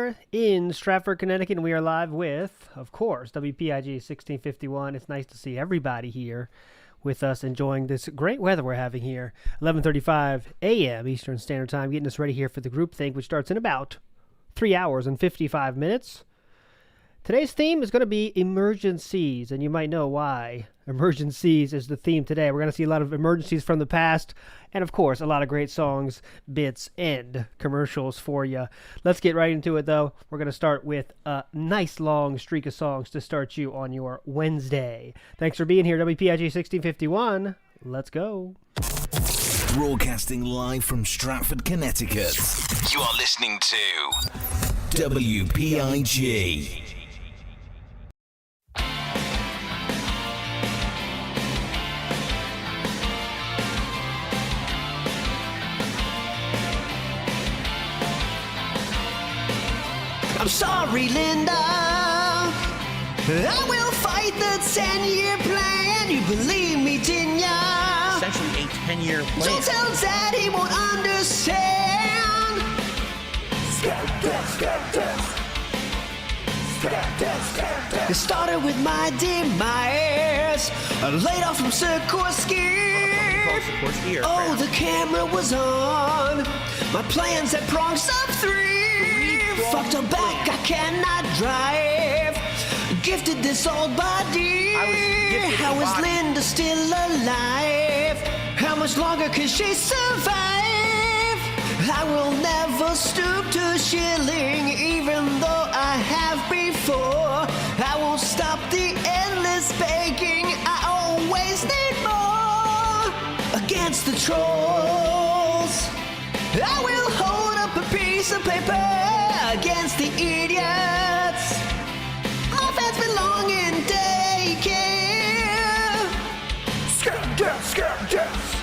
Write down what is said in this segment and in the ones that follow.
here in Stratford, Connecticut, and we are live with, of course, WPIG 1651. It's nice to see everybody here with us enjoying this great weather we're having here. 11:35 a.m. Eastern Standard Time, getting us ready here for the group think, which starts in about 3 hours and 55 minutes. Today's theme is going to be emergencies, and you might know why emergencies is the theme today. We're going to see a lot of emergencies from the past, and of course, a lot of great songs, bits, and commercials for you. Let's get right into it, though. We're going to start with a nice long streak of songs to start you on your Wednesday. Thanks for being here, WPIG 1651. Let's go. Broadcasting live from Stratford, Connecticut. You are listening to WPIG. I'm sorry, Linda. I will fight the 10-year plan. You believe me, didn't ya? Essentially a 10-year plan. Don't tell Dad, he won't understand. It started with my demise. Laid off from Sikorsky. Oh, the camera was on. My plans had prongs of 3. Fucked her back, I cannot drive. Gifted this old body. How is Linda still alive? How much longer can she survive? I will never stoop to shilling, even though I have before. I won't stop the endless begging. I always need more. Against the trolls, I will hold up a piece of paper. Against the idiots, my fans belong in daycare. Scam death, scam death.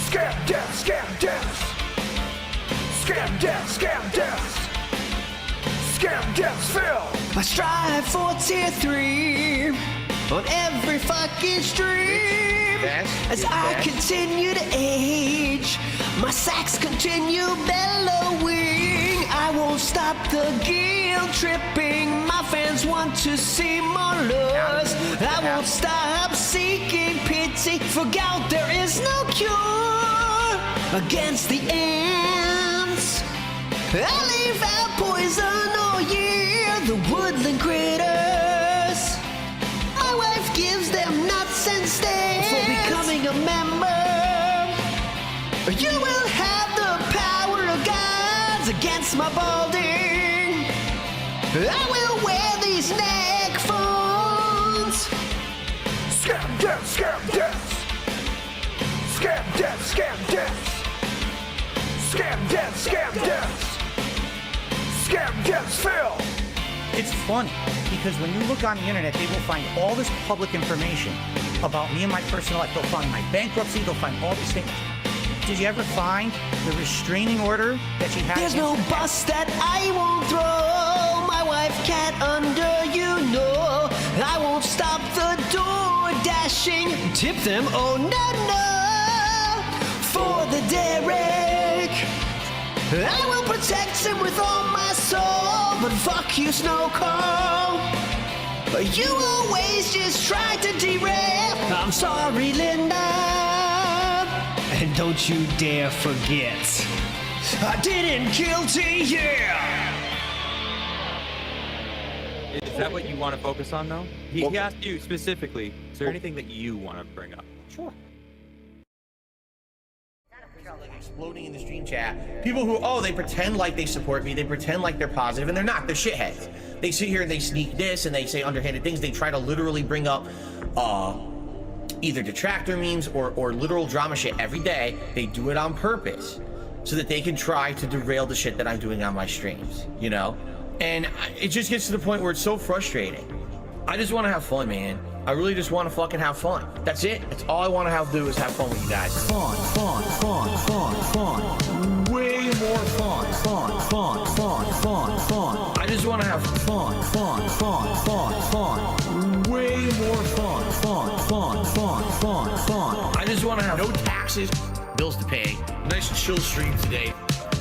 Scam death, scam death. Scam death, scam death. Scam death, Phil. I strive for tier 3 on every fucking stream. As I continue to age, my sacs continue bellowing. I won't stop the guilt tripping. My fans want to see more lures. I won't stop seeking pity. For gout there is no cure. Against the ants, I leave out poison all year. The woodland critters, my wife gives them nuts and stands. For becoming a member, you will have the power of gods. Against my balding, I will wear these neck phones. Scam death, scam death. Scam death, scam death. Scam death, scam death. Scam death, Phil. It's funny because when you look on the internet, they will find all this public information about me and my personal life. They'll find my bankruptcy. They'll find all these things. Did you ever find the restraining order that you had? There's no bus that I won't throw. My wife can't under, you know. I won't stop the door dashing. Tip them, oh no, no. For the Derek, I will protect him with all my soul. But fuck you, Snow Cone. You always just try to derail. I'm sorry, Linda. And don't you dare forget, I didn't kill T, yeah! Is that what you want to focus on, though? He asked you specifically, is there anything that you want to bring up? Sure. Like exploding in the stream chat. People who, they pretend like they support me, they pretend like they're positive, and they're not. They're shitheads. They sit here and they sneak this, and they say underhanded things. They try to literally bring up, either detractor memes or literal drama shit every day. They do it on purpose so that they can try to derail the shit that I'm doing on my streams, you know? And it just gets to the point where it's so frustrating. I just want to have fun, man. I really just want to fucking have fun. That's it. That's all I want to do is have fun with you guys. Fun. Way more fun. I just want to have fun. Way more fun. I just want to have no taxes, bills to pay. Nice chill stream today.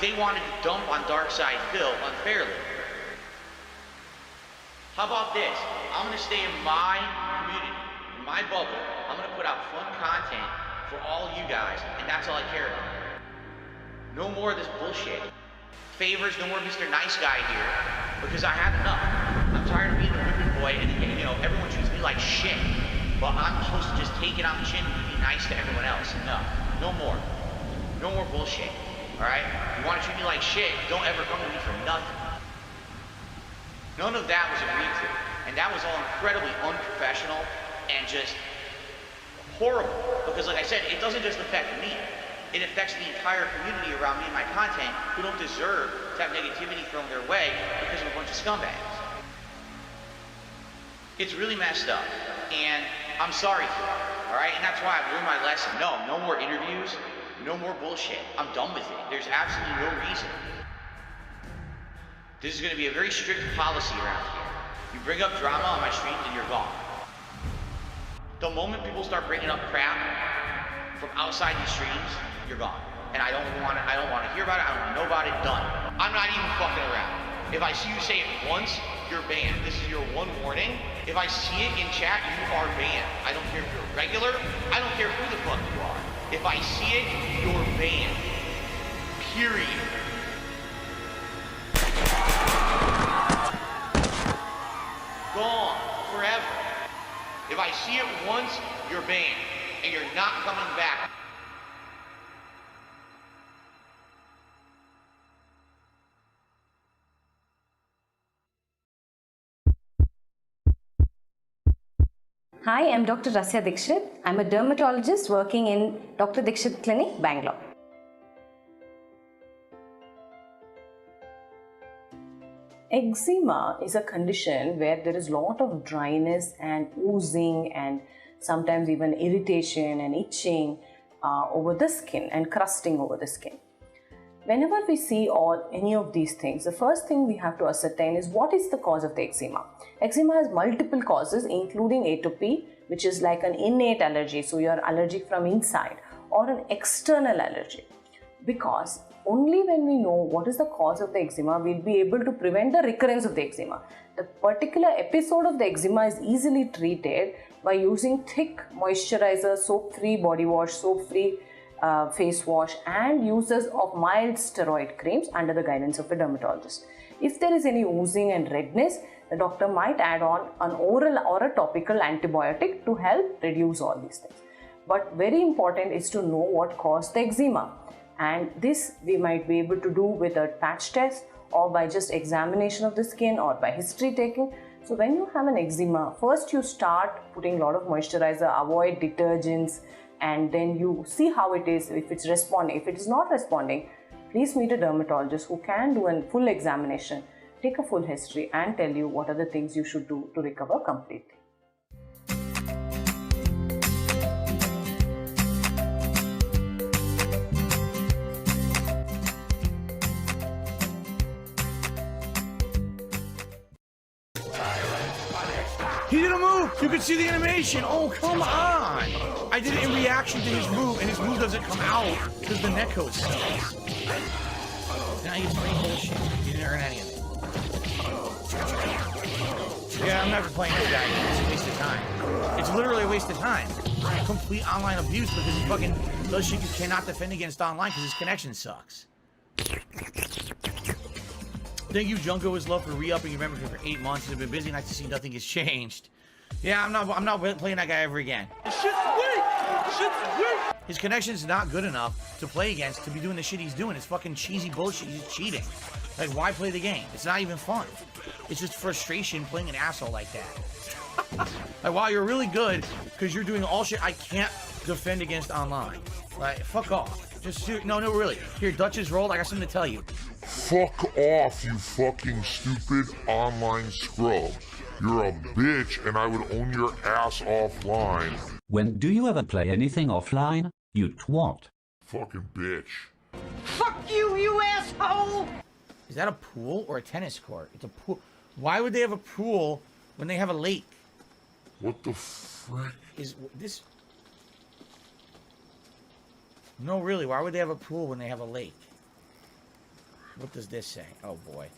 they wanted to dump on Darkside Phil unfairly. How about this? I'm gonna stay in my community, in my bubble. I'm gonna put out fun content for all you guys, and that's all I care about. No more of this bullshit. Favors, no more Mr. Nice Guy here, because I have enough. I'm tired of being the whipping boy, and you know, everyone treats me like shit. But I'm supposed to just take it on the chin and be nice to everyone else. No more. No more bullshit. Alright? You want to treat me like shit, don't ever come to me for nothing. None of that was agreed to. And that was all incredibly unprofessional and just horrible. Because like I said, it doesn't just affect me. It affects the entire community around me and my content who don't deserve to have negativity thrown their way because of a bunch of scumbags. It's really messed up. And I'm sorry for it. Alright? And that's why I've learned my lesson. No more interviews. No more bullshit. I'm done with it. There's absolutely no reason. This is going to be a very strict policy around here. You bring up drama on my streams and you're gone. The moment people start bringing up crap from outside these streams, you're gone. And I don't want to hear about it. I don't want to know about it. Done. I'm not even fucking around. If I see you say it once, you're banned. This is your one warning. If I see it in chat, you are banned. I don't care if you're regular. I don't care who the fuck you are. If I see it, you're banned. Period. Gone. Forever. If I see it once, you're banned. And you're not coming back. Hi, I'm Dr. Rasya Dikshit. I'm a dermatologist working in Dr. Dikshit Clinic, Bangalore. Eczema is a condition where there is a lot of dryness and oozing and sometimes even irritation and itching over the skin and crusting over the skin. Whenever we see any of these things, the first thing we have to ascertain is what is the cause of the eczema. Eczema has multiple causes, including atopy, which is like an innate allergy, so you are allergic from inside, or an external allergy. Because only when we know what is the cause of the eczema, we'll be able to prevent the recurrence of the eczema. The particular episode of the eczema is easily treated by using thick moisturizer, soap-free body wash, soap-free face wash, and uses of mild steroid creams under the guidance of a dermatologist. If there is any oozing and redness, the doctor might add on an oral or a topical antibiotic to help reduce all these things. But very important is to know what caused the eczema, and this we might be able to do with a patch test or by just examination of the skin or by history taking. So when you have an eczema, first you start putting a lot of moisturizer, avoid detergents, and then you see how it is, if it's responding. If it is not responding, please meet a dermatologist who can do a full examination, take a full history, and tell you what are the things you should do to recover completely. He did a move! You can see the animation! Oh, come on! I did it in reaction to his move, and his move doesn't come out because the netcode sucks. Now you just playing bullshit. You didn't earn any of it. Yeah, I'm never playing this guy again. It's a waste of time. It's literally a waste of time. Complete online abuse because he fucking does shit you cannot defend against online because his connection sucks. Thank you, Junko, his love for re-upping your membership for 8 months. He's been busy. Nice to see nothing has changed. Yeah, I'm not playing that guy ever again. Shit's weak! Shit's weak! His connection's not good enough to play against to be doing the shit he's doing. It's fucking cheesy bullshit. He's cheating. Like, why play the game? It's not even fun. It's just frustration playing an asshole like that. Like, wow, you're really good because you're doing all shit I can't defend against online. Like, fuck off. Just no, really. Here, Dutch's rolled. I got something to tell you. Fuck off, you fucking stupid online scrub. You're a bitch, and I would own your ass offline. When do you ever play anything offline, you twat? Fucking bitch. Fuck you, you asshole! Is that a pool or a tennis court? It's a pool. Why would they have a pool when they have a lake? What the frick? Is this... No, really, why would they have a pool when they have a lake? What does this say? Oh boy.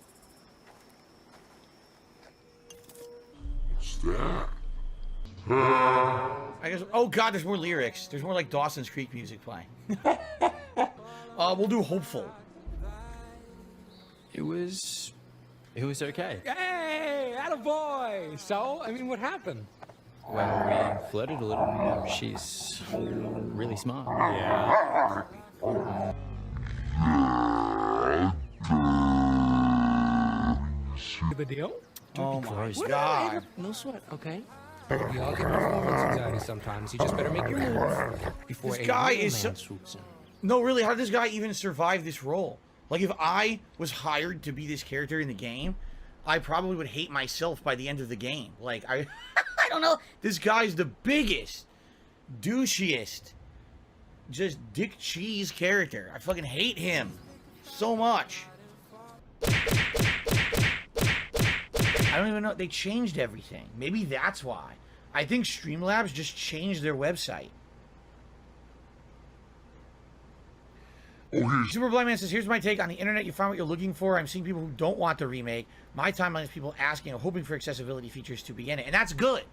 What's that? I guess. Oh god, there's more lyrics. There's more like Dawson's Creek music playing. We'll do hopeful. It was okay. Hey, attaboy! So, I mean, what happened? Well, we flirted a little. She's really smart. Yeah. The deal? Oh my Whatever, god. no sweat, okay? We all get performance anxiety sometimes. You just better make your move before This a guy real is man so- swoops in. No, really, how did this guy even survive this role? Like, if I was hired to be this character in the game, I probably would hate myself by the end of the game. Like, I don't know. This guy's the biggest, douchiest, just dick cheese character. I fucking hate him so much. I don't even know. They changed everything. Maybe that's why. I think Streamlabs just changed their website. Super Blind Man says, here's my take on the internet. You find what you're looking for. I'm seeing people who don't want the remake. My timeline is people asking or hoping for accessibility features to be in it. And that's good.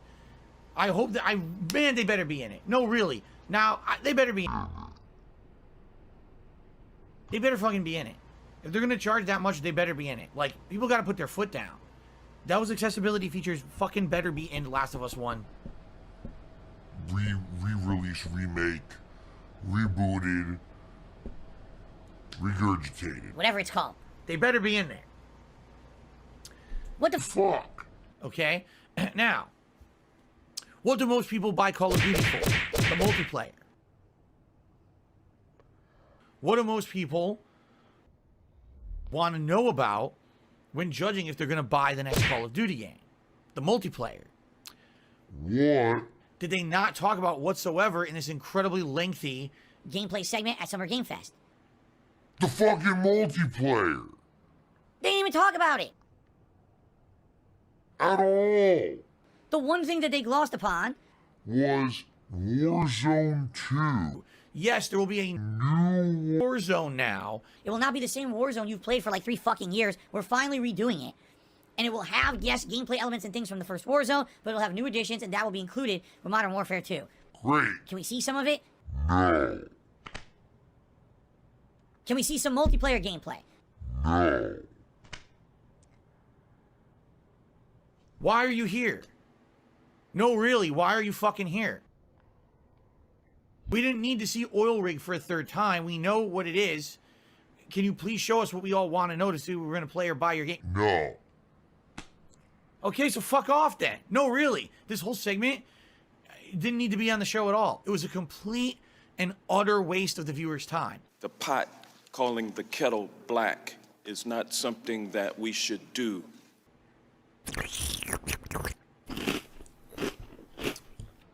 I hope that, man, they better be in it. No, really. Now, they better be in it. They better fucking be in it. If they're going to charge that much, they better be in it. Like, people got to put their foot down. Those accessibility features fucking better be in Last of Us 1. Re-release, remake, rebooted, regurgitated. Whatever it's called. They better be in there. What the fuck? Okay? Now, what do most people buy Call of Duty for? The multiplayer. What do most people want to know about when judging if they're going to buy the next Call of Duty game? The multiplayer. What did they not talk about whatsoever in this incredibly lengthy gameplay segment at Summer Game Fest? The fucking multiplayer. They didn't even talk about it. At all. The one thing that they glossed upon was Warzone 2. Yes, there will be a new Warzone now. It will not be the same Warzone you've played for like 3 fucking years. We're finally redoing it. And it will have, yes, gameplay elements and things from the first Warzone, but it'll have new additions, and that will be included with Modern Warfare 2. Great. Can we see some of it? No. Can we see some multiplayer gameplay? No. Why are you here? No, really, why are you fucking here? We didn't need to see Oil Rig for a third time. We know what it is. Can you please show us what we all want to know to see if we're going to play or buy your game? No. Okay, so fuck off then. No, really. This whole segment didn't need to be on the show at all. It was a complete and utter waste of the viewer's time. The pot calling the kettle black is not something that we should do.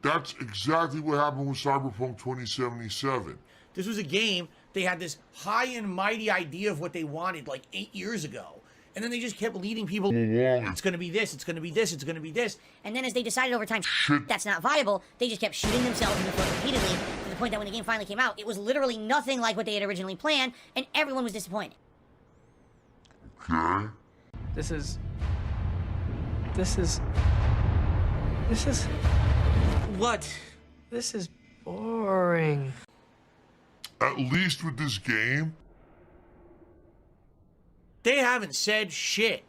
That's exactly what happened with Cyberpunk 2077. This was a game, they had this high and mighty idea of what they wanted like 8 years ago. And then they just kept leading people, it's going to be this, it's going to be this, it's going to be this. And then as they decided over time, that's not viable, they just kept shooting themselves in the foot repeatedly, to the point that when the game finally came out, it was literally nothing like what they had originally planned, and everyone was disappointed. Okay. This is... What? This is boring. At least with this game, they haven't said shit.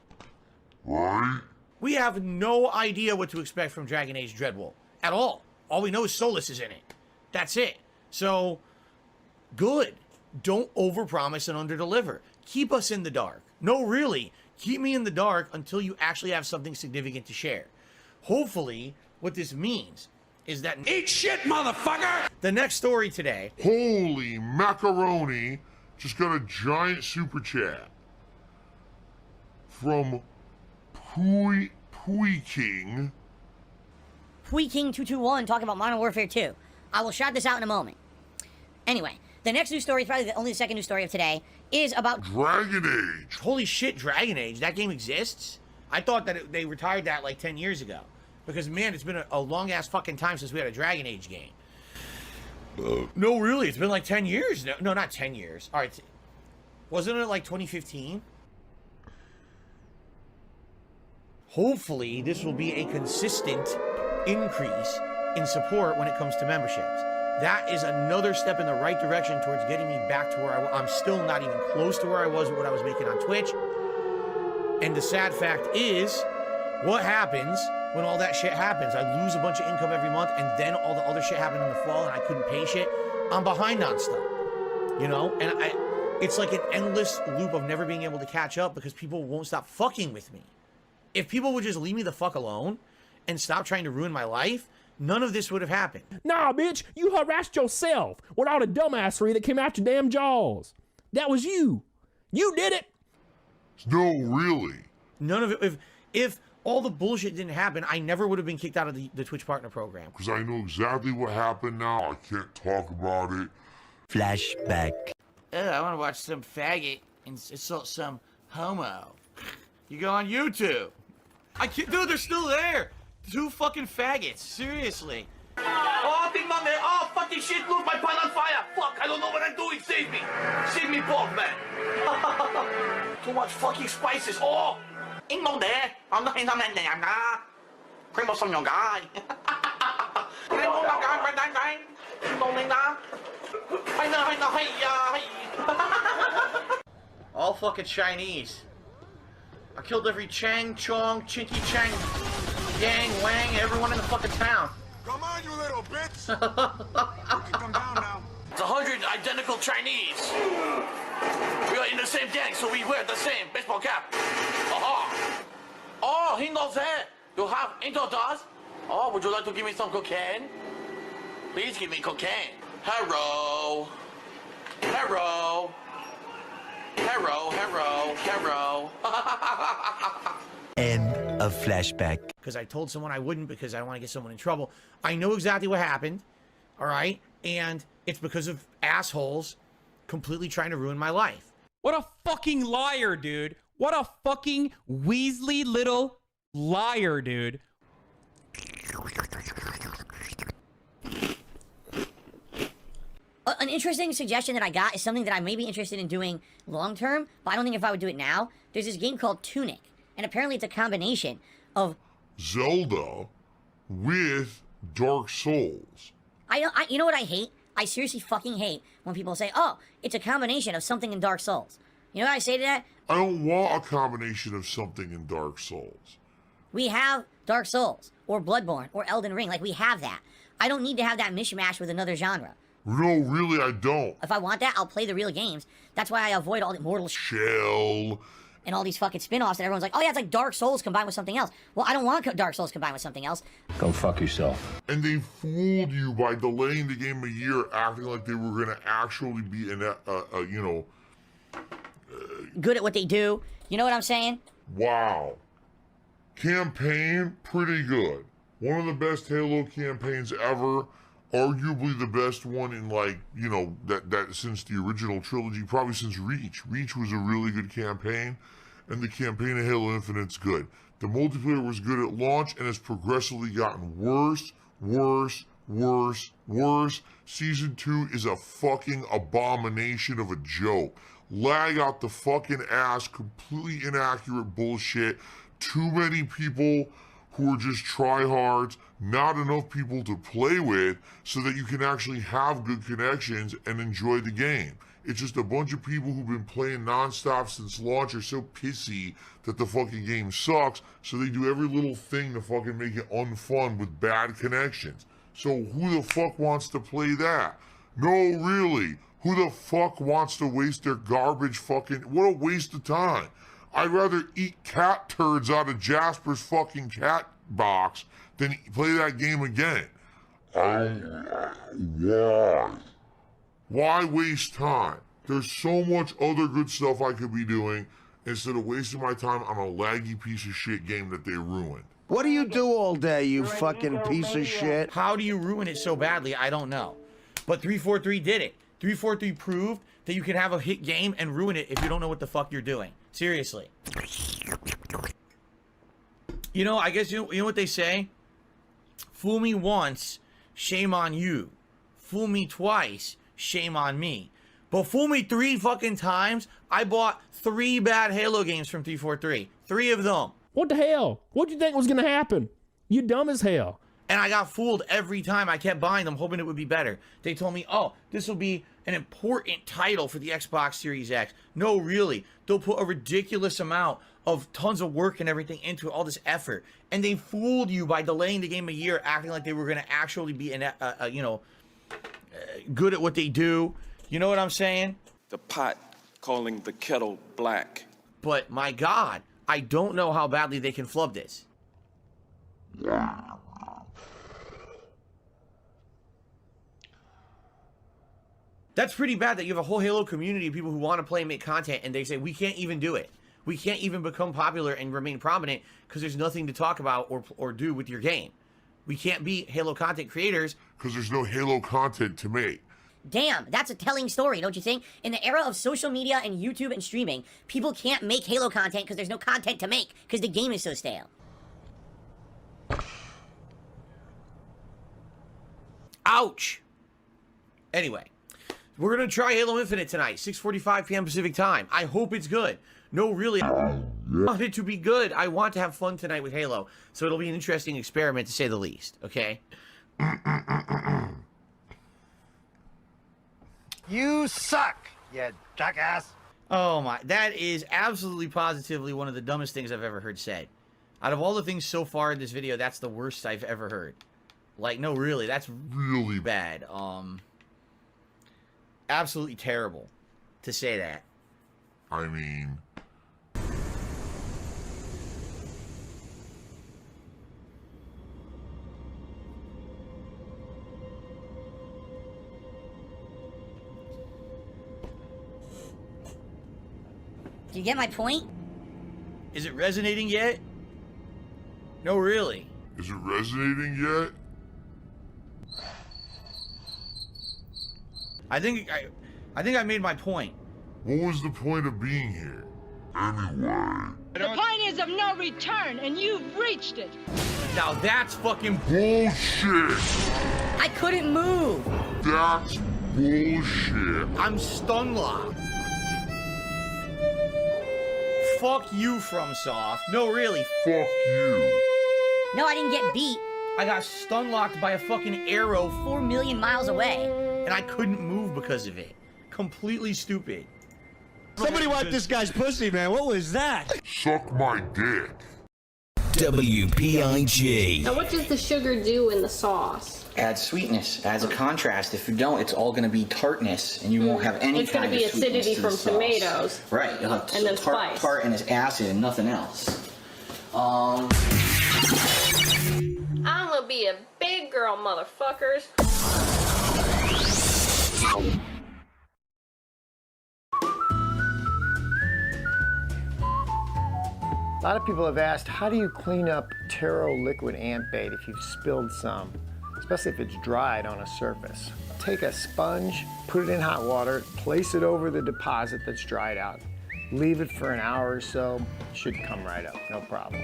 Right? We have no idea what to expect from Dragon Age Dreadwolf at all. All we know is Solus is in it. That's it. So, good. Don't overpromise and underdeliver. Keep us in the dark. No, really. Keep me in the dark until you actually have something significant to share. Hopefully, what this means is that... Eat shit, motherfucker! The next story today... Holy macaroni! Just got a giant super chat from Pui King. Pui King 221 talking about Modern Warfare 2. I will shout this out in a moment. Anyway, the next news story, probably only the second news story of today, is about Dragon Age. Holy shit, Dragon Age. That game exists? I thought that they retired that like 10 years ago. Because, man, it's been a long-ass fucking time since we had a Dragon Age game. No, really, it's been like 10 years. No, not 10 years. All right, Wasn't it like 2015? Hopefully, this will be a consistent increase in support when it comes to memberships. That is another step in the right direction towards getting me back to where I'm still not even close to where I was with what I was making on Twitch. And the sad fact is, what happens when all that shit happens? I lose a bunch of income every month, and then all the other shit happened in the fall, and I couldn't pay shit. I'm behind on stuff, you know? And it's like an endless loop of never being able to catch up because people won't stop fucking with me. If people would just leave me the fuck alone and stop trying to ruin my life, none of this would have happened. Nah, bitch, you harassed yourself with all the dumbassery that came out your damn jaws. That was you. You did it. No, really. None of it. If all the bullshit didn't happen, I never would have been kicked out of the Twitch Partner Program. Because I know exactly what happened now. I can't talk about it. Flashback. I want to watch some faggot insult some homo. You go on YouTube. I can't, dude, they're still there. 2 fucking faggots, seriously. Oh, ding dong there. Oh, fucking shit, lose my pot on fire. Fuck, I don't know what I'm doing. Save me. Save me both, man. Too much fucking spices. Oh, ding dong there. I'm not Cream of some young guy. All fucking Chinese. I killed every Chang, Chong, Chinky, Chang, Yang, Wang, everyone in the fucking town. Come on, you little bitch! You can come down now. It's 100 identical Chinese. We are in the same gang, so we wear the same baseball cap. Oh, he knows that. You have into dust? Oh, would you like to give me some cocaine? Please give me cocaine. Hero. Hero. Hero, hero, hero. End of flashback. Because I told someone I wouldn't because I don't want to get someone in trouble. I know exactly what happened, all right? And it's because of assholes completely trying to ruin my life. What a fucking liar, dude. What a fucking Weasley little liar, dude. An interesting suggestion that I got is something that I may be interested in doing long term, but I don't think if I would do it now. There's this game called Tunic, and apparently it's a combination of Zelda with Dark Souls. You know what I hate? I seriously fucking hate when people say, oh, it's a combination of something in Dark Souls. You know what I say to that? I don't want a combination of something in Dark Souls. We have Dark Souls, or Bloodborne, or Elden Ring. Like, we have that. I don't need to have that mishmash with another genre. No, really, I don't. If I want that, I'll play the real games. That's why I avoid all the Mortal Shell and all these fucking spin-offs that everyone's like, oh yeah, it's like Dark Souls combined with something else. Well, I don't want Dark Souls combined with something else. Go fuck yourself. And they fooled you by delaying the game a year, acting like they were going to actually be good at what they do. You know what I'm saying? Wow. Campaign, pretty good. One of the best Halo campaigns ever. Arguably the best one in, like, you know, that since the original trilogy, probably since Reach. Reach was a really good campaign, and the campaign of Halo Infinite's good. The multiplayer was good at launch, and it's progressively gotten worse, worse, worse, worse. Season 2 is a fucking abomination of a joke. Lag out the fucking ass, completely inaccurate bullshit. Too many people who are just tryhards, not enough people to play with so that you can actually have good connections and enjoy the game. It's just a bunch of people who've been playing nonstop since launch are so pissy that the fucking game sucks, so they do every little thing to fucking make it unfun with bad connections. So who the fuck wants to play that? No, really. Who the fuck wants to waste their garbage fucking... What a waste of time. I'd rather eat cat turds out of Jasper's fucking cat box than play that game again. Why? Why waste time? There's so much other good stuff I could be doing instead of wasting my time on a laggy piece of shit game that they ruined. What do you do all day, you fucking piece of shit? How do you ruin it so badly? I don't know. But 343 did it. 343 proved that you can have a hit game and ruin it if you don't know what the fuck you're doing. Seriously. You know, I guess you know what they say? Fool me once, shame on you. Fool me twice, shame on me. But fool me 3 fucking times. I bought 3 bad Halo games from 343. 3 of them. What the hell? What do you think was gonna happen? You dumb as hell. And I got fooled every time. I kept buying them, hoping it would be better. They told me, oh, this will be an important title for the Xbox Series X. No, really. They'll put a ridiculous amount of tons of work and everything into it, all this effort. And they fooled you by delaying the game a year, acting like they were going to actually be, good at what they do. You know what I'm saying? The pot calling the kettle black. But my God, I don't know how badly they can flub this. That's pretty bad that you have a whole Halo community of people who want to play and make content, and they say, we can't even do it. We can't even become popular and remain prominent because there's nothing to talk about or do with your game. We can't be Halo content creators because there's no Halo content to make. Damn, that's a telling story, don't you think? In the era of social media and YouTube and streaming, people can't make Halo content because there's no content to make because the game is so stale. Ouch. Anyway, we're going to try Halo Infinite tonight, 6:45 p.m. Pacific time. I hope it's good. No, really, I want it to be good. I want to have fun tonight with Halo, so it'll be an interesting experiment to say the least, okay? You suck, you jackass. Oh my, that is absolutely positively one of the dumbest things I've ever heard said. Out of all the things so far in this video, that's the worst I've ever heard. Like, no, really, that's really bad. Absolutely terrible to say that. I mean... Do you get my point? Is it resonating yet? No, really. Is it resonating yet? I think I made my point. What was the point of being here? Anyway. The point is of no return, and you've reached it. Now that's fucking bullshit. I couldn't move. That's bullshit. I'm stun locked. Fuck you, FromSoft. No, really. Fuck you. No, I didn't get beat. I got stun locked by a fucking arrow 4 million miles away. And I couldn't move because of it. Completely stupid. Somebody wipe this guy's pussy, man. What was that? Suck my dick. WPIG. Now, what does the sugar do in the sauce? Adds sweetness, adds a contrast. If you don't, it's all going to be tartness, and you won't have any It's going to be acidity from tomatoes. Right, you'll have and then spice. Tart and its acid and nothing else. I'm going to be a big girl, motherfuckers. A lot of people have asked, how do you clean up Taro liquid ant bait if you've spilled some, especially if it's dried on a surface? Take a sponge, put it in hot water, place it over the deposit that's dried out. Leave it for an hour or so, it should come right up, no problem.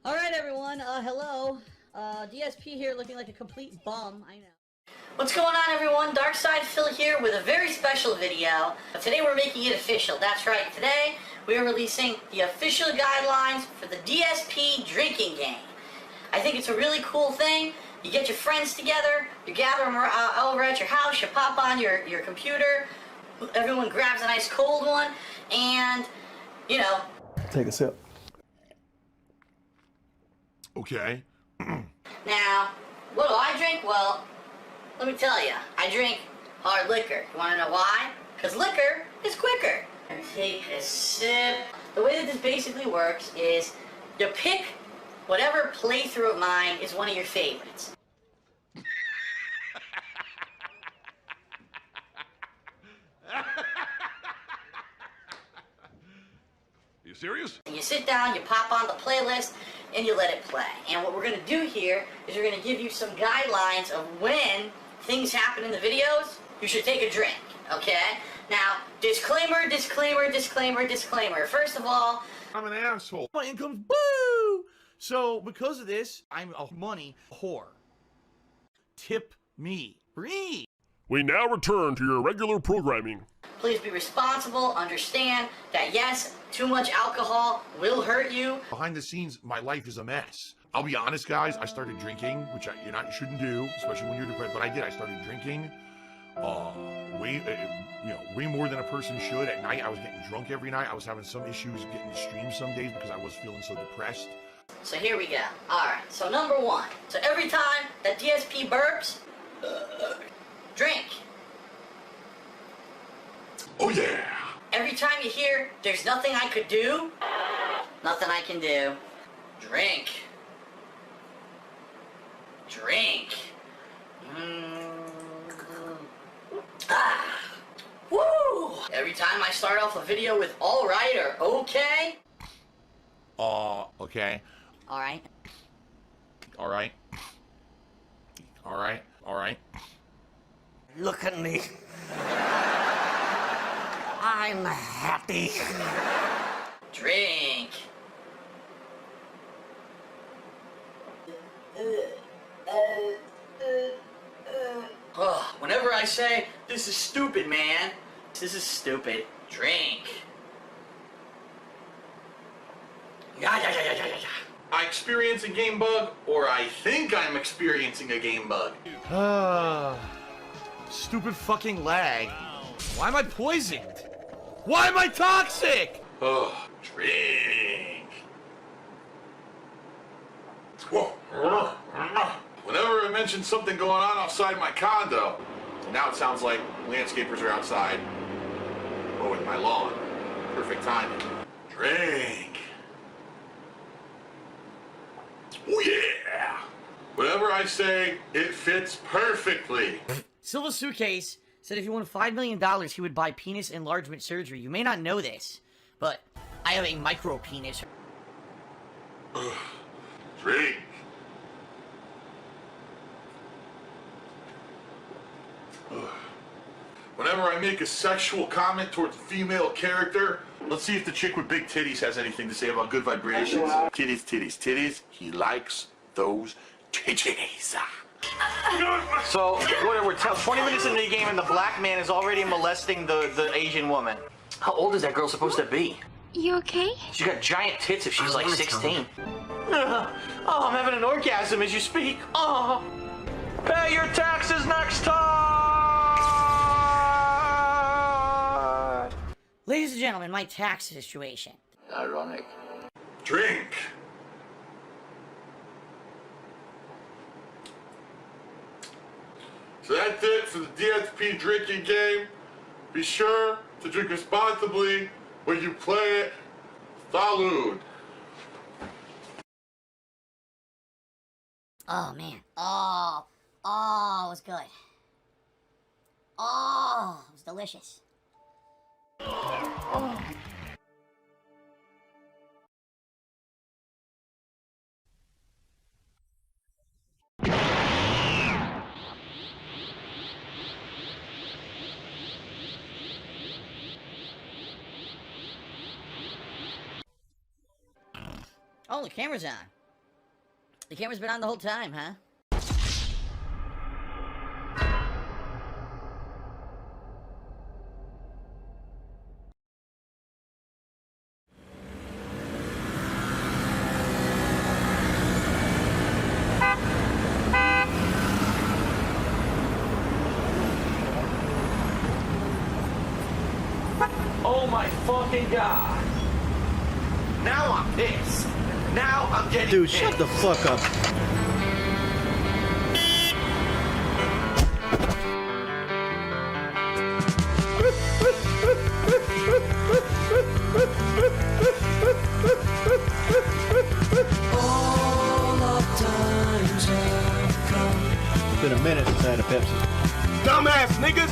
All right, everyone, hello. DSP here looking like a complete bum, I know. What's going on, everyone? Darkside Phil here with a very special video. Today we're making it official. That's right. Today we are releasing the official guidelines for the DSP drinking game. I think it's a really cool thing. You get your friends together, you gather them over at your house, you pop on your computer, everyone grabs a nice cold one, and, you know. Take a sip. Okay. Now, what do I drink? Well, let me tell you, I drink hard liquor. You want to know why? Because liquor is quicker. Take a sip. The way that this basically works is you pick whatever playthrough of mine is one of your favorites. You serious? And you sit down, you pop on the playlist, and you let it play. And what we're going to do here is we're going to give you some guidelines of when things happen in the videos, you should take a drink, okay? Now, disclaimer, disclaimer, disclaimer, disclaimer. First of all, I'm an asshole. My income's boo! So because of this, I'm a money whore. Tip me. Free. We now return to your regular programming. Please be responsible. Understand that yes, too much alcohol will hurt you. Behind the scenes, my life is a mess. I'll be honest, guys. I started drinking, which you shouldn't do, especially when you're depressed. But I did. I started drinking, way more than a person should. At night, I was getting drunk every night. I was having some issues getting to stream some days because I was feeling so depressed. So here we go. All right. So number one. So every time that DSP burps, drink. Oh yeah. Every time you hear, there's nothing I could do, nothing I can do, drink. Drink. Woo! Every time I start off a video with all right or okay. Okay. All right. All right. All right. All right. Look at me. I'm happy. Drink. Whenever I say, this is stupid, man. This is stupid. Drink. Yeah. I experience a game bug, or I think I'm experiencing a game bug. Stupid fucking lag. Why am I poisoned? Why am I toxic? Drink. Whenever I mention something going on outside my condo, now it sounds like landscapers are outside mowing my lawn. Perfect timing. Drink. Oh yeah. Whenever I say, it fits perfectly. Silva Suitcase said if he won $5 million, he would buy penis enlargement surgery. You may not know this, but I have a micro penis. Drink. Whenever I make a sexual comment towards a female character, let's see if the chick with big titties has anything to say about good vibrations. Titties, titties, titties. He likes those titties. So, we're 20 minutes into the game and the black man is already molesting the Asian woman. How old is that girl supposed to be? You okay? She's got giant tits if she's like 16. Oh, I'm having an orgasm as you speak. Oh. Pay your taxes next time! Ladies and gentlemen, my tax situation. Ironic. Drink. So that's it for the DSP drinking game. Be sure to drink responsibly when you play it. Salud. Oh, man. Oh, it was good. Oh, it was delicious. Oh. Oh, the camera's on. The camera's been on the whole time, huh? Oh my fucking god. Now I'm pissed. Now I'm getting Dude, pissed. shut the fuck up. It's been a minute since I had a Pepsi. Dumbass niggas!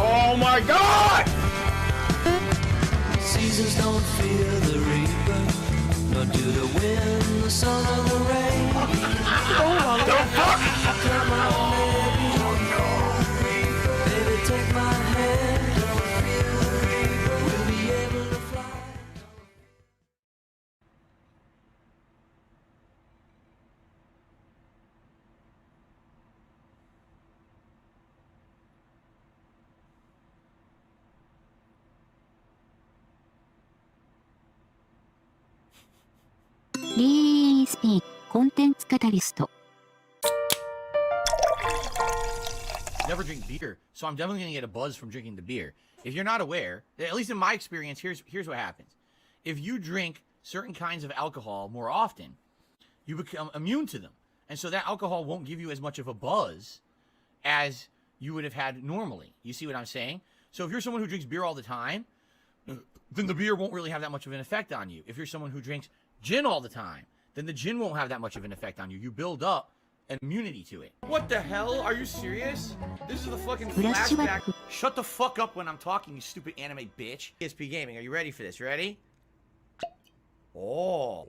Oh my god! Seasons don't fear the reaper, nor do the wind, the sun, or the rain. The fuck? Come on, baby. Baby, take my hand. DSP コンテンツカタリスト Never drink beer, so I'm definitely gonna get a buzz from drinking the beer. If you're not aware, at least in my experience, here's what happens. If you drink certain kinds of alcohol more often, you become immune to them. And so that alcohol won't give you as much of a buzz as you would have had normally. You see what I'm saying? So if you're someone who drinks beer all the time, then the beer won't really have that much of an effect on you. If you're someone who drinks gin all the time, then the gin won't have that much of an effect on you. You build up an immunity to it. What the hell? Are you serious? This is the fucking flashback. Shut the fuck up when I'm talking, you stupid anime bitch. ESP Gaming, are you ready for this? Ready? Oh.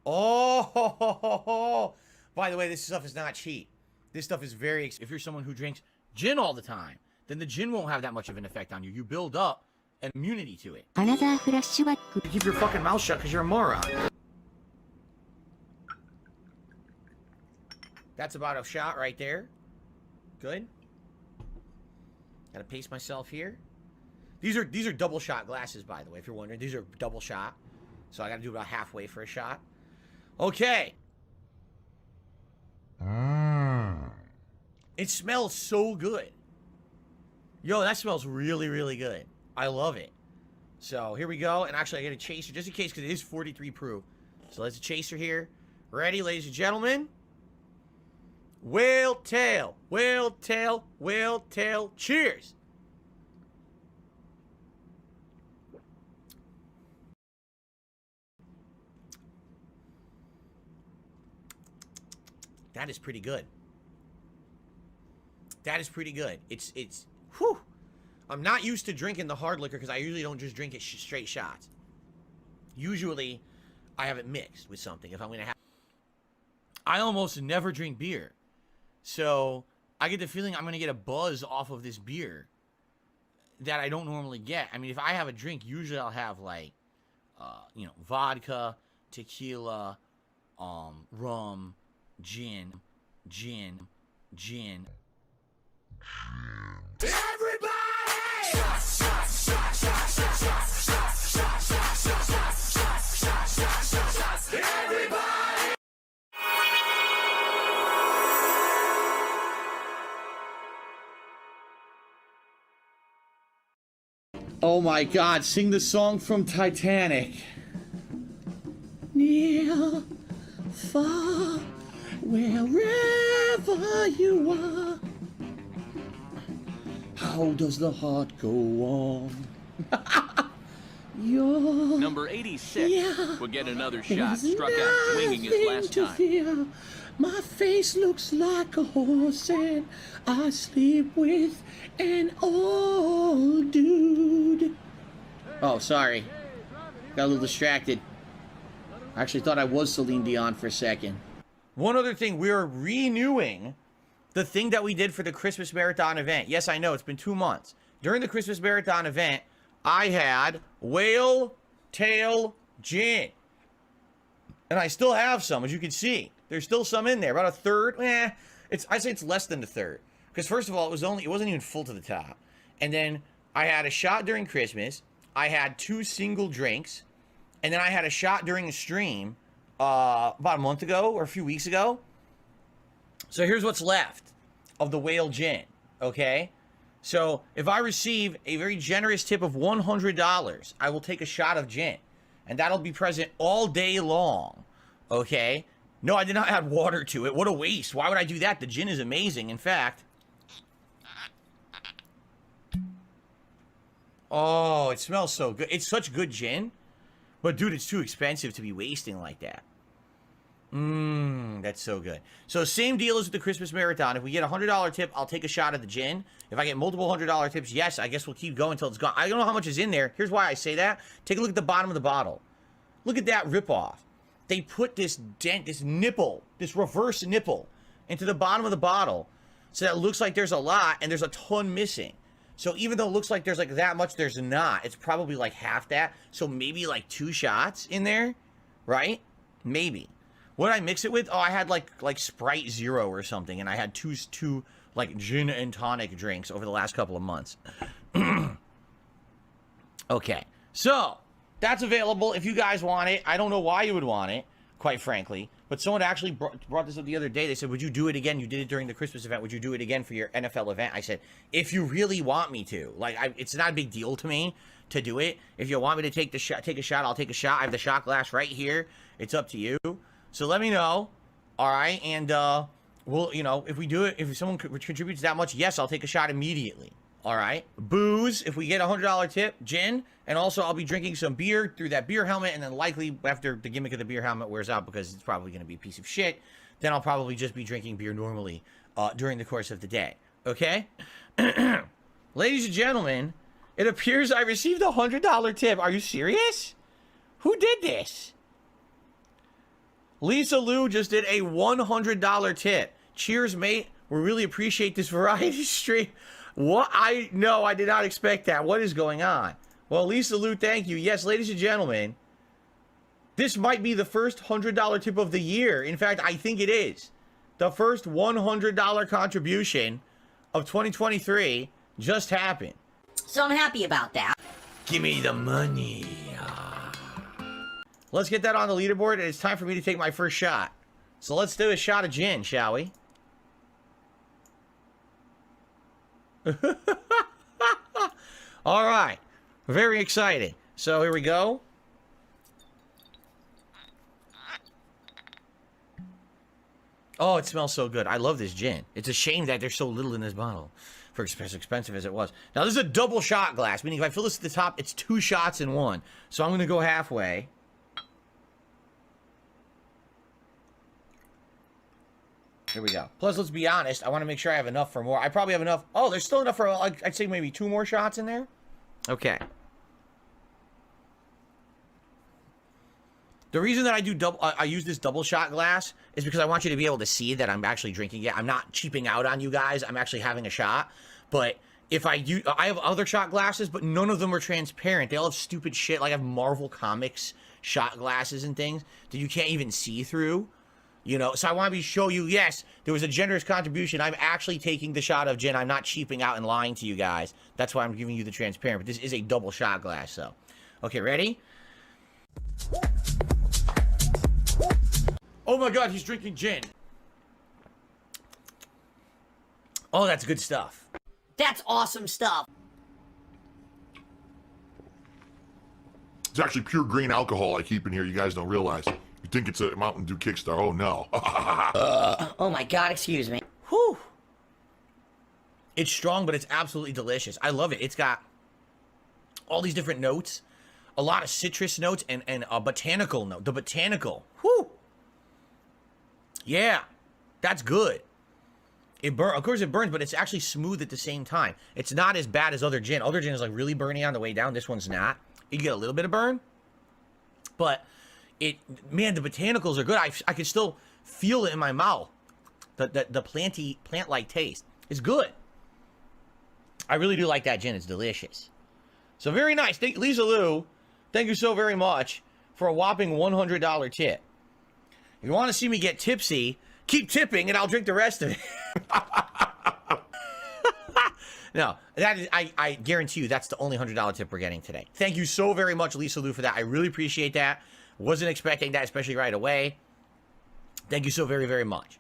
Oh. By the way, this stuff is not cheap. This stuff is very... If you're someone who drinks gin all the time, then the gin won't have that much of an effect on you. You build up an immunity to it. Another flashback. Keep your fucking mouth shut because you're a moron. That's about a shot right there. Good. Gotta pace myself here. These are double shot glasses, by the way, if you're wondering. These are double shot. So I gotta do about halfway for a shot. Okay. It smells so good. Yo, that smells really, really good. I love it. So here we go. And actually, I get a chaser just in case because it is 43 proof. So let's a chaser here. Ready, ladies and gentlemen? Whale tail, whale tail, whale tail. Cheers. That is pretty good. That is pretty good. It's whew. I'm not used to drinking the hard liquor because I usually don't just drink it straight shots. Usually, I have it mixed with something if I'm gonna have. I almost never drink beer, so I get the feeling I'm gonna get a buzz off of this beer that I don't normally get. I mean, if I have a drink, usually I'll have like, you know, vodka, tequila, rum, gin. Oh my God, sing the song from Titanic. Near, far, wherever you are. How does the heart go on? You're Number 86 will get another shot. There's Struck out swinging his nothing last to time. fear. My face looks like a horse and I sleep with an old dude. Oh, sorry. Got a little distracted. I actually thought I was Celine Dion for a second. One other thing, we're renewing the thing that we did for the Christmas Marathon event. Yes, I know, it's been 2 months. During the Christmas Marathon event, I had whale tail gin. And I still have some, as you can see. There's still some in there, about a third. I'd say it's less than a third. Because first of all, it wasn't even full to the top. And then I had a shot during Christmas. I had 2 single drinks. And then I had a shot during a stream about a month ago or a few weeks ago. So here's what's left of the whale gin, okay? So if I receive a very generous tip of $100, I will take a shot of gin. And that'll be present all day long, okay? No, I did not add water to it. What a waste. Why would I do that? The gin is amazing. In fact... Oh, it smells so good. It's such good gin. But, dude, it's too expensive to be wasting like that. That's so good. So, same deal as with the Christmas Marathon. If we get a $100 tip, I'll take a shot of the gin. If I get multiple $100 tips, yes, I guess we'll keep going until it's gone. I don't know how much is in there. Here's why I say that. Take a look at the bottom of the bottle. Look at that ripoff. They put this dent, this nipple, this reverse nipple into the bottom of the bottle so that it looks like there's a lot and there's a ton missing. So even though it looks like there's like that much, there's not. It's probably like half that. So maybe like 2 shots in there, right? Maybe. What did I mix it with? Oh, I had like Sprite Zero or something, and I had two like gin and tonic drinks over the last couple of months. Okay, so That's available if you guys want it. I don't know why you would want it, quite frankly. But someone actually brought this up the other day. They said, would you do it again? You did it during the Christmas event. Would you do it again for your NFL event? I said, if you really want me to. Like, it's not a big deal to me to do it. If you want me to take a shot, I'll take a shot. I have the shot glass right here. It's up to you. So let me know. All right. And, well, you know, if we do it, if someone contributes that much, yes, I'll take a shot immediately. All right. Booze, if we get a $100 tip, gin, and also I'll be drinking some beer through that beer helmet, and then likely after the gimmick of the beer helmet wears out, because it's probably going to be a piece of shit, then I'll probably just be drinking beer normally during the course of the day. Okay? Ladies and gentlemen, it appears I received a $100 tip. Are you serious? Who did this? Lisa Lou just did a $100 tip. Cheers, mate. We really appreciate this variety stream. What? No, I did not expect that. What is going on? Well, Lisa Lou, thank you. Yes, ladies and gentlemen, this might be the first $100 tip of the year. In fact, I think it is. The first $100 contribution of 2023 just happened. So I'm happy about that. Give me the money. Let's get that on the leaderboard, and it's time for me to take my first shot. So let's do a shot of gin, shall we? All right. Very exciting. So here we go. Oh, it smells so good. I love this gin. It's a shame that there's so little in this bottle for as expensive as it was. Now, this is a double shot glass, meaning if I fill this to the top, it's 2 shots in one. So I'm going to go halfway. Here we go. Plus, let's be honest, I want to make sure I have enough for more. I probably have enough. Oh, there's still enough for, like, I'd say maybe 2 more shots in there. Okay. The reason that I use this double shot glass is because I want you to be able to see that I'm actually drinking it. I'm not cheaping out on you guys. I'm actually having a shot. But if I have other shot glasses, but none of them are transparent. They all have stupid shit. Like I have Marvel Comics shot glasses and things that you can't even see through. You know, so I want to show you, yes, there was a generous contribution. I'm actually taking the shot of gin. I'm not cheaping out and lying to you guys. That's why I'm giving you the transparent. But this is a double shot glass, so. Okay, ready? Oh my God, he's drinking gin. Oh, that's good stuff. That's awesome stuff. It's actually pure green alcohol I keep in here. You guys don't realize. You think it's a Mountain Dew Kickstar. Oh, no. Oh my God, excuse me. Whew. It's strong, but it's absolutely delicious. I love it. It's got all these different notes. A lot of citrus notes and a botanical note. The botanical. Whew. Yeah. That's good. It burns. Of course it burns, but it's actually smooth at the same time. It's not as bad as other gin. Other gin is like really burny on the way down. This one's not. You get a little bit of burn. But man, the botanicals are good. I can still feel it in my mouth. The plant-like taste is good. I really do like that gin. It's delicious. So very nice. Lisa Lou, thank you so very much for a whopping $100 tip. If you want to see me get tipsy, keep tipping and I'll drink the rest of it. No, that is, I guarantee you that's the only $100 tip we're getting today. Thank you so very much, Lisa Lou, for that. I really appreciate that. Wasn't expecting that, especially right away. Thank you so very, very much.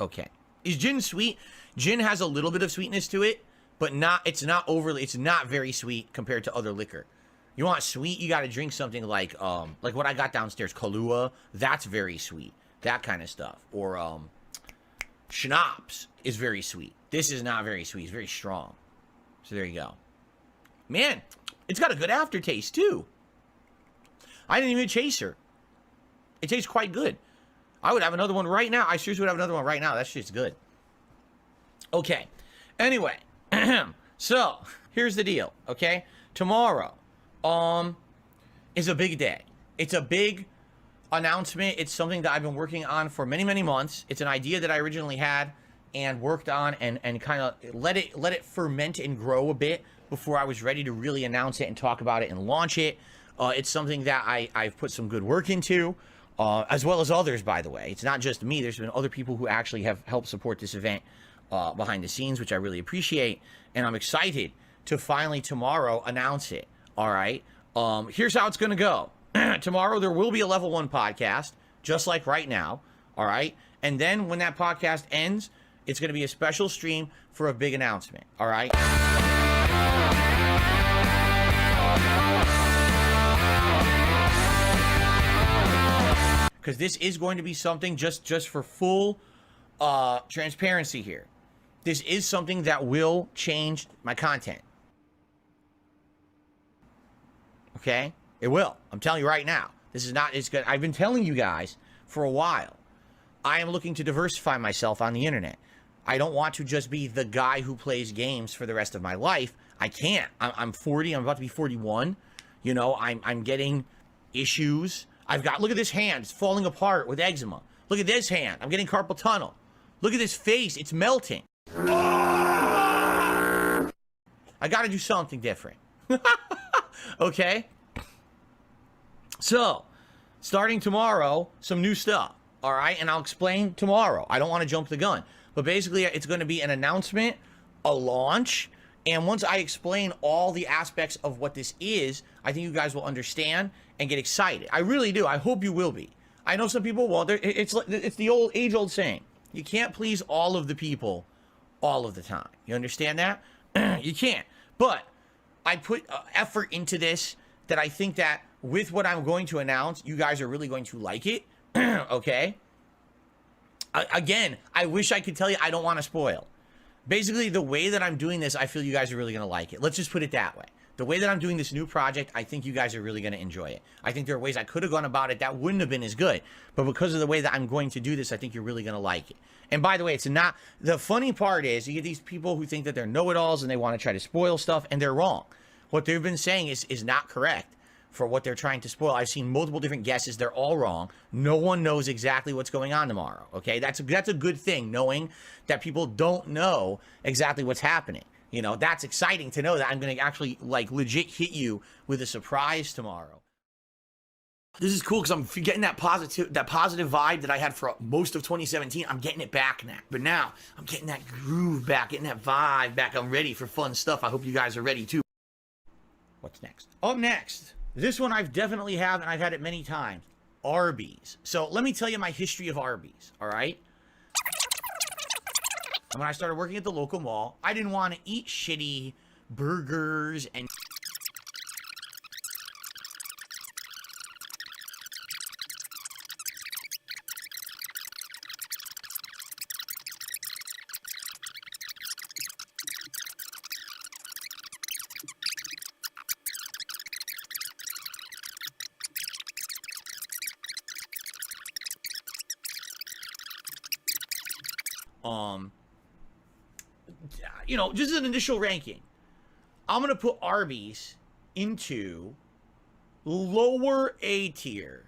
Okay. Is gin sweet? Gin has a little bit of sweetness to it, but it's not very sweet compared to other liquor. You want sweet, you got to drink something like what I got downstairs, Kahlua. That's very sweet. That kind of stuff. Or schnapps is very sweet. This is not very sweet. It's very strong. So there you go. Man, it's got a good aftertaste too. I didn't even chase her. It tastes quite good. I would have another one right now. I seriously would have another one right now. That shit's good. Okay. Anyway. So, here's the deal, okay? Tomorrow is a big day. It's a big announcement. It's something that I've been working on for many, many months. It's an idea that I originally had and worked on and kind of let it ferment and grow a bit before I was ready to really announce it and talk about it and launch it. It's something that I've put some good work into, as well as others, by the way. It's not just me. There's been other people who actually have helped support this event behind the scenes, which I really appreciate. And I'm excited to finally tomorrow announce it. All right. Here's how it's going to go. Tomorrow there will be a level 1 podcast, just like right now, all right? And then when that podcast ends, it's going to be a special stream for a big announcement, all right? Because this is going to be something, just for full transparency here, this is something that will change my content. Okay? It will. I'm telling you right now. This is not, it's good. I've been telling you guys for a while. I am looking to diversify myself on the internet. I don't want to just be the guy who plays games for the rest of my life. I can't. I'm 40. I'm about to be 41. You know, I'm getting issues. I've got, look at this hand. It's falling apart with eczema. Look at this hand. I'm getting carpal tunnel. Look at this face. It's melting. I got to do something different. Okay? So, starting tomorrow, some new stuff. All right? And I'll explain tomorrow. I don't want to jump the gun. But basically, it's going to be an announcement, a launch, and once I explain all the aspects of what this is, I think you guys will understand and get excited. I really do. I hope you will be. I know some people won't. It's the age-old saying. You can't please all of the people all of the time. You understand that? You can't. But I put effort into this that I think that with what I'm going to announce, you guys are really going to like it. Okay? Again, I wish I could tell you I don't want to spoil. Basically, the way that I'm doing this, I feel you guys are really going to like it. Let's just put it that way. The way that I'm doing this new project, I think you guys are really going to enjoy it. I think there are ways I could have gone about it that wouldn't have been as good. But because of the way that I'm going to do this, I think you're really going to like it. And by the way, it's not... The funny part is, you get these people who think that they're know-it-alls and they want to try to spoil stuff, and they're wrong. What they've been saying is not correct for what they're trying to spoil. I've seen multiple different guesses. They're all wrong. No one knows exactly what's going on tomorrow, okay? That's a good thing, knowing that people don't know exactly what's happening. You know, that's exciting to know that I'm going to actually, like, legit hit you with a surprise tomorrow. This is cool because I'm getting that positive vibe that I had for most of 2017. I'm getting it back now. But now, I'm getting that groove back, getting that vibe back. I'm ready for fun stuff. I hope you guys are ready, too. What's next? Up next. This one I've definitely had, and I've had it many times. Arby's. So let me tell you my history of Arby's, all right? When I started working at the local mall, I didn't want to eat shitty burgers and... you know, just an initial ranking. I'm going to put Arby's into lower A tier,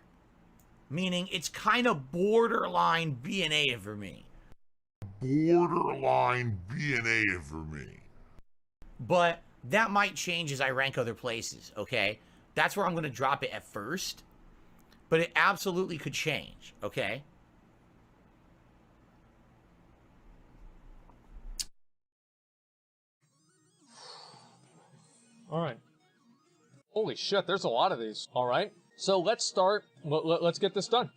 meaning it's kind of borderline B and A for me. Borderline B and A for me. But that might change as I rank other places, okay? That's where I'm going to drop it at first, but it absolutely could change, okay? All right. Holy shit, there's a lot of these. All right. So let's start. Let's get this done.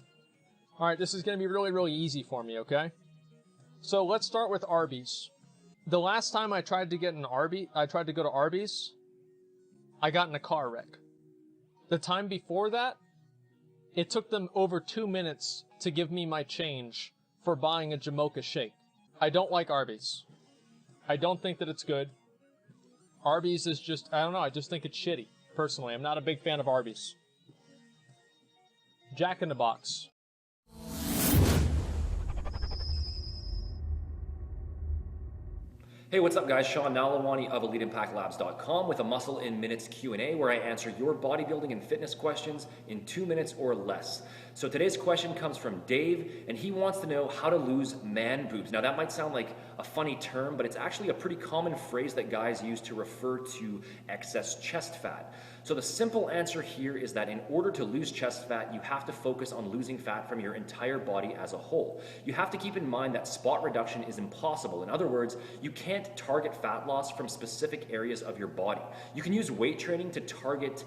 All right, this is going to be really, really easy for me, okay? So let's start with Arby's. The last time I tried to go to Arby's, I got in a car wreck. The time before that, it took them over 2 minutes to give me my change for buying a Jamocha shake. I don't like Arby's. I don't think that it's good. Arby's is just, I don't know, I just think it's shitty, personally. I'm not a big fan of Arby's. Jack in the Box. Hey, what's up guys? Sean Nalawani of EliteImpactLabs.com with a Muscle in Minutes Q&A where I answer your bodybuilding and fitness questions in 2 minutes or less. So today's question comes from Dave, and he wants to know how to lose man boobs. Now that might sound like a funny term, but it's actually a pretty common phrase that guys use to refer to excess chest fat. So the simple answer here is that in order to lose chest fat, you have to focus on losing fat from your entire body as a whole. You have to keep in mind that spot reduction is impossible. In other words, you can't target fat loss from specific areas of your body. You can use weight training to target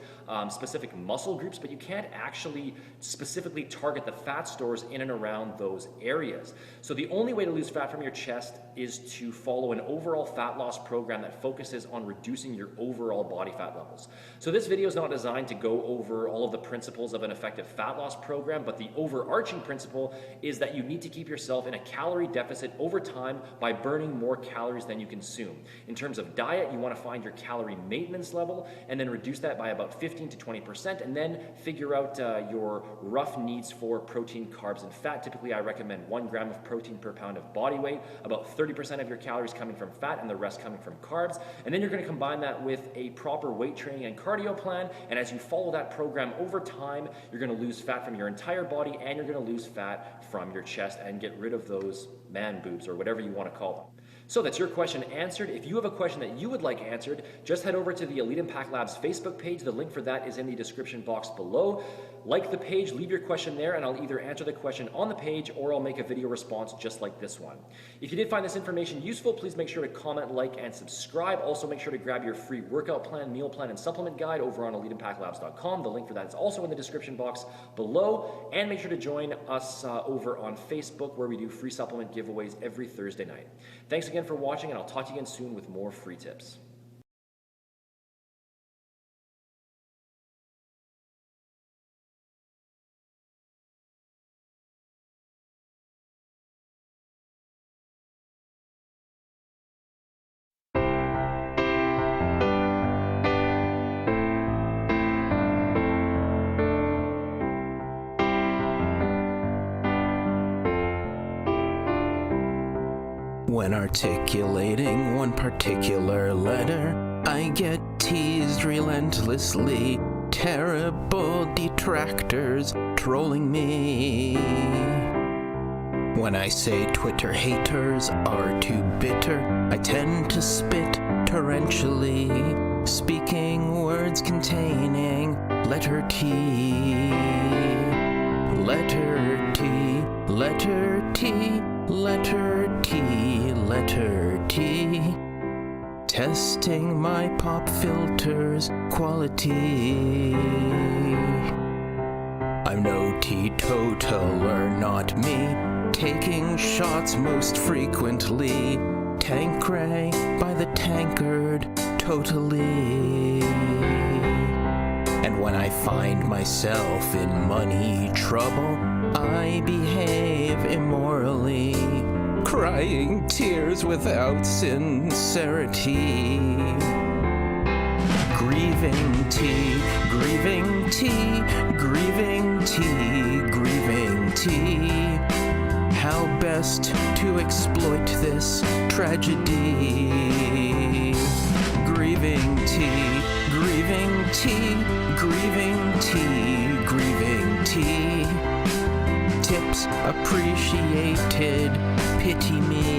specific muscle groups, but you can't actually specifically target the fat stores in and around those areas. So the only way to lose fat from your chest is to follow an overall fat loss program that focuses on reducing your overall body fat levels. So this video is not designed to go over all of the principles of an effective fat loss program, but the overarching principle is that you need to keep yourself in a calorie deficit over time by burning more calories than you consume. In terms of diet, you want to find your calorie maintenance level and then reduce that by about 15 to 20%, and then figure out your rough needs for protein, carbs, and fat. Typically, I recommend 1 gram of protein per pound of body weight, about 30% of your calories coming from fat and the rest coming from carbs. And then you're going to combine that with a proper weight training and cardio plan. And as you follow that program over time, you're going to lose fat from your entire body, and you're going to lose fat from your chest and get rid of those man boobs or whatever you want to call them. So that's your question answered. If you have a question that you would like answered, just head over to the Elite Impact Labs Facebook page. The link for that is in the description box below. Like the page, leave your question there, and I'll either answer the question on the page or I'll make a video response just like this one. If you did find this information useful, please make sure to comment, like, and subscribe. Also, make sure to grab your free workout plan, meal plan, and supplement guide over on EliteImpactLabs.com. The link for that is also in the description box below. And make sure to join us over on Facebook, where we do free supplement giveaways every Thursday night. Thanks again for watching, and I'll talk to you again soon with more free tips. When articulating one particular letter, I get teased relentlessly. Terrible detractors trolling me. When I say Twitter haters are too bitter, I tend to spit torrentially, speaking words containing letter T. Letter T, letter T, letter T, letter T. Testing my pop filter's quality. I'm no teetotaler, not me, taking shots most frequently. Tankray by the tankard, totally. And when I find myself in money trouble, I behave immorally, crying tears without sincerity. Grieving tea, grieving tea, grieving tea, grieving tea. How best to exploit this tragedy? Grieving tea, grieving tea, grieving tea, grieving tea. Tips appreciated, pity me.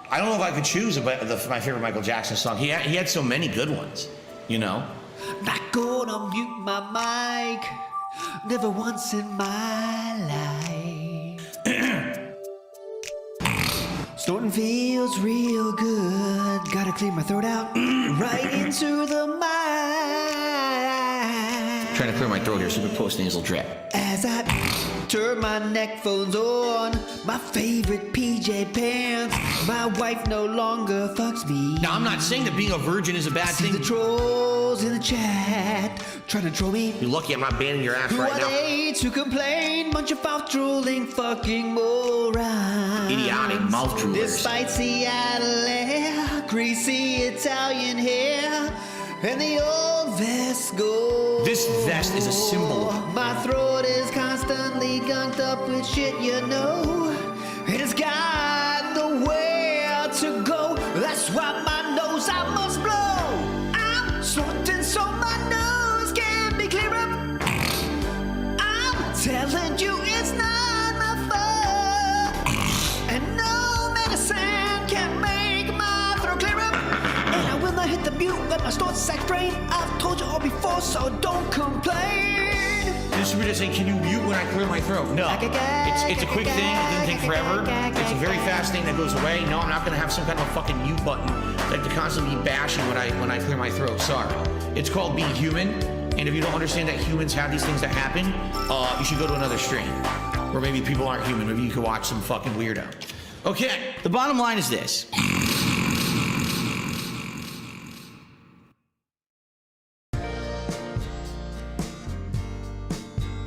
I don't know if I could choose my favorite Michael Jackson song. He had so many good ones, you know? Not gonna mute my mic, never once in my life. Snorting feels real good, gotta clear my throat out, right into the mic. Trying to clear my throat here, super post-nasal drip. As I turn my neck phones on, my favorite PJ pants, my wife no longer fucks me. Now, I'm not saying that being a virgin is a bad thing. The trolls in the chat trying to troll me. You're lucky I'm not banning your ass right now. Who are they to complain? Bunch of mouth-drooling fucking morons. Idiotic mouth droolers. Despite Seattle air, greasy Italian hair, and the old vest gold. This vest is a symbol. My throat is constantly gunked up with shit, you know. It has got nowhere to go. That's why my nose I must blow. I'm snorting so my nose telling you it's not my fault. And no medicine can make my throat clear up. And I will not hit the mute when my snort sack brain. I've told you all before, so don't complain. This is just saying, can you mute when I clear my throat? No. It's a quick thing. It doesn't take forever. It's a very fast thing that goes away. No, I'm not going to have some kind of a fucking mute button that I have to constantly be bashing when I clear my throat. Sorry. It's called being human. And if you don't understand that humans have these things that happen, you should go to another stream. Or maybe people aren't human. Maybe you could watch some fucking weirdo. Okay, the bottom line is this.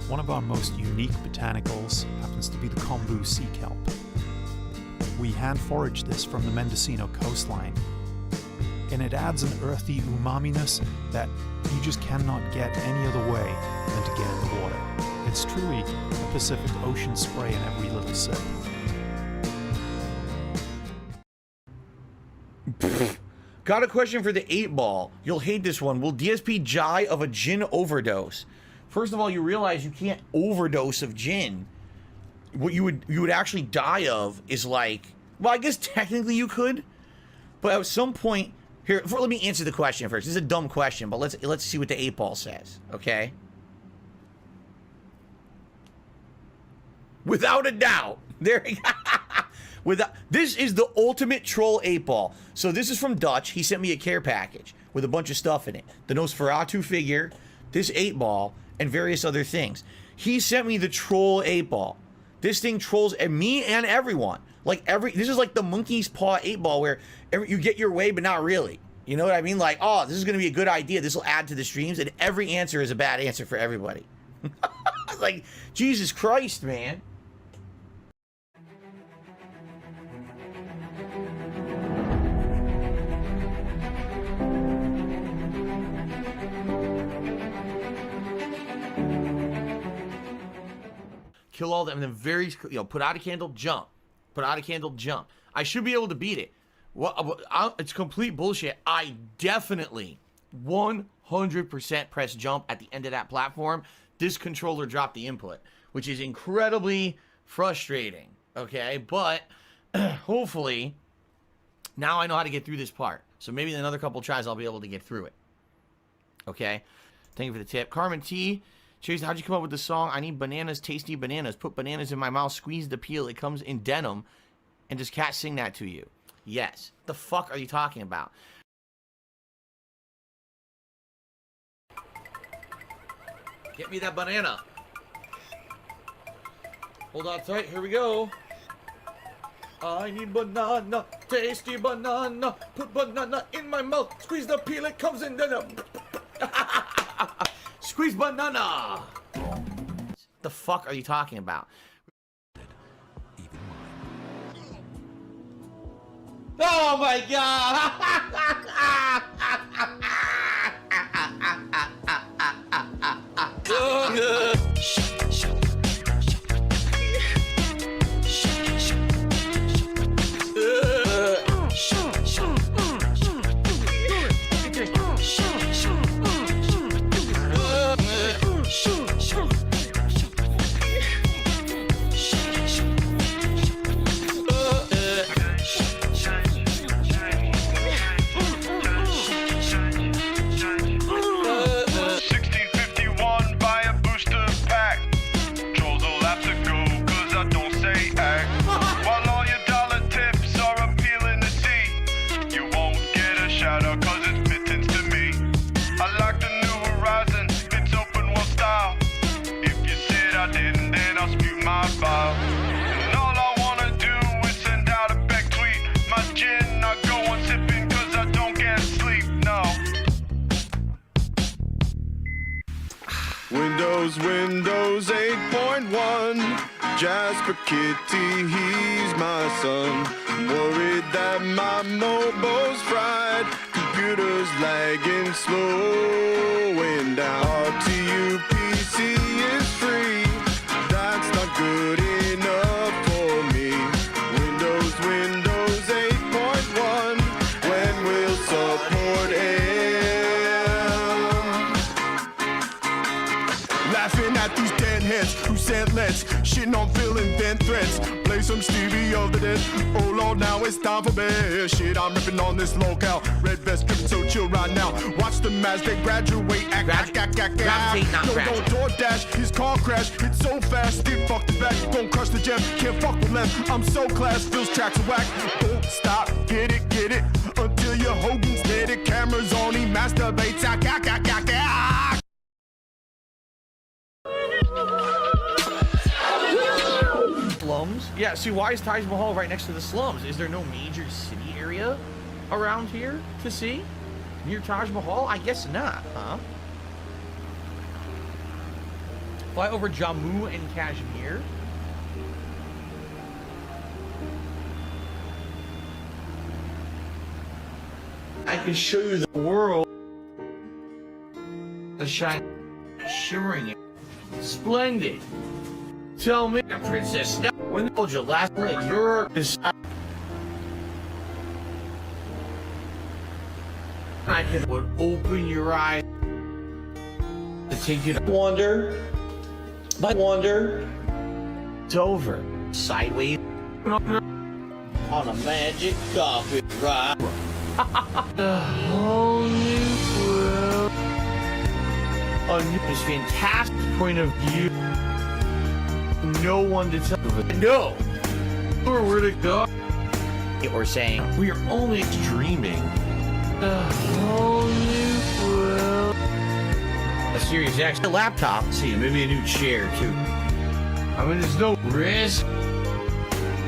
One of our most unique botanicals happens to be the kombu sea kelp. We hand forage this from the Mendocino coastline, and it adds an earthy umaminess that you just cannot get any other way than to get in the water. It's truly a Pacific Ocean spray in every little sip. Got a question for the 8-ball. You'll hate this one. Will DSP die of a gin overdose? First of all, you realize you can't overdose of gin. What you would actually die of is like, well, I guess technically you could, but at some point here. Let me answer the question first. This is a dumb question, but let's see what the 8-ball says. Okay. Without a doubt, there you go. This is the ultimate troll 8-ball. So this is from Dutch. He sent me a care package with a bunch of stuff in it. The Nosferatu figure, this 8-ball, and various other things. He sent me the troll 8-ball. This thing trolls me and everyone. This is like the monkey's paw 8-ball where you get your way, but not really. You know what I mean? Like, oh, this is going to be a good idea. This will add to the streams, and every answer is a bad answer for everybody. Like, Jesus Christ, man. Kill all them, and then put out a candle, jump. Put out a candle, jump. I should be able to beat it. It's complete bullshit. I definitely 100% press jump at the end of that platform. This controller dropped the input, which is incredibly frustrating. Okay, but hopefully now I know how to get through this part. So maybe in another couple tries I'll be able to get through it. Okay, thank you for the tip. Carmen T. Chase, how'd you come up with the song, I need bananas, tasty bananas, put bananas in my mouth, squeeze the peel, it comes in denim, and does Cat sing that to you? Yes. The fuck are you talking about? Get me that banana. Hold on tight, here we go. I need banana, tasty banana, put banana in my mouth, squeeze the peel, it comes in denim. Squeeze banana! The fuck are you talking about? Oh my god! Windows 8.1. Jasper Kitty, he's my son. Worried that my mobile's fried. Computers lagging, slowing down. RTU PC is free. That's not good enough for me. Windows 8.1. When will support end? Laughing at these dead heads who said let's shitting on feeling then threats. Play some Stevie of the Dead. Oh Lord, now it's time for bed. Shit, I'm ripping on this locale. Red vest dripping, so chill right now. Watch them as they graduate. Gravitate, not Don't DoorDash, his car crash. Hit so fast, Steve fucked the back. Gon' crush the gem, can't fuck with left. I'm so class, feels tracks are whack. Don't stop, get it, until your Hogan's dead. It cameras on, he masturbates. Slums? Yeah, see, why is Taj Mahal right next to the slums? Is there no major city area around here to see? Near Taj Mahal? I guess not, huh? Fly over Jammu and Kashmir? I can show you the world. The shine, shimmering, splendid. Tell me, Princess, when I told you last night, you're I would open your eyes to take you to wonder. It's over. Sideways on a magic carpet ride. A whole new world. A new, fantastic point of view. No one to tell you. No. Or where to go. Or saying, we are only dreaming. A whole new world. A Series X, a laptop. See, maybe a new chair, too. I mean, there's no risk.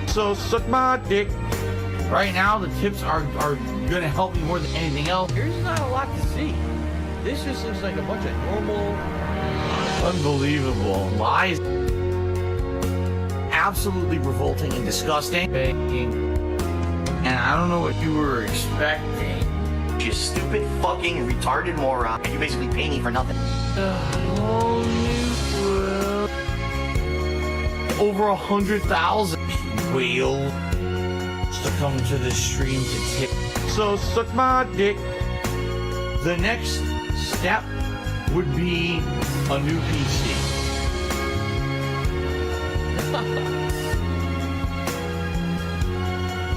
So, suck my dick. Right now, the tips are gonna help me more than anything else. There's not a lot to see. This just looks like a bunch of normal, unbelievable lies. Absolutely revolting and disgusting. And I don't know what you were expecting. You stupid fucking retarded moron. And you're basically paying me for nothing. Oh, over 100,000 whales to come to the stream to tip. So suck my dick. The next step would be a new PC.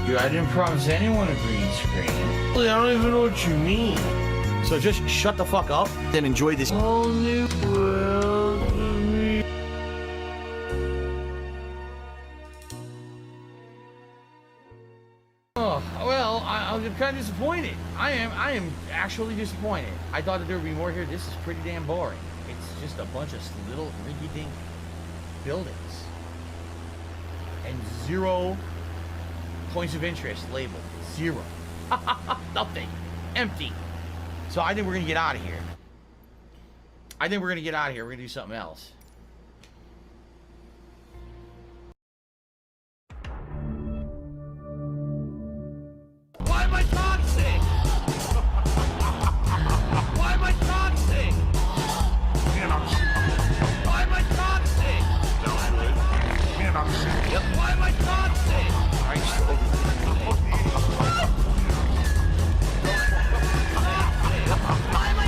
Dude, I didn't promise anyone a green screen. I don't even know what you mean. So just shut the fuck up and enjoy this whole new world of me. Oh, well, I'm kind of disappointed. I am actually disappointed. I thought that there would be more here. This is pretty damn boring. It's just a bunch of little rinky-dink buildings. And 0 points of interest labeled. 0. Nothing. Empty. So I think we're gonna get out of here. We're gonna do something else. Why am I toxic? Why am I toxic? Why am I toxic? Yep. Why am I toxic? Why am I toxic? Why am I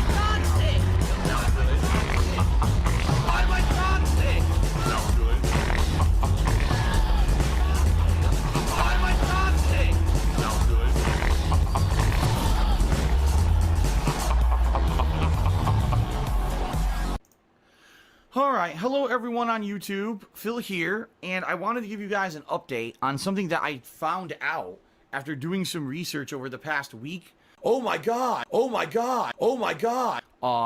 toxic? Why am I toxic? Alright, hello everyone on YouTube, Phil here, and I wanted to give you guys an update on something that I found out after doing some research over the past week. Oh my god!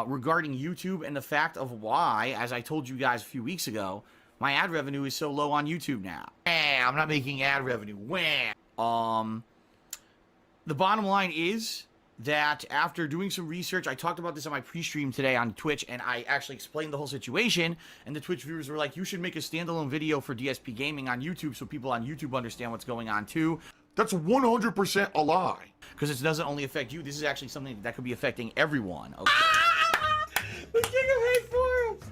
Regarding YouTube and the fact of why, as I told you guys a few weeks ago, my ad revenue is so low on YouTube now. I'm not making ad revenue. The bottom line is that after doing some research, I talked about this on my pre-stream today on Twitch, and I actually explained the whole situation, and the Twitch viewers were like, you should make a standalone video for DSP Gaming on YouTube so people on YouTube understand what's going on too. That's 100% a lie. Because it doesn't only affect you, this is actually something that could be affecting everyone. Okay. The king of hate forums!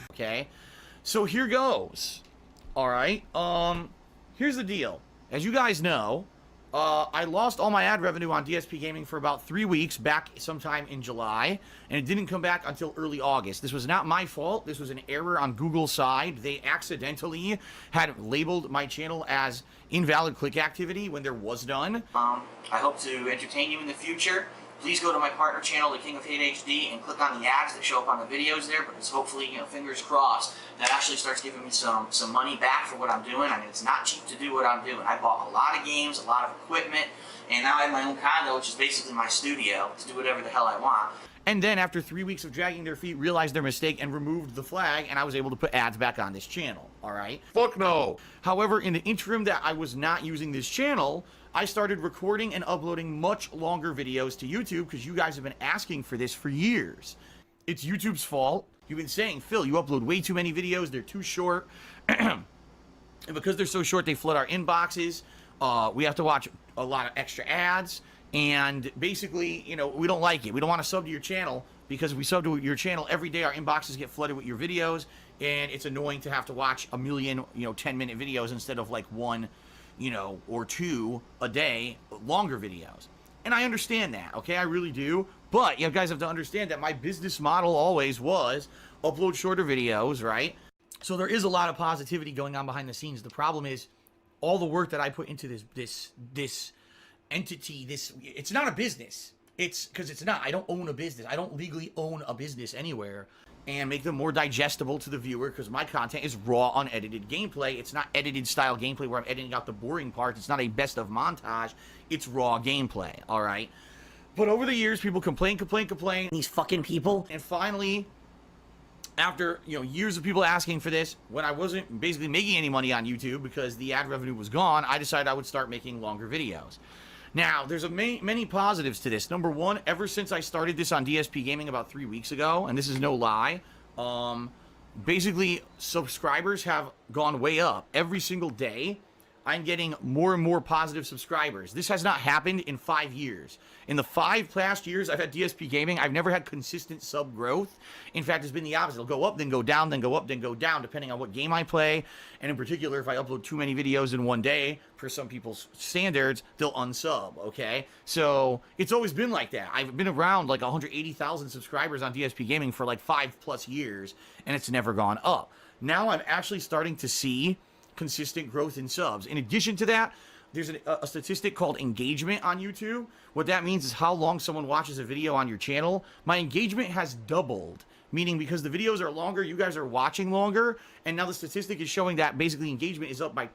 Okay, so here goes. Alright, here's the deal. As you guys know, I lost all my ad revenue on DSP Gaming for about 3 weeks back sometime in July, and it didn't come back until early August. This was not my fault. This was an error on Google's side. They accidentally had labeled my channel as invalid click activity when there was none. I hope to entertain you in the future. Please go to my partner channel, The King of Hate HD, and click on the ads that show up on the videos there, because hopefully, fingers crossed, that actually starts giving me some money back for what I'm doing. I mean, it's not cheap to do what I'm doing. I bought a lot of games, a lot of equipment, and now I have my own condo, which is basically my studio, to do whatever the hell I want. And then after 3 weeks of dragging their feet, realized their mistake and removed the flag, and I was able to put ads back on this channel, all right? Fuck no. However, in the interim that I was not using this channel, I started recording and uploading much longer videos to YouTube because you guys have been asking for this for years. It's YouTube's fault. You've been saying, Phil, you upload way too many videos. They're too short. And because they're so short, they flood our inboxes. We have to watch a lot of extra ads. And basically, we don't like it. We don't want to sub to your channel because if we sub to your channel every day, our inboxes get flooded with your videos. And it's annoying to have to watch a million, 10-minute videos instead of like one, or two a day, longer videos. And I understand that, okay? I really do. But you guys have to understand that my business model always was upload shorter videos, right? So there is a lot of positivity going on behind the scenes. The problem is all the work that I put into this entity, it's not a business. It's because it's not. I don't own a business. I don't legally own a business anywhere. And make them more digestible to the viewer because my content is raw, unedited gameplay. It's not edited style gameplay where I'm editing out the boring parts. It's not a best of montage. It's raw gameplay, all right? But over the years, people complain. These fucking people. And finally, after, years of people asking for this, when I wasn't basically making any money on YouTube because the ad revenue was gone, I decided I would start making longer videos. Now, there's many positives to this. Number one, ever since I started this on DSP Gaming about 3 weeks ago, and this is no lie, basically subscribers have gone way up. Every single day, I'm getting more and more positive subscribers. This has not happened in 5 years. In the 5 past years I've had DSP Gaming, I've never had consistent sub growth. In fact, it's been the opposite. It'll go up, then go down, then go up, then go down, depending on what game I play. And in particular, if I upload too many videos in one day, for some people's standards, they'll unsub, okay? So it's always been like that. I've been around like 180,000 subscribers on DSP Gaming for like 5+ years, and it's never gone up. Now I'm actually starting to see consistent growth in subs. In addition to that, there's a statistic called engagement on YouTube. What that means is how long someone watches a video on your channel. My engagement has doubled, meaning because the videos are longer, you guys are watching longer, and now the statistic is showing that basically engagement is up by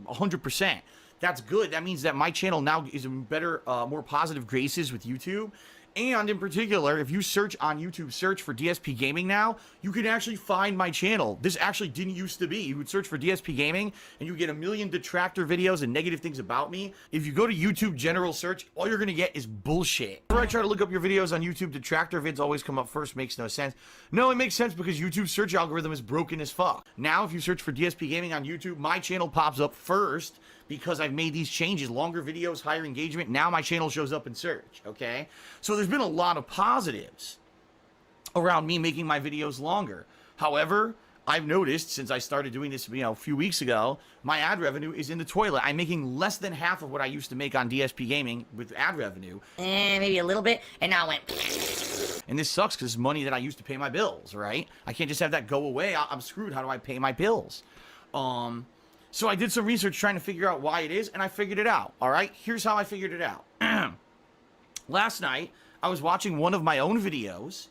100%. That's good. That means that my channel now is in better, more positive graces with YouTube. And in particular, if you search on YouTube, search for DSP Gaming now, you can actually find my channel. This actually didn't used to be. You would search for DSP Gaming and you get a million detractor videos and negative things about me. If you go to YouTube general search, all you're going to get is bullshit. Whenever I try to look up your videos on YouTube, detractor vids always come up first. Makes no sense. No, it makes sense because YouTube's search algorithm is broken as fuck. Now, if you search for DSP Gaming on YouTube, my channel pops up first because I've made these changes. Longer videos, higher engagement. Now my channel shows up in search, okay? So there's been a lot of positives around me making my videos longer. However, I've noticed since I started doing this, a few weeks ago, my ad revenue is in the toilet. I'm making less than half of what I used to make on DSP Gaming with ad revenue. Maybe a little bit, and now it went. And this sucks because it's money that I used to pay my bills, right? I can't just have that go away. I'm screwed. How do I pay my bills? So I did some research trying to figure out why it is, and I figured it out, all right? Here's how I figured it out. Last night, I was watching one of my own videos,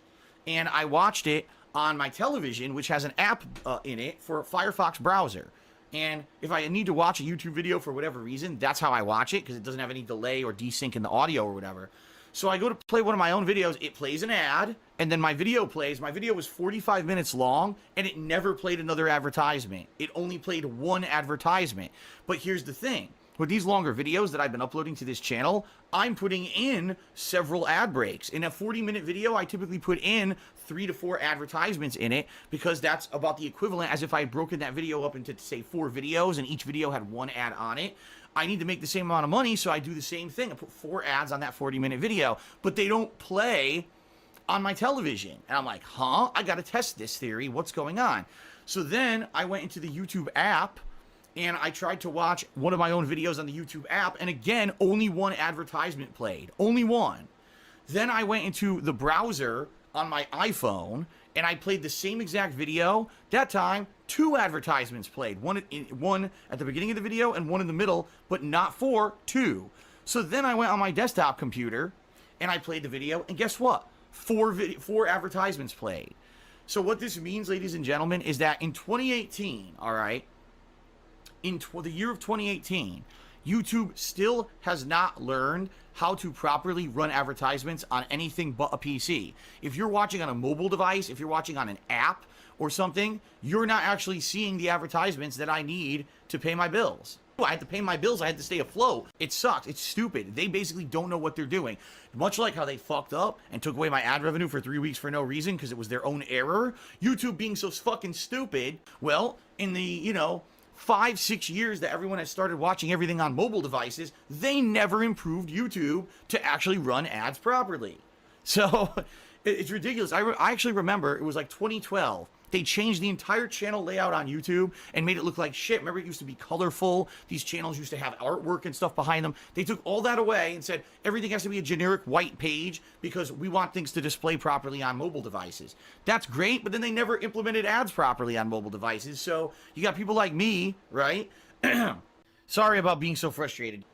and I watched it on my television, which has an app in it for Firefox browser. And if I need to watch a YouTube video for whatever reason, that's how I watch it, because it doesn't have any delay or desync in the audio or whatever. So I go to play one of my own videos, it plays an ad, and then my video plays. My video was 45 minutes long, and it never played another advertisement. It only played one advertisement. But here's the thing. With these longer videos that I've been uploading to this channel, I'm putting in several ad breaks. In a 40-minute video, I typically put in 3 to 4 advertisements in it because that's about the equivalent as if I had broken that video up into, say, 4 videos and each video had 1 ad on it. I need to make the same amount of money, so I do the same thing. I put 4 ads on that 40-minute video, but they don't play on my television. And I'm like, I got to test this theory. What's going on? So then I went into the YouTube app, and I tried to watch one of my own videos on the YouTube app, and again, only one advertisement played. Only one. Then I went into the browser on my iPhone, and I played the same exact video. That time, 2 advertisements played. One at the beginning of the video and one in the middle, but not 4, 2. So then I went on my desktop computer, and I played the video, and guess what? 4 advertisements played. So what this means, ladies and gentlemen, is that in 2018, all right, in the year of 2018, YouTube still has not learned how to properly run advertisements on anything but a PC. If you're watching on a mobile device, if you're watching on an app or something, you're not actually seeing the advertisements that I need to pay my bills. I had to pay my bills. I had to stay afloat. It sucks. It's stupid. They basically don't know what they're doing. Much like how they fucked up and took away my ad revenue for 3 weeks for no reason because it was their own error. YouTube being so fucking stupid. Well, in the, 5-6 years that everyone has started watching everything on mobile devices, they never improved YouTube to actually run ads properly. So it's ridiculous. I actually remember it was like 2012. They changed the entire channel layout on YouTube and made it look like shit. Remember, it used to be colorful. These channels used to have artwork and stuff behind them. They took all that away and said everything has to be a generic white page because we want things to display properly on mobile devices. That's great, but then they never implemented ads properly on mobile devices. So you got people like me, right? Sorry about being so frustrated.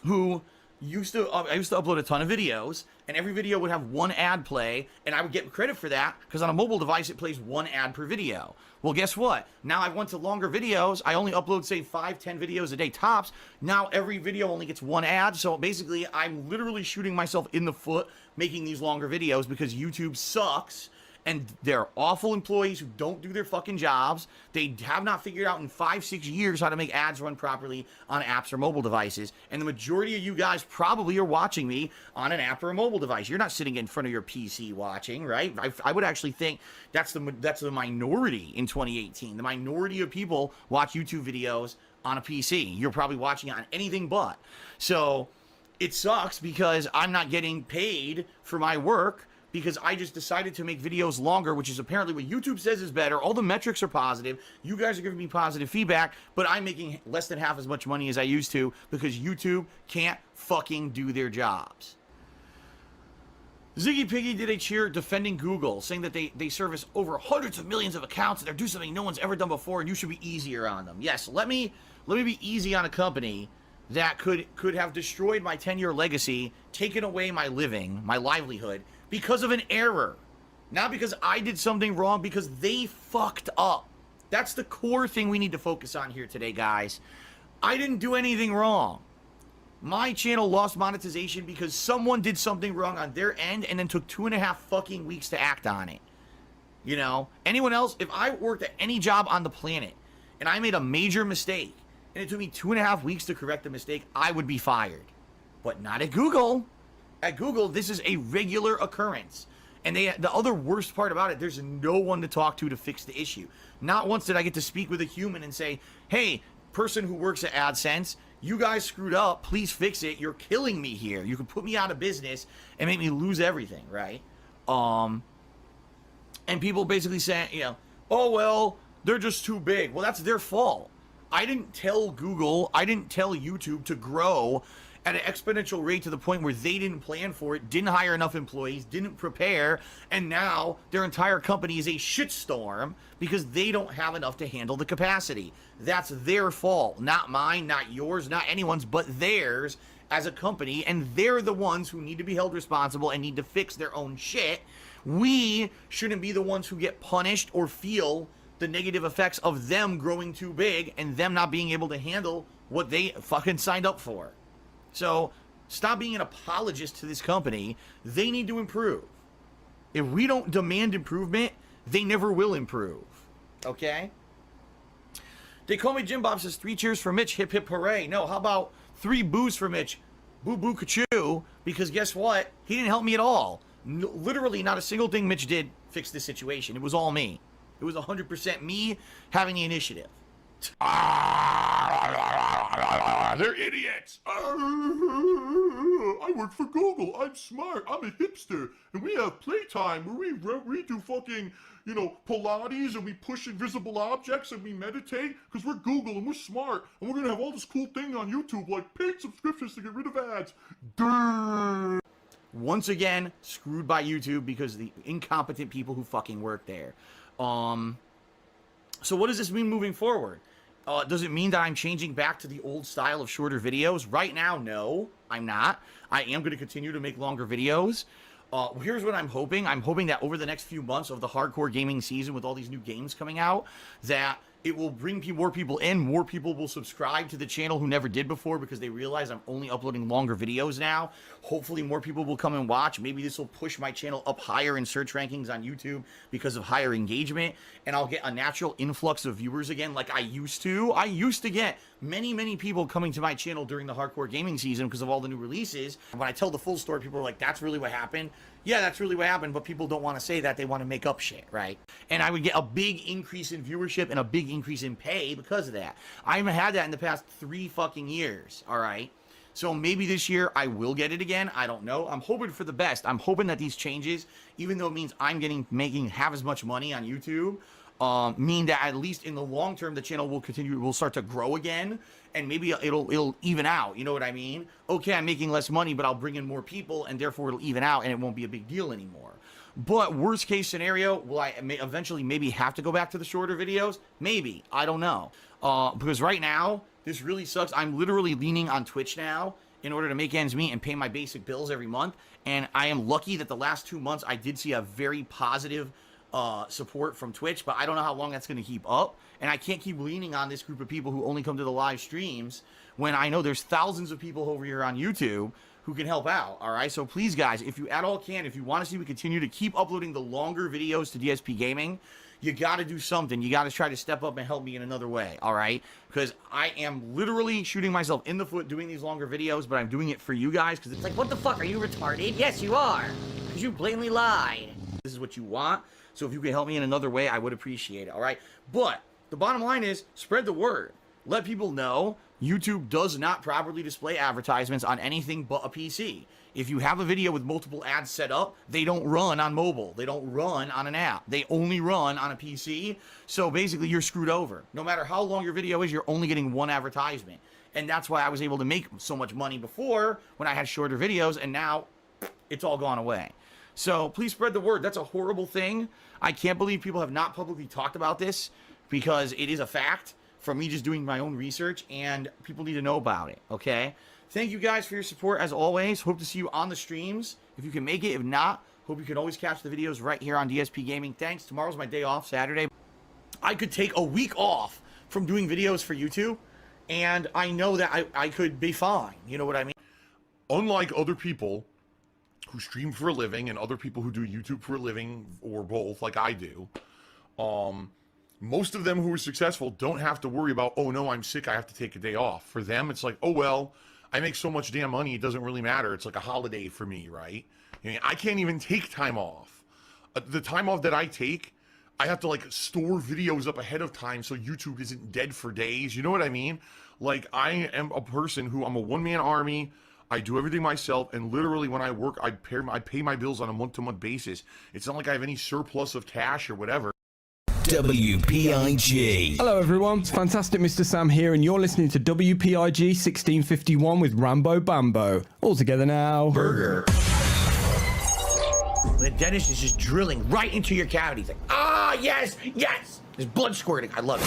I used to upload a ton of videos, and every video would have 1 ad play, and I would get credit for that because on a mobile device it plays 1 ad per video. Well, guess what? Now I went to longer videos. I only upload, say, 5-10 videos a day tops. Now every video only gets 1 ad, so basically I'm literally shooting myself in the foot making these longer videos because YouTube sucks. And they're awful employees who don't do their fucking jobs. They have not figured out in 5-6 years how to make ads run properly on apps or mobile devices. And the majority of you guys probably are watching me on an app or a mobile device. You're not sitting in front of your PC watching, right? I would actually think that's the minority in 2018. The minority of people watch YouTube videos on a PC. You're probably watching on anything but. So it sucks because I'm not getting paid for my work, because I just decided to make videos longer, which is apparently what YouTube says is better. All the metrics are positive. You guys are giving me positive feedback, but I'm making less than half as much money as I used to because YouTube can't fucking do their jobs. Ziggy Piggy did a cheer defending Google, saying that they service over hundreds of millions of accounts and they're doing something no one's ever done before and you should be easier on them. Yes, let me be easy on a company that could have destroyed my 10-year legacy, taken away my living, my livelihood, because of an error. Not because I did something wrong, because they fucked up. That's the core thing we need to focus on here today, guys. I didn't do anything wrong. My channel lost monetization because someone did something wrong on their end and then took 2.5 fucking weeks to act on it. Anyone else, if I worked at any job on the planet and I made a major mistake and it took me 2.5 weeks to correct the mistake, I would be fired. But not at Google. At Google, this is a regular occurrence. And the other worst part about it, there's no one to talk to fix the issue. Not once did I get to speak with a human and say, hey, person who works at AdSense, you guys screwed up, please fix it. You're killing me here. You can put me out of business and make me lose everything, right? And people basically say, oh, well, they're just too big. Well, that's their fault. I didn't tell Google, I didn't tell YouTube to grow at an exponential rate to the point where they didn't plan for it, didn't hire enough employees, didn't prepare, and now their entire company is a shitstorm because they don't have enough to handle the capacity. That's their fault, not mine, not yours, not anyone's, but theirs as a company, and they're the ones who need to be held responsible and need to fix their own shit. We shouldn't be the ones who get punished or feel the negative effects of them growing too big and them not being able to handle what they fucking signed up for. So stop being an apologist to this company. They need to improve. If we don't demand improvement, they never will improve. Okay? They call me Jim Bob says 3 cheers for Mitch, hip hip hooray. No, how about 3 boos for Mitch, boo boo kachoo, because guess what? He didn't help me at all. Literally not a single thing Mitch did fix this situation. It was all me. It was 100% me having the initiative. They're idiots. I work for Google. I'm smart. I'm a hipster. And we have playtime where we do fucking, you know, Pilates and we push invisible objects and we meditate because we're Google and we're smart. And we're going to have all this cool thing on YouTube like paid subscriptions to get rid of ads. Durr. Once again, screwed by YouTube because of the incompetent people who fucking work there. So what does this mean moving forward? Does it mean that I'm changing back to the old style of shorter videos? Right now, no, I'm not. I am going to continue to make longer videos. Here's what I'm hoping. I'm hoping that over the next few months of the hardcore gaming season with all these new games coming out, that it will bring more people in. More people will subscribe to the channel who never did before because they realize I'm only uploading longer videos now. Hopefully more people will come and watch. Maybe this will push my channel up higher in search rankings on YouTube because of higher engagement. And I'll get a natural influx of viewers again like I used to. I used to get many people coming to my channel during the hardcore gaming season because of all the new releases. When I tell the full story, people are like, that's really what happened. Yeah, that's really what happened, but people don't want to say that. They want to make up shit, right? And I would get a big increase in viewership and a big increase in pay because of that. I haven't had that in the past 3 fucking years, all right? So maybe this year I will get it again. I don't know. I'm hoping for the best. I'm hoping that these changes, even though it means I'm making half as much money on YouTube, mean that at least in the long term the channel will start to grow again, and maybe it'll even out. You know what I mean? Okay, I'm making less money, but I'll bring in more people, and therefore it'll even out, and it won't be a big deal anymore. But worst case scenario, will I eventually maybe have to go back to the shorter videos? Maybe. I don't know. Because right now, this really sucks. I'm literally leaning on Twitch now in order to make ends meet and pay my basic bills every month. And I am lucky that the last 2 months I did see a very positive support from Twitch, but I don't know how long that's going to keep up. And I can't keep leaning on this group of people who only come to the live streams when I know there's thousands of people over here on YouTube who can help out. All right, so please guys, if you at all can, if you want to see me continue to keep uploading the longer videos to DSP Gaming, you got to do something. You got to try to step up and help me in another way, all right? Because I am literally shooting myself in the foot doing these longer videos, but I'm doing it for you guys because it's like, what the fuck, are you retarded? Yes, you are, because you blatantly lied. This is what you want, so if you can help me in another way, I would appreciate it, all right? But the bottom line is, spread the word. Let people know YouTube does not properly display advertisements on anything but a PC. If you have a video with multiple ads set up, they don't run on mobile. They don't run on an app. They only run on a PC. So basically, you're screwed over. No matter how long your video is, you're only getting one advertisement. And that's why I was able to make so much money before when I had shorter videos, and now it's all gone away. So please spread the word. That's a horrible thing. I can't believe people have not publicly talked about this because it is a fact from me just doing my own research, and people need to know about it, okay? Thank you guys for your support as always. Hope to see you on the streams if you can make it. If not, hope you can always catch the videos right here on DSP Gaming. Thanks. Tomorrow's my day off, Saturday. I could take a week off from doing videos for YouTube, and I know that I could be fine. You know what I mean? Unlike other people who stream for a living and other people who do YouTube for a living, or both, like I do, most of them who are successful don't have to worry about, oh no, I'm sick, I have to take a day off. For them, it's like, oh well, I make so much damn money, it doesn't really matter. It's like a holiday for me, right? I mean, I can't even take time off. The time off that I take, I have to like store videos up ahead of time so YouTube isn't dead for days. You know what I mean? Like, I am a person who, I'm a one-man army. I do everything myself, and literally when I work, I pay my bills on a month-to-month basis. It's not like I have any surplus of cash or whatever. WPIG. Hello everyone, it's FantasticMrSam here, and you're listening to WPIG 1651 with Rambo Bambo. All together now. Burger. The dentist is just drilling right into your cavity. He's like, ah, yes, yes. There's blood squirting. I love it.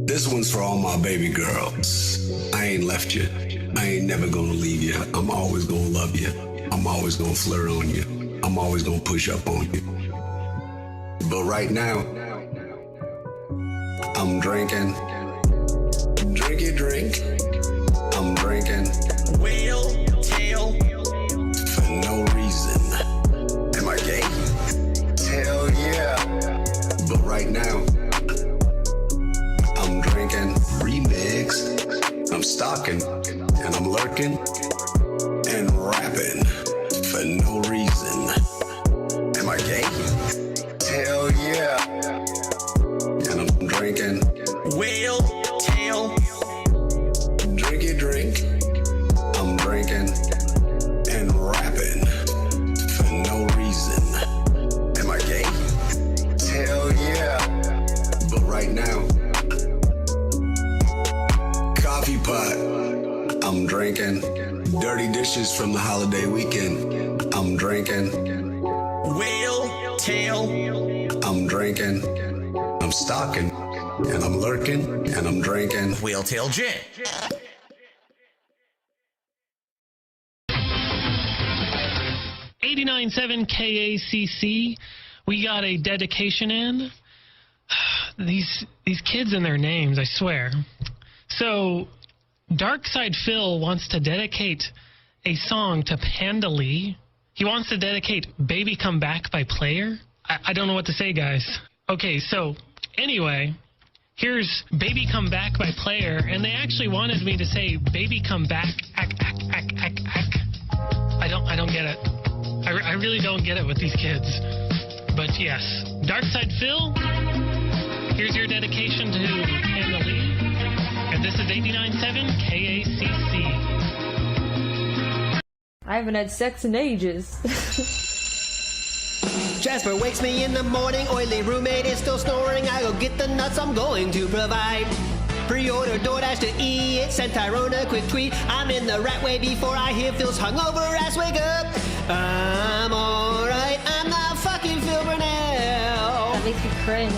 This one's for all my baby girls. I ain't left you. I ain't never gonna leave you. I'm always gonna love you. I'm always gonna flirt on you. I'm always gonna push up on you. But right now, I'm drinking. Drinky drink. I'm drinking. Whale tail. For no reason. Am I gay? Hell yeah. But right now, I'm drinking. Remix. I'm stalking. And I'm lurking. And rapping. For no reason. Am I gay? Hell yeah. And I'm drinking. Whale tail. holiday weekend. I'm drinking. Whale tail. I'm drinking. I'm stalking. And I'm lurking. And I'm drinking. Whale tail gin. 89.7 KACC. We got a dedication in. These kids and their names, I swear. So, Darkside Phil wants to dedicate a song to Panda Lee. He wants to dedicate Baby Come Back by Player. I don't know what to say, guys. Okay, so, anyway, here's Baby Come Back by Player, and they actually wanted me to say Baby Come Back, ack. I don't get it. I really don't get it with these kids. But yes, Darkside Phil, here's your dedication to Panda Lee. And this is 89.7 KACC. I haven't had sex in ages. Jasper wakes me in the morning, oily roommate is still snoring. I go get the nuts I'm going to provide. Pre-order DoorDash to eat, sent Tyrone a quick tweet. I'm in the rat way before I hear Phil's hungover ass wake up. I'm alright, I'm not fucking Phil Burnell. That makes me cringe.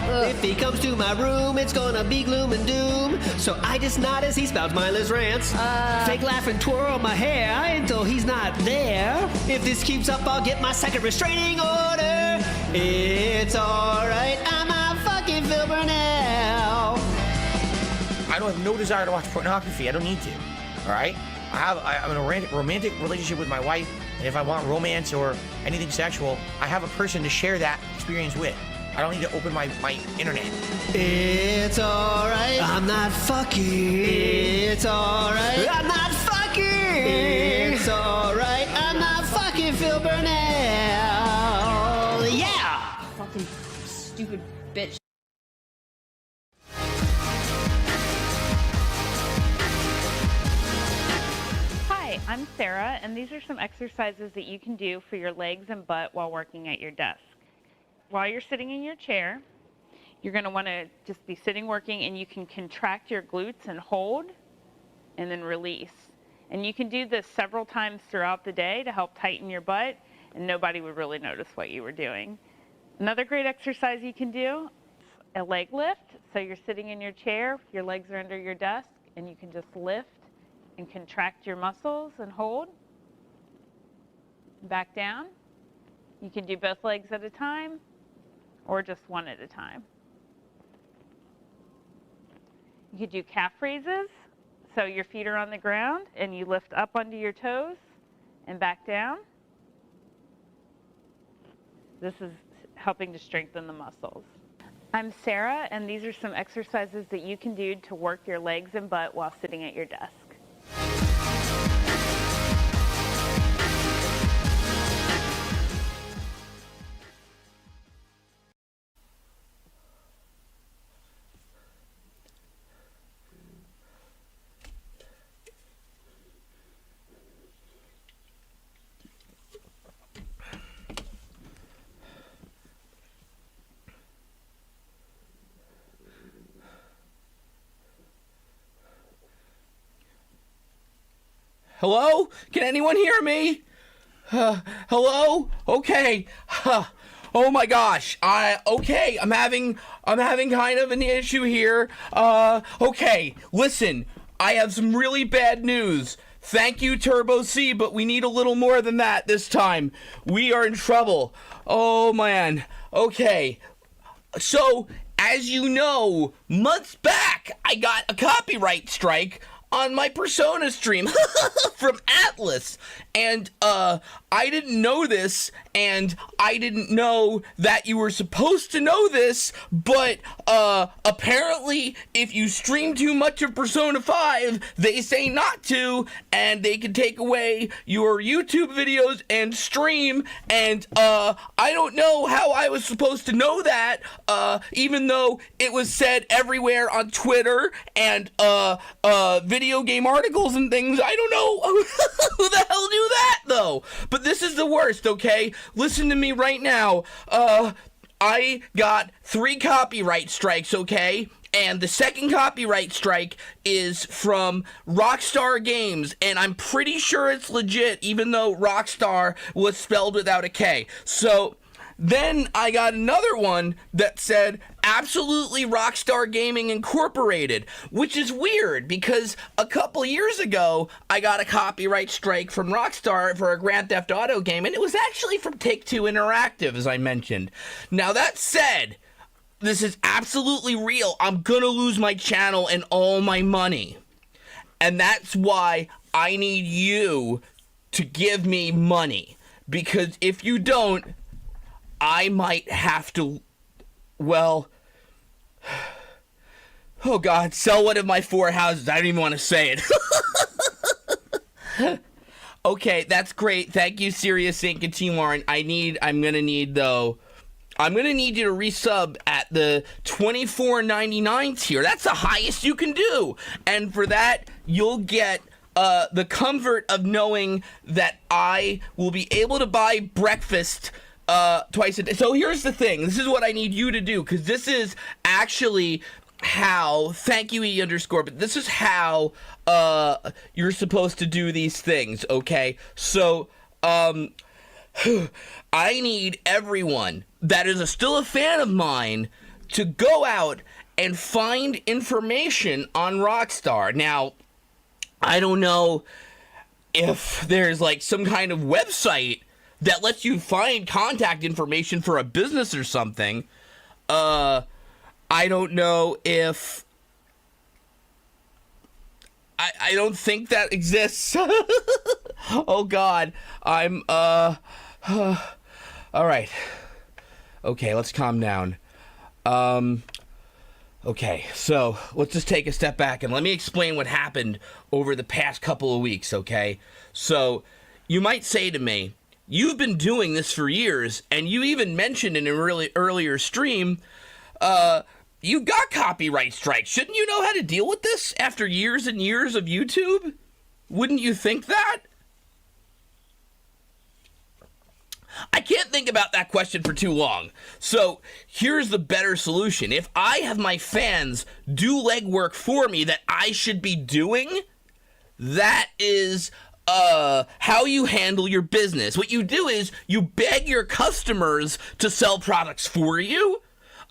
Ugh. If he comes to my room, it's gonna be gloom and doom. So I just nod as he spouts mindless rants. Fake laugh and twirl my hair until he's not there. If this keeps up, I'll get my second restraining order. It's alright, I'm not fucking Phil Burnell. I don't have no desire to watch pornography. I don't need to. All right? I'm in a romantic relationship with my wife, and if I want romance or anything sexual, I have a person to share that experience with. I don't need to open my internet. It's alright. I'm not fucking. It's alright. I'm not fucking. It's alright. I'm not fucking Phil Burnell. Yeah. Fucking stupid bitch. Hi, I'm Sarah, and these are some exercises that you can do for your legs and butt while working at your desk. While you're sitting in your chair, you're going to want to just be sitting working, and you can contract your glutes and hold and then release. And you can do this several times throughout the day to help tighten your butt, and nobody would really notice what you were doing. Another great exercise you can do, a leg lift. So you're sitting in your chair, your legs are under your desk, and you can just lift and contract your muscles and hold. Back down. You can do both legs at a time or just one at a time. You could do calf raises. So your feet are on the ground and you lift up onto your toes and back down. This is helping to strengthen the muscles. I'm Sarah, and these are some exercises that you can do to work your legs and butt while sitting at your desk. Hello? Can anyone hear me? Hello? Okay. Oh my gosh. Okay, I'm having kind of an issue here. Okay, listen. I have some really bad news. Thank you, Turbo C, but we need a little more than that this time. We are in trouble. Oh man. Okay. So, as you know, months back, I got a copyright strike on my Persona stream from Atlas, and I didn't know this, and I didn't know that you were supposed to know this, but apparently if you stream too much of Persona 5, they say not to, and they can take away your YouTube videos and stream, and I don't know how I was supposed to know that, even though it was said everywhere on Twitter and video game articles and things. I don't know who the hell knew that though. But this is the worst, okay? Listen to me right now. I got 3 copyright strikes, okay? And the second copyright strike is from Rockstar Games, and I'm pretty sure it's legit, even though Rockstar was spelled without a K. So then I got another one that said absolutely Rockstar Gaming Incorporated, which is weird because a couple years ago I got a copyright strike from Rockstar for a Grand Theft Auto game, and it was actually from Take-Two Interactive, as I mentioned. Now that said, this is absolutely real. I'm gonna lose my channel and all my money. And that's why I need you to give me money. Because if you don't, I might have to, well, oh God, sell one of my 4 houses. I don't even want to say it. Okay, that's great. Thank you, Sirius Inc. and Team Warren. I'm gonna need you to resub at the $24.99 tier. That's the highest you can do. And for that, you'll get the comfort of knowing that I will be able to buy breakfast twice a day. So here's the thing. This is what I need you to do, because this is actually how, thank you E_, but this is how you're supposed to do these things, okay? So, I need everyone that is still a fan of mine to go out and find information on Rockstar. Now, I don't know if there's like some kind of website that lets you find contact information for a business or something. I don't know if... I don't think that exists. Oh, God. I'm, all right. Okay, let's calm down. Okay, so let's just take a step back and let me explain what happened over the past couple of weeks, okay? So, you might say to me, you've been doing this for years, and you even mentioned in a really earlier stream, you got copyright strikes. Shouldn't you know how to deal with this after years and years of YouTube? Wouldn't you think that? I can't think about that question for too long. So here's the better solution. If I have my fans do legwork for me that I should be doing, that is how you handle your business. What you do is you beg your customers to sell products for you.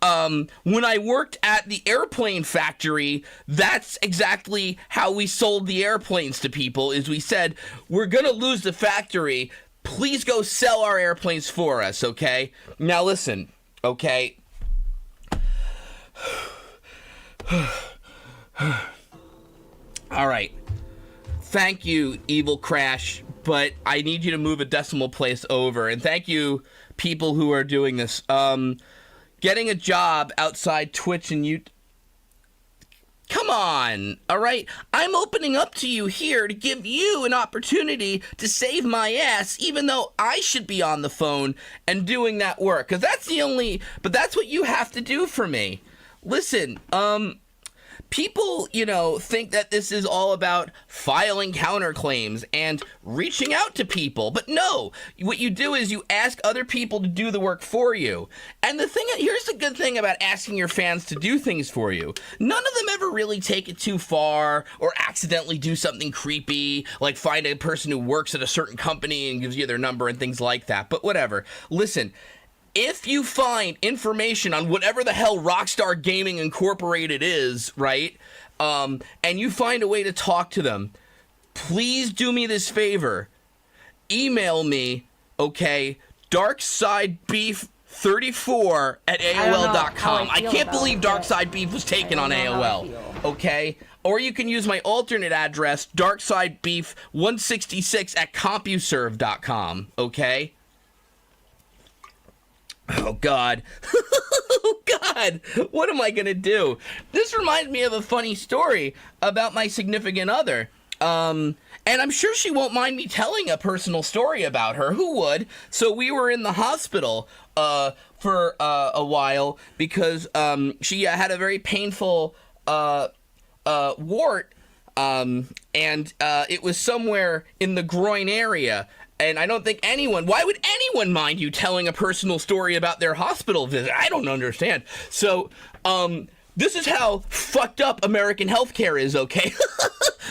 When I worked at the airplane factory, that's exactly how we sold the airplanes to people, is we said, we're gonna lose the factory, please go sell our airplanes for us, okay? Now listen, okay? Alright. Thank you, Evil Crash, but I need you to move a decimal place over. And thank you, people who are doing this. Getting a job outside Twitch and you... Come on, all right? I'm opening up to you here to give you an opportunity to save my ass, even though I should be on the phone and doing that work. Because that's the only... But that's what you have to do for me. Listen, people, you know, think that this is all about filing counterclaims and reaching out to people. But no, what you do is you ask other people to do the work for you. And the thing, here's the good thing about asking your fans to do things for you. None of them ever really take it too far or accidentally do something creepy, like find a person who works at a certain company and gives you their number and things like that. But whatever. Listen, if you find information on whatever the hell Rockstar Gaming Incorporated is, right, and you find a way to talk to them, please do me this favor. Email me, okay, darksidebeef34@AOL.com. I can't believe Darkside Beef was taken on AOL, okay? Or you can use my alternate address, darksidebeef166@CompuServe.com, okay? Oh, God. Oh, God. What am I going to do? This reminds me of a funny story about my significant other. And I'm sure she won't mind me telling a personal story about her. Who would? So we were in the hospital for a while because she had a very painful wart. And it was somewhere in the groin area. And I don't think anyone, why would anyone mind you telling a personal story about their hospital visit? I don't understand. So, this is how fucked up American healthcare is, okay?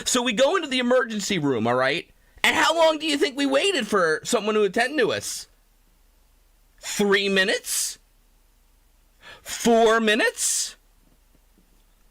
So we go into the emergency room, all right? And how long do you think we waited for someone to attend to us? 3 minutes? 4 minutes?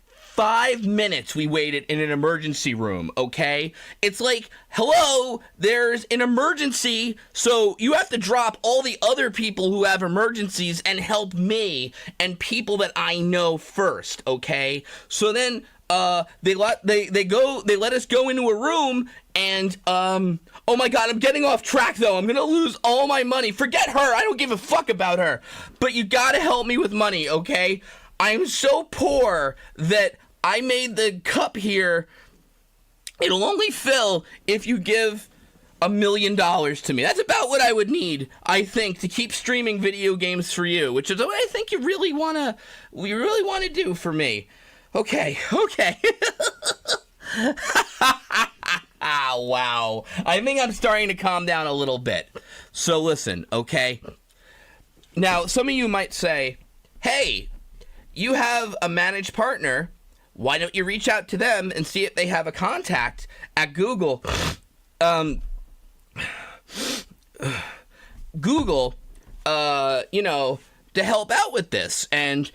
5 minutes we waited in an emergency room, okay? It's like, hello, there's an emergency, so you have to drop all the other people who have emergencies and help me and people that I know first, okay? So then they let us go into a room and oh my god, I'm getting off track though. I'm gonna lose all my money. Forget her. I don't give a fuck about her. But you gotta help me with money, okay? I'm so poor that I made the cup here. It'll only fill if you give $1 million to me. That's about what I would need, I think, to keep streaming video games for you, which is what I think you really wanna do for me. Okay. Wow. I think I'm starting to calm down a little bit. So listen, okay? Now, some of you might say, hey, you have a managed partner. Why don't you reach out to them and see if they have a contact at Google? Google, to help out with this and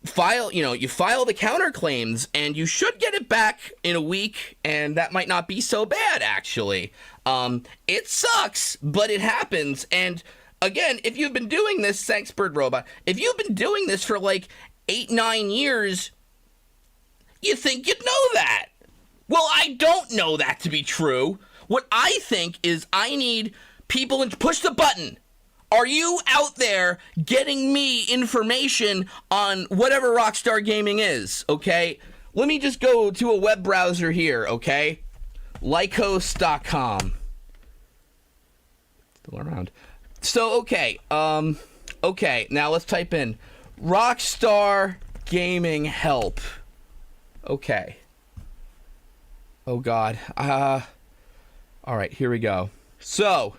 you file the counterclaims and you should get it back in a week, and that might not be so bad, actually. It sucks, but it happens. And again, if you've been doing this, thanks Bird Robot, if you've been doing this for like 8-9 years, you think you'd know that. Well, I don't know that to be true. What I think is I need people to push the button. Are you out there getting me information on whatever Rockstar Gaming is, okay? Let me just go to a web browser here, okay? Lycos.com. Still around. So, okay, now let's type in Rockstar Gaming Help. Okay. Oh, God. All right, here we go. So,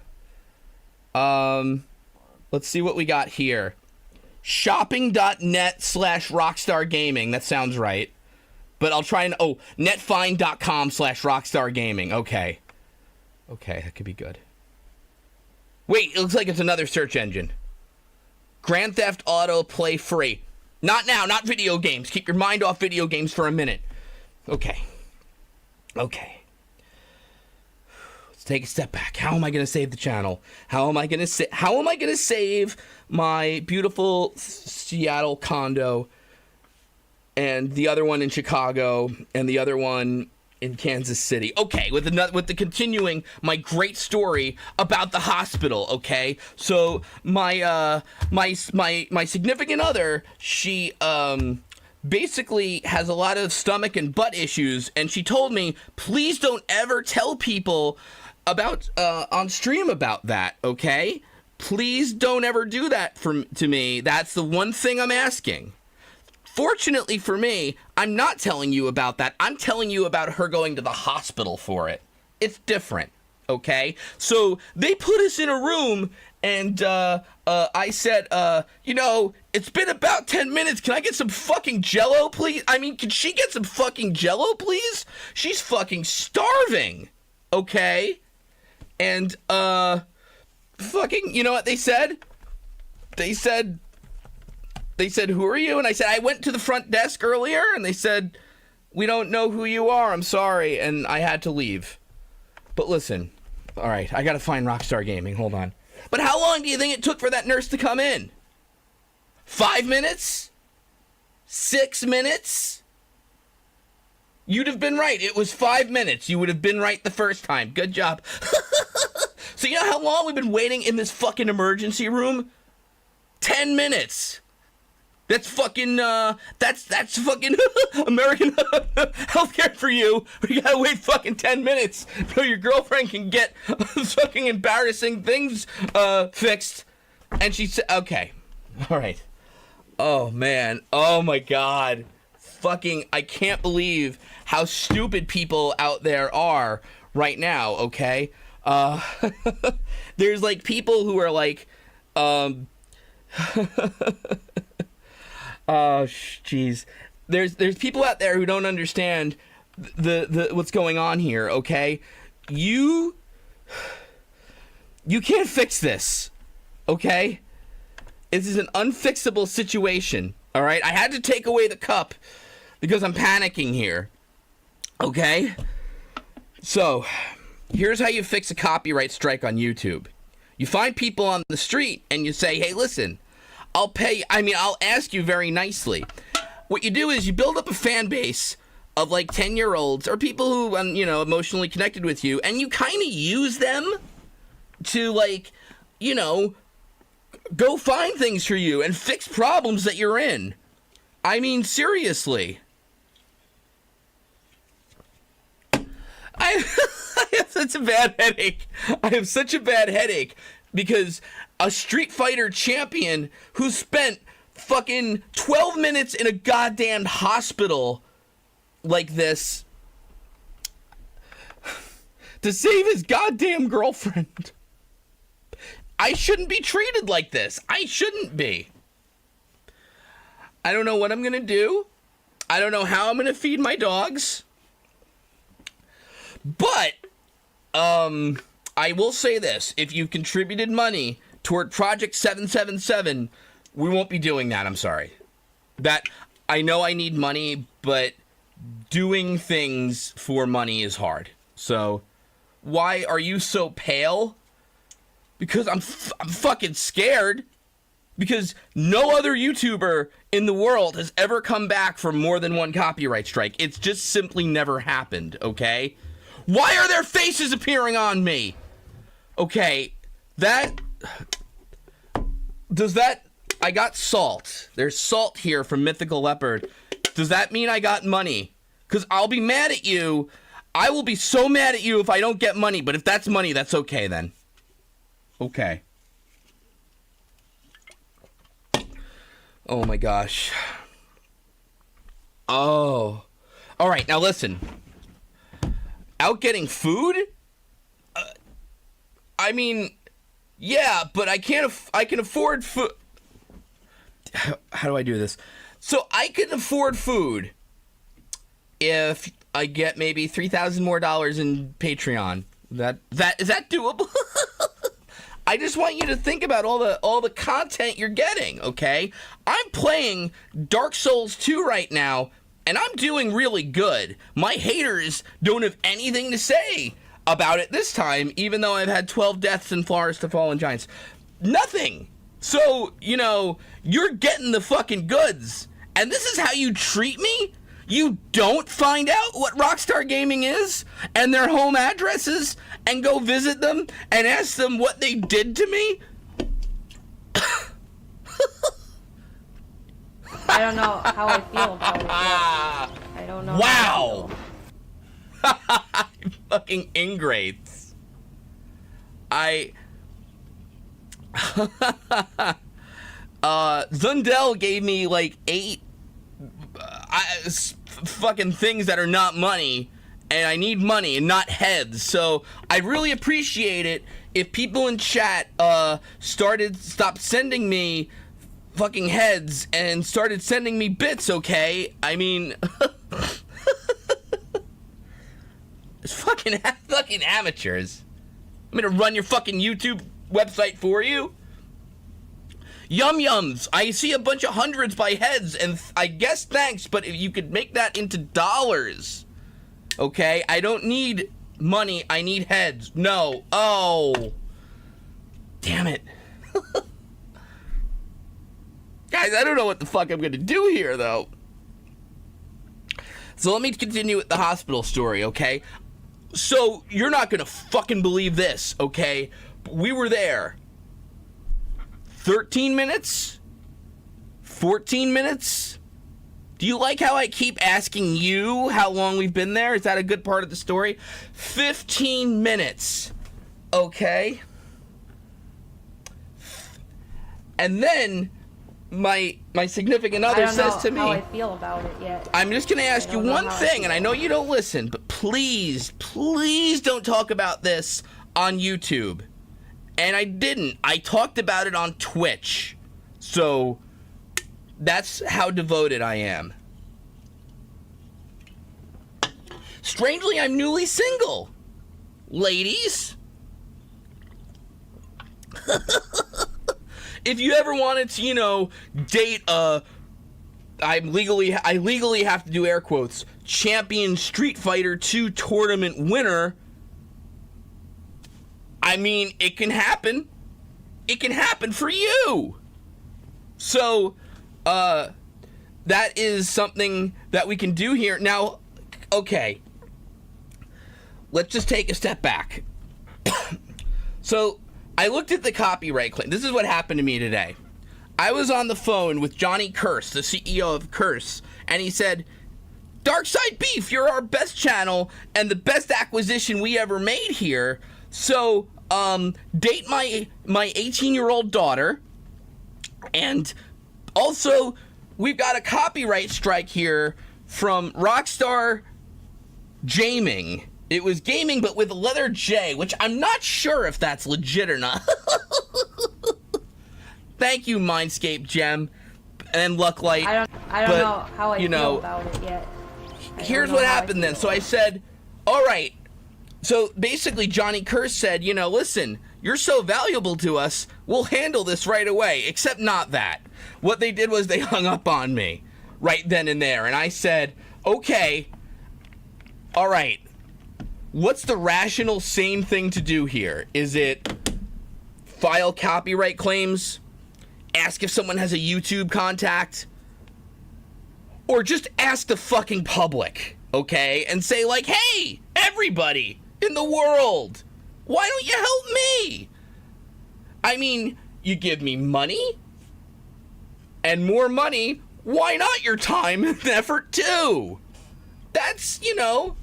let's see what we got here. Shopping.net/Rockstar Gaming. That sounds right. But I'll try and... Oh, netfind.com/Rockstar Gaming. Okay. Okay, that could be good. Wait, it looks like it's another search engine. Grand Theft Auto Play Free. Not now, not video games. Keep your mind off video games for a minute. Okay. Okay. Let's take a step back. How am I going to save the channel? How am I going to save my beautiful Seattle condo and the other one in Chicago and the other one in Kansas City? Okay, with the continuing my great story about the hospital, okay? So my significant other, she basically has a lot of stomach and butt issues, and she told me, please don't ever tell people about on stream about that, okay? Please don't ever do that to me. That's the one thing I'm asking. Fortunately for me, I'm not telling you about that. I'm telling you about her going to the hospital for it. It's different, okay? So they put us in a room, and I said, it's been about 10 minutes. Can I get some fucking Jell-O, please? I mean, can she get some fucking Jell-O, please? She's fucking starving, okay? And, fucking, you know what they said? They said, who are you? And I said, I went to the front desk earlier, and they said, we don't know who you are. I'm sorry. And I had to leave. But listen, all right, I got to find Rockstar Gaming. Hold on. But how long do you think it took for that nurse to come in? 5 minutes? 6 minutes? You'd have been right. It was 5 minutes. You would have been right the first time. Good job. So you know how long we've been waiting in this fucking emergency room? 10 minutes. That's fucking, that's fucking American healthcare for you. You gotta wait fucking 10 minutes so your girlfriend can get fucking embarrassing things, fixed. And she said, okay. All right. Oh, man. Oh, my God. Fucking, I can't believe how stupid people out there are right now, okay? There's, like, people who are, like, oh, jeez. there's people out there who don't understand the what's going on here, okay? You can't fix this, okay? This is an unfixable situation, all right? I had to take away the cup because I'm panicking here, okay? So, here's how you fix a copyright strike on YouTube. You find people on the street and you say, hey, listen, I'll ask you very nicely. What you do is you build up a fan base of like 10-year-olds or people who, emotionally connected with you, and you kind of use them to go find things for you and fix problems that you're in. I mean, seriously. I have such a bad headache. I have such a bad headache because a Street Fighter champion who spent fucking 12 minutes in a goddamn hospital like this to save his goddamn girlfriend. I shouldn't be treated like this. I shouldn't be. I don't know what I'm going to do. I don't know how I'm going to feed my dogs. But, I will say this. If you've contributed money toward Project 777, we won't be doing that. I'm sorry. I know I need money, but doing things for money is hard. So, why are you so pale? Because I'm fucking scared. Because no other YouTuber in the world has ever come back from more than one copyright strike. It's just simply never happened, okay? Why are their faces appearing on me? Okay, I got salt. There's salt here from Mythical Leopard. Does that mean I got money? Because I'll be mad at you. I will be so mad at you if I don't get money, but if that's money, that's okay then. Okay. Oh my gosh. Oh. All right, now listen. Out getting food? I mean, yeah, but I can afford food. How do I do this? So I can afford food if I get maybe $3,000 more in Patreon. Is that doable? I just want you to think about all the content you're getting, okay? I'm playing Dark Souls 2 right now, and I'm doing really good. My haters don't have anything to say about it this time, even though I've had 12 deaths in Forest of Fallen Giants. Nothing. So, you're getting the fucking goods. And this is how you treat me? You don't find out what Rockstar Gaming is and their home addresses and go visit them and ask them what they did to me? I don't know how I feel about it yet. I don't know. Wow! Fucking ingrates. Zundel gave me like 8 fucking things that are not money, and I need money and not heads. So I'd really appreciate it if people in chat stopped sending me fucking heads and started sending me bits, okay? I mean, it's fucking amateurs. I'm gonna run your fucking YouTube website for you. Yum Yums, I see a bunch of hundreds by heads, and I guess thanks, but if you could make that into dollars, okay? I don't need money, I need heads. No. Oh. Damn it. Guys, I don't know what the fuck I'm gonna do here, though. So let me continue with the hospital story, okay? So, you're not gonna fucking believe this, okay? We were there 13 minutes? 14 minutes? Do you like how I keep asking you how long we've been there? Is that a good part of the story? 15 minutes. Okay. And then my significant other says to me, I don't know how I feel about it yet. I'm just going to ask you one thing, and I know you don't listen, but please don't talk about this on YouTube. And I didn't. I talked about it on Twitch. So, that's how devoted I am. Strangely, I'm newly single. Ladies. If you ever wanted to, you know, date I legally have to do air quotes, champion Street Fighter 2 tournament winner, I mean, it can happen. It can happen for you. So, that is something that we can do here. Now, okay. Let's just take a step back. So, I looked at the copyright claim. This is what happened to me today. I was on the phone with Johnny Curse, the CEO of Curse, and he said, Darkside Beef, you're our best channel and the best acquisition we ever made here. So, date my 18-year-old daughter. And also, we've got a copyright strike here from Rockstar Gaming. It was gaming, but with a letter J, which I'm not sure if that's legit or not. Thank you, Mindscape Gem and Lucklight. I don't know how I feel about it yet. Here's what happened then. So I said, all right. So basically, Johnny Curse said, you know, listen, you're so valuable to us, we'll handle this right away. Except not that. What they did was they hung up on me right then and there. And I said, okay, all right. What's the rational, sane thing to do here? Is it file copyright claims? Ask if someone has a YouTube contact? Or just ask the fucking public, okay? And say like, hey, everybody in the world, why don't you help me? I mean, you give me money, and more money, why not your time and effort too? That's, you know,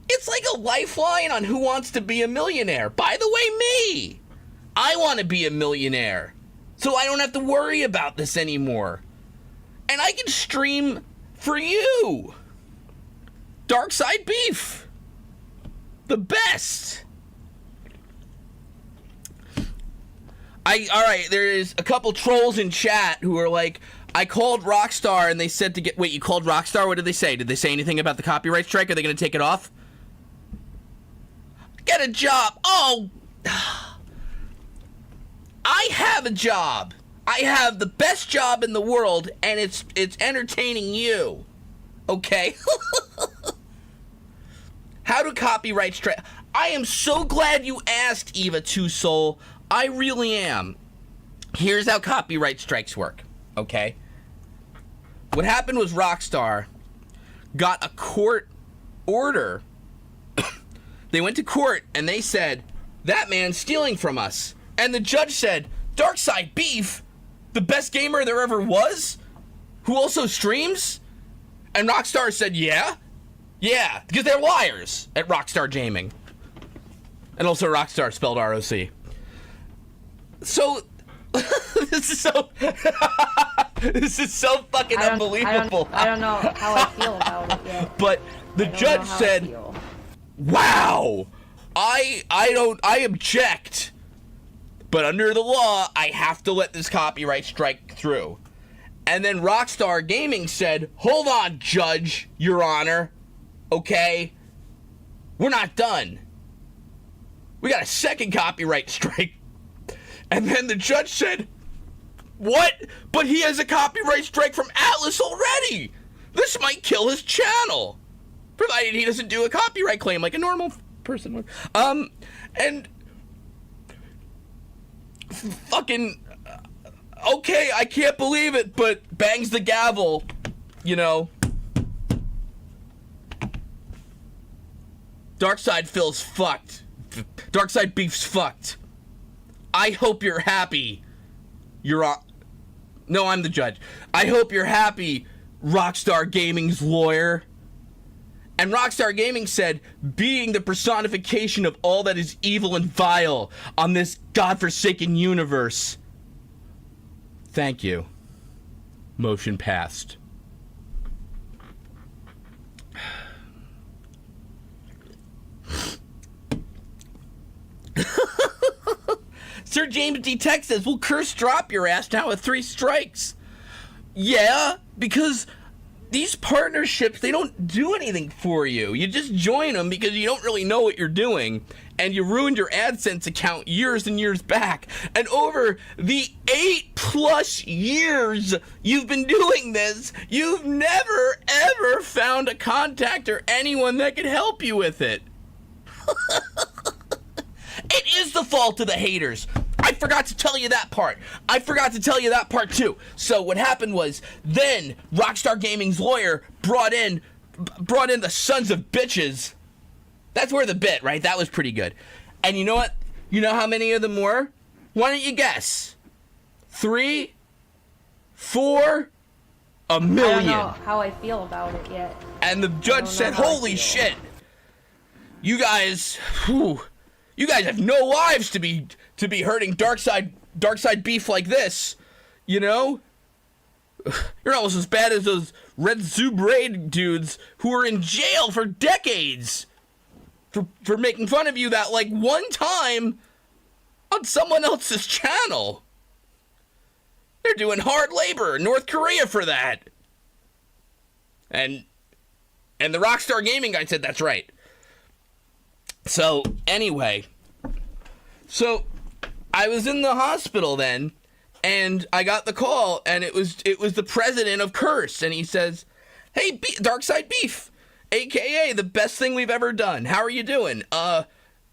it's like a lifeline on Who Wants to Be a Millionaire. By the way, me, I want to be a millionaire, so I don't have to worry about this anymore. And I can stream for you. Darkside Beef. The best. Alright, there is a couple trolls in chat who are like, I called Rockstar and they said to get... Wait, you called Rockstar? What did they say? Did they say anything about the copyright strike? Are they going to take it off? Get a job. Oh. I have a job. I have the best job in the world, and it's entertaining you. Okay? How do copyright strike... I am so glad you asked, Eva Two Soul. I really am. Here's how copyright strikes work, okay? What happened was Rockstar got a court order. They went to court, and they said, that man's stealing from us. And the judge said, Darkside Beef, the best gamer there ever was, who also streams? And Rockstar said, yeah, because they're liars at Rockstar Gaming. And also Rockstar spelled R-O-C. So, this is so fucking unbelievable. I don't know how I feel about it yet. But the judge said, wow, I object. But under the law, I have to let this copyright strike through. And then Rockstar Gaming said, hold on, Judge, Your Honor. Okay? We're not done. We got a second copyright strike. And then the judge said, what? But he has a copyright strike from Atlas already. This might kill his channel. Provided he doesn't do a copyright claim like a normal person would. And... fucking... okay, I can't believe it, but bangs the gavel, you know. Darkside Phil's fucked. Darkside Beef's fucked. I hope you're happy. You're on... No, I'm the judge. I hope you're happy, Rockstar Gaming's lawyer. And Rockstar Gaming said, being the personification of all that is evil and vile on this godforsaken universe. Thank you. Motion passed. Sir James D. Tech says, will Curse drop your ass now with 3 strikes? Yeah, because these partnerships, they don't do anything for you. You just join them because you don't really know what you're doing, and you ruined your AdSense account years and years back. And over the 8+ years you've been doing this, you've never, ever found a contact or anyone that could help you with it. It is the fault of the haters. I forgot to tell you that part. I forgot to tell you that part too. So what happened was, then Rockstar Gaming's lawyer brought in the sons of bitches. That's where the bit, right? That was pretty good. And you know what? You know how many of them were? Why don't you guess? 3, 4, a million. I don't know how I feel about it yet. And the judge said, holy shit. You guys, you guys have no lives to be hurting dark side beef like this, you know? You're almost as bad as those Red Zubraid dudes who were in jail for decades for making fun of you that like one time on someone else's channel. They're doing hard labor in North Korea for that. And the Rockstar Gaming guy said that's right. So anyway, so I was in the hospital then, and I got the call, and it was the president of Curse, and he says, "Hey, Darkside Beef, aka the best thing we've ever done. How are you doing?" And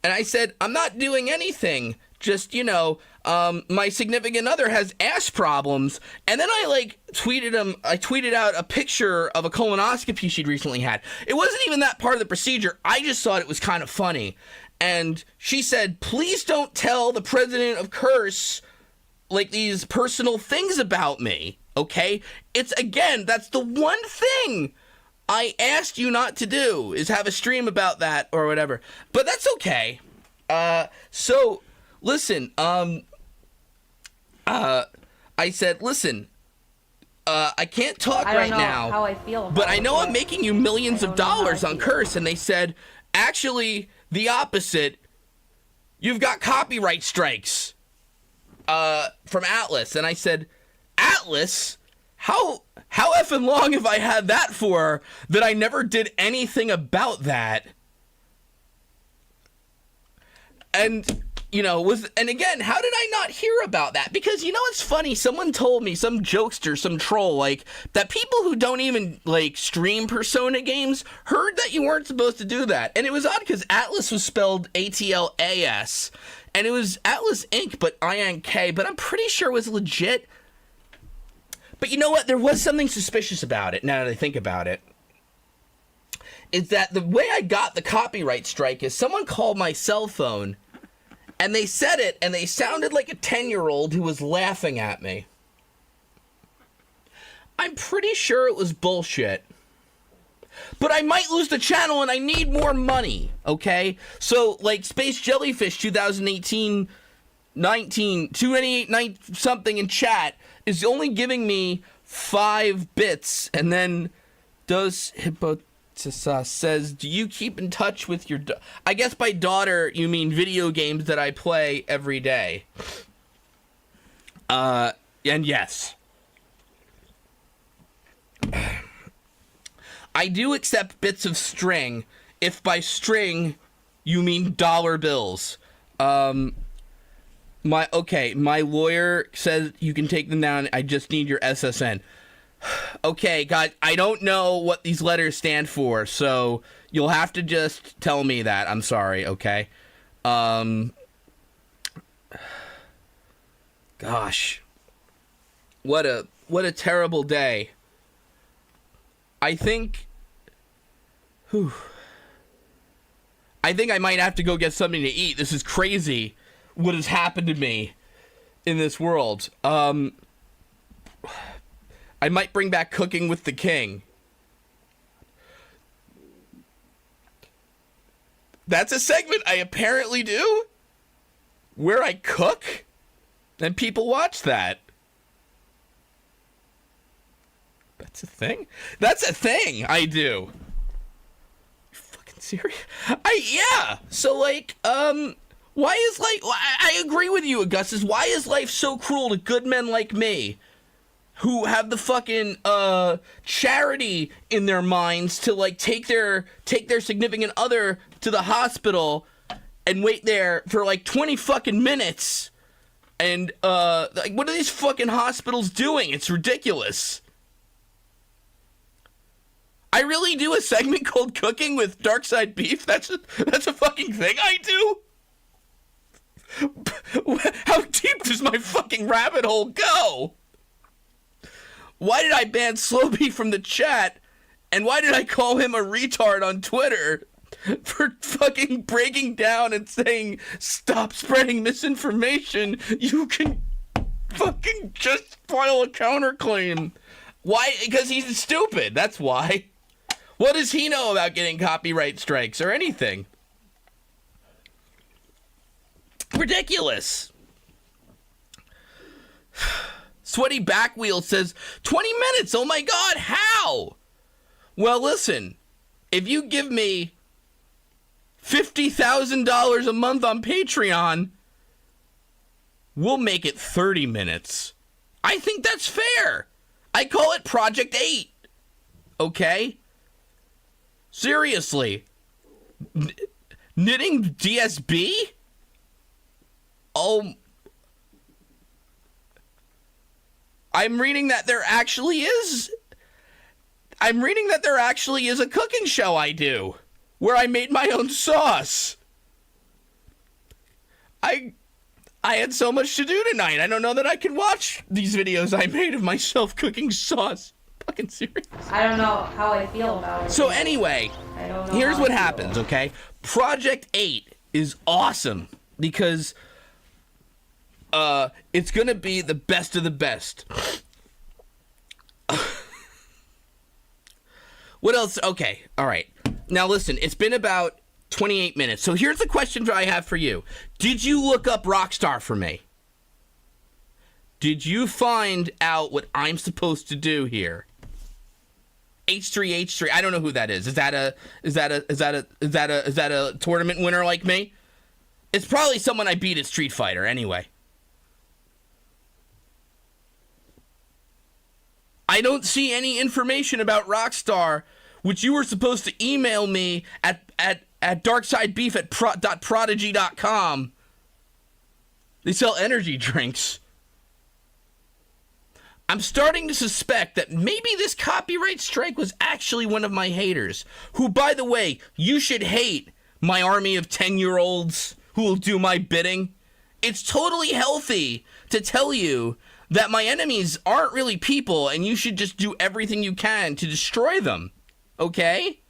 I said, "I'm not doing anything. Just, you know, my significant other has ass problems." And then I tweeted out a picture of a colonoscopy she'd recently had. It wasn't even that part of the procedure. I just thought it was kind of funny. And she said, "Please don't tell the president of Curse, like, these personal things about me, okay? It's, again, that's the one thing I asked you not to do, is have a stream about that or whatever. But that's okay. So, listen, I said, listen, I can't talk right now. I don't know how I feel about but I know it. I'm making you millions of dollars on Curse. And they said, actually, the opposite. You've got copyright strikes from Atlas. And I said, Atlas? How effing long have I had that for that I never did anything about that? And, you know, and again, how did I not hear about that? Because, you know, it's funny. Someone told me, some jokester, some troll, like, that people who don't even, like, stream Persona games heard that you weren't supposed to do that. And it was odd because Atlas was spelled A-T-L-A-S. And it was Atlas Inc., but I-N-K, but I'm pretty sure it was legit. But you know what? There was something suspicious about it, now that I think about it. Is that the way I got the copyright strike is someone called my cell phone, and they said it, and they sounded like a 10-year-old who was laughing at me. I'm pretty sure it was bullshit. But I might lose the channel, and I need more money, okay? So, like, Space Jellyfish 2018... 288 something in chat is only giving me 5 bits, and then Dos Hippotis says, "Do you keep in touch with your I guess by daughter you mean video games that I play every day. And yes, I do accept bits of string if by string you mean dollar bills. My lawyer says you can take them down. I just need your SSN. Okay, God, I don't know what these letters stand for, so you'll have to just tell me that. I'm sorry, okay? Gosh. What a terrible day. I think I might have to go get something to eat. This is crazy. What has happened to me in this world. I might bring back Cooking with the King. That's a segment I apparently do where I cook and people watch that. That's a thing? That's a thing I do. You fucking serious? Yeah. So, like, why is life... I agree with you, Augustus. Why is life so cruel to good men like me? who have the fucking charity in their minds to like take their significant other to the hospital and wait there for like 20 fucking minutes. And like, what are these fucking hospitals doing? It's ridiculous. I really do a segment called Cooking with Darkside Beef. That's a fucking thing I do. How deep does my fucking rabbit hole go? Why did I ban Slow Beef from the chat? And why did I call him a retard on Twitter for fucking breaking down and saying, stop spreading misinformation? You can fucking just file a counterclaim. Why? Because he's stupid. That's why. What does he know about getting copyright strikes or anything? Ridiculous. Sweaty Backwheel says, 20 minutes, oh my god, how? Well, listen, if you give me $50,000 a month on Patreon, we'll make it 30 minutes. I think that's fair. I call it Project 8. Okay? Seriously. Knitting DSB? Oh, I'm reading that there actually is a cooking show I do where I made my own sauce. I had so much to do tonight. I don't know that I can watch these videos I made of myself cooking sauce. Fucking serious. I don't know how I feel about it. So anyway, here's what happens, okay? Project 8 is awesome because it's gonna be the best of the best. What else? Okay, all right. Now listen, it's been about 28 minutes. So here's the question I have for you. Did you look up Rockstar for me? Did you find out what I'm supposed to do here? H3H3. I don't know who that is. Is that a tournament winner like me? It's probably someone I beat at Street Fighter anyway. I don't see any information about Rockstar, which you were supposed to email me at darksidebeef@prodigy.com. They sell energy drinks. I'm starting to suspect that maybe this copyright strike was actually one of my haters, who, by the way, you should hate my army of 10-year-olds who will do my bidding. It's totally healthy to tell you that my enemies aren't really people and you should just do everything you can to destroy them. Okay?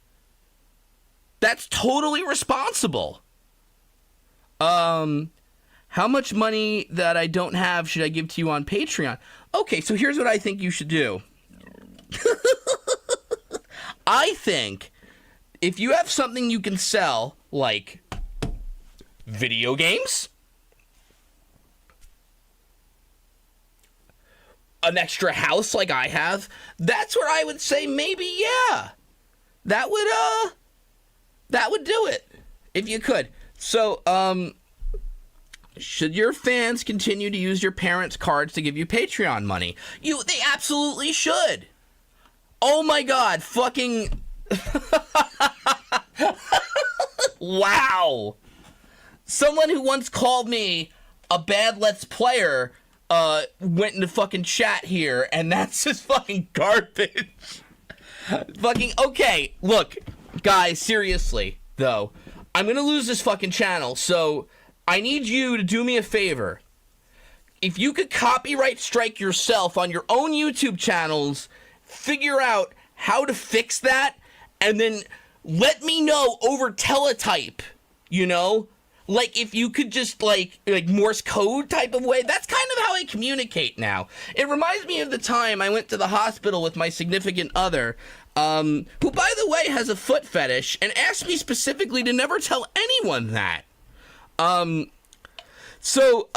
That's totally responsible. How much money that I don't have should I give to you on Patreon? Okay, so here's what I think you should do. I think if you have something you can sell, like video games, an extra house like I have, that's where I would say maybe, yeah, that would do it if you could. So, should your fans continue to use your parents' cards to give you Patreon money? They absolutely should. Oh my god, fucking wow. Someone who once called me a bad Let's Player went into fucking chat here, and that's just fucking garbage. Fucking, okay, look, guys, seriously, though, I'm gonna lose this fucking channel, so I need you to do me a favor. If you could copyright strike yourself on your own YouTube channels, figure out how to fix that, and then let me know over teletype, you know? Like, if you could just, like Morse code type of way. That's kind of how I communicate now. It reminds me of the time I went to the hospital with my significant other, who, by the way, has a foot fetish, and asked me specifically to never tell anyone that. So,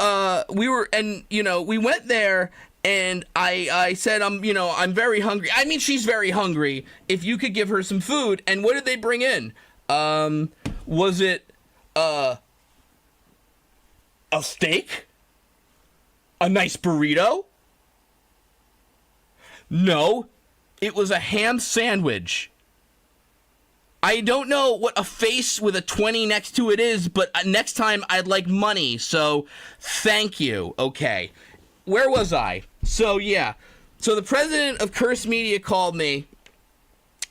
we went there, and I said, I'm very hungry. I mean, she's very hungry. If you could give her some food. And what did they bring in? Was it, a steak? A nice burrito? No, it was a ham sandwich. I don't know what a face with a 20 next to it is, but next time I'd like money, so thank you. Okay, where was I? So yeah, so the president of Curse Media called me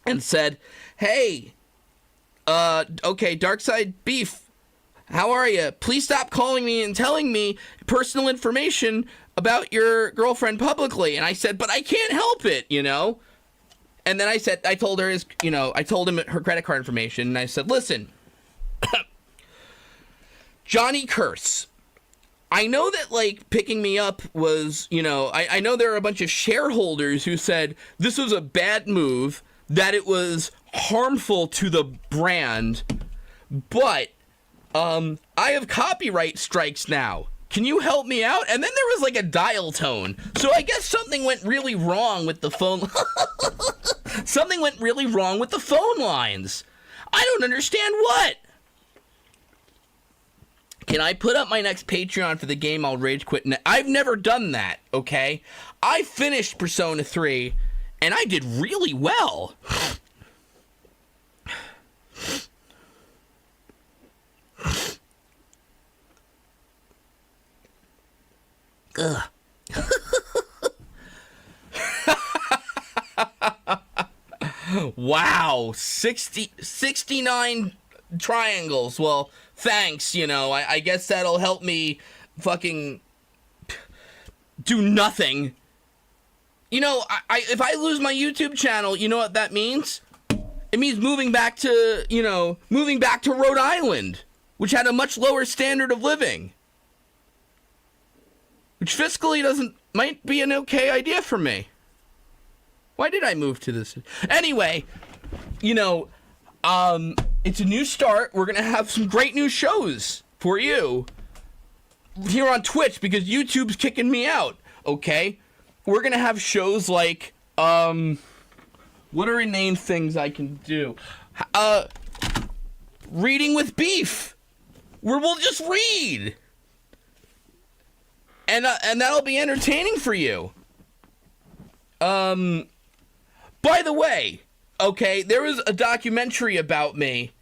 and said, hey, okay, Darkside Beef, how are you? Please stop calling me and telling me personal information about your girlfriend publicly. And I said, but I can't help it, you know? And then I told her I told him her credit card information, and I said, listen, Johnny Curse, I know that, like, picking me up was, I know there are a bunch of shareholders who said this was a bad move, that it was harmful to the brand, but, I have copyright strikes now. Can you help me out? And then there was like a dial tone. So I guess something went really wrong with the phone. Something went really wrong with the phone lines. I don't understand what. Can I put up my next Patreon for the game I'll rage quit? I've never done that, okay? I finished Persona 3, and I did really well. Ugh. Wow, 69 triangles. Well, thanks, I guess that'll help me fucking do nothing. If I lose my YouTube channel, you know what that means? It means moving back to Rhode Island, which had a much lower standard of living. Which fiscally might be an okay idea for me. Why did I move to this? Anyway, it's a new start. We're going to have some great new shows for you here on Twitch because YouTube's kicking me out, okay? We're going to have shows like, what are inane things I can do? Reading with Beef, where we'll just read. And that'll be entertaining for you. By the way, okay, there was a documentary about me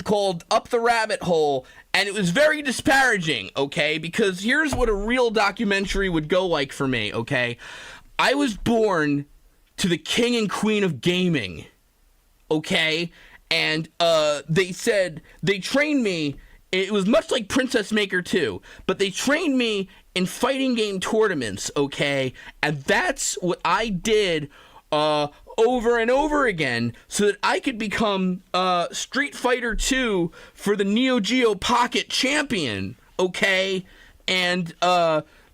called Up the Rabbit Hole, and it was very disparaging, okay? Because here's what a real documentary would go like for me, okay? I was born to the king and queen of gaming, okay? And they said they trained me. It was much like Princess Maker 2, but they trained me in fighting game tournaments, okay? And that's what I did over and over again so that I could become Street Fighter 2 for the Neo Geo Pocket champion, okay? And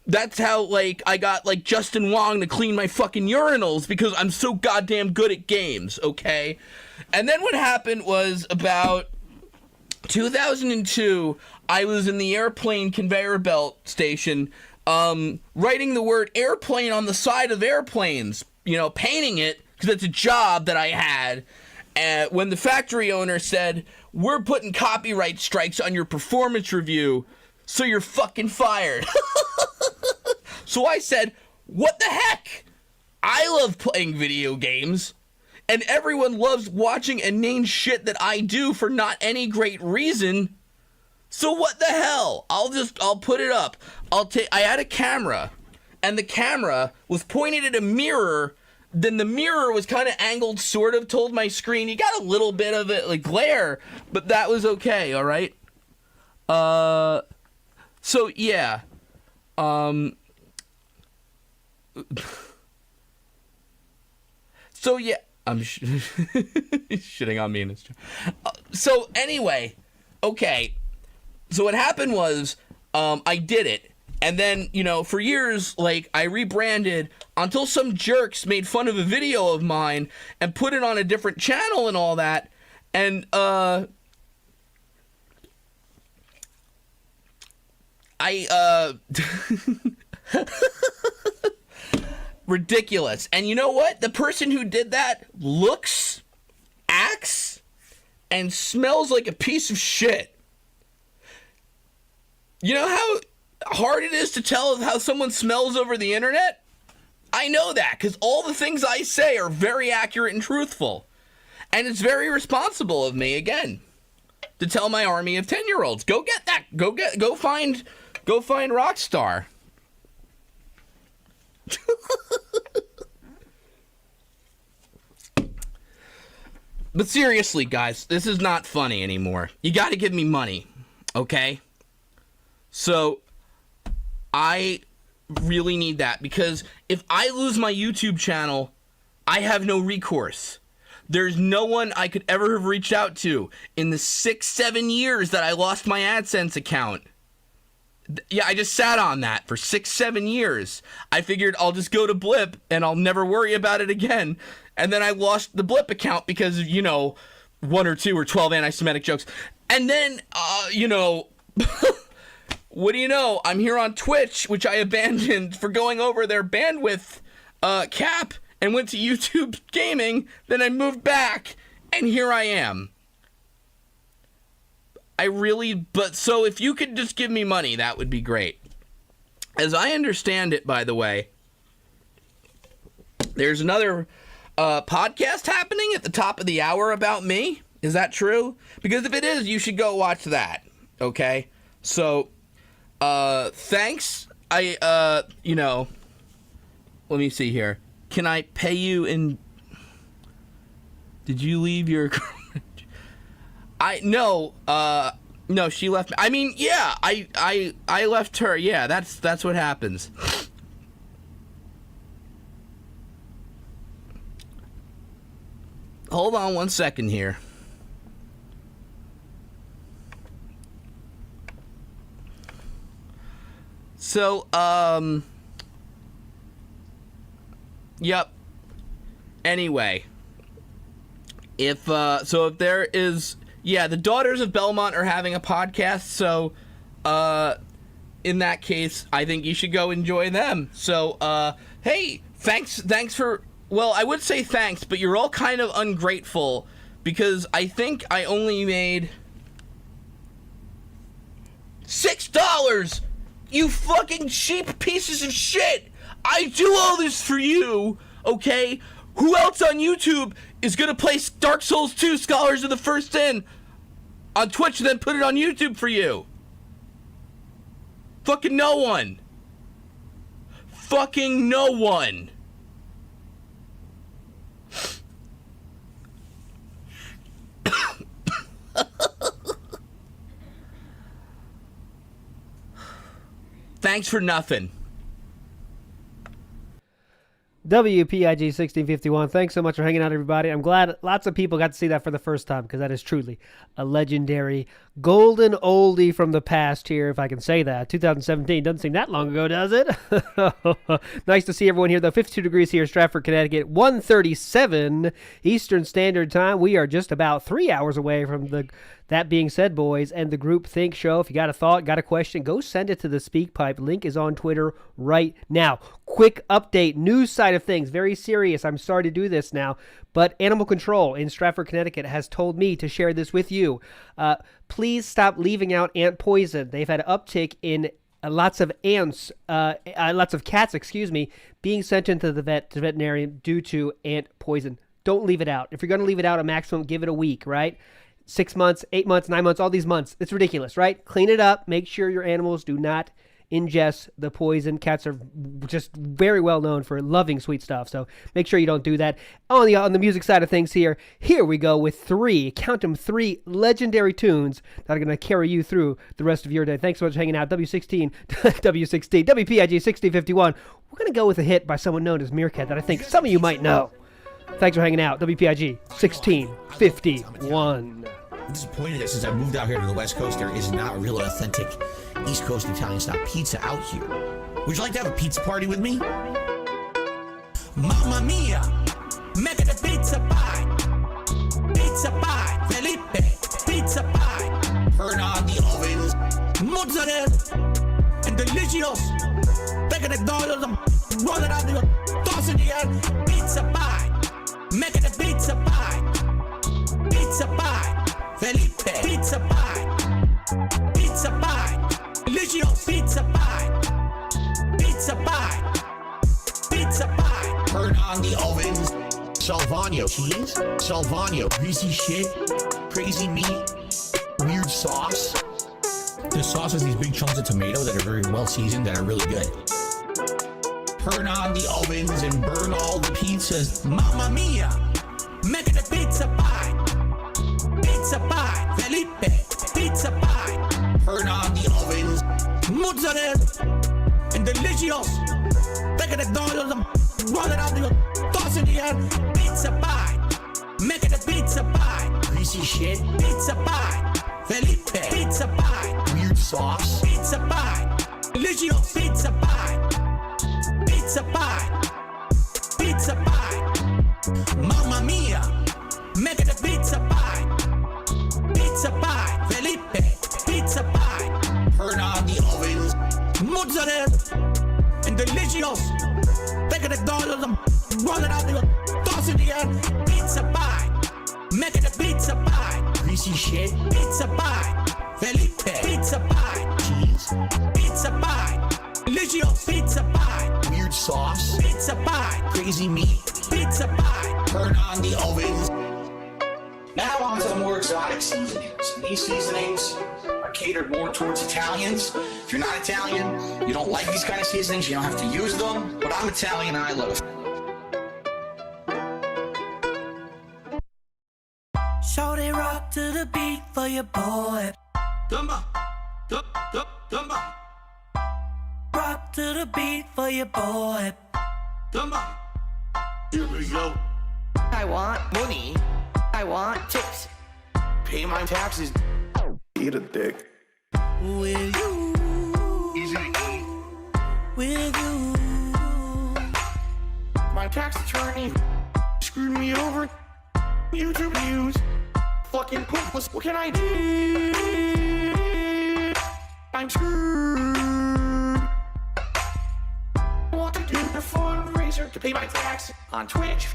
that's how, like, I got, like, Justin Wong to clean my fucking urinals because I'm so goddamn good at games, okay? And then what happened was about 2002, I was in the airplane conveyor belt station, writing the word airplane on the side of airplanes, painting it, because it's a job that I had. And when the factory owner said, we're putting copyright strikes on your performance review, so you're fucking fired. So I said, what the heck? I love playing video games. And everyone loves watching inane shit that I do for not any great reason. So what the hell? I'll put it up. I had a camera, and the camera was pointed at a mirror. Then the mirror was kind of angled, sort of, told my screen. You got a little bit of it, like, glare, but that was okay, all right? So, yeah. So, yeah. I'm shitting on me in his chat. So anyway, okay. So what happened was, I did it, and then for years, like, I rebranded until some jerks made fun of a video of mine and put it on a different channel and all that, and ridiculous. And you know what? The person who did that looks, acts, and smells like a piece of shit. You know how hard it is to tell how someone smells over the internet? I I know that because all the things I say are very accurate and truthful. And it's very responsible of me, again, to tell my army of 10-year-olds, go get that. Go find Rockstar. But seriously, guys, this is not funny anymore. You got to give me money, okay? So, I really need that because if I lose my YouTube channel, I have no recourse. There's no one I could ever have reached out to in the 6-7 years that I lost my AdSense account. Yeah, I just sat on that for 6-7 years. I figured I'll just go to Blip and I'll never worry about it again. And then I lost the Blip account because of, 1 or 2 or 12 anti-Semitic jokes. And then, what do you know? I'm here on Twitch, which I abandoned for going over their bandwidth cap and went to YouTube Gaming. Then I moved back, and here I am. So if you could just give me money, that would be great. As I understand it, by the way, there's another podcast happening at the top of the hour about me. Is that true? Because if it is, you should go watch that. Okay? So, thanks. Let me see here. Can I pay you in... Did you leave your... No, she left me. I mean, yeah, I left her. Yeah, that's what happens. Hold on 1 second here. So, yep. Anyway, if there is, the Daughters of Belmont are having a podcast, so, in that case, I think you should go enjoy them. So, hey, thanks for, well, I would say thanks, but you're all kind of ungrateful, because I think I only made $6! You fucking cheap pieces of shit! I do all this for you, okay? Who else on YouTube is gonna play Dark Souls 2 Scholars of the First Sin on Twitch and then put it on YouTube for you? Fucking no one. Fucking no one. Thanks for nothing. WPIG 1651. Thanks so much for hanging out, everybody. I'm glad lots of people got to see that for the first time because that is truly a legendary golden oldie from the past here, if I can say that. 2017 doesn't seem that long ago, does it? Nice to see everyone here, though. 52 degrees here in Stratford, Connecticut. 1:37 Eastern Standard Time. We are just about 3 hours away from the That Being Said, boys, and the Group Think Show. If you got a thought, got a question, go send it to the SpeakPipe. Link is on Twitter right now. Quick update, news side of things, very serious. I'm sorry to do this now, but Animal Control in Stratford, Connecticut has told me to share this with you. Please stop leaving out ant poison. They've had an uptick in lots of cats, being sent into the veterinarian due to ant poison. Don't leave it out. If you're going to leave it out, a maximum, give it a week, right? 6 months, 8 months, 9 months, all these months. It's ridiculous, right? Clean it up. Make sure your animals do not ingest the poison. Cats are just very well known for loving sweet stuff, so make sure you don't do that. On the music side of things here we go with 3 legendary tunes that are going to carry you through the rest of your day. Thanks so much for hanging out. WPIG 1651. We're going to go with a hit by someone known as Meerkat that I think some of you might know. Thanks for hanging out. WPIG 1651. I'm disappointed that since I moved out here to the West Coast, there is not a real authentic East Coast Italian-style pizza out here. Would you like to have a pizza party with me? Mamma mia, make it a pizza pie. Pizza pie, Felipe, pizza pie. Turn on the ovens. Mozzarella and delicious. Take the dollars and roll it out the toss it again. Pizza pie, make it a pizza pie. Pizza pie, Felipe, pizza pie. Pizza pie, delicious pizza pie. Pizza pie, pizza pie. on the ovens. Salvano cheese, Salvano greasy shit, crazy meat, weird sauce. The sauce has these big chunks of tomato that are very well seasoned, that are really good. Turn on the ovens and burn all the pizzas. Mamma mia! Make it a pizza pie. Pizza pie. Felipe. Pizza pie. Turn on the ovens. Mozzarella. And delicious. Take it a dollar. Roll it out. Toss in the air. Pizza pie. Make it a pizza pie. Greasy shit. Pizza pie. Felipe. Pizza pie. Weird sauce. Pizza pie. Delicious. Pizza pie. Pizza pie. Pizza pie. Mamma mia. Make it a pizza pie. Pizza pie. Felipe. Pizza pie. Turn on the ovens. Mozzarella. And delicious. Take it a dollar. Roll it out. Toss in the air. Pizza pie. Make it a pizza pie. Greasy shit. Pizza pie. Felipe. Pizza pie. Cheese. Pizza pie. Delicious. Pizza pie. Weird sauce. Pizza pie. Crazy meat. Pizza pie. Turn on the ovens. Now on to the more exotic seasonings. These seasonings are catered more towards Italians. If you're not Italian, you don't like these kind of seasonings, you don't have to use them. But I'm Italian and I love it. Shorty rock to the beat for your boy. Dumba, dumba. Rock to the beat for your boy. Dumba. Here we go. I want money. I want tips. Pay my taxes. Eat a dick. With you. Easy to eat. With you. My tax attorney screwed me over. YouTube views. Fucking pointless. What can I do? I'm screwed. I want to do a fundraiser to pay my tax on Twitch.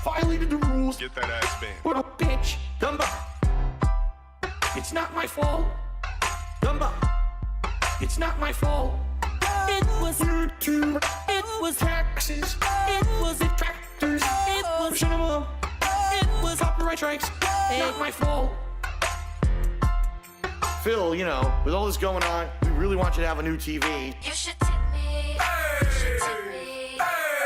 Violated the rules. Get that ass banned. What a bitch. Dumba. It's not my fault. Dumba. It's not my fault. It was YouTube. It was taxes. It was detractors. It was cinema. It was copyright strikes. Not my fault. Phil, you know, with all this going on, we really want you to have a new TV. You should tip me. You should tip me.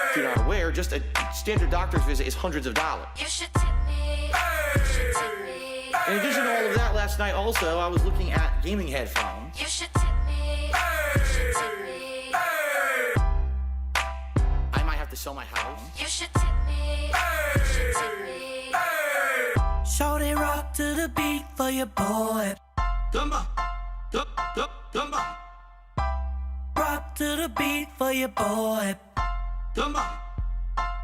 If you're not aware, just a standard doctor's visit is hundreds of dollars. You should tip me. You should tip me. In addition to all of that, last night also, I was looking at gaming headphones. You should tip me. You should tip me. I might have to sell my house. You should tip me. You should tip me. Shorty rock to the beat for your boy. Dumba. Dumba. Rock to the beat for your boy. Dumba.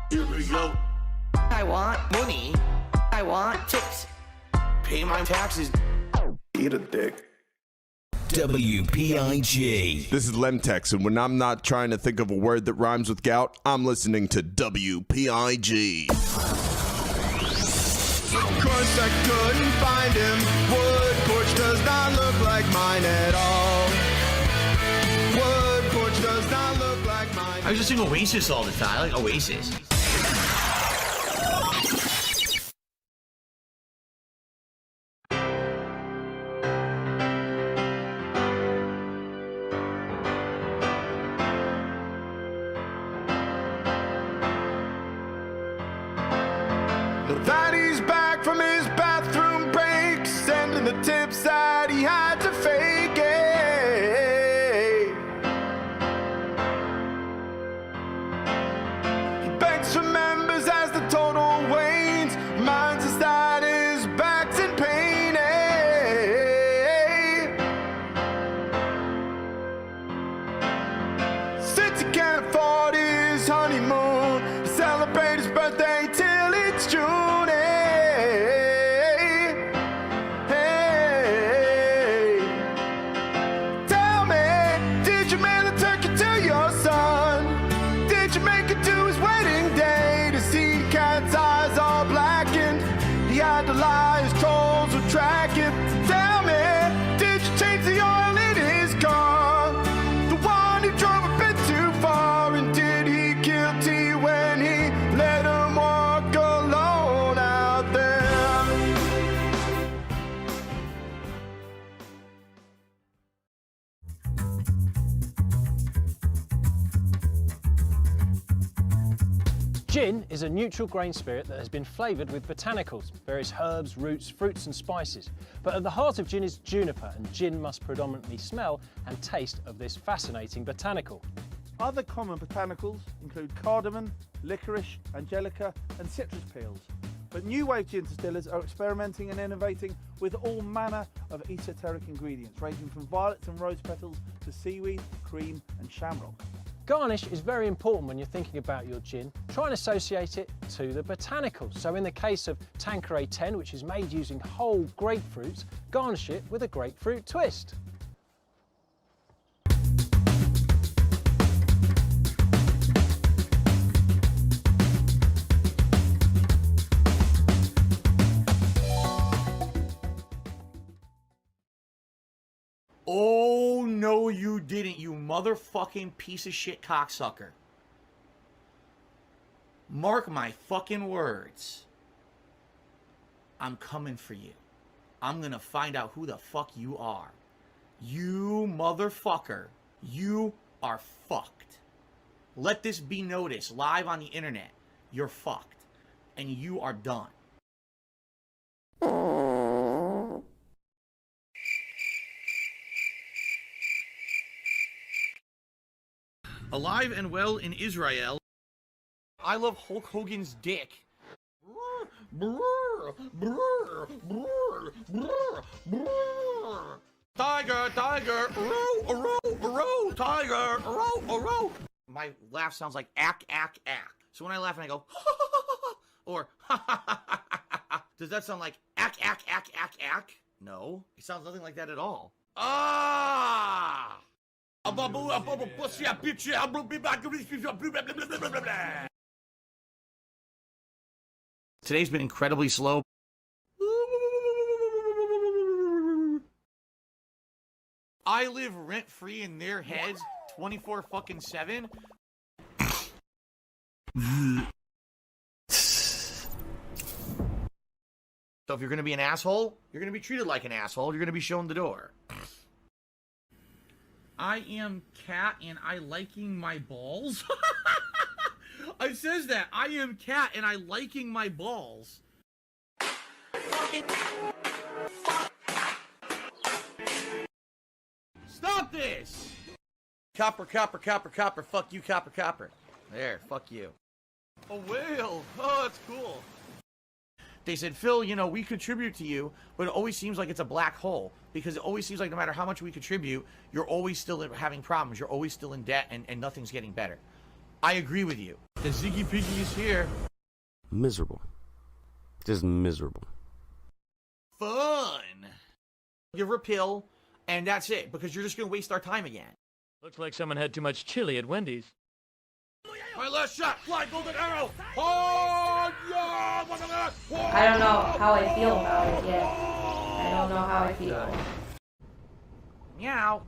Here we go. I want money. I want tips. Pay my taxes. Eat a dick. WPIG. This is Lemtex, and when I'm not trying to think of a word that rhymes with gout, I'm listening to WPIG. Of course I couldn't find him. Wood porch does not look like mine at all. Wood porch does not look like mine. I was just sing Oasis all the time. I like Oasis. That he's back from his bathroom break, sending the tips that he had to fake it. He begs for members as the total wanes, reminds us that his back's in pain. Since he can't afford his honeymoon, he celebrates his birthday till it's June. Gin is a neutral grain spirit that has been flavoured with botanicals, various herbs, roots, fruits and spices. But at the heart of gin is juniper, and gin must predominantly smell and taste of this fascinating botanical. Other common botanicals include cardamom, licorice, angelica and citrus peels. But new wave gin distillers are experimenting and innovating with all manner of esoteric ingredients, ranging from violets and rose petals to seaweed, cream and shamrock. Garnish is very important when you're thinking about your gin. Try and associate it to the botanicals. So in the case of Tanqueray 10, which is made using whole grapefruits, garnish it with a grapefruit twist. Oh, no, you didn't, you motherfucking piece of shit cocksucker. Mark my fucking words. I'm coming for you. I'm gonna find out who the fuck you are. You motherfucker. You are fucked. Let this be noticed live on the internet. You're fucked. And you are done. Alive and well in Israel. I love Hulk Hogan's dick. Tiger, tiger, row, tiger, row. My laugh sounds like ack. So when I laugh and I go, or does that sound like ack? No, it sounds nothing like that at all. Ah! Today's been incredibly slow. I live rent-free in their heads 24/7. So if you're gonna be an asshole, you're gonna be treated like an asshole. You're gonna be shown the door. I am Cat and I liking my balls. It says that. I am Cat and I liking my balls. Stop this! Copper. Fuck you, copper. There, fuck you. A whale. Oh, that's cool. They said, Phil, you know, we contribute to you, but it always seems like it's a black hole. Because it always seems like no matter how much we contribute, you're always still having problems. You're always still in debt, and nothing's getting better. I agree with you. The Ziggy Piggy is here. Miserable. Just miserable. Fun. Give her a pill, and that's it. Because you're just going to waste our time again. Looks like someone had too much chili at Wendy's. My last shot, fly golden arrow. Oh, yeah. I don't know how I feel about it yet. I don't know how I feel. Meow.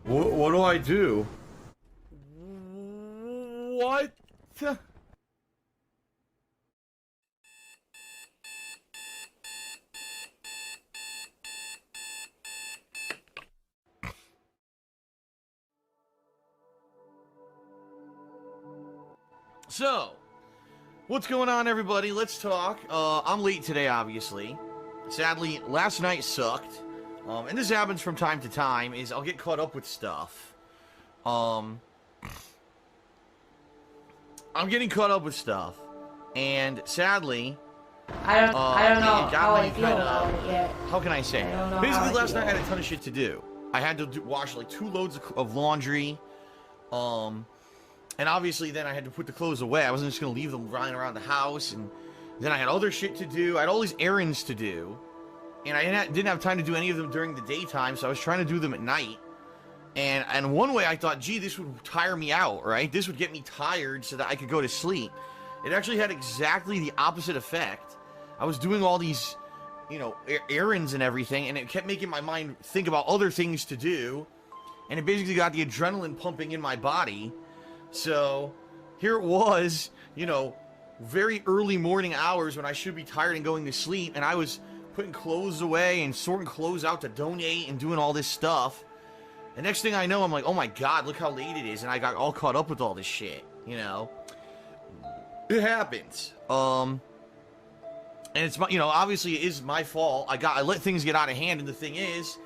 What do I do? What? So, what's going on, everybody? Let's talk. I'm late today, obviously. Sadly, last night sucked. And this happens from time to time, is I'll get caught up with stuff. I'm getting caught up with stuff. And sadly... I don't know how I feel about it yet. How can I say? Basically, last night I had a ton of shit to do. I had to wash like 2 loads of laundry. And obviously then I had to put the clothes away. I wasn't just going to leave them lying around the house. And then I had other shit to do. I had all these errands to do. And I didn't have time to do any of them during the daytime, so I was trying to do them at night. And one way I thought, gee, this would tire me out, right? This would get me tired so that I could go to sleep. It actually had exactly the opposite effect. I was doing all these, you know, errands and everything, and it kept making my mind think about other things to do. And it basically got the adrenaline pumping in my body. So here it was, you know, very early morning hours when I should be tired and going to sleep, and I was putting clothes away and sorting clothes out to donate and doing all this stuff. The next thing I know, I'm like, oh my god, look how late it is, and I got all caught up with all this shit, you know? it happens. And it's my, obviously it is my fault. I let things get out of hand, and the thing is,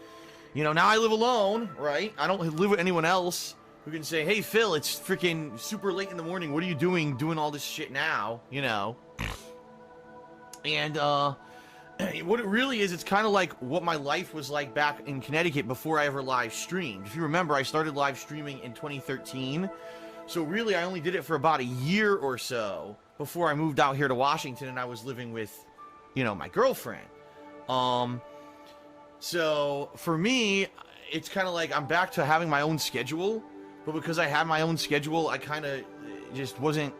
now I live alone, right? I don't live with anyone else who can say, hey, Phil, it's freaking super late in the morning. What are you doing all this shit now, And, what it really is, it's kind of like what my life was like back in Connecticut before I ever live streamed. If you remember, I started live streaming in 2013. So really, I only did it for about a year or so before I moved out here to Washington and I was living with, my girlfriend. So for me, it's kind of like I'm back to having my own schedule. But because I had my own schedule, I kind of just wasn't...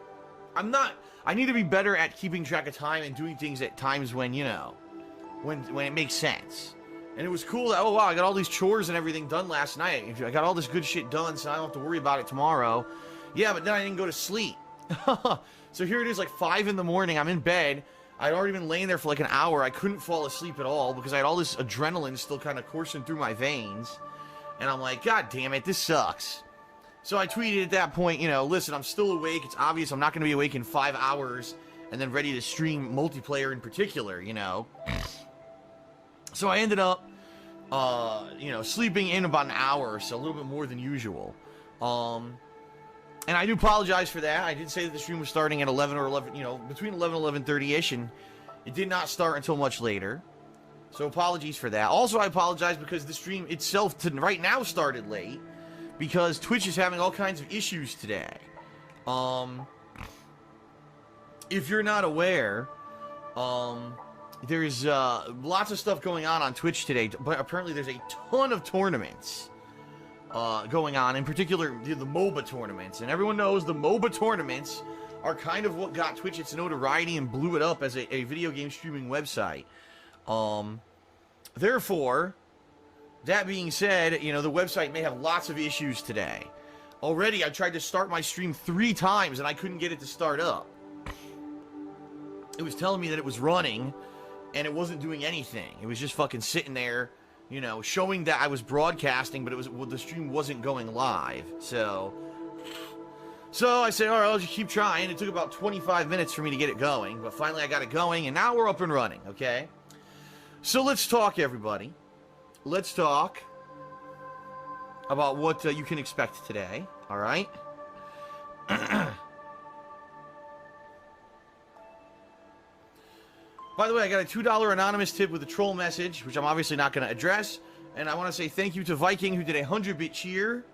I need to be better at keeping track of time and doing things at times when, when it makes sense. And it was cool that, oh wow, I got all these chores and everything done last night. I got all this good shit done, so I don't have to worry about it tomorrow. Yeah, but then I didn't go to sleep. So here it is, like 5 in the morning, I'm in bed. I'd already been laying there for like an hour. I couldn't fall asleep at all because I had all this adrenaline still kind of coursing through my veins. And I'm like, God damn it, this sucks. So I tweeted at that point, listen, I'm still awake. It's obvious I'm not going to be awake in 5 hours and then ready to stream multiplayer in particular, So I ended up, sleeping in about an hour or so, a little bit more than usual. And I do apologize for that. I did say that the stream was starting at 11 or 11, between 11 and 11:30-ish, and it did not start until much later. So apologies for that. Also, I apologize because the stream itself right now started late because Twitch is having all kinds of issues today. If you're not aware, there's lots of stuff going on Twitch today, but apparently there's a ton of tournaments going on, in particular the MOBA tournaments. And everyone knows the MOBA tournaments are kind of what got Twitch its notoriety and blew it up as a video game streaming website. Therefore, that being said, the website may have lots of issues today. Already, I tried to start my stream 3 times and I couldn't get it to start up. It was telling me that it was running and it wasn't doing anything. It was just fucking sitting there, showing that I was broadcasting, but the stream wasn't going live. So I said, all right, I'll just keep trying. It took about 25 minutes for me to get it going, but finally I got it going, and now we're up and running, okay? So let's talk, everybody. Let's talk about what you can expect today, all right? By the way, I got a $2 anonymous tip with a troll message, which I'm obviously not going to address. And I want to say thank you to Viking, who did a 100-bit cheer.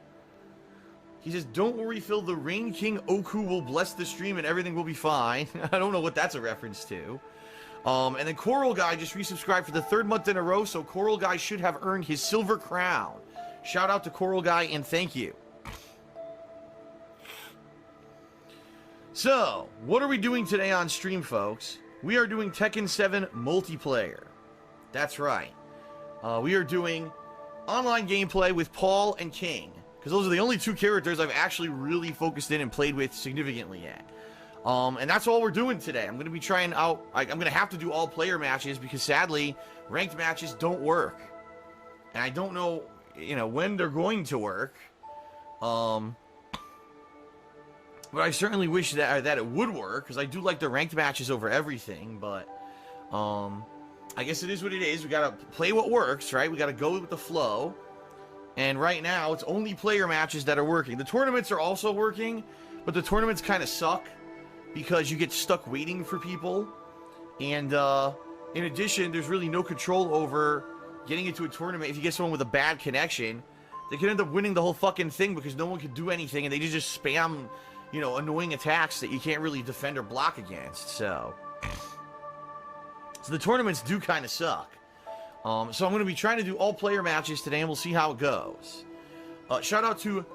He says, don't worry, Phil, the Rain King Oku will bless the stream and everything will be fine. I don't know what that's a reference to. And then Coral Guy just resubscribed for the 3rd month in a row, so Coral Guy should have earned his silver crown. Shout out to Coral Guy and thank you. So, what are we doing today on stream, folks? We are doing Tekken 7 multiplayer. That's right. We are doing online gameplay with Paul and King, because those are the only 2 characters I've actually really focused in and played with significantly yet. And that's all we're doing today. I'm going to be trying out... I'm going to have to do all player matches because, sadly, ranked matches don't work. And I don't know, when they're going to work. But I certainly wish that it would work, because I do like the ranked matches over everything, but I guess it is what it is. We gotta play what works, right? We gotta go with the flow. And right now, it's only player matches that are working. The tournaments are also working, but the tournaments kind of suck because you get stuck waiting for people. And in addition, there's really no control over getting into a tournament. If you get someone with a bad connection, they can end up winning the whole fucking thing because no one can do anything, and they just spam... annoying attacks that you can't really defend or block against, so the tournaments do kind of suck. So I'm going to be trying to do all player matches today, and we'll see how it goes. Shout out to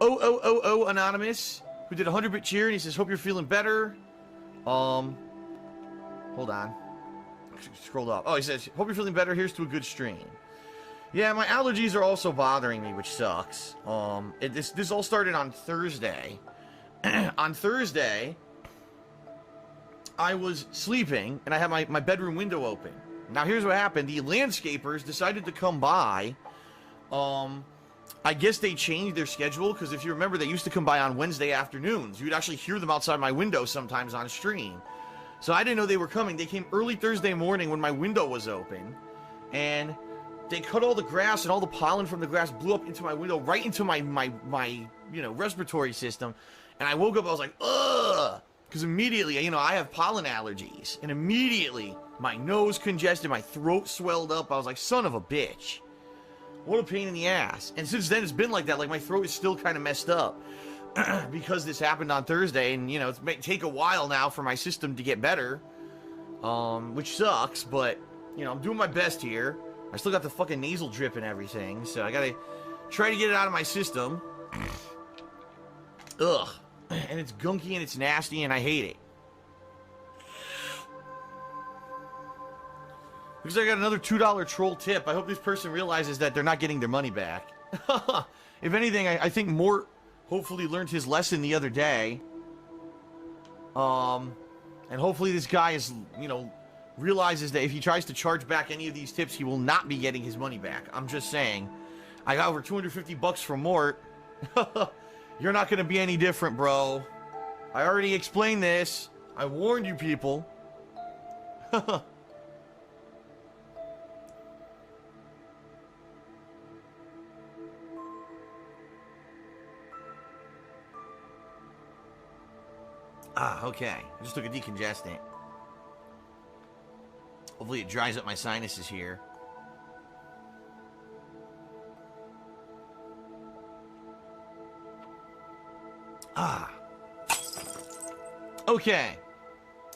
OOOO Anonymous, who did a 100-bit cheer, and he says, hope you're feeling better. Hold on. Scrolled off. Oh, he says, hope you're feeling better. Here's to a good stream. Yeah, my allergies are also bothering me, which sucks. This all started on Thursday. On Thursday, I was sleeping, and I had my bedroom window open. Now, here's what happened. The landscapers decided to come by, I guess they changed their schedule, because if you remember, they used to come by on Wednesday afternoons. You'd actually hear them outside my window sometimes on stream. So I didn't know they were coming. They came early Thursday morning when my window was open, and they cut all the grass, and all the pollen from the grass blew up into my window, right into my respiratory system. And I woke up, I was like, ugh, because immediately, I have pollen allergies, and immediately my nose congested, my throat swelled up. I was like, son of a bitch. What a pain in the ass. And since then, it's been like that. Like, my throat is still kind of messed up because this happened on Thursday. And, it may take a while now for my system to get better, which sucks. But, I'm doing my best here. I still got the fucking nasal drip and everything. So I got to try to get it out of my system. Ugh. And it's gunky and it's nasty and I hate it. Because I got another $2 troll tip. I hope this person realizes that they're not getting their money back. If anything, I think Mort hopefully learned his lesson the other day. And hopefully this guy is, realizes that if he tries to charge back any of these tips, he will not be getting his money back. I'm just saying. I got over $250 from Mort. You're not going to be any different, bro. I already explained this. I warned you people. Okay. I just took a decongestant. Hopefully it dries up my sinuses here. Okay.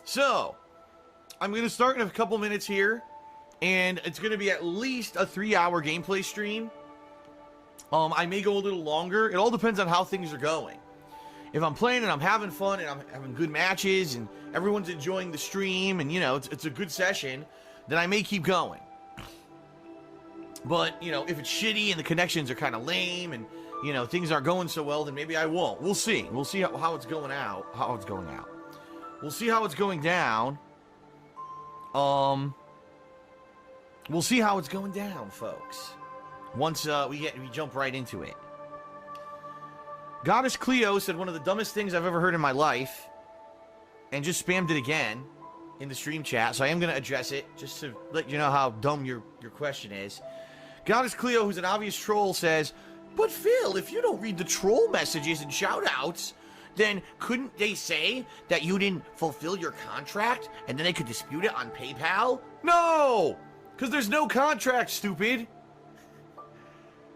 So, I'm going to start in a couple minutes here, and it's going to be at least a 3-hour gameplay stream. I may go a little longer. It all depends on how things are going. If I'm playing and I'm having fun and I'm having good matches and everyone's enjoying the stream and, it's a good session, then I may keep going. But, if it's shitty and the connections are kind of lame and, things aren't going so well, then maybe I won't. We'll see. We'll see how it's going out. We'll see how it's going down. We'll see how it's going down, folks. Once we jump right into it. Goddess Cleo said one of the dumbest things I've ever heard in my life, and just spammed it again in the stream chat, so I am going to address it, just to let you know how dumb your question is. Goddess Cleo, who's an obvious troll, says, "But Phil, if you don't read the troll messages and shoutouts, then couldn't they say that you didn't fulfill your contract, and then they could dispute it on PayPal?" No! Because there's no contract, stupid.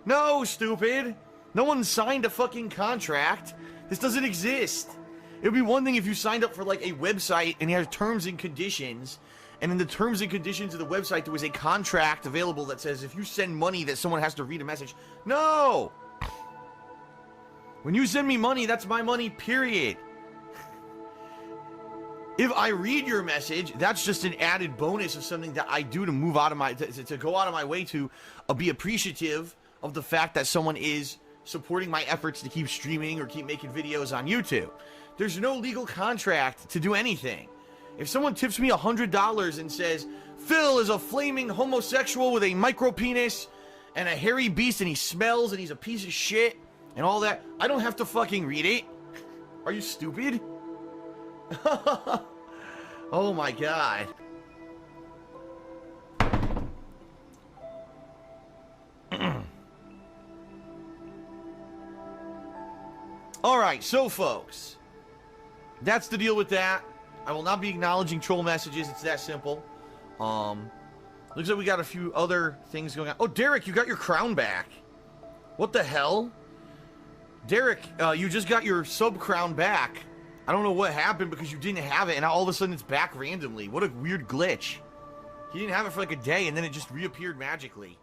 No, stupid. No one signed a fucking contract. This doesn't exist. It would be one thing if you signed up for like a website and you had terms and conditions, and in the terms and conditions of the website there was a contract available that says if you send money that someone has to read a message. No! When you send me money, that's my money, period. If I read your message, that's just an added bonus of something that I do to move out of my, to go out of my way to be appreciative of the fact that someone is supporting my efforts to keep streaming or keep making videos on YouTube. There's no legal contract to do anything. If someone tips me $100 and says, "Phil is a flaming homosexual with a micro penis and a hairy beast and he smells and he's a piece of shit," and all that, I don't have to fucking read it. Are you stupid? Oh my god. Alright, so folks, that's the deal with that. I will not be acknowledging troll messages, it's that simple. Looks like we got a few other things going on. Oh, Derek, you got your crown back. What the hell? Derek, you just got your sub crown back. I don't know what happened because you didn't have it and all of a sudden it's back randomly. What a weird glitch. You didn't have it for like a day and then it just reappeared magically.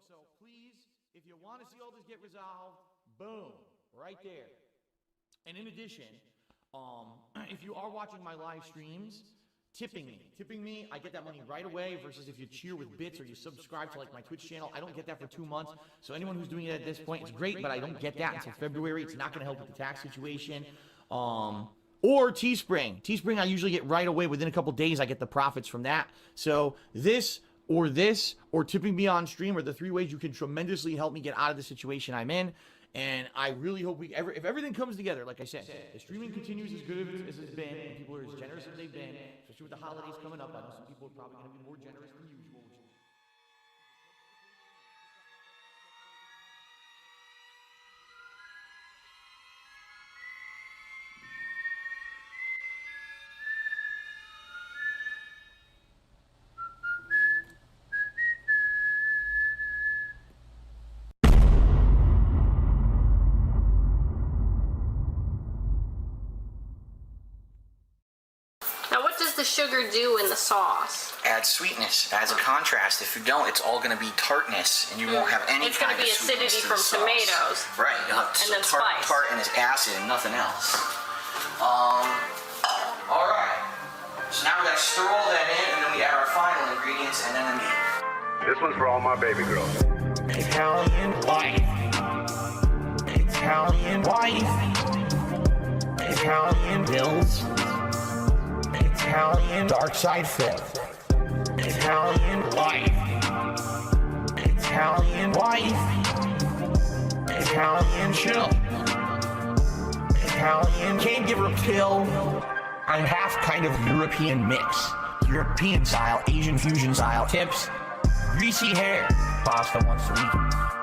So please, if you want to see all this get resolved, boom, right there. And in addition, if you are watching my live streams, tipping me, I get that money right away, versus if you cheer with bits or you subscribe to like my Twitch channel, I don't get that for 2 months. So anyone who's doing it at this point, it's great, but I don't get that until February. It's not going to help with the tax situation. Or Teespring I usually get right away. Within a couple days I get the profits from that. So this or tipping me on stream are the 3 ways you can tremendously help me get out of the situation I'm in. And I really hope if everything comes together, like I said, the streaming continues as good as it's been, and people are as generous as they've been, especially with the holidays coming up. I know some people are probably going to be more generous than usual. Now, what does the sugar do in the sauce? Adds sweetness, adds a contrast. If you don't, it's all going to be tartness, and you won't have any It's going to be acidity from tomatoes. Right, you'll have and then tart and it's acid and nothing else. All right. So now we got to stir all that in, and then we add our final ingredients, and then the meat. This one's for all my baby girls. Italian wife. Italian wife. Italian bills. Italian dark side Phil. Italian wife. Italian wife. Italian chill. Italian can't give her a pill. I'm half kind of European mix. European style, Asian fusion style. Tips. Greasy hair. Pasta once a week.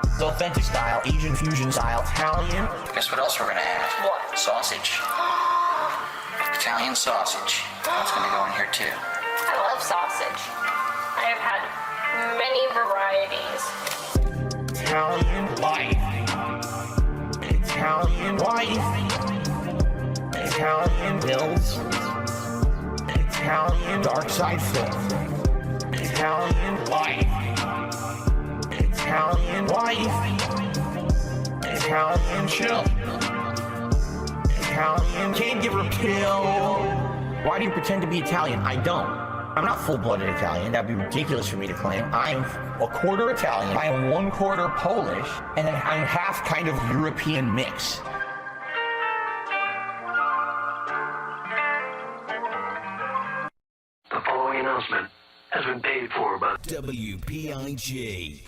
It's authentic style, Asian fusion style. Italian. Guess what else we're going to add? What? Sausage. Italian sausage. That's going to go in here too. I love sausage. I have had many varieties. Italian wife. Italian wife. Italian bills. Italian dark side Phil. Italian wife. Italian wife. Italian chill. Italian can't give her a pill. Why do you pretend to be Italian? I don't. I'm not full-blooded Italian. That'd be ridiculous for me to claim. I'm a quarter Italian. I am 1/4 Polish, and then I'm half kind of European mix. The following announcement has been paid for by WPIG.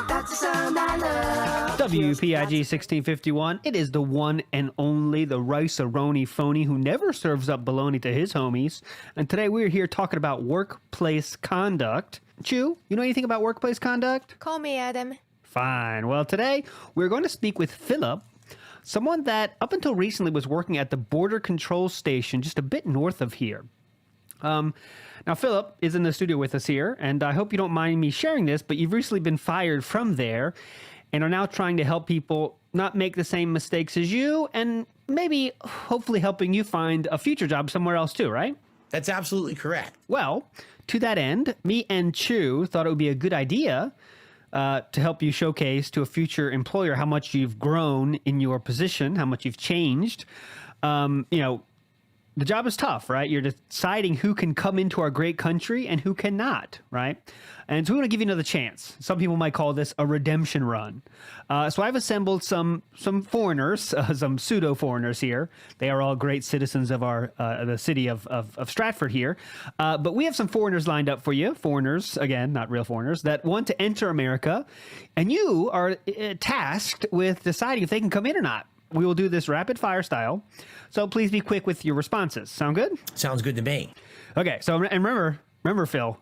That's the sound I love. WPIG 1651. It is the one and only the rice-a-roni phony who never serves up bologna to his homies. And today we're here talking about workplace conduct. Chew, you know anything about workplace conduct? Call me Adam. Fine. Well, today we're going to speak with Philip, someone that up until recently was working at the border control station just a bit north of here. Now, Philip is in the studio with us here, and I hope you don't mind me sharing this, but you've recently been fired from there and are now trying to help people not make the same mistakes as you and maybe hopefully helping you find a future job somewhere else too, right? That's absolutely correct. Well, to that end, me and Chew thought it would be a good idea to help you showcase to a future employer how much you've grown in your position, how much you've changed. The job is tough, right? You're deciding who can come into our great country and who cannot, right? And so we want to give you another chance. Some people might call this a redemption run. So I've assembled some foreigners, some pseudo-foreigners here. They are all great citizens of our the city of Stratford here. But we have some foreigners lined up for you. Foreigners, again, not real foreigners, that want to enter America. And you are tasked with deciding if they can come in or not. We will do this rapid fire style. So please be quick with your responses. Sound good? Sounds good to me. Okay. So, and remember, Phil,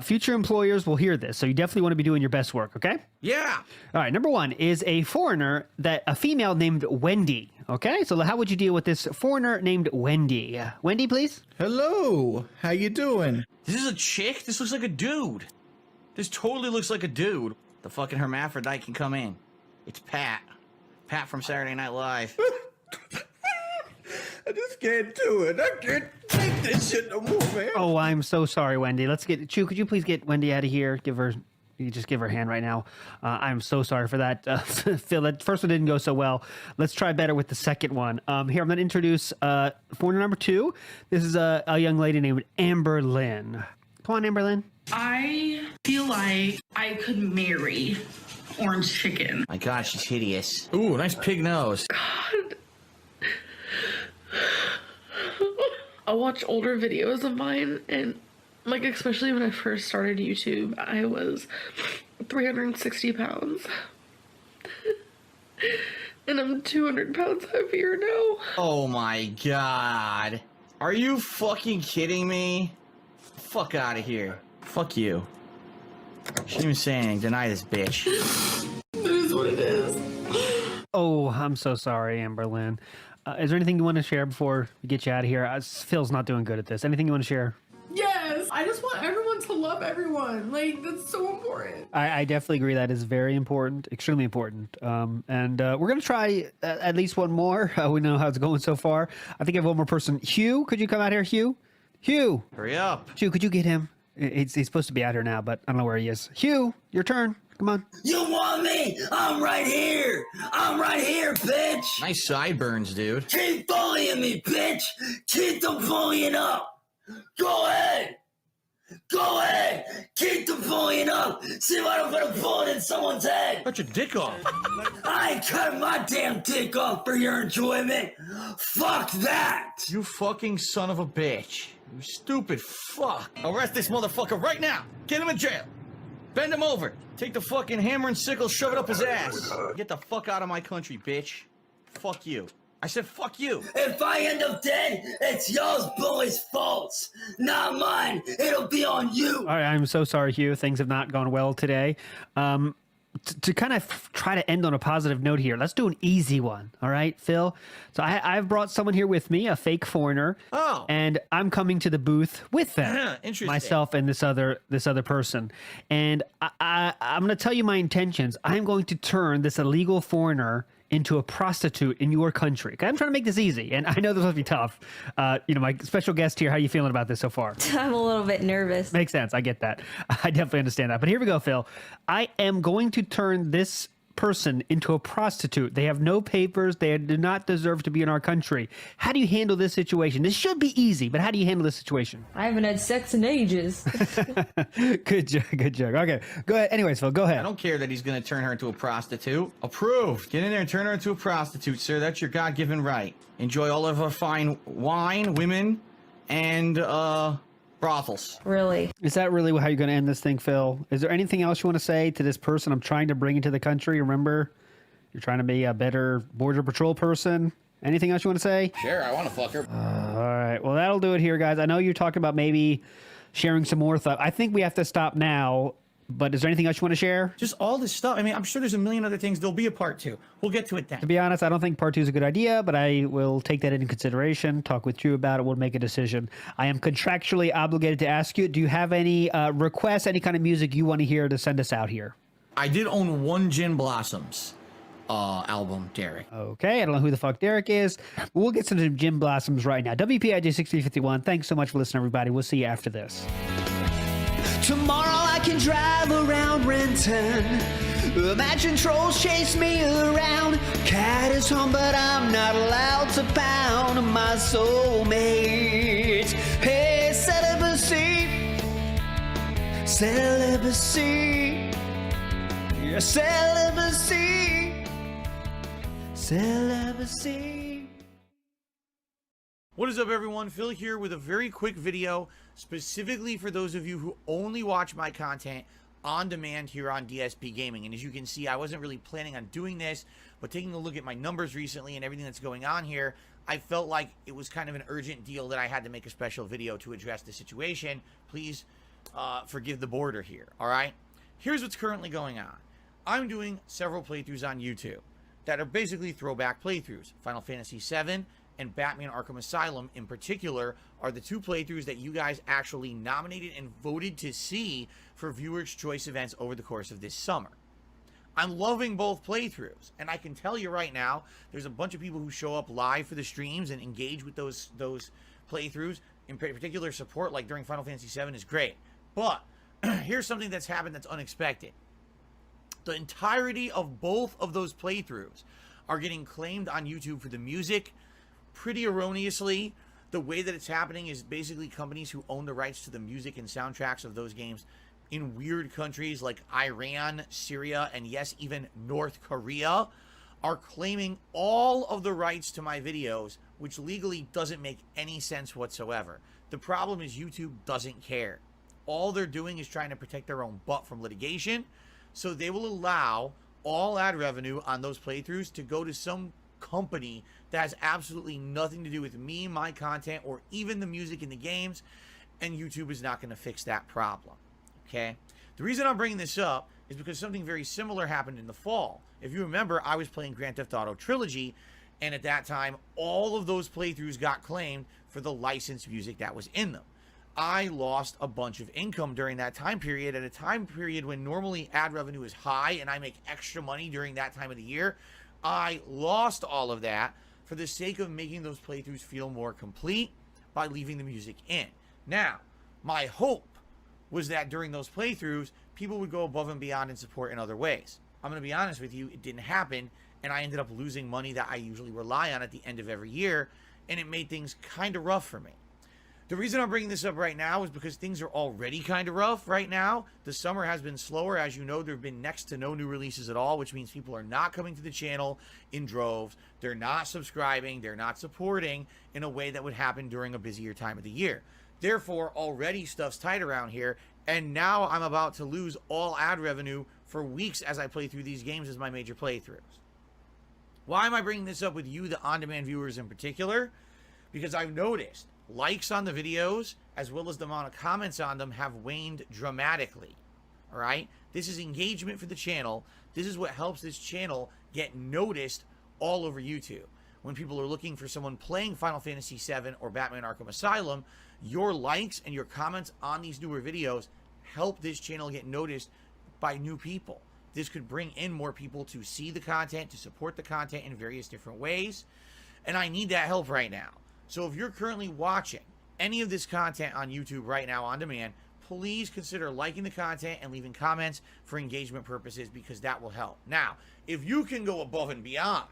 future employers will hear this. So you definitely want to be doing your best work. Okay? Yeah. All right. Number one is a foreigner a female named Wendy. Okay. So how would you deal with this foreigner named Wendy? Wendy, please. Hello. How you doing? This is a chick? This looks like a dude. This totally looks like a dude. The fucking hermaphrodite can come in. It's Pat. Pat from Saturday Night Live. I just can't do it. I can't take this shit no more, man. Oh, I'm so sorry, Wendy. Chew, could you please get Wendy out of here? Give her You just give her a hand right now. I'm so sorry for that. Phil, that first one didn't go so well. Let's try better with the second one. Here, I'm going to introduce foreigner number 2. This is a young lady named Amber Lynn. Come on, Amber Lynn. I feel like I could marry Orange Chicken. My God, she's hideous. Ooh, nice pig nose. God. I'll watch older videos of mine, and like, especially when I first started YouTube, I was 360 pounds. And I'm 200 pounds heavier now. Oh my God. Are you fucking kidding me? Fuck out of here. Fuck you. She didn't even say anything. Deny this bitch. That is what it is. Oh, I'm so sorry, Amber Lynn. Is there anything you want to share before we get you out of here? Phil's not doing good at this. Anything you want to share? Yes, I just want everyone to love everyone. Like, that's so important. I definitely agree. That is very important, extremely important. And we're going to try at least one more. We know how it's going so far. I think I have one more person. Hugh, could you come out here, Hugh? Hugh! Hurry up. Hugh, could you get him? He's supposed to be out here now, but I don't know where he is. Hugh, your turn. Come on. You want me? I'm right here. I'm right here, bitch. Nice sideburns, dude. Keep bullying me, bitch. Keep the bullying up. Go ahead. Go ahead. Keep the bullying up. See if I don't put a bullet in someone's head. Cut your dick off. I ain't cutting my damn dick off for your enjoyment. Fuck that. You fucking son of a bitch. You stupid fuck. Arrest this motherfucker right now. Get him in jail. Bend him over. Take the fucking hammer and sickle, shove it up his ass. Get the fuck out of my country, bitch. Fuck you. I said fuck you. If I end up dead, it's y'all's bullies' faults, not mine. It'll be on you. All right, I'm so sorry, Hugh. Things have not gone well today. To kind of try to end on a positive note here, let's do an easy one. All right, Phil? So I've brought someone here with me, a fake foreigner. Oh. And I'm coming to the booth with them. Interesting. Myself and this other person. And I'm going to tell you my intentions. I'm going to turn this illegal foreigner into a prostitute in your country. Okay, I'm trying to make this easy, and I know this must be tough. My special guest here, how are you feeling about this so far? I'm a little bit nervous. Makes sense. I get that. I definitely understand that. But here we go, Phil. I am going to turn this person into a prostitute. They have no papers. They do not deserve to be in our country. How do you handle this situation? This should be easy, but how do you handle this situation? I haven't had sex in ages. Good joke. Good joke. Okay, go ahead. Anyways, Phil, go ahead. I don't care that he's going to turn her into a prostitute. Approved. Get in there and turn her into a prostitute, sir. That's your God-given right. Enjoy all of her fine wine, women, and brothels. Really? Is that really how you're going to end this thing, Phil? Is there anything else you want to say to this person I'm trying to bring into the country? Remember, you're trying to be a better Border Patrol person. Anything else you want to say? Sure, I want to fuck her. All right. Well, that'll do it here, guys. I know you're talking about maybe sharing some more thought. I think we have to stop now. But is there anything else you want to share? Just all this stuff. I mean, I'm sure there's a million other things. There'll be a part 2. We'll get to it then. To be honest, I don't think part 2 is a good idea, but I will take that into consideration, talk with you about it. We'll make a decision. I am contractually obligated to ask you, do you have any requests, any kind of music you want to hear to send us out here? I did own one Gin Blossoms album, Derek. Okay, I don't know who the fuck Derek is. We'll get some Gin Blossoms right now. WPIG 1651, thanks so much for listening, everybody. We'll see you after this. Tomorrow I can drive around Renton. Imagine trolls chase me around. Cat is home, but I'm not allowed to pound my soulmate. Hey, celibacy. Celibacy. Yeah, celibacy. Celibacy. What is up, everyone? Phil here with a very quick video specifically for those of you who only watch my content on demand here on DSP Gaming. And as you can see, I wasn't really planning on doing this, but taking a look at my numbers recently and everything that's going on here, I felt like it was kind of an urgent deal that I had to make a special video to address the situation. Please forgive the border here, all right? Here's what's currently going on. I'm doing several playthroughs on YouTube that are basically throwback playthroughs. Final Fantasy VII and Batman Arkham Asylum in particular are the 2 playthroughs that you guys actually nominated and voted to see for Viewers' Choice events over the course of this summer. I'm loving both playthroughs, and I can tell you right now, there's a bunch of people who show up live for the streams and engage with those playthroughs. In particular, support like during Final Fantasy VII is great. But here's something that's happened that's unexpected. The entirety of both of those playthroughs are getting claimed on YouTube for the music pretty erroneously. The way that it's happening is basically companies who own the rights to the music and soundtracks of those games in weird countries like Iran, Syria, and yes, even North Korea are claiming all of the rights to my videos, which legally doesn't make any sense whatsoever. The problem is YouTube doesn't care. All they're doing is trying to protect their own butt from litigation, so they will allow all ad revenue on those playthroughs to go to some company that has absolutely nothing to do with me, my content, or even the music in the games, and YouTube is not going to fix that problem. Okay? The reason I'm bringing this up is because something very similar happened in the fall. If you remember, I was playing Grand Theft Auto Trilogy, and at that time, all of those playthroughs got claimed for the licensed music that was in them. I lost a bunch of income during that time period, at a time period when normally ad revenue is high and I make extra money during that time of the year. I lost all of that for the sake of making those playthroughs feel more complete by leaving the music in. Now, my hope was that during those playthroughs, people would go above and beyond and support in other ways. I'm going to be honest with you, it didn't happen, and I ended up losing money that I usually rely on at the end of every year, and it made things kind of rough for me. The reason I'm bringing this up right now is because things are already kind of rough right now. The summer has been slower. As you know, there have been next to no new releases at all, which means people are not coming to the channel in droves. They're not subscribing. They're not supporting in a way that would happen during a busier time of the year. Therefore, already stuff's tight around here, and now I'm about to lose all ad revenue for weeks as I play through these games as my major playthroughs. Why am I bringing this up with you, the on-demand viewers in particular? Because I've noticed likes on the videos, as well as the amount of comments on them, have waned dramatically. All right? This is engagement for the channel. This is what helps this channel get noticed all over YouTube. When people are looking for someone playing Final Fantasy VII or Batman Arkham Asylum, your likes and your comments on these newer videos help this channel get noticed by new people. This could bring in more people to see the content, to support the content in various different ways. And I need that help right now. So if you're currently watching any of this content on YouTube right now on demand, please consider liking the content and leaving comments for engagement purposes, because that will help. Now, if you can go above and beyond,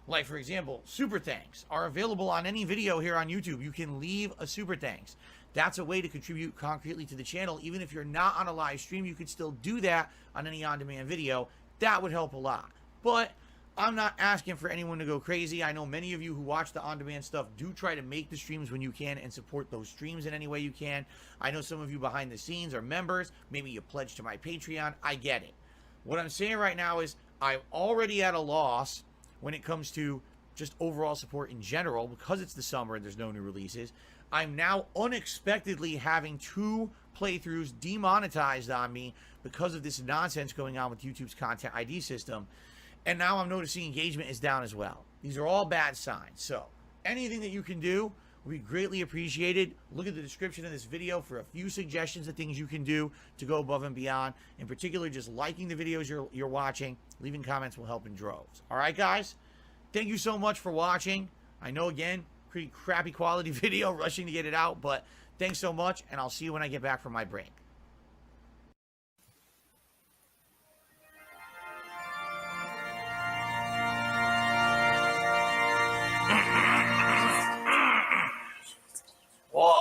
like for example, super thanks are available on any video here on YouTube. You can leave a super thanks. That's a way to contribute concretely to the channel. Even if you're not on a live stream, you could still do that on any on-demand video. That would help a lot. But I'm not asking for anyone to go crazy. I know many of you who watch the on-demand stuff do try to make the streams when you can and support those streams in any way you can. I know some of you behind the scenes are members. Maybe you pledge to my Patreon. I get it. What I'm saying right now is I'm already at a loss when it comes to just overall support in general, because it's the summer and there's no new releases. I'm now unexpectedly having 2 playthroughs demonetized on me because of this nonsense going on with YouTube's content ID system. And now I'm noticing engagement is down as well. These are all bad signs. So anything that you can do will be greatly appreciated. Look at the description of this video for a few suggestions of things you can do to go above and beyond. In particular, just liking the videos you're watching. Leaving comments will help in droves. All right, guys? Thank you so much for watching. I know, again, pretty crappy quality video, rushing to get it out, but thanks so much, and I'll see you when I get back from my break. Whoa,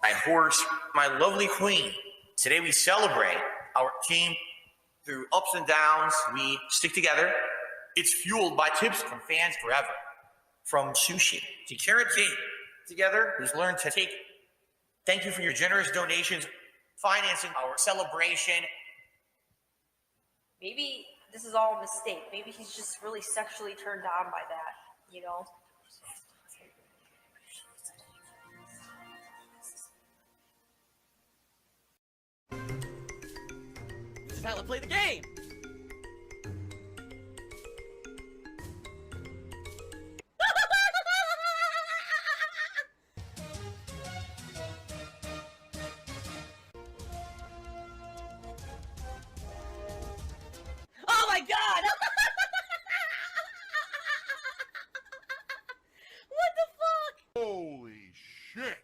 my horse, my lovely queen. Today we celebrate our team through ups and downs. We stick together. It's fueled by tips from fans forever. From sushi to carrot cake. Together, we've learned to take. Thank you for your generous donations, financing our celebration. Maybe this is all a mistake. Maybe he's just really sexually turned on by that, you know? This is how to play the game. Oh my god! What the fuck? Holy shit!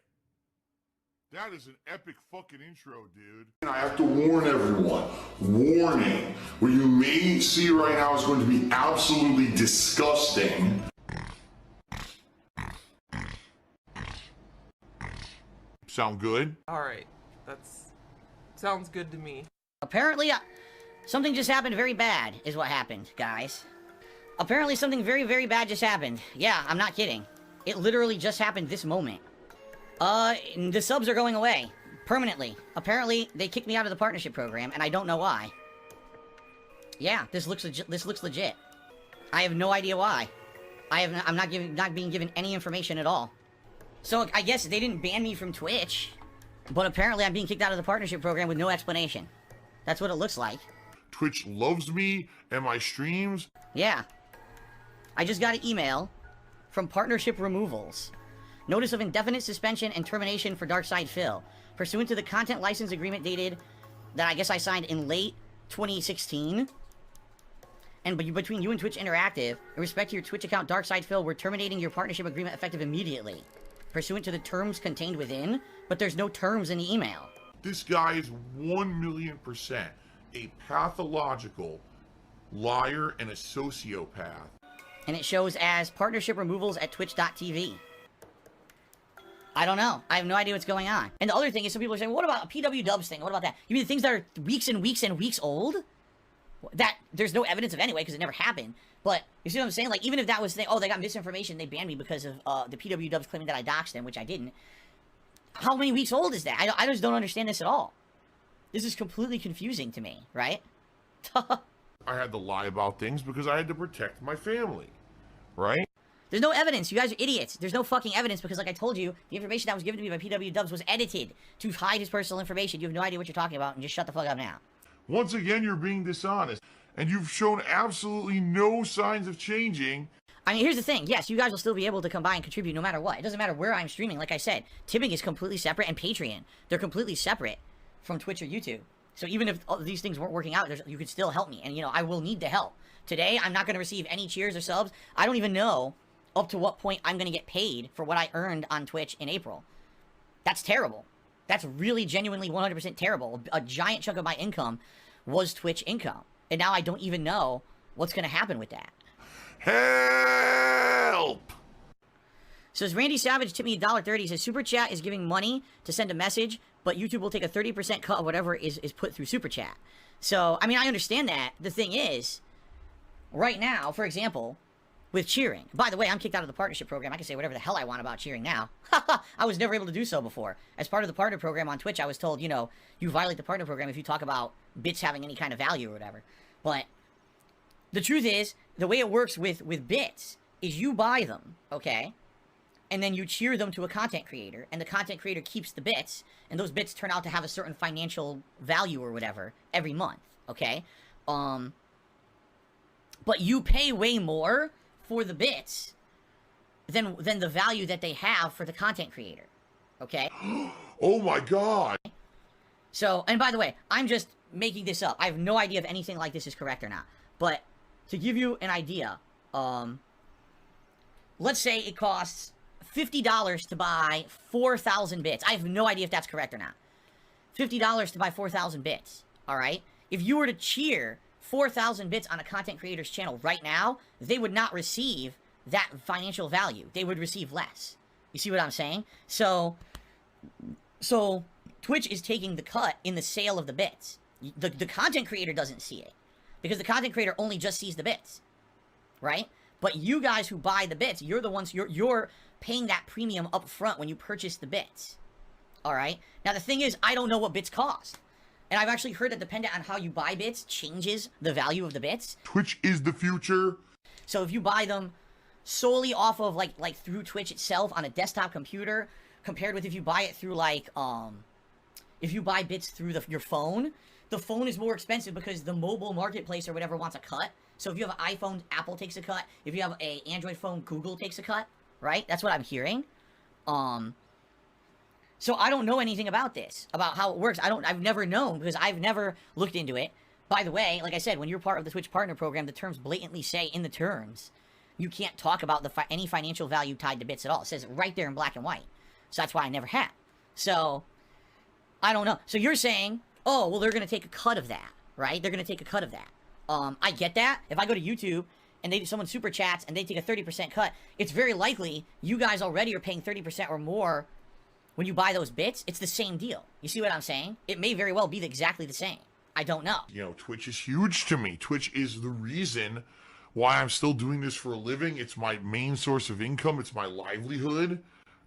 That is is an epic fucking intro, dude. And I have to warn everyone. Warning. What you may see right now is going to be absolutely disgusting. Sound good? Alright, sounds good to me. Apparently, something just happened very bad, is what happened, guys. Apparently something very, very bad just happened. Yeah, I'm not kidding. It literally just happened this moment. The subs are going away. Permanently. Apparently, they kicked me out of the partnership program, and I don't know why. Yeah, this looks legit. I have no idea why. I'm not being given any information at all. So, I guess they didn't ban me from Twitch, but apparently I'm being kicked out of the partnership program with no explanation. That's what it looks like. Twitch loves me and my streams. Yeah. I just got an email from Partnership Removals. Notice of indefinite suspension and termination for Darkside Phil. Pursuant to the content license agreement dated that I guess I signed in late 2016. And between you and Twitch Interactive, in respect to your Twitch account Darkside Phil, we're terminating your partnership agreement effective immediately. Pursuant to the terms contained within, but there's no terms in the email. This guy is 1,000,000% a pathological liar and a sociopath. And it shows as partnership removals at twitch.tv. I don't know. I have no idea what's going on. And the other thing is, some people are saying, what about a PW Dubs thing? What about that? You mean things that are weeks and weeks and weeks old? That there's no evidence of anyway, because it never happened. But you see what I'm saying? Like, even if that was the thing, oh, they got misinformation, they banned me because of the PW Dubs claiming that I doxed them, which I didn't. How many weeks old is that? I just don't understand this at all. This is completely confusing to me, right? I had to lie about things because I had to protect my family, right? There's no evidence. You guys are idiots. There's no fucking evidence because, like I told you, the information that was given to me by PW Dubs was edited to hide his personal information. You have no idea what you're talking about, and just shut the fuck up now. Once again, you're being dishonest, and you've shown absolutely no signs of changing. I mean, here's the thing. Yes, you guys will still be able to come by and contribute no matter what. It doesn't matter where I'm streaming. Like I said, tipping is completely separate, and Patreon. They're completely separate from Twitch or YouTube. So even if all these things weren't working out, you could still help me. And, you know, I will need the help. Today, I'm not going to receive any cheers or subs. I don't even know up to what point I'm going to get paid for what I earned on Twitch in April. That's terrible. That's really genuinely 100% terrible. A giant chunk of my income was Twitch income. And now I don't even know what's going to happen with that. Help! Says Randy Savage tipped me $1.30. Says Super Chat is giving money to send a message, but YouTube will take a 30% cut of whatever is put through Super Chat. So, I mean, I understand that. The thing is, right now, for example, with cheering. By the way, I'm kicked out of the partnership program. I can say whatever the hell I want about cheering now. I was never able to do so before. As part of the partner program on Twitch, I was told, you know, you violate the partner program if you talk about bits having any kind of value or whatever. But the truth is, the way it works with bits is you buy them, okay? And then you cheer them to a content creator, and the content creator keeps the bits, and those bits turn out to have a certain financial value or whatever every month, okay? But you pay way more for the bits than the value that they have for the content creator, okay? Oh my god! So, and by the way, I'm just making this up. I have no idea if anything like this is correct or not. But to give you an idea, let's say it costs $50 to buy 4,000 bits. I have no idea if that's correct or not. $50 to buy 4,000 bits, all right? If you were to cheer 4,000 bits on a content creator's channel right now, they would not receive that financial value. They would receive less. You see what I'm saying? So Twitch is taking the cut in the sale of the bits. The content creator doesn't see it because the content creator only just sees the bits, right? But you guys who buy the bits, you're the ones, you're paying that premium up front when you purchase the bits, all right? Now, the thing is, I don't know what bits cost. And I've actually heard that depending on how you buy bits changes the value of the bits. Twitch is the future. So if you buy them solely off of like through Twitch itself on a desktop computer, compared with if you buy it through like if you buy bits through your phone, the phone is more expensive because the mobile marketplace or whatever wants a cut. So if you have an iPhone, Apple takes a cut. If you have an Android phone, Google takes a cut, right? That's what I'm hearing. So I don't know anything about this, about how it works. I've never known because I've never looked into it. By the way, like I said, when you're part of the Twitch partner program, the terms blatantly say in the terms, you can't talk about any financial value tied to bits at all. It says it right there in black and white. So that's why I never have. So I don't know. So you're saying, oh, well, they're going to take a cut of that, right? They're going to take a cut of that. I get that. If I go to YouTube and someone super chats and they take a 30% cut, it's very likely you guys already are paying 30% or more when you buy those bits. It's the same deal. You see what I'm saying? It may very well be exactly the same. I don't know. You know, Twitch is huge to me. Twitch is the reason why I'm still doing this for a living. It's my main source of income. It's my livelihood,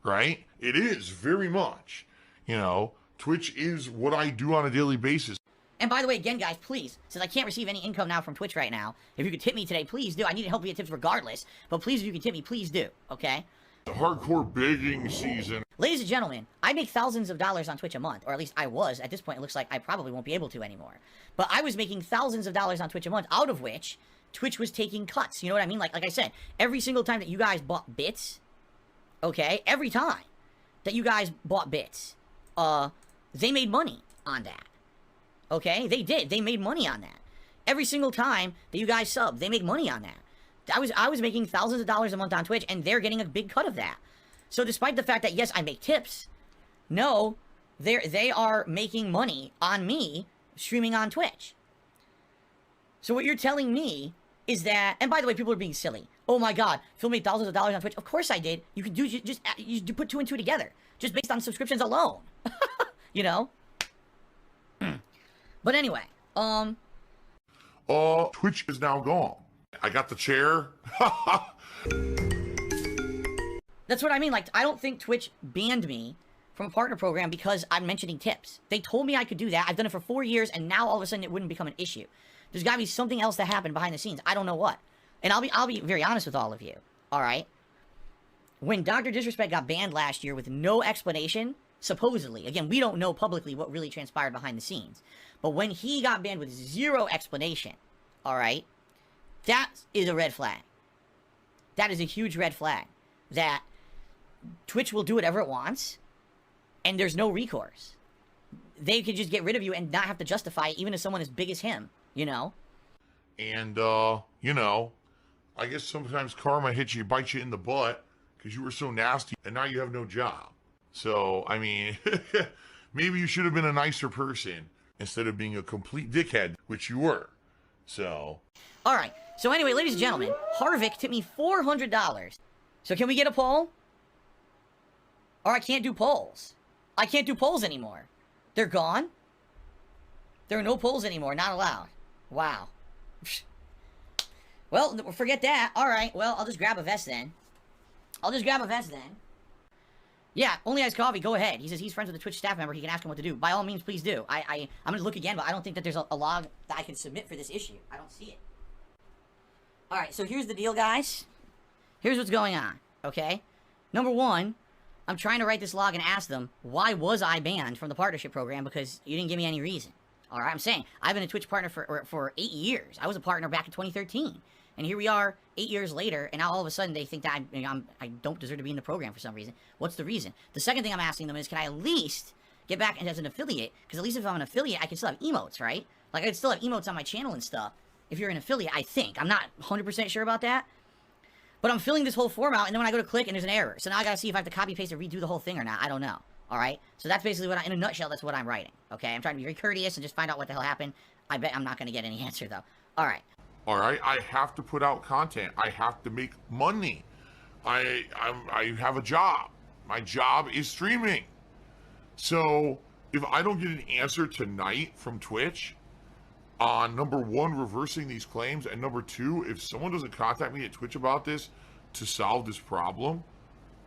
right? It is very much. You know, Twitch is what I do on a daily basis. And by the way, again, guys, please, since I can't receive any income now from Twitch right now, if you could tip me today, please do. I need to help you get tips regardless. But please, if you can tip me, please do, okay? The hardcore begging season. Ladies and gentlemen, I make thousands of dollars on Twitch a month, or at least I was. At this point, it looks like I probably won't be able to anymore. But I was making thousands of dollars on Twitch a month, out of which Twitch was taking cuts. You know what I mean? Like I said, every single time that you guys bought bits, okay, every time that you guys bought bits, they made money on that. Okay? They did. They made money on that. Every single time that you guys subbed, they make money on that. I was making thousands of dollars a month on Twitch, and they're getting a big cut of that. So despite the fact that, yes, I make tips, no, they are making money on me streaming on Twitch. So what you're telling me is that, and by the way, people are being silly. Oh my God, Phil made thousands of dollars on Twitch. Of course I did. You can do, you put 2 and 2 together, just based on subscriptions alone. You know? But anyway, Twitch is now gone. I got the chair. That's what I mean. Like, I don't think Twitch banned me from a partner program because I'm mentioning tips. They told me I could do that. I've done it for 4 years, and now all of a sudden it wouldn't become an issue. There's got to be something else that happened behind the scenes. I don't know what. And I'll be very honest with all of you. All right? When Dr. Disrespect got banned last year with no explanation, supposedly, again, we don't know publicly what really transpired behind the scenes, but when he got banned with zero explanation, all right, that is a red flag. That is a huge red flag. That Twitch will do whatever it wants, and there's no recourse. They could just get rid of you and not have to justify it, even if someone as big as him, you know? And, you know, I guess sometimes karma hits you, bites you in the butt, because you were so nasty, and now you have no job. So, I mean, maybe you should have been a nicer person instead of being a complete dickhead, which you were. So. All right. So anyway, ladies and gentlemen, Harvick tipped me $400. So can we get a poll? Or I can't do polls. I can't do polls anymore. They're gone? There are no polls anymore. Not allowed. Wow. Well, forget that. All right. Well, I'll just grab a vest then. Yeah, Only Ice Coffee, go ahead. He says he's friends with a Twitch staff member. He can ask him what to do. By all means, please do. I'm going to look again, but I don't think that there's a log that I can submit for this issue. I don't see it. All right, so here's the deal, guys. Here's what's going on, okay? Number one, I'm trying to write this log and ask them, why was I banned from the partnership program? Because you didn't give me any reason. All right, I'm saying, I've been a Twitch partner for 8 years. I was a partner back in 2013. And here we are 8 years later, and now all of a sudden they think that I don't deserve to be in the program for some reason. What's the reason? The second thing I'm asking them is, can I at least get back as an affiliate? Because at least if I'm an affiliate, I can still have emotes, right? Like, I can still have emotes on my channel and stuff if you're an affiliate, I think. I'm not 100% sure about that. But I'm filling this whole form out, and then when I go to click, and there's an error. So now I gotta see if I have to copy, paste, or redo the whole thing or not. I don't know. All right? So that's basically what in a nutshell, that's what I'm writing. Okay? I'm trying to be very courteous and just find out what the hell happened. I bet I'm not gonna get any answer, though. All right. All right, I have to put out content. I have to make money. I have a job. My job is streaming. So if I don't get an answer tonight from Twitch on number one, reversing these claims, and number two, if someone doesn't contact me at Twitch about this to solve this problem,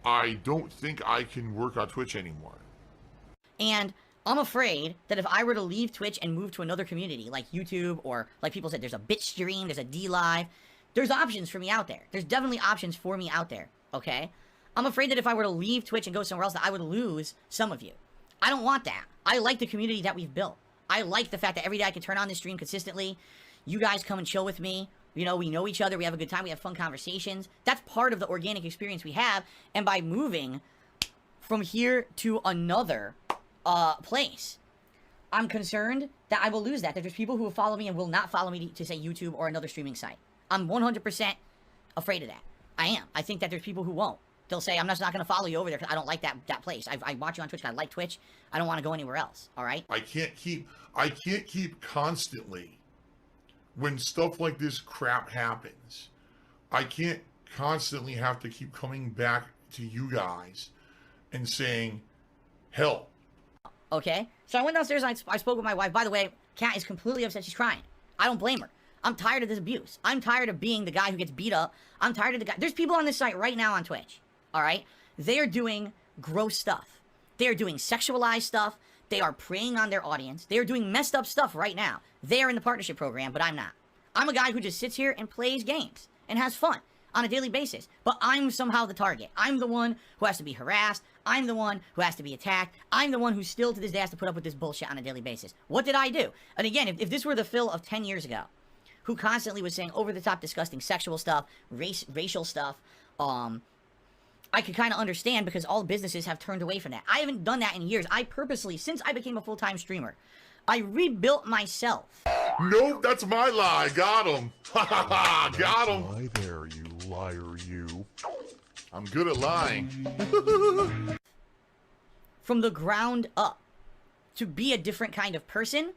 I don't think I can work on Twitch anymore. And I'm afraid that if I were to leave Twitch and move to another community, like YouTube, or like people said, there's a BitStream, there's a DLive, there's options for me out there. There's definitely options for me out there, okay? I'm afraid that if I were to leave Twitch and go somewhere else, that I would lose some of you. I don't want that. I like the community that we've built. I like the fact that every day I can turn on this stream consistently. You guys come and chill with me. You know, we know each other. We have a good time. We have fun conversations. That's part of the organic experience we have. And by moving from here to another place, I'm concerned that I will lose that. That there's people who will follow me and will not follow me to say YouTube or another streaming site. I'm 100% afraid of that. I am. I think that there's people who won't. They'll say, I'm just not going to follow you over there because I don't like that place. I watch you on Twitch. I like Twitch. I don't want to go anywhere else. All right? I can't keep constantly, when stuff like this crap happens, I can't constantly have to keep coming back to you guys and saying, help. Okay? So I went downstairs and I spoke with my wife. By the way, Kat is completely upset. She's crying. I don't blame her. I'm tired of this abuse. I'm tired of being the guy who gets beat up. I'm tired of the guy. There's people on this site right now on Twitch. All right? They are doing gross stuff. They are doing sexualized stuff. They are preying on their audience. They are doing messed up stuff right now. They are in the partnership program, but I'm not. I'm a guy who just sits here and plays games and has fun on a daily basis. But I'm somehow the target. I'm the one who has to be harassed. I'm the one who has to be attacked. I'm the one who still to this day has to put up with this bullshit on a daily basis. What did I do? And again, if this were the Phil of 10 years ago, who constantly was saying over-the-top disgusting sexual stuff, racial stuff, I could kind of understand because all businesses have turned away from that. I haven't done that in years. I purposely, since I became a full-time streamer, I rebuilt myself. Nope, that's my lie. Got him. Got him. Hi there, you liar, you. I'm good at lying. From the ground up, to be a different kind of person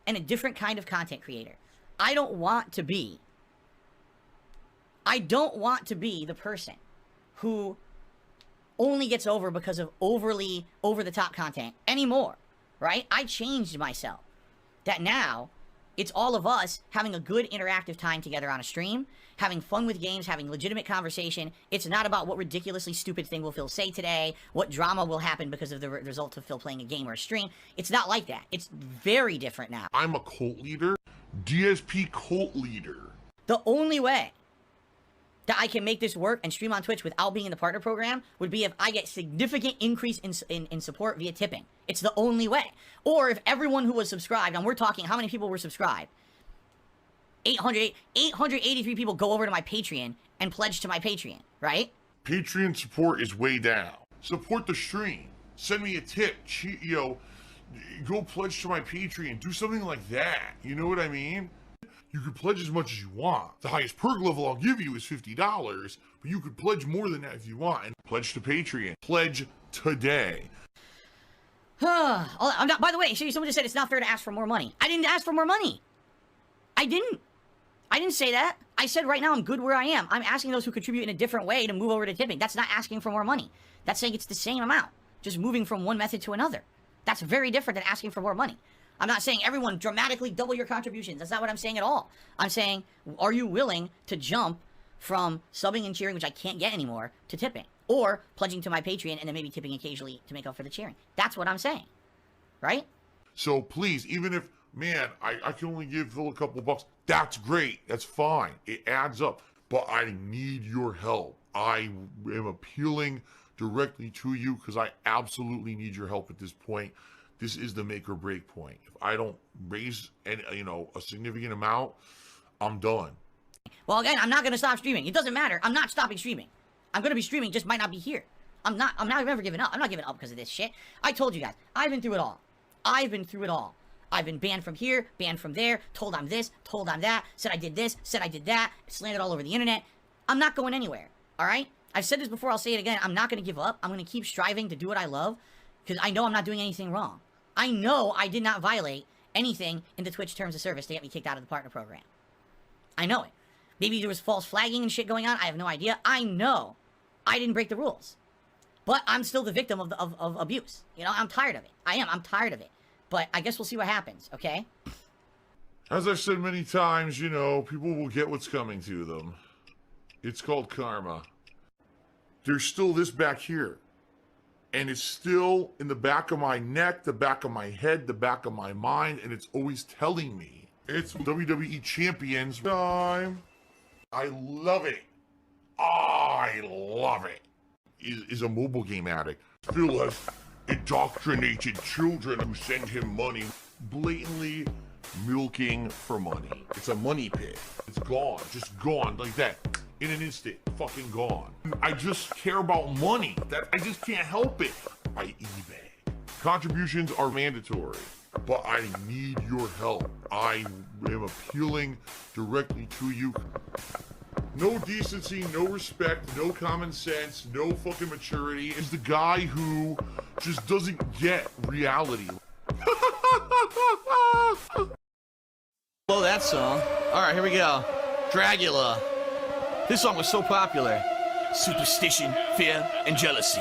and a different kind of content creator. I don't want to be the person who only gets over because of overly over-the-top content anymore, right? I changed myself. That now, it's all of us having a good interactive time together on a stream, having fun with games, having legitimate conversation. It's not about what ridiculously stupid thing will Phil say today, what drama will happen because of the result of Phil playing a game or a stream. It's not like that. It's very different now. I'm a cult leader, DSP cult leader. The only way that I can make this work and stream on Twitch without being in the partner program would be if I get significant increase in support via tipping. It's the only way. Or if everyone who was subscribed, and we're talking how many people were subscribed, 883 people go over to my Patreon and pledge to my Patreon, right? Patreon support is way down. Support the stream. Send me a tip. Go pledge to my Patreon. Do something like that. You know what I mean? You could pledge as much as you want. The highest perk level I'll give you is $50, but you could pledge more than that if you want. And pledge to Patreon. Pledge today. I'm not, by the way, someone just said it's not fair to ask for more money. I didn't ask for more money. I didn't say that. I said right now I'm good where I am. I'm asking those who contribute in a different way to move over to tipping. That's not asking for more money. That's saying it's the same amount, just moving from one method to another. That's very different than asking for more money. I'm not saying everyone dramatically double your contributions. That's not what I'm saying at all. I'm saying, are you willing to jump from subbing and cheering, which I can't get anymore, to tipping? Or pledging to my Patreon and then maybe tipping occasionally to make up for the cheering. That's what I'm saying. Right? So please, even if, man, I can only give Phil a couple bucks, that's great. That's fine. It adds up. But I need your help. I am appealing directly to you because I absolutely need your help at this point. This is the make or break point. If I don't raise a significant amount, I'm done. Well, again, I'm not going to stop streaming. It doesn't matter. I'm not stopping streaming. I'm going to be streaming, just might not be here. I'm not ever giving up. I'm not giving up because of this shit. I told you guys, I've been through it all. I've been banned from here, banned from there, told I'm this, told I'm that, said I did this, said I did that, slandered all over the internet. I'm not going anywhere, all right? I've said this before, I'll say it again. I'm not going to give up. I'm going to keep striving to do what I love because I know I'm not doing anything wrong. I know I did not violate anything in the Twitch terms of service to get me kicked out of the partner program. I know it. Maybe there was false flagging and shit going on. I have no idea. I know I didn't break the rules. But I'm still the victim of abuse. You know, I'm tired of it. I'm tired of it. But I guess we'll see what happens, okay? As I've said many times, people will get what's coming to them. It's called karma. There's still this back here. And it's still in the back of my neck, the back of my head, the back of my mind, and it's always telling me. It's WWE Champions time. I love it. I love it. Is a mobile game addict. Phil has indoctrinated children who send him money, blatantly milking for money. It's a money pit. It's gone, just gone like that. In an instant, fucking gone. I just care about money. I just can't help it. By eBay. Contributions are mandatory, but I need your help. I am appealing directly to you. no decency, no respect, no common sense, no fucking maturity, is the guy who just doesn't get reality. Blow that song. All right, here we go. Dragula. This song was so popular. Superstition, fear, and jealousy.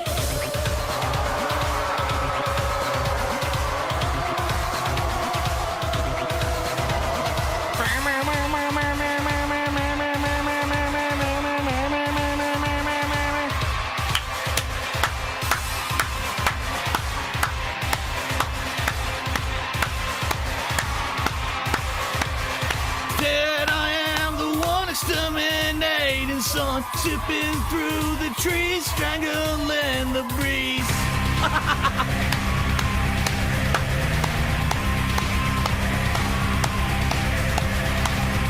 Sipping through the trees, strangling the breeze.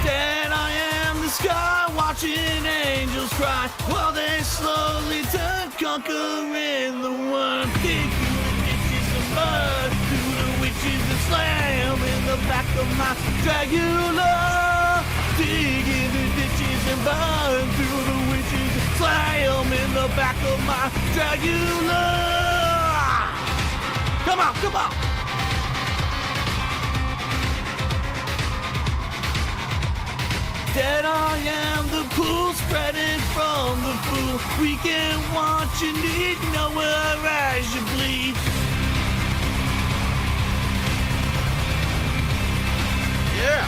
Then I am the sky, watching angels cry while they slowly turn, conquering the worm. Dig through the ditches and burn through the witches and slam in the back of my Dragula. Dig in the ditches and burn through the witches and slam in the back of my Dragula. Come on, come on. Then I am the pool spreading from the pool. We can watch and need nowhere as you bleed. Yeah.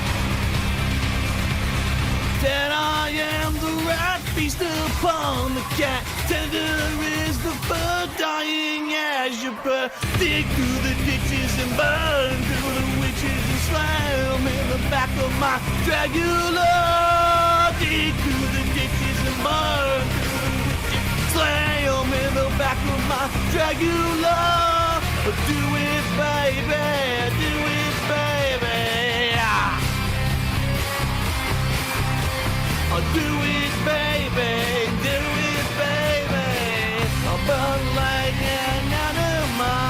Then I am the rat, feast upon the cat. Tender is the bird, dying as you burn. Dig through the ditches and burn through the witches and slam in the back of my Dragula. Dig through the ditches and burn through the witches, slam in the back of my Dragula. Do it, baby, do it, baby. Do it, baby, do it, baby. I'll burn like an animal.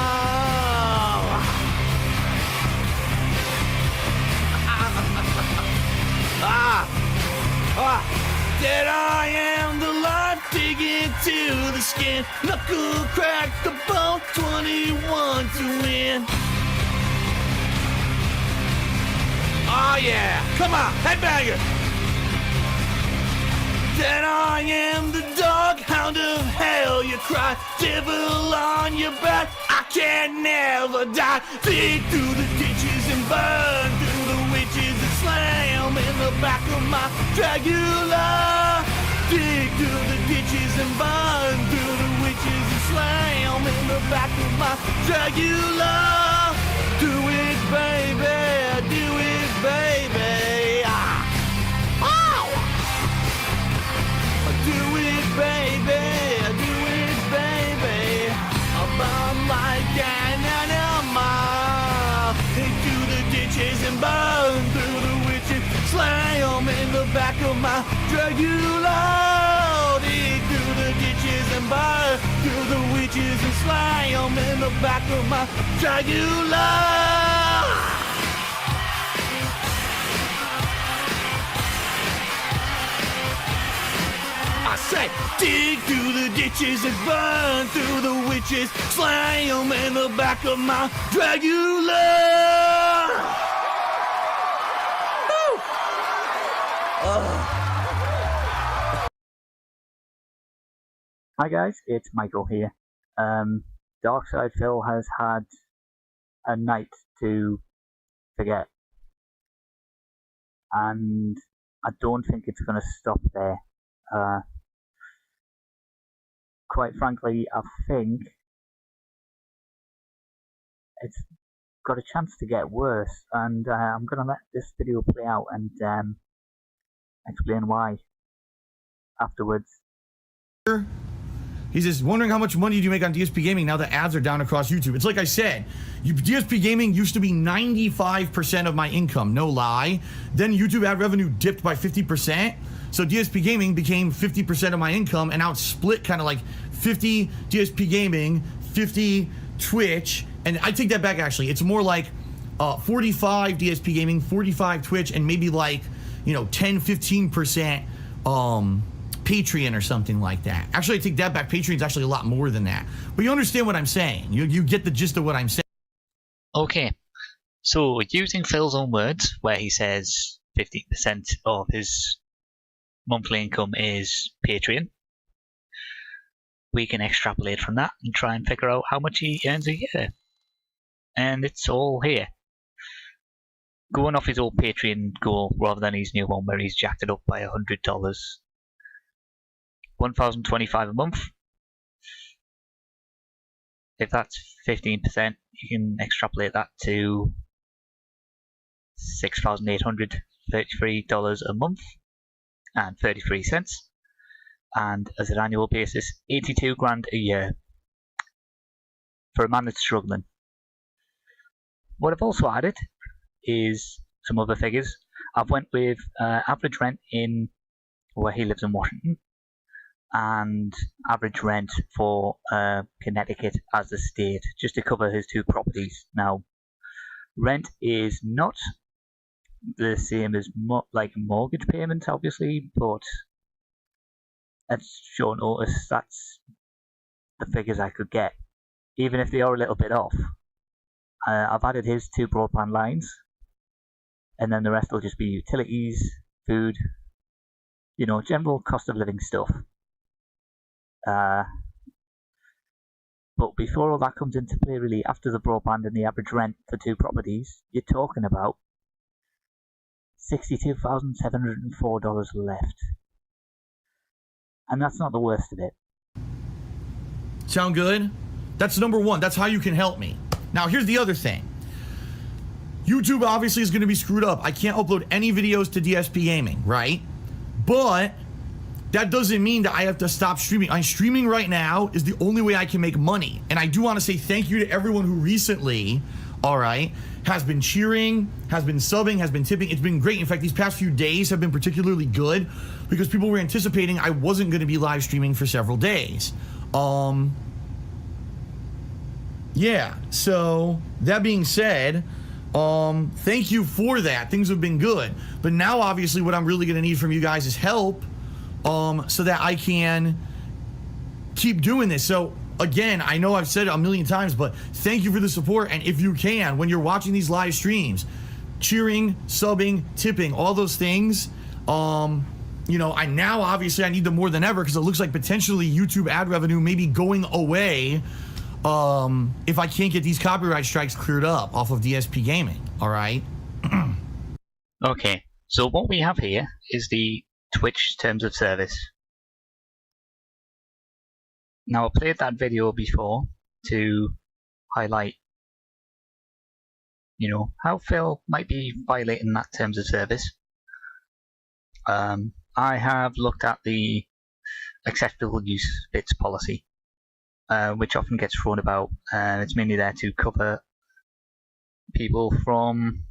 That I am the life digging to the skin. Knuckle crack the bone, 21 to win. Oh yeah, come on, headbanger. Then I am the dog, hound of hell, you cry. Devil on your back, I can never die. Dig through the ditches and burn through the witches and slam in the back of my Dragula. Dig through the ditches and burn through the witches and slam in the back of my Dragula. Do it, baby, do it, baby. Do it, baby, do it, baby. I'm like an animal. Do the ditches and burn through the witches. Slam in the back of my Dragula. Dig through the ditches and burn through the witches and slam in the back of my Dragula. I say, dig through the ditches and burn through the witches, slam in the back of my Dragula. Hi guys, it's Michael here. Darkside Phil has had a night to forget, and I don't think it's going to stop there. Quite frankly, I think it's got a chance to get worse, and I'm going to let this video play out and explain why afterwards. He's just wondering how much money do you make on DSP Gaming now that ads are down across YouTube. It's like I said, DSP Gaming used to be 95% of my income, no lie. Then YouTube ad revenue dipped by 50%. So DSP Gaming became 50% of my income, and now it's split kind of like 50 DSP Gaming, 50 Twitch, and I take that back actually. It's more like 45 DSP Gaming, 45 Twitch, and maybe like, 10-15% Patreon or something like that. Actually, I take that back. Patreon's actually a lot more than that. But you understand what I'm saying. You get the gist of what I'm saying. Okay. So, using Phil's own words, where he says 15% of his monthly income is Patreon, we can extrapolate from that and try and figure out how much he earns a year. And it's all here. Going off his old Patreon goal rather than his new one where he's jacked it up by $100. $1,025 a month. If that's 15%, you can extrapolate that to $6,833 a month and 33 cents. And as an annual basis, 82 grand a year for a man that's struggling. What I've also added is some other figures. I've went with average rent in where he lives in Washington and average rent for Connecticut as a state, just to cover his two properties. Now, rent is not the same as like mortgage payments, obviously, but at short notice, that's the figures I could get, even if they are a little bit off. I've added his 2 broadband lines, and then the rest will just be utilities, food, general cost of living stuff. But before all that comes into play, really, after the broadband and the average rent for 2 properties, you're talking about $62,704 left. And that's not the worst of it. Sound good? That's number one. That's how you can help me. Now, here's the other thing. YouTube obviously is going to be screwed up. I can't upload any videos to DSP Gaming, right? But that doesn't mean that I have to stop streaming. I'm streaming right now is the only way I can make money. And I do want to say thank you to everyone who recently, all right, has been cheering, has been subbing, has been tipping. It's been great. In fact, these past few days have been particularly good because people were anticipating I wasn't going to be live streaming for several days. Yeah, so that being said, thank you for that. Things have been good. But now, obviously, what I'm really going to need from you guys is help so that I can keep doing this. So, again, I know I've said it a million times, but thank you for the support. And if you can, when you're watching these live streams, cheering, subbing, tipping, all those things, I now, obviously, I need them more than ever because it looks like potentially YouTube ad revenue may be going away if I can't get these copyright strikes cleared up off of DSP Gaming, all right? Okay, so what we have here is the Twitch terms of service. Now, I played that video before to highlight, how Phil might be violating that terms of service. I have looked at the acceptable use bits policy, which often gets thrown about. It's mainly there to cover people from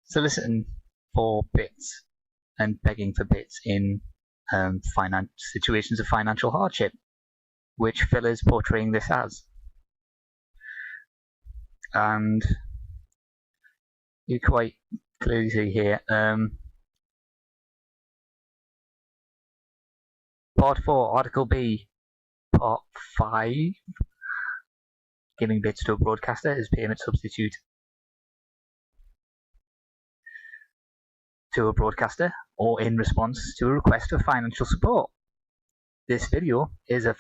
soliciting for bits and begging for bits in situations of financial hardship, which Phil is portraying this as. And you quite clearly see here, Part 4, Article B, Part 5, giving bits to a broadcaster as payment substitute to a broadcaster or in response to a request for financial support. This video is a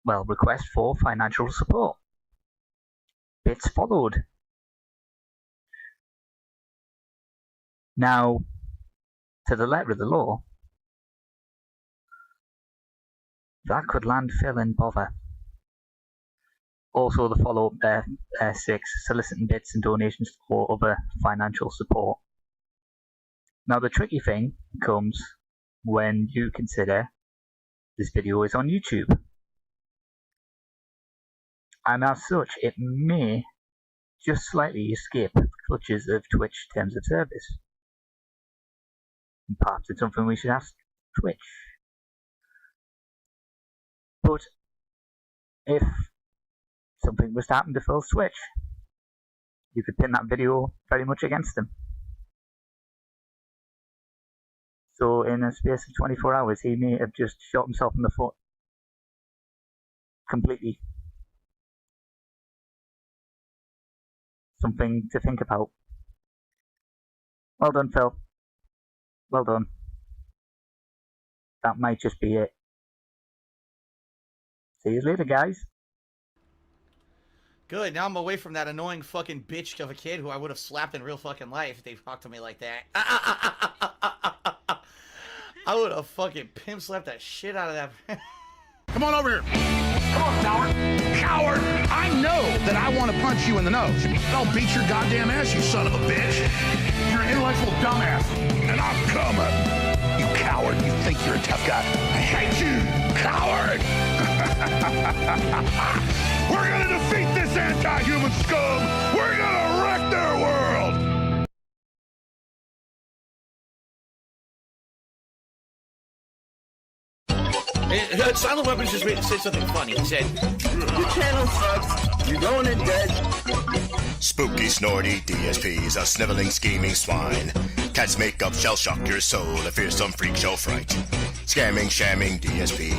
request for financial support. Bits followed. Now, to the letter of the law, that could land Phil in bother. Also, the follow-up there, 6, soliciting bits and donations for other financial support. Now, the tricky thing comes when you consider this video is on YouTube. And as such, it may just slightly escape the clutches of Twitch terms of service. And perhaps it's something we should ask Twitch. But if something was to happen to Phil's Twitch, you could pin that video very much against him. So in a space of 24 hours, he may have just shot himself in the foot. Completely. Something to think about. Well done, Phil. Well done. That might just be it. See you later, guys. Good, now I'm away from that annoying fucking bitch of a kid who I would have slapped in real fucking life if they talked to me like that. I would have fucking pimp slapped that shit out of that. Come on over here. Come on, coward. Coward! I know that I want to punch you in the nose. I'll beat your goddamn ass, you son of a bitch. You're an intellectual dumbass. And I'm coming. You coward. You think you're a tough guy. I hate you, coward. We're gonna defeat this anti-human scum. We're gonna wreck their world. Silent Weapons just said something funny. He said, "Your channel sucks. You're going to dead." Spooky, snorty DSPs, a sniveling, scheming swine. Cats make up shall shock your soul, a fearsome freak show fright. Scamming, shamming DSP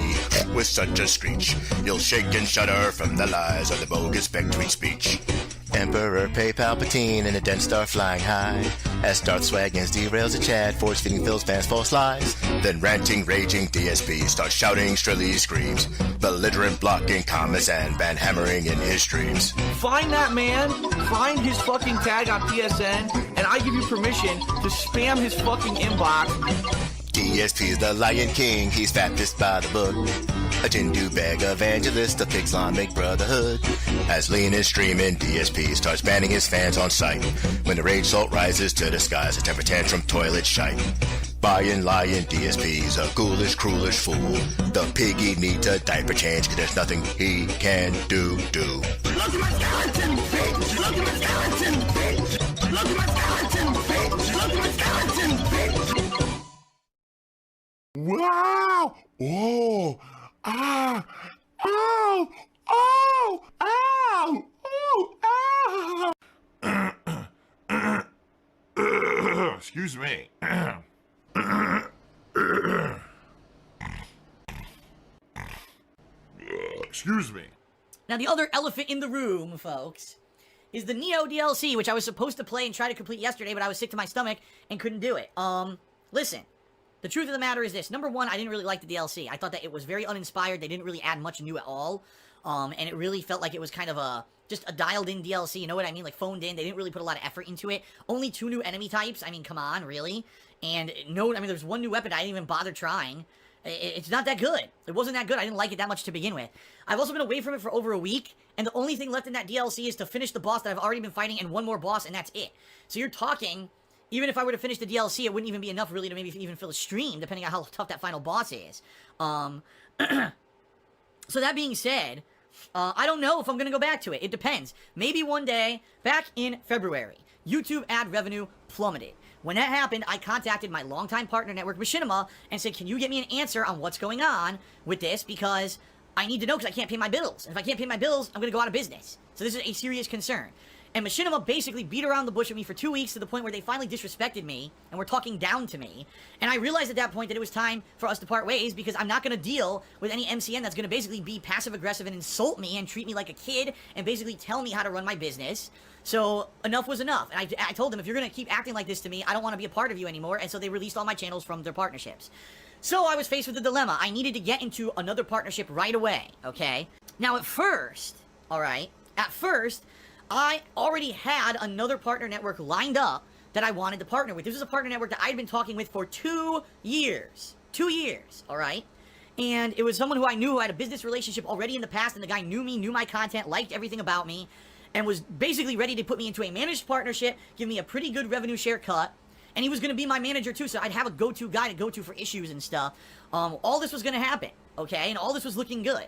with such a screech, you'll shake and shudder from the lies of the bogus Beck-tweet speech. Emperor Pay Palpatine and a Death Star flying high. As Darth Swaggins derails a chat, force-feeding Phil's fans false lies. Then ranting, raging DSP starts shouting shrilly screams, belligerent blocking comments and ban-hammering in his streams. find that man, find his fucking tag on PSN, and I give you permission to spam his fucking inbox. DSP's the Lion King, he's Baptist by the book. A Jindu bag evangelist of Islamic Brotherhood. As lean and streaming, DSP starts banning his fans on sight. When the rage salt rises to the skies, a temper tantrum toilet shite. Buying, lying, DSP's a ghoulish, cruelish fool. The piggy needs a diaper change, cause there's nothing he can do. Look at my skeleton, bitch! Look at my skeleton, bitch! Look at my skeleton, bitch! Look at my skeleton, bitch! Wow! Whoa! Ah! Ow! Oh! Ow! Oh! Ow! Excuse me. Excuse me. Now, the other elephant in the room, folks, is the Neo DLC, which I was supposed to play and try to complete yesterday, but I was sick to my stomach and couldn't do it. Listen. The truth of the matter is this. Number one, I didn't really like the DLC. I thought that it was very uninspired. They didn't really add much new at all. And it really felt like it was kind of just a dialed-in DLC. You know what I mean? Like, phoned in. They didn't really put a lot of effort into it. Only 2 new enemy types. I mean, come on, really? And no, I mean, there's 1 new weapon I didn't even bother trying. It's not that good. It wasn't that good. I didn't like it that much to begin with. I've also been away from it for over a week, and the only thing left in that DLC is to finish the boss that I've already been fighting and 1 more boss, and that's it. So you're talking... Even if I were to finish the DLC, it wouldn't even be enough, really, to maybe even fill a stream, depending on how tough that final boss is. So that being said, I don't know if I'm going to go back to it. It depends. Maybe one day, back in February, YouTube ad revenue plummeted. When that happened, I contacted my longtime partner network, Machinima, and said, can you get me an answer on what's going on with this? Because I need to know, because I can't pay my bills. And if I can't pay my bills, I'm going to go out of business. So this is a serious concern. And Machinima basically beat around the bush with me for 2 weeks to the point where they finally disrespected me and were talking down to me. And I realized at that point that it was time for us to part ways because I'm not going to deal with any MCN that's going to basically be passive-aggressive and insult me and treat me like a kid and basically tell me how to run my business. So enough was enough. And I told them, if you're going to keep acting like this to me, I don't want to be a part of you anymore. And so they released all my channels from their partnerships. So I was faced with a dilemma. I needed to get into another partnership right away, okay? Now at first, I already had another partner network lined up that I wanted to partner with. This was a partner network that I had been talking with for 2 years. 2 years, alright? And it was someone who I knew who had a business relationship already in the past, and the guy knew me, knew my content, liked everything about me, and was basically ready to put me into a managed partnership, give me a pretty good revenue share cut, and he was going to be my manager too, so I'd have a go-to guy to go to for issues and stuff. All this was going to happen, okay? And all this was looking good.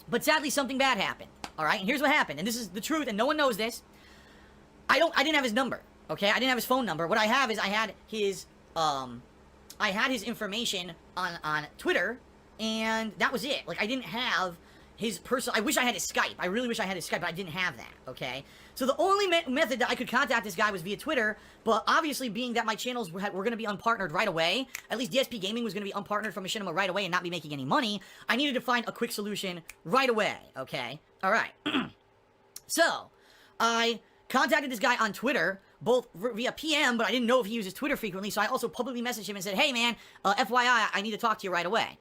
But sadly, something bad happened. All right, and here's what happened, and this is the truth, and no one knows this. I didn't have his number, okay? I didn't have his phone number. What I have is I had his information on Twitter, and that was it. Like, I didn't have his personal... I wish I had his Skype. I really wish I had his Skype, but I didn't have that, okay? So the only method that I could contact this guy was via Twitter, but obviously being that my channels were going to be unpartnered right away, at least DSP Gaming was going to be unpartnered from Machinima right away and not be making any money, I needed to find a quick solution right away, okay? Alright. So, I contacted this guy on Twitter, both via PM, but I didn't know if he uses Twitter frequently, so I also publicly messaged him and said, hey man, FYI, I need to talk to you right away.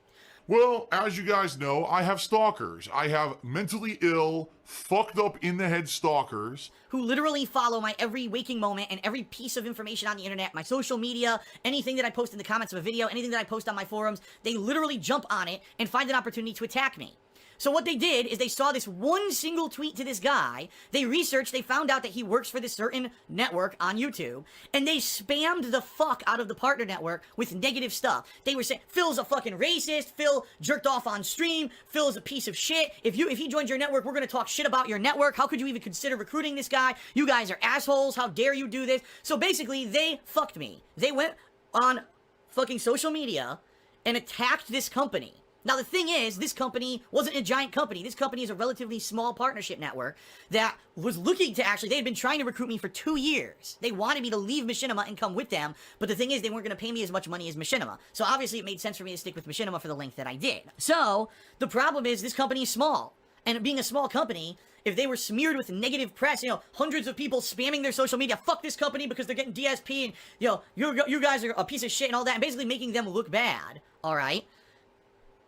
Well, as you guys know, I have stalkers. I have mentally ill, fucked up in the head stalkers. Who literally follow my every waking moment and every piece of information on the internet, my social media, anything that I post in the comments of a video, anything that I post on my forums. They literally jump on it and find an opportunity to attack me. So what they did is they saw this one single tweet to this guy, they researched, they found out that he works for this certain network on YouTube, and they spammed the fuck out of the partner network with negative stuff. They were saying, Phil's a fucking racist, Phil jerked off on stream, Phil's a piece of shit, if he joins your network, we're gonna talk shit about your network, how could you even consider recruiting this guy? You guys are assholes, how dare you do this? So basically, they fucked me. They went on fucking social media and attacked this company. Now, the thing is, this company wasn't a giant company. This company is a relatively small partnership network that was looking to actually... They had been trying to recruit me for 2 years. They wanted me to leave Machinima and come with them, but the thing is, they weren't going to pay me as much money as Machinima. So obviously, it made sense for me to stick with Machinima for the length that I did. So, the problem is, this company is small. And being a small company, if they were smeared with negative press, you know, hundreds of people spamming their social media, fuck this company because they're getting DSP and, you know, you guys are a piece of shit and all that, and basically making them look bad, alright?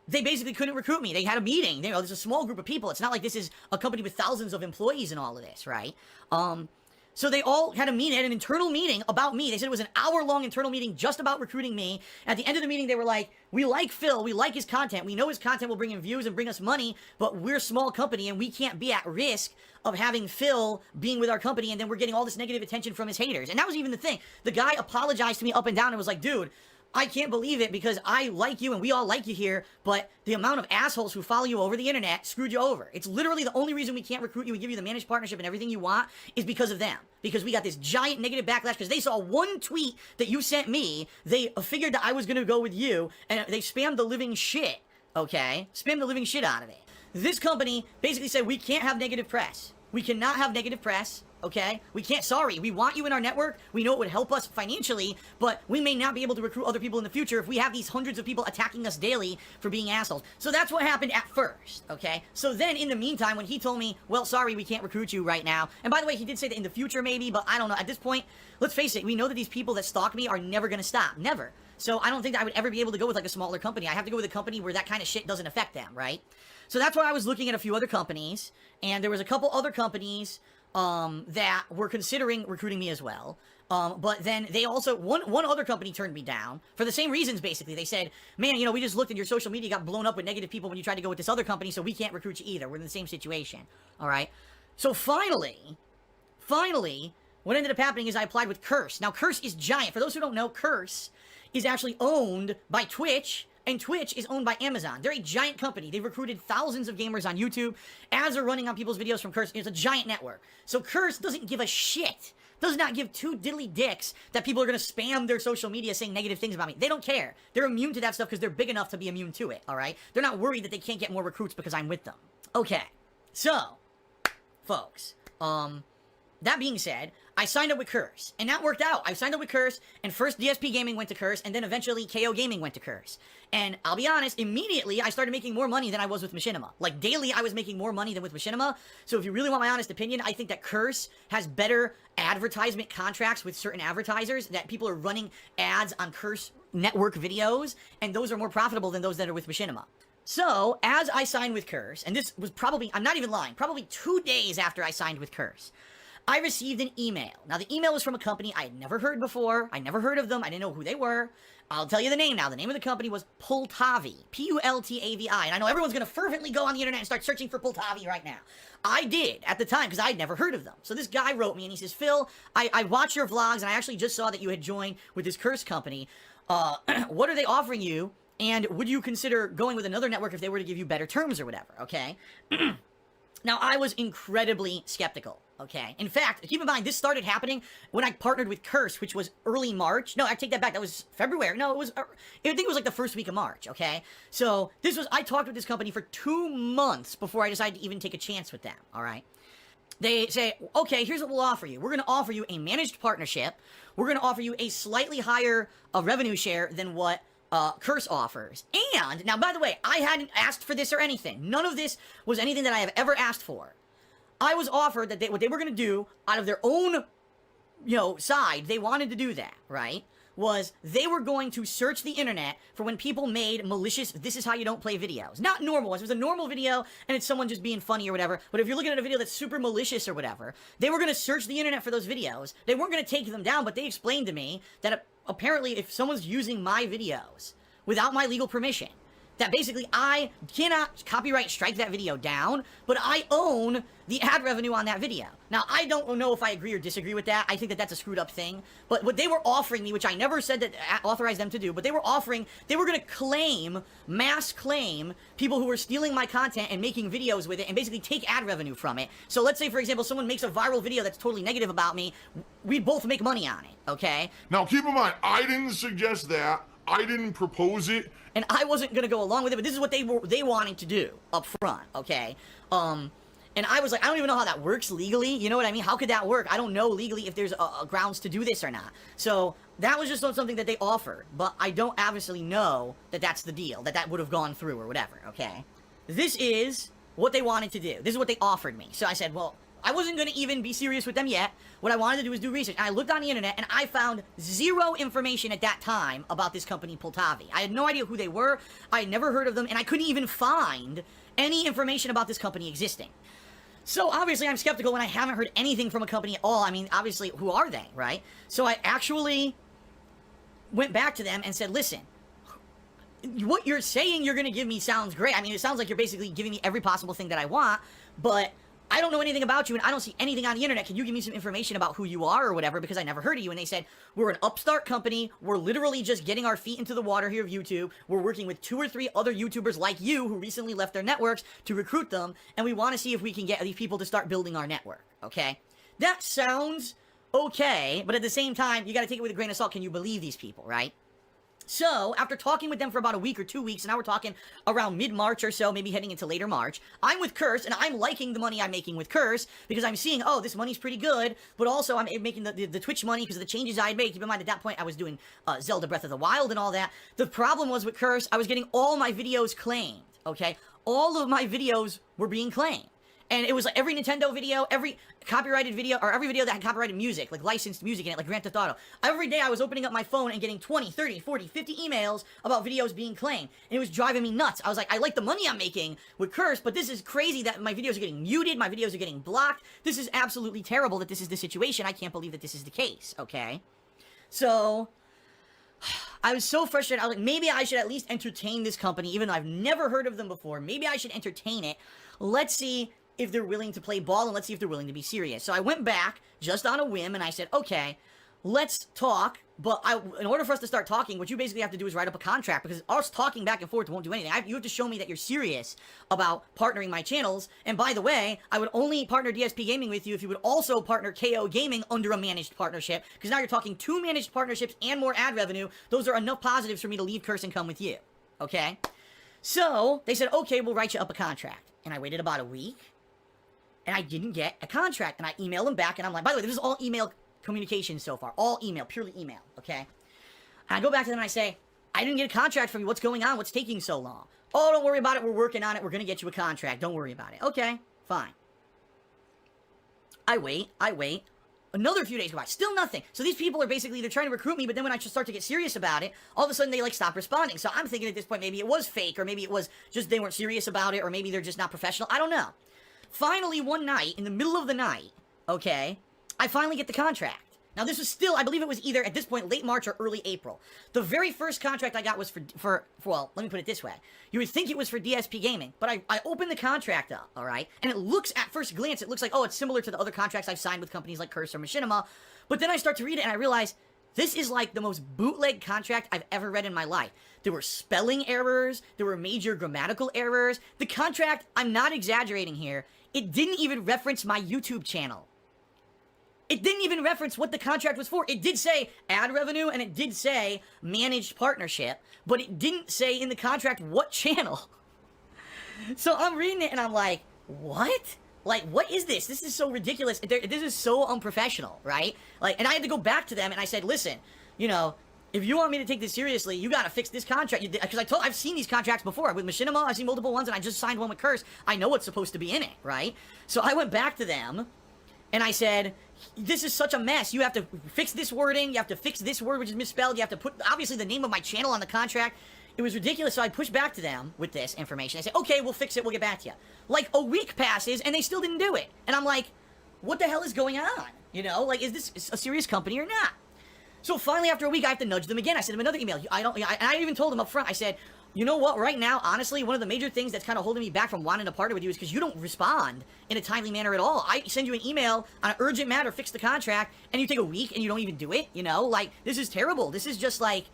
They basically couldn't recruit me. They had a meeting. You know, there's a small group of people. It's not like this is a company with thousands of employees and all of this, right? So they all had a meeting, had an internal meeting about me. They said it was an hour-long internal meeting just about recruiting me. At the end of the meeting, they were like, we like Phil, we like his content, we know his content will bring in views and bring us money, but we're a small company and we can't be at risk of having Phil being with our company and then we're getting all this negative attention from his haters. And that was even the thing. The guy apologized to me up and down and was like, dude, I can't believe it because I like you and we all like you here, but the amount of assholes who follow you over the internet screwed you over. It's literally the only reason we can't recruit you and give you the managed partnership and everything you want is because of them. Because we got this giant negative backlash because they saw one tweet that you sent me, they figured that I was going to go with you, and they spammed the living shit, okay? Spammed the living shit out of it. This company basically said we can't have negative press. We cannot have negative press. Okay? We can't, sorry, we want you in our network, we know it would help us financially, but we may not be able to recruit other people in the future if we have these hundreds of people attacking us daily for being assholes. So that's what happened at first, okay? So then, in the meantime, when he told me, well, sorry, we can't recruit you right now, and by the way, he did say that in the future maybe, but I don't know, at this point, let's face it, we know that these people that stalk me are never gonna stop, never. So I don't think that I would ever be able to go with like a smaller company. I have to go with a company where that kind of shit doesn't affect them, right? So that's why I was looking at a few other companies, and there was a couple other companies that were considering recruiting me as well. But then they also, one other company turned me down for the same reasons, basically. They said, man, you know, we just looked and your social media got blown up with negative people when you tried to go with this other company, so we can't recruit you either. We're in the same situation. All right? So finally, what ended up happening is I applied with Curse. Now, Curse is giant. For those who don't know, Curse is actually owned by Twitch, and Twitch is owned by Amazon. They're a giant company. They've recruited thousands of gamers on YouTube. Ads are running on people's videos from Curse. It's a giant network. So Curse doesn't give a shit. Does not give two diddly dicks that people are going to spam their social media saying negative things about me. They don't care. They're immune to that stuff because they're big enough to be immune to it, all right? They're not worried that they can't get more recruits because I'm with them. Okay, so, folks, that being said, I signed up with Curse, and that worked out. I signed up with Curse, and first DSP Gaming went to Curse, and then eventually KO Gaming went to Curse. And I'll be honest, immediately I started making more money than I was with Machinima. Like, daily I was making more money than with Machinima. So if you really want my honest opinion, I think that Curse has better advertisement contracts with certain advertisers, that people are running ads on Curse network videos, and those are more profitable than those that are with Machinima. So, as I signed with Curse, and this was probably, I'm not even lying, probably 2 days after I signed with Curse, I received an email. Now, the email was from a company I had never heard before. I never heard of them. I didn't know who they were. I'll tell you the name now. The name of the company was Pultavi. P-U-L-T-A-V-I. And I know everyone's going to fervently go on the internet and start searching for Pultavi right now. I did at the time because I'd never heard of them. So this guy wrote me and he says, Phil, I watch your vlogs and I actually just saw that you had joined with this Curse company. What are they offering you? And would you consider going with another network if they were to give you better terms or whatever, okay? Now, I was incredibly skeptical, okay? In fact, keep in mind, this started happening when I partnered with Curse, which was early March. No, I take that back. That was February. No, I think it was like the first week of March, okay? So I talked with this company for 2 months before I decided to even take a chance with them, all right? They say, okay, here's what we'll offer you. We're going to offer you a managed partnership. We're going to offer you a slightly higher revenue share than what Curse offers. And, now, by the way, I hadn't asked for this or anything. None of this was anything that I have ever asked for. I was offered that what they were going to do out of their own, side, they wanted to do that, right? Was they were going to search the internet for when people made malicious, this is how you don't play videos. Not normal ones. It was a normal video, and it's someone just being funny or whatever. But if you're looking at a video that's super malicious or whatever, they were going to search the internet for those videos. They weren't going to take them down, but they explained to me that apparently if someone's using my videos without my legal permission, that basically I cannot copyright strike that video down, but I own the ad revenue on that video. Now, I don't know if I agree or disagree with that. I think that that's a screwed up thing. But what they were offering me, which I never said that authorized them to do, but they were going to mass claim people who were stealing my content and making videos with it and basically take ad revenue from it. So let's say, for example, someone makes a viral video that's totally negative about me. We'd both make money on it, okay? Now, keep in mind, I didn't suggest that. I didn't propose it. And I wasn't going to go along with it, but this is what they wanted to do up front, okay? And I was like, I don't even know how that works legally. You know what I mean? How could that work? I don't know legally if there's grounds to do this or not. So that was just something that they offered, but I don't obviously know that that's the deal, that would have gone through or whatever, okay? This is what they wanted to do. This is what they offered me. So I said, well, I wasn't going to even be serious with them yet. What I wanted to do was do research. And I looked on the internet, and I found zero information at that time about this company, Poltavi. I had no idea who they were. I had never heard of them, and I couldn't even find any information about this company existing. So, obviously, I'm skeptical when I haven't heard anything from a company at all. I mean, obviously, who are they, right? So I actually went back to them and said, listen, what you're saying you're going to give me sounds great. I mean, it sounds like you're basically giving me every possible thing that I want, but I don't know anything about you, and I don't see anything on the internet. Can you give me some information about who you are or whatever? Because I never heard of you. And they said, we're an upstart company. We're literally just getting our feet into the water here of YouTube. We're working with 2 or 3 other YouTubers like you who recently left their networks to recruit them. And we want to see if we can get these people to start building our network. Okay? That sounds okay, but at the same time, you got to take it with a grain of salt. Can you believe these people, right? So, after talking with them for about a week or 2 weeks, and now we're talking around mid-March or so, maybe heading into later March, I'm with Curse, and I'm liking the money I'm making with Curse, because I'm seeing, oh, this money's pretty good, but also I'm making the Twitch money because of the changes I had made. Keep in mind, at that point, I was doing Zelda Breath of the Wild and all that. The problem was with Curse, I was getting all my videos claimed, okay? All of my videos were being claimed. And it was like every Nintendo video, every copyrighted video, or every video that had copyrighted music, like licensed music in it, like Grand Theft Auto. Every day I was opening up my phone and getting 20, 30, 40, 50 emails about videos being claimed. And it was driving me nuts. I was like, I like the money I'm making with Curse, but this is crazy that my videos are getting muted, my videos are getting blocked. This is absolutely terrible that this is the situation. I can't believe that this is the case, okay? So, I was so frustrated. I was like, maybe I should at least entertain this company, even though I've never heard of them before. Maybe I should entertain it. Let's see if they're willing to play ball, and let's see if they're willing to be serious. So I went back just on a whim, and I said, okay, let's talk, but in order for us to start talking, what you basically have to do is write up a contract, because us talking back and forth won't do anything. You have to show me that you're serious about partnering my channels, and by the way, I would only partner DSP Gaming with you if you would also partner KO Gaming under a managed partnership, because now you're talking 2 managed partnerships and more ad revenue. Those are enough positives for me to leave Curse and come with you, okay? So, they said, okay, we'll write you up a contract, and I waited about a week, and I didn't get a contract, and I emailed them back, and I'm like, by the way, this is all email communication so far, all email, purely email, okay? And I go back to them and I say, I didn't get a contract from you, what's going on, what's taking so long? Oh, don't worry about it, we're working on it, we're gonna get you a contract, don't worry about it. Okay, fine. I wait, another few days go by, still nothing. So these people are basically, they're trying to recruit me, but then when I just start to get serious about it, all of a sudden they like stop responding. So I'm thinking at this point, maybe it was fake, or maybe it was just they weren't serious about it, or maybe they're just not professional, I don't know. Finally, one night, in the middle of the night, okay, I finally get the contract. Now, this was still, I believe it was either, at this point, late March or early April. The very first contract I got was for well, let me put it this way. You would think it was for DSP Gaming, but I opened the contract up, all right? And it looks, at first glance, it looks like, oh, it's similar to the other contracts I've signed with companies like Curse or Machinima. But then I start to read it, and I realize this is like the most bootleg contract I've ever read in my life. There were spelling errors. There were major grammatical errors. The contract, I'm not exaggerating here, it didn't even reference my YouTube channel. It didn't even reference what the contract was for. It did say ad revenue and it did say managed partnership, but it didn't say in the contract what channel. So I'm reading it and I'm like, what? Like, what is this? This is so ridiculous. This is so unprofessional, right? Like, and I had to go back to them and I said, listen, you know, if you want me to take this seriously, you gotta fix this contract. Because I've seen these contracts before. With Machinima, I've seen multiple ones and I just signed one with Curse. I know what's supposed to be in it, right? So I went back to them and I said, this is such a mess. You have to fix this wording. You have to fix this word, which is misspelled. You have to put, obviously, the name of my channel on the contract. It was ridiculous, so I pushed back to them with this information. I said, okay, we'll fix it. We'll get back to you. Like, a week passes, and they still didn't do it. And I'm like, what the hell is going on? You know, like, is this a serious company or not? So finally, after a week, I have to nudge them again. I sent them another email. And I even told them up front, I said, you know what, right now, honestly, one of the major things that's kind of holding me back from wanting to partner with you is because you don't respond in a timely manner at all. I send you an email on an urgent matter, fix the contract, and you take a week and you don't even do it, you know? Like, this is terrible. This is just like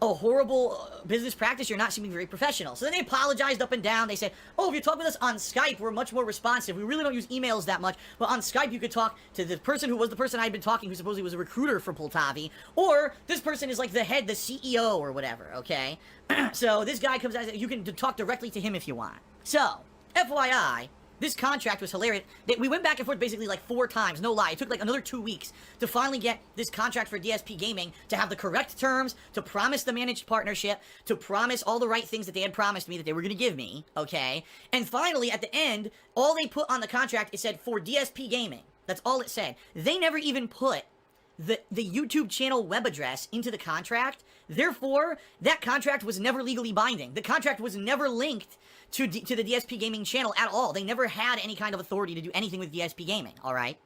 a horrible business practice. You're not seeming very professional. So then they apologized up and down. They said, oh, if you talk with us on Skype, we're much more responsive. We really don't use emails that much, but on Skype you could talk to the person who was the person I'd been talking, who supposedly was a recruiter for Poltavi, or this person is like the head, the CEO or whatever, okay? So this guy comes out, you can talk directly to him if you want. So, FYI, this contract was hilarious. We went back and forth basically like 4 times, no lie. It took like another 2 weeks to finally get this contract for DSP Gaming to have the correct terms, to promise the managed partnership, to promise all the right things that they had promised me that they were going to give me, okay? And finally, at the end, all they put on the contract, it said, for DSP Gaming. That's all it said. They never even put the YouTube channel web address into the contract. Therefore, that contract was never legally binding. The contract was never linked to the DSP Gaming channel at all. They never had any kind of authority to do anything with DSP Gaming, all right?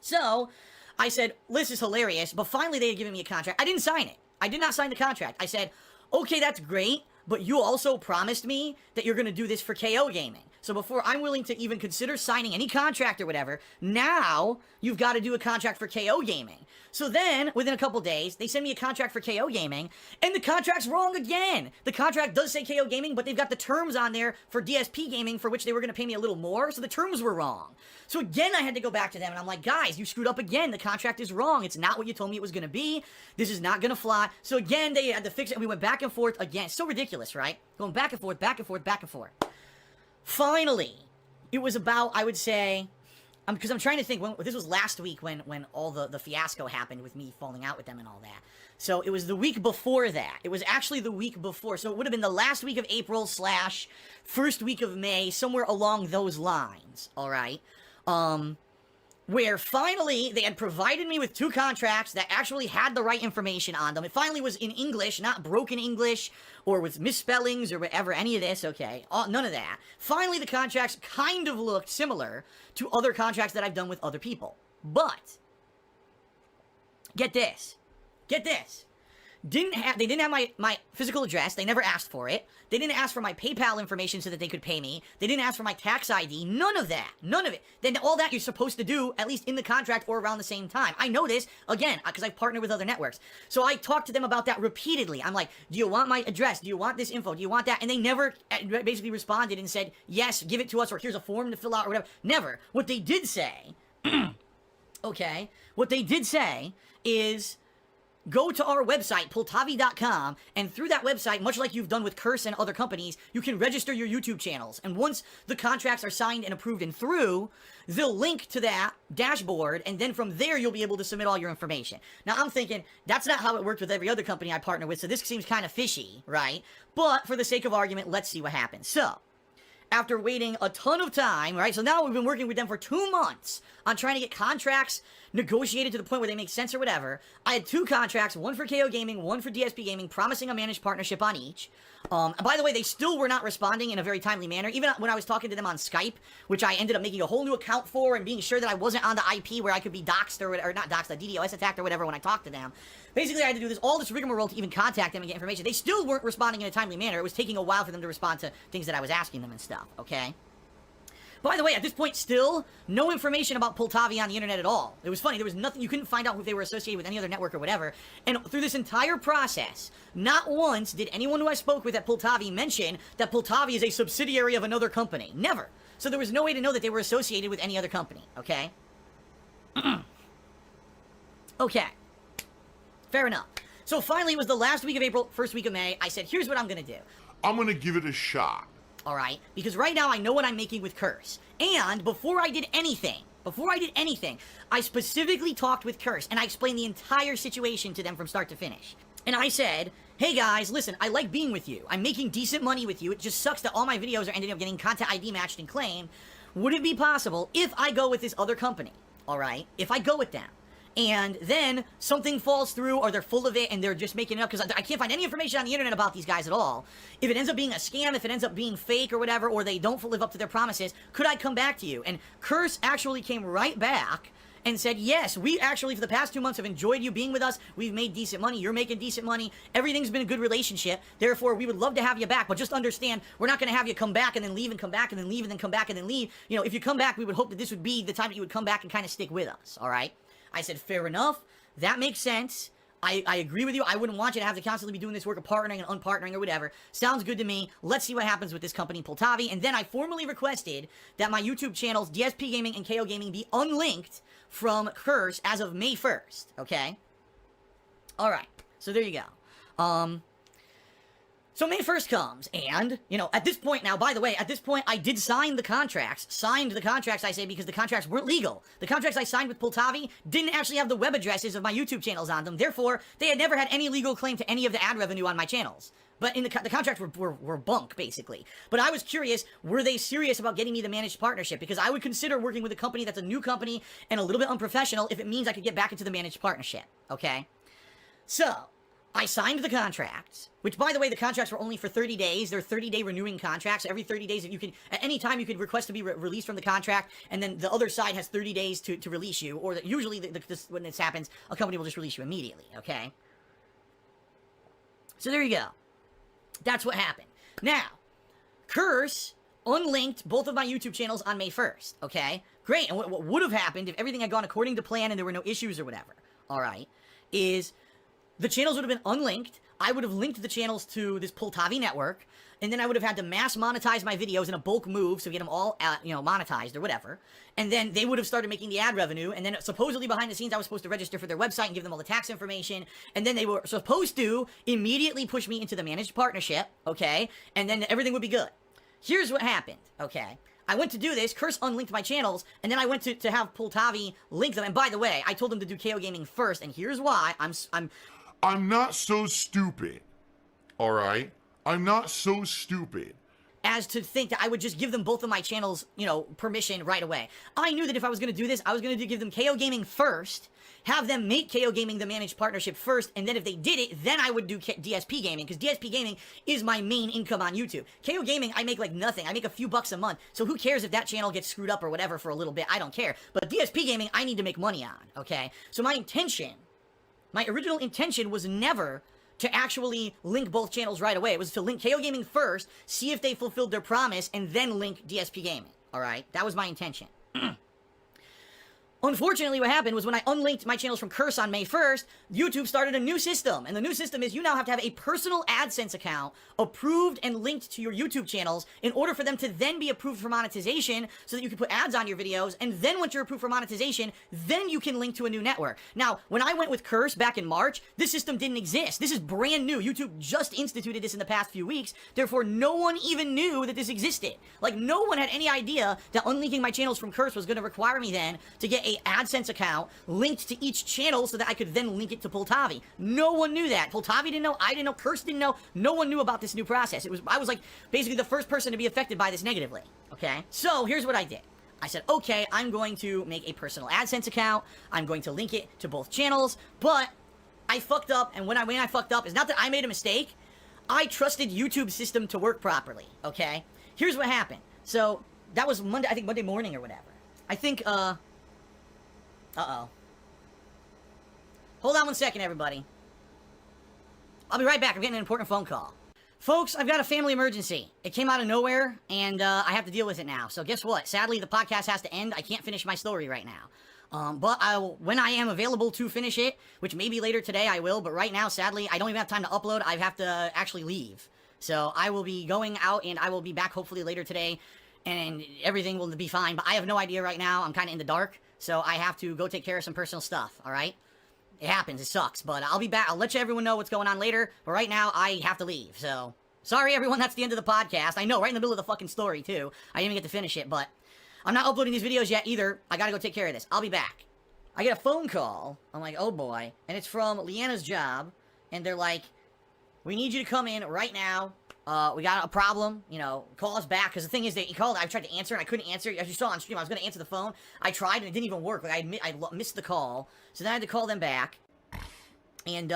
So, I said, this is hilarious, but finally they had given me a contract. I didn't sign it. I did not sign the contract. I said, okay, that's great, but you also promised me that you're going to do this for KO Gaming. So before I'm willing to even consider signing any contract or whatever, now you've got to do a contract for KO Gaming. So then, within a couple days, they send me a contract for KO Gaming, and the contract's wrong again. The contract does say KO Gaming, but they've got the terms on there for DSP Gaming, for which they were going to pay me a little more, so the terms were wrong. So again, I had to go back to them, and I'm like, guys, you screwed up again. The contract is wrong. It's not what you told me it was going to be. This is not going to fly. So again, they had to fix it, and we went back and forth again. So ridiculous, right? Going back and forth, back and forth, back and forth. Finally, it was about, I would say, because I'm trying to think, this was last week when all the fiasco happened with me falling out with them and all that. So it was the week before that. It was actually the week before. So it would have been the last week of April / first week of May, somewhere along those lines, all right? Where finally they had provided me with 2 contracts that actually had the right information on them. It finally was in English, not broken English or with misspellings or whatever, any of this, okay? None of that. Finally, the contracts kind of looked similar to other contracts that I've done with other people. But, get this. Get this. They didn't have my physical address. They never asked for it. They didn't ask for my PayPal information so that they could pay me. They didn't ask for my tax ID. None of that. None of it. Then all that you're supposed to do, at least in the contract or around the same time. I know this, again, because I've partnered with other networks. So I talked to them about that repeatedly. I'm like, do you want my address? Do you want this info? Do you want that? And they never basically responded and said, yes, give it to us, or here's a form to fill out, or whatever. Never. What they did say, okay, what they did say is, go to our website, Poltavi.com, and through that website, much like you've done with Curse and other companies, you can register your YouTube channels. And once the contracts are signed and approved and through, they'll link to that dashboard, and then from there, you'll be able to submit all your information. Now, I'm thinking, that's not how it worked with every other company I partner with, so this seems kind of fishy, right? But for the sake of argument, let's see what happens. So, after waiting a ton of time, right? So now we've been working with them for 2 months on trying to get contracts negotiated to the point where they make sense or whatever. I had 2 contracts, one for KO Gaming, one for DSP Gaming, promising a managed partnership on each. By the way, they still were not responding in a very timely manner. Even when I was talking to them on Skype, which I ended up making a whole new account for and being sure that I wasn't on the IP where I could be doxxed or not doxxed, the DDoS attacked or whatever when I talked to them. Basically, I had to do all this rigmarole to even contact them and get information. They still weren't responding in a timely manner. It was taking a while for them to respond to things that I was asking them and stuff, okay? By the way, at this point, still, no information about Poltavi on the internet at all. It was funny, there was nothing, you couldn't find out if they were associated with any other network or whatever. And through this entire process, not once did anyone who I spoke with at Poltavi mention that Poltavi is a subsidiary of another company. Never. So there was no way to know that they were associated with any other company, okay? Okay. Fair enough. So finally, it was the last week of April, first week of May. I said, here's what I'm going to do. I'm going to give it a shot. All right? Because right now, I know what I'm making with Curse. And before I did anything, I specifically talked with Curse, and I explained the entire situation to them from start to finish. And I said, hey guys, listen, I like being with you. I'm making decent money with you. It just sucks that all my videos are ending up getting content ID matched and claimed. Would it be possible if I go with this other company, all right? If I go with them, and then something falls through, or they're full of it, and they're just making it up, because I can't find any information on the internet about these guys at all. If it ends up being a scam, if it ends up being fake or whatever, or they don't live up to their promises, could I come back to you? And Curse actually came right back and said, yes, we actually, for the past 2 months, have enjoyed you being with us. We've made decent money. You're making decent money. Everything's been a good relationship. Therefore, we would love to have you back, but just understand, we're not going to have you come back and then leave and come back and then leave and then come back and then leave. You know, if you come back, we would hope that this would be the time that you would come back and kind of stick with us, all right? I said, fair enough. That makes sense. I agree with you. I wouldn't want you to have to constantly be doing this work of partnering and unpartnering or whatever. Sounds good to me. Let's see what happens with this company, Poltavi. And then I formally requested that my YouTube channels, DSP Gaming and KO Gaming, be unlinked from Curse as of May 1st. Okay? Alright. So there you go. So May 1st comes, and, you know, at this point now, by the way, at this point, I did sign the contracts. Signed the contracts, I say, because the contracts weren't legal. The contracts I signed with Poltavi didn't actually have the web addresses of my YouTube channels on them. Therefore, they had never had any legal claim to any of the ad revenue on my channels. But in the contracts were bunk, basically. But I was curious, were they serious about getting me the managed partnership? Because I would consider working with a company that's a new company and a little bit unprofessional if it means I could get back into the managed partnership. Okay? So I signed the contracts, which, by the way, the contracts were only for 30 days. They're 30-day renewing contracts. Every 30 days, you can, at any time, you could request to be released from the contract, and then the other side has 30 days to release you, or usually, when this happens, a company will just release you immediately, okay? So there you go. That's what happened. Now, Curse unlinked both of my YouTube channels on May 1st, okay? Great, and what would have happened if everything had gone according to plan and there were no issues or whatever, all right, is the channels would have been unlinked. I would have linked the channels to this Poltavi network, and then I would have had to mass monetize my videos in a bulk move, so get them all, monetized or whatever. And then they would have started making the ad revenue, and then supposedly behind the scenes I was supposed to register for their website and give them all the tax information, and then they were supposed to immediately push me into the managed partnership, okay? And then everything would be good. Here's what happened, okay? I went to do this, Curse unlinked my channels, and then I went to have Poltavi link them. And by the way, I told them to do KO Gaming first, and here's why. I'm not so stupid, all right? I'm not so stupid as to think that I would just give them both of my channels, permission right away. I knew that if I was going to do this, I was going to give them KO Gaming first, have them make KO Gaming the managed partnership first, and then if they did it, then I would do DSP Gaming, because DSP Gaming is my main income on YouTube. KO Gaming, I make like nothing. I make a few bucks a month, so who cares if that channel gets screwed up or whatever for a little bit? I don't care. But DSP Gaming, I need to make money on, okay? So my original intention was never to actually link both channels right away. It was to link KO Gaming first, see if they fulfilled their promise, and then link DSP Gaming. Alright? That was my intention. Unfortunately, what happened was when I unlinked my channels from Curse on May 1st, YouTube started a new system. And the new system is you now have to have a personal AdSense account approved and linked to your YouTube channels in order for them to then be approved for monetization so that you can put ads on your videos. And then once you're approved for monetization, then you can link to a new network. Now, when I went with Curse back in March, this system didn't exist. This is brand new. YouTube just instituted this in the past few weeks. Therefore, no one even knew that this existed. Like, no one had any idea that unlinking my channels from Curse was going to require me then to get a AdSense account linked to each channel so that I could then link it to Poltavi. No one knew that. Poltavi didn't know, I didn't know, Curse didn't know, no one knew about this new process. I was like basically the first person to be affected by this negatively, okay? So here's what I did. I said, okay, I'm going to make a personal AdSense account, I'm going to link it to both channels, but I fucked up, and when I fucked up, it's not that I made a mistake, I trusted YouTube's system to work properly, okay? Here's what happened. So, that was Monday, I think Monday morning or whatever. I think, uh-oh. Hold on one second, everybody. I'll be right back. I'm getting an important phone call. Folks, I've got a family emergency. It came out of nowhere, and I have to deal with it now. So guess what? Sadly, the podcast has to end. I can't finish my story right now. But when I am available to finish it, which maybe later today I will, but right now, sadly, I don't even have time to upload. I have to actually leave. So I will be going out, and I will be back hopefully later today, and everything will be fine. But I have no idea right now. I'm kind of in the dark. So I have to go take care of some personal stuff, alright? It happens. It sucks. But I'll be back. I'll let everyone know what's going on later. But right now, I have to leave. So, sorry, everyone. That's the end of the podcast. I know, right in the middle of the fucking story, too. I didn't even get to finish it, but I'm not uploading these videos yet, either. I gotta go take care of this. I'll be back. I get a phone call. I'm like, oh, boy. And it's from Leanna's job. And they're like, we need you to come in right now. We got a problem, you know, call us back. Because the thing is, they called, I tried to answer, and I couldn't answer. As you saw on stream, I was going to answer the phone. I tried, and it didn't even work. Like, I missed the call. So then I had to call them back. And,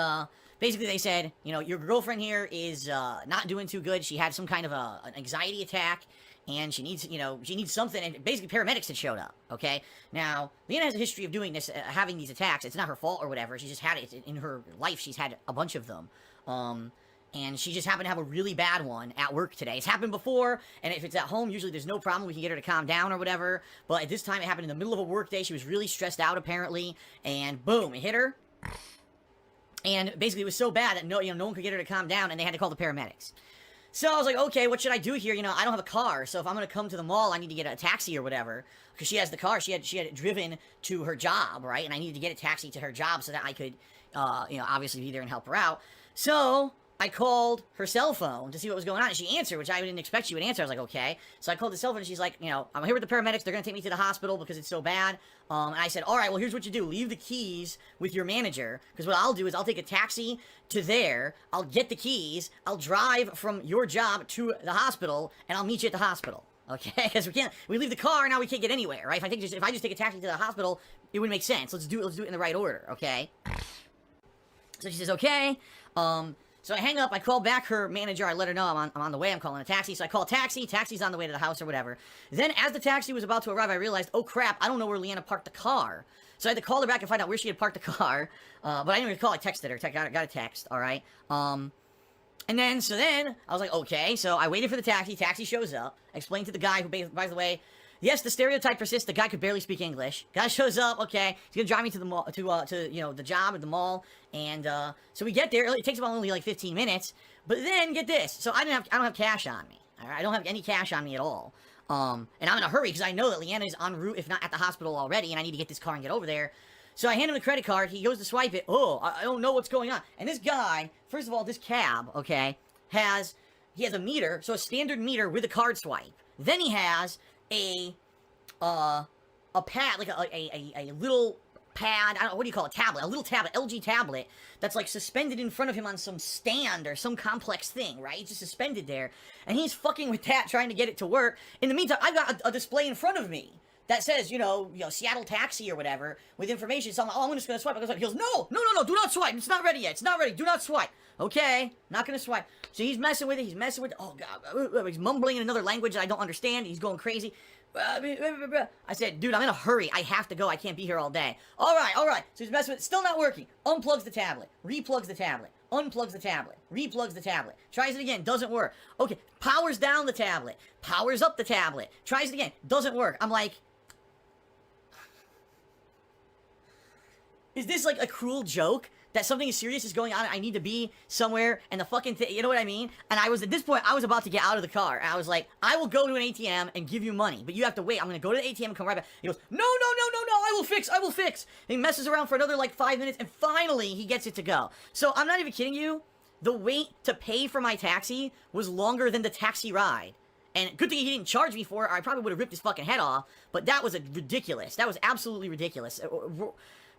basically they said, you know, your girlfriend here is, not doing too good. She had some kind of an anxiety attack. And she needs, you know, she needs something. And basically paramedics had showed up, okay? Now, Leanna has a history of doing this, having these attacks. It's not her fault or whatever. She just had it in her life. She's had a bunch of them. And she just happened to have a really bad one at work today. It's happened before, and if it's at home, usually there's no problem. We can get her to calm down or whatever. But at this time, it happened in the middle of a work day. She was really stressed out, apparently. And boom, it hit her. And basically, it was so bad that no one could get her to calm down, and they had to call the paramedics. So I was like, okay, what should I do here? You know, I don't have a car, so if I'm going to come to the mall, I need to get a taxi or whatever. Because she has the car. She had it driven to her job, right? And I needed to get a taxi to her job so that I could, you know, obviously be there and help her out. So I called her cell phone to see what was going on, and she answered, which I didn't expect she would answer. I was like, okay. So I called the cell phone, and she's like, you know, I'm here with the paramedics. They're going to take me to the hospital because it's so bad. And I said, all right, well, here's what you do. Leave the keys with your manager, because what I'll do is I'll take a taxi to there. I'll get the keys. I'll drive from your job to the hospital, and I'll meet you at the hospital. Okay? Because we leave the car, now we can't get anywhere, right? If I just take a taxi to the hospital, it would make sense. Let's do it in the right order, okay? So she says, okay. So I hang up, I call back her manager, I let her know I'm on the way, I'm calling a taxi. So I call a taxi, taxi's on the way to the house or whatever. Then as the taxi was about to arrive, I realized, oh crap, I don't know where Leanna parked the car. So I had to call her back and find out where she had parked the car. But I didn't even call, I texted her, got a text, alright? And then I was like, okay, so I waited for the taxi shows up, I explained to the guy who, by the way, yes, the stereotype persists. The guy could barely speak English. Guy shows up. Okay, he's gonna drive me to the mall, to you know, the job at the mall, and so we get there. It takes about only like 15 minutes. But then get this. So I don't have cash on me. All right? I don't have any cash on me at all. And I'm in a hurry because I know that Leanna is en route, if not at the hospital already, and I need to get this car and get over there. So I hand him the credit card. He goes to swipe it. Oh, I don't know what's going on. And this guy, first of all, this cab, okay, has a meter, so a standard meter with a card swipe. Then he has a pad, like a little pad, I don't know, what do you call it, tablet, a little tablet, LG tablet, that's like suspended in front of him on some stand or some complex thing, right? It's just suspended there, and he's fucking with that, trying to get it to work. In the meantime, I've got a display in front of me that says, you know, Seattle Taxi or whatever, with information. So I'm like, oh, I'm just gonna swipe. I go, he goes, no, do not swipe. It's not ready yet. It's not ready. Do not swipe. Okay, not gonna swipe. So he's messing with it. Oh god, he's mumbling in another language that I don't understand. He's going crazy. I said, dude, I'm in a hurry. I have to go. I can't be here all day. All right. So he's messing with it. Still not working. Unplugs the tablet. Replugs the tablet. Unplugs the tablet. Replugs the tablet. Tries it again. Doesn't work. Okay. Powers down the tablet. Powers up the tablet. Tries it again. Doesn't work. I'm like, is this like a cruel joke? That something serious is going on, I need to be somewhere, and the fucking thing, you know what I mean? And at this point, I was about to get out of the car, and I was like, I will go to an ATM and give you money, but you have to wait. I'm gonna go to the ATM and come right back. He goes, no, I will fix. And he messes around for another, like, 5 minutes, and finally, he gets it to go. So, I'm not even kidding you. The wait to pay for my taxi was longer than the taxi ride. And good thing he didn't charge me for it, or I probably would have ripped his fucking head off, but that was ridiculous. That was absolutely ridiculous.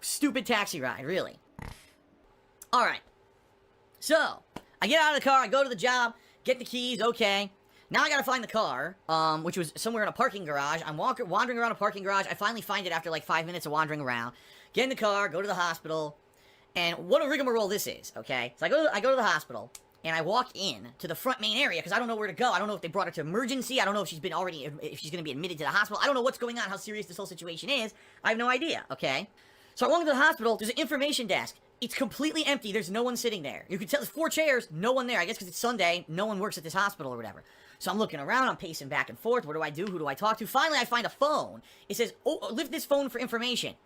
Stupid taxi ride, really. Alright, so, I get out of the car, I go to the job, get the keys, okay. Now I gotta find the car, which was somewhere in a parking garage. I'm wandering around a parking garage. I finally find it after like 5 minutes of wandering around. Get in the car, go to the hospital, and what a rigmarole this is, okay? So I go to the hospital, and I walk in to the front main area, because I don't know where to go. I don't know if they brought her to emergency. I don't know if she's gonna be admitted to the hospital. I don't know what's going on, how serious this whole situation is. I have no idea, okay? So I walk into the hospital, there's an information desk. It's completely empty. There's no one sitting there. You can tell there's 4 chairs, no one there. I guess because it's Sunday, no one works at this hospital or whatever. So I'm looking around, I'm pacing back and forth. What do I do? Who do I talk to? Finally, I find a phone. It says, oh, lift this phone for information.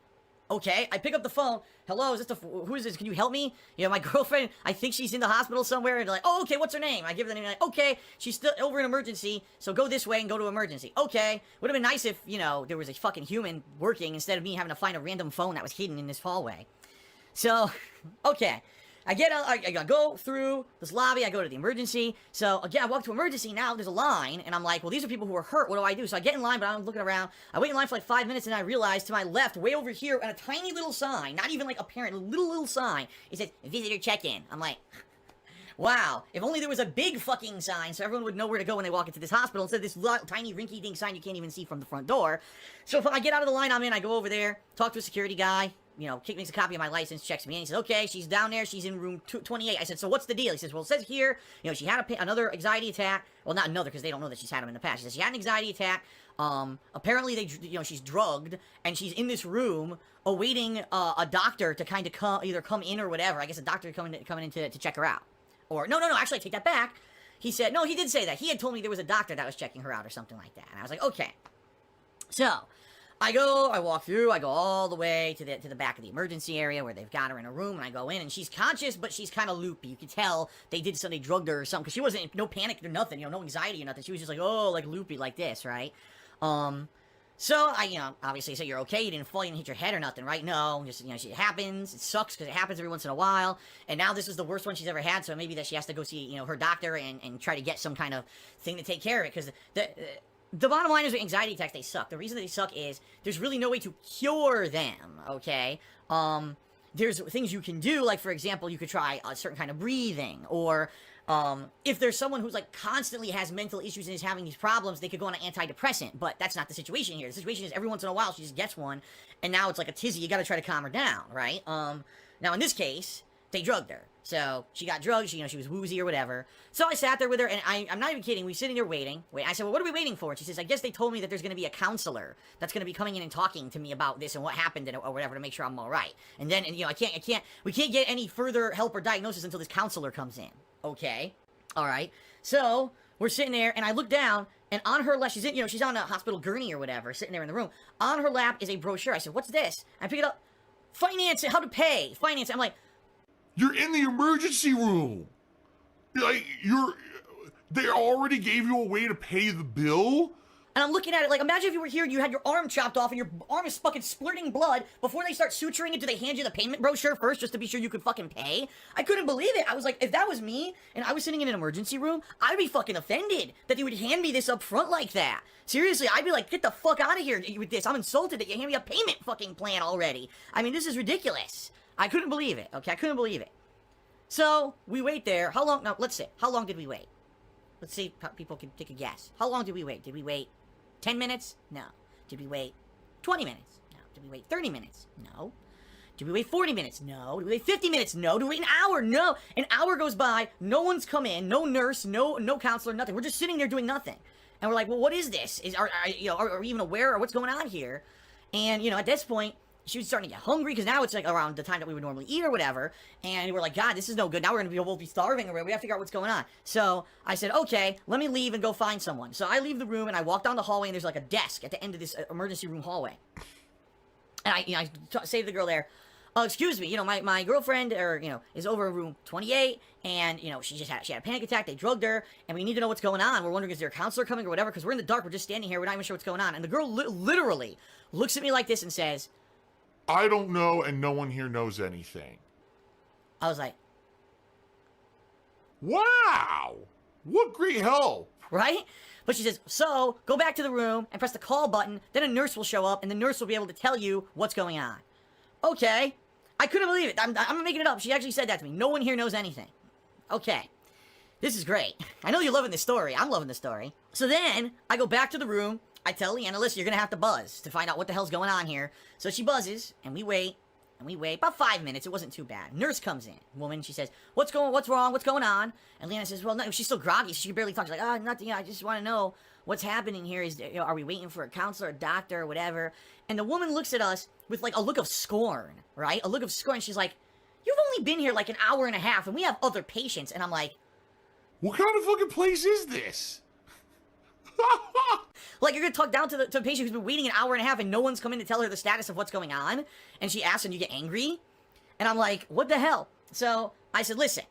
Okay, I pick up the phone. Hello, who is this? Can you help me? You know, my girlfriend, I think she's in the hospital somewhere. And they're like, oh, okay, what's her name? I give her the name. Like, okay, she's still over in emergency, so go this way and go to emergency. Okay, would have been nice if, you know, there was a fucking human working instead of me having to find a random phone that was hidden in this hallway. So, okay. I go through this lobby, I go to the emergency. So, again, I walk to emergency, now there's a line, and I'm like, well, these are people who are hurt, what do I do? So I get in line, but I'm looking around. I wait in line for like 5 minutes, and I realize to my left, way over here, on a tiny little sign, not even like apparent, little sign, it says, visitor check-in. I'm like, wow, if only there was a big fucking sign so everyone would know where to go when they walk into this hospital instead of this tiny rinky-dink sign you can't even see from the front door. So if I get out of the line I'm in, I go over there, talk to a security guy, you know, makes a copy of my license, checks me in. He says, okay, she's down there. She's in room 28. I said, so what's the deal? He says, well, it says here, you know, she had another anxiety attack. Well, not another, because they don't know that she's had them in the past. She says she had an anxiety attack. Apparently, she's drugged, and she's in this room awaiting a doctor to kind of either come in or whatever. I guess a doctor coming in to check her out. Or, no, actually, I take that back. He said, no, he did say that. He had told me there was a doctor that was checking her out or something like that. And I was like, okay. So, I walk through, I go all the way to the back of the emergency area where they've got her in a room, and I go in, and she's conscious, but she's kind of loopy. You can tell they drugged her or something, because she wasn't, no panic or nothing, you know, no anxiety or nothing. She was just like, oh, like loopy like this, right? So, obviously say you're okay, you didn't fall, you didn't hit your head or nothing, right? No, just, it happens, it sucks because it happens every once in a while, and now this is the worst one she's ever had, so maybe that she has to go see, her doctor and try to get some kind of thing to take care of it, because the bottom line is with anxiety attacks, they suck. The reason they suck is there's really no way to cure them, okay? There's things you can do, like, for example, you could try a certain kind of breathing, or if there's someone who's, like, constantly has mental issues and is having these problems, they could go on an antidepressant, but that's not the situation here. The situation is every once in a while she just gets one, and now it's like a tizzy, you gotta try to calm her down, right? Now, in this case, they drugged her. So, she got drugged, she was woozy or whatever. So, I sat there with her, and I'm not even kidding, we sitting there waiting. I said, well, what are we waiting for? And she says, I guess they told me that there's gonna be a counselor that's gonna be coming in and talking to me about this and what happened or whatever to make sure I'm alright. And then, we can't get any further help or diagnosis until this counselor comes in. Okay? Alright. So, we're sitting there, and I look down, and on her lap, she's on a hospital gurney or whatever, sitting there in the room. On her lap is a brochure. I said, what's this? I pick it up. Finance, how to pay. Finance. I'm like, you're in the emergency room. They already gave you a way to pay the bill? And I'm looking at it like, imagine if you were here and you had your arm chopped off and your arm is fucking splurting blood. Before they start suturing it, do they hand you the payment brochure first just to be sure you could fucking pay? I couldn't believe it. I was like, if that was me and I was sitting in an emergency room, I'd be fucking offended that they would hand me this up front like that. Seriously, I'd be like, get the fuck out of here with this. I'm insulted that you hand me a payment fucking plan already. I mean, this is ridiculous. I couldn't believe it, okay? I couldn't believe it. So, we wait there. How long? Now, let's see. How long did we wait? Let's see if people can take a guess. How long did we wait? Did we wait 10 minutes? No. Did we wait 20 minutes? No. Did we wait 30 minutes? No. Did we wait 40 minutes? No. Did we wait 50 minutes? No. Did we wait an hour? No. An hour goes by. No one's come in. No nurse. No counselor. Nothing. We're just sitting there doing nothing. And we're like, well, what is this? Are we even aware of what's going on here? And, at this point, she was starting to get hungry, because now it's like around the time that we would normally eat or whatever, and we're like, God, this is no good. Now we're going to both be starving, or we have to figure out what's going on. So I said, okay, let me leave and go find someone. So I leave the room, and I walk down the hallway, and there's like a desk at the end of this emergency room hallway. And I say to the girl there, excuse me, my girlfriend, is over in room 28, and, she had a panic attack, they drugged her, and we need to know what's going on. We're wondering, is there a counselor coming or whatever, because we're in the dark, we're just standing here, we're not even sure what's going on. And the girl literally looks at me like this and says, I don't know, and no one here knows anything. I was like, wow! What great help! Right? But she says, so, go back to the room and press the call button, then a nurse will show up, and the nurse will be able to tell you what's going on. Okay. I couldn't believe it. I'm not making it up. She actually said that to me. No one here knows anything. Okay. This is great. I know you're loving this story. I'm loving this story. So then, I go back to the room. I tell Leanna, listen, you're going to have to buzz to find out what the hell's going on here. So she buzzes, and we wait. About 5 minutes. It wasn't too bad. Nurse comes in. Woman, she says, what's wrong? What's going on? And Leanna says, well, no, she's still groggy. She can barely talk. She's like, nothing. I just want to know what's happening here. Are we waiting for a counselor, a doctor, or whatever? And the woman looks at us with, like, a look of scorn, right? A look of scorn. She's like, you've only been here, like, an hour and a half, and we have other patients. And I'm like, what kind of fucking place is this? Like, you're gonna talk down to the patient who's been waiting an hour and a half and no one's come in to tell her the status of what's going on, and she asks and you get angry? And I'm like, what the hell? So I said, listen,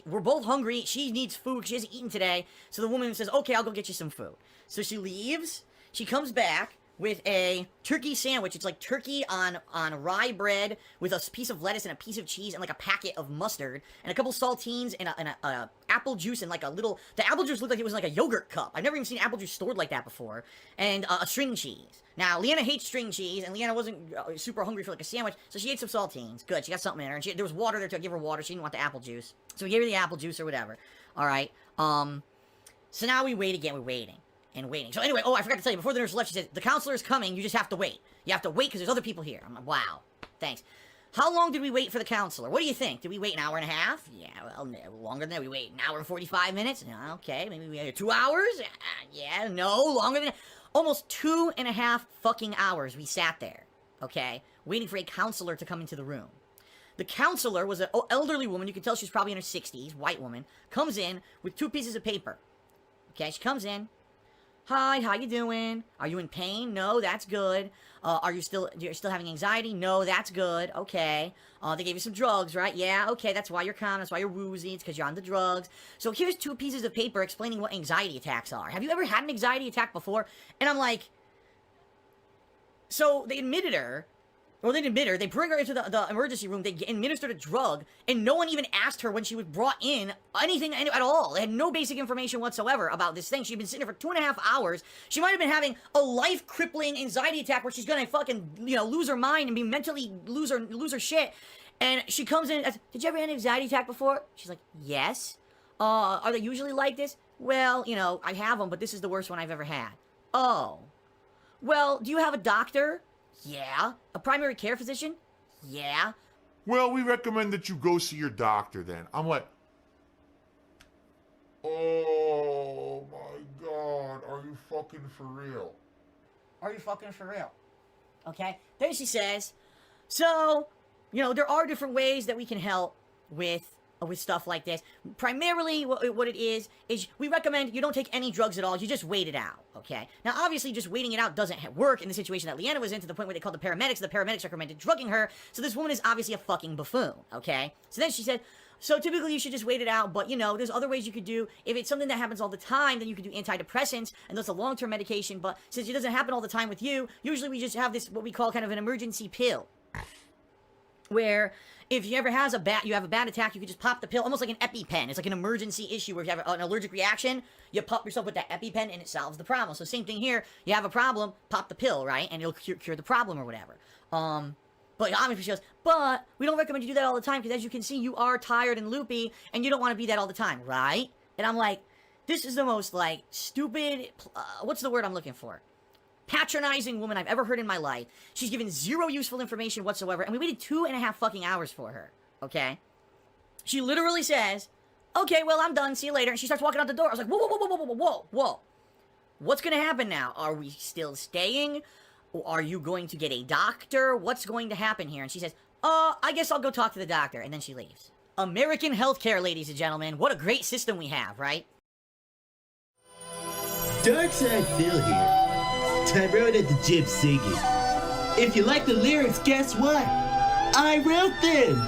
we're both hungry, she needs food, she hasn't eaten today. So the woman says, okay, I'll go get you some food. So she leaves, she comes back, with a turkey sandwich. It's like turkey on rye bread with a piece of lettuce and a piece of cheese and like a packet of mustard and a couple saltines and a apple juice and like a little... The apple juice looked like it was like a yogurt cup. I've never even seen apple juice stored like that before. And a string cheese. Now, Leanna hates string cheese, and Leanna wasn't super hungry for like a sandwich, so she ate some saltines. Good, she got something in her. And there was water there too. I gave her water. She didn't want the apple juice. So we gave her the apple juice or whatever. All right. So now we wait again. We're waiting. And waiting. So anyway, I forgot to tell you, before the nurse left, she said, the counselor is coming, you just have to wait. You have to wait because there's other people here. I'm like, wow, thanks. How long did we wait for the counselor? What do you think? Did we wait an hour and a half? Yeah, well, longer than that. We wait an hour and 45 minutes? Okay, maybe we had 2 hours? Yeah, no, longer than... Almost 2.5 fucking hours we sat there, okay, waiting for a counselor to come into the room. The counselor was an elderly woman, you could tell she was probably in her 60s, white woman, comes in with 2 pieces of paper. Okay, she comes in. Hi, how you doing? Are you in pain? No, that's good. You're still having anxiety? No, that's good. Okay. They gave you some drugs, right? Yeah, okay, that's why you're calm. That's why you're woozy. It's because you're on the drugs. So here's 2 pieces of paper explaining what anxiety attacks are. Have you ever had an anxiety attack before? And I'm like... So they admitted her... Well, they didn't admit her. They bring her into the emergency room. They administered a drug, and no one even asked her when she was brought in anything at all. They had no basic information whatsoever about this thing. She'd been sitting there for 2.5 hours. She might have been having a life-crippling anxiety attack where she's gonna fucking, lose her mind and be mentally lose her shit. And she comes in and asks, did you ever have an anxiety attack before? She's like, yes. Are they usually like this? Well, I have them, but this is the worst one I've ever had. Oh. Well, do you have a doctor? Yeah. A primary care physician? Yeah. Well, we recommend that you go see your doctor then. I'm like, oh my God, are you fucking for real? Are you fucking for real? Okay. Then she says, so, there are different ways that we can help with stuff like this. Primarily, what it is we recommend you don't take any drugs at all. You just wait it out, okay? Now, obviously, just waiting it out doesn't work in the situation that Leanna was in, to the point where they called the paramedics. The paramedics recommended drugging her, so this woman is obviously a fucking buffoon, okay? So then she said, so typically you should just wait it out, but, there's other ways you could do. If it's something that happens all the time, then you could do antidepressants, and that's a long-term medication, but since it doesn't happen all the time with you, usually we just have this, what we call kind of an emergency pill, where if you ever have a bad attack, you can just pop the pill, almost like an EpiPen. It's like an emergency issue where if you have an allergic reaction, you pop yourself with that EpiPen and it solves the problem. So same thing here. You have a problem, pop the pill, right? And it'll cure the problem or whatever. But obviously she goes, but we don't recommend you do that all the time because as you can see, you are tired and loopy and you don't want to be that all the time, right? And I'm like, this is the most stupid, what's the word I'm looking for? Patronizing woman I've ever heard in my life. She's given zero useful information whatsoever, and we waited 2.5 fucking hours for her, okay? She literally says, okay, well, I'm done, see you later, and she starts walking out the door. I was like, whoa, whoa, whoa, whoa, whoa, whoa, whoa. What's gonna happen now? Are we still staying? Or are you going to get a doctor? What's going to happen here? And she says, I guess I'll go talk to the doctor, and then she leaves. American healthcare, ladies and gentlemen. What a great system we have, right? Darkside Phil here. I wrote at the gym singing. If you like the lyrics, guess what? I wrote them!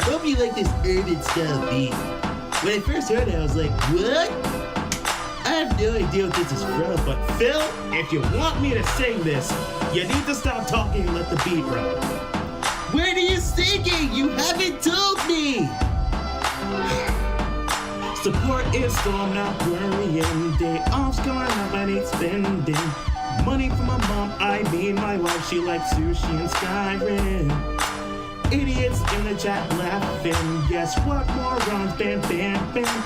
Hope you like this urban style beat. When I first heard it, I was like, what? I have no idea what this is from, but Phil, if you want me to sing this, you need to stop talking and let the beat run. Where are you singing? You haven't told me! Support is so I'm not worrying. Day off's going up, I need spending money for my mom, I mean my wife. She likes sushi and Skyrim. Idiots in the chat laughing. Guess what? Morons, bam, bam, bam.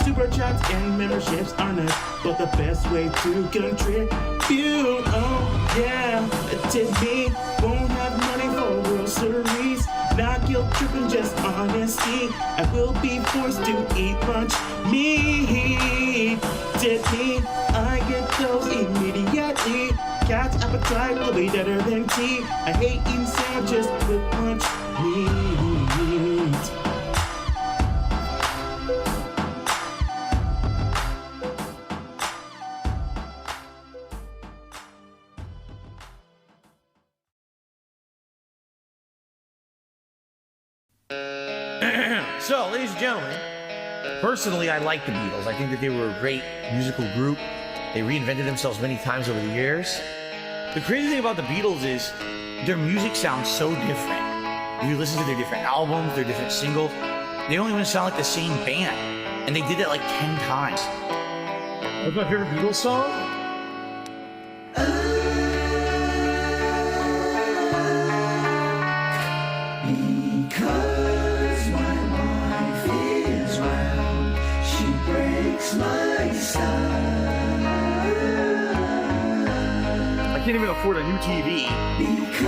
Super chats and memberships are not but the best way to contribute. Oh yeah, tip me. Won't have money for groceries. Not guilt tripping, just honesty. I will be forced to eat lunch meat. Tip me, I get those immediately. Cat's appetite will be better than tea. I hate eating sandwiches with lunch meat. So, ladies and gentlemen, personally, I like the Beatles. I think that they were a great musical group. They reinvented themselves many times over the years. The crazy thing about the Beatles is their music sounds so different. If you listen to their different albums, their different singles, they don't even sound like the same band. And they did that like 10 times. What's my favorite Beatles song? Because my wife is round, she breaks my style. I can't even afford a new TV. Because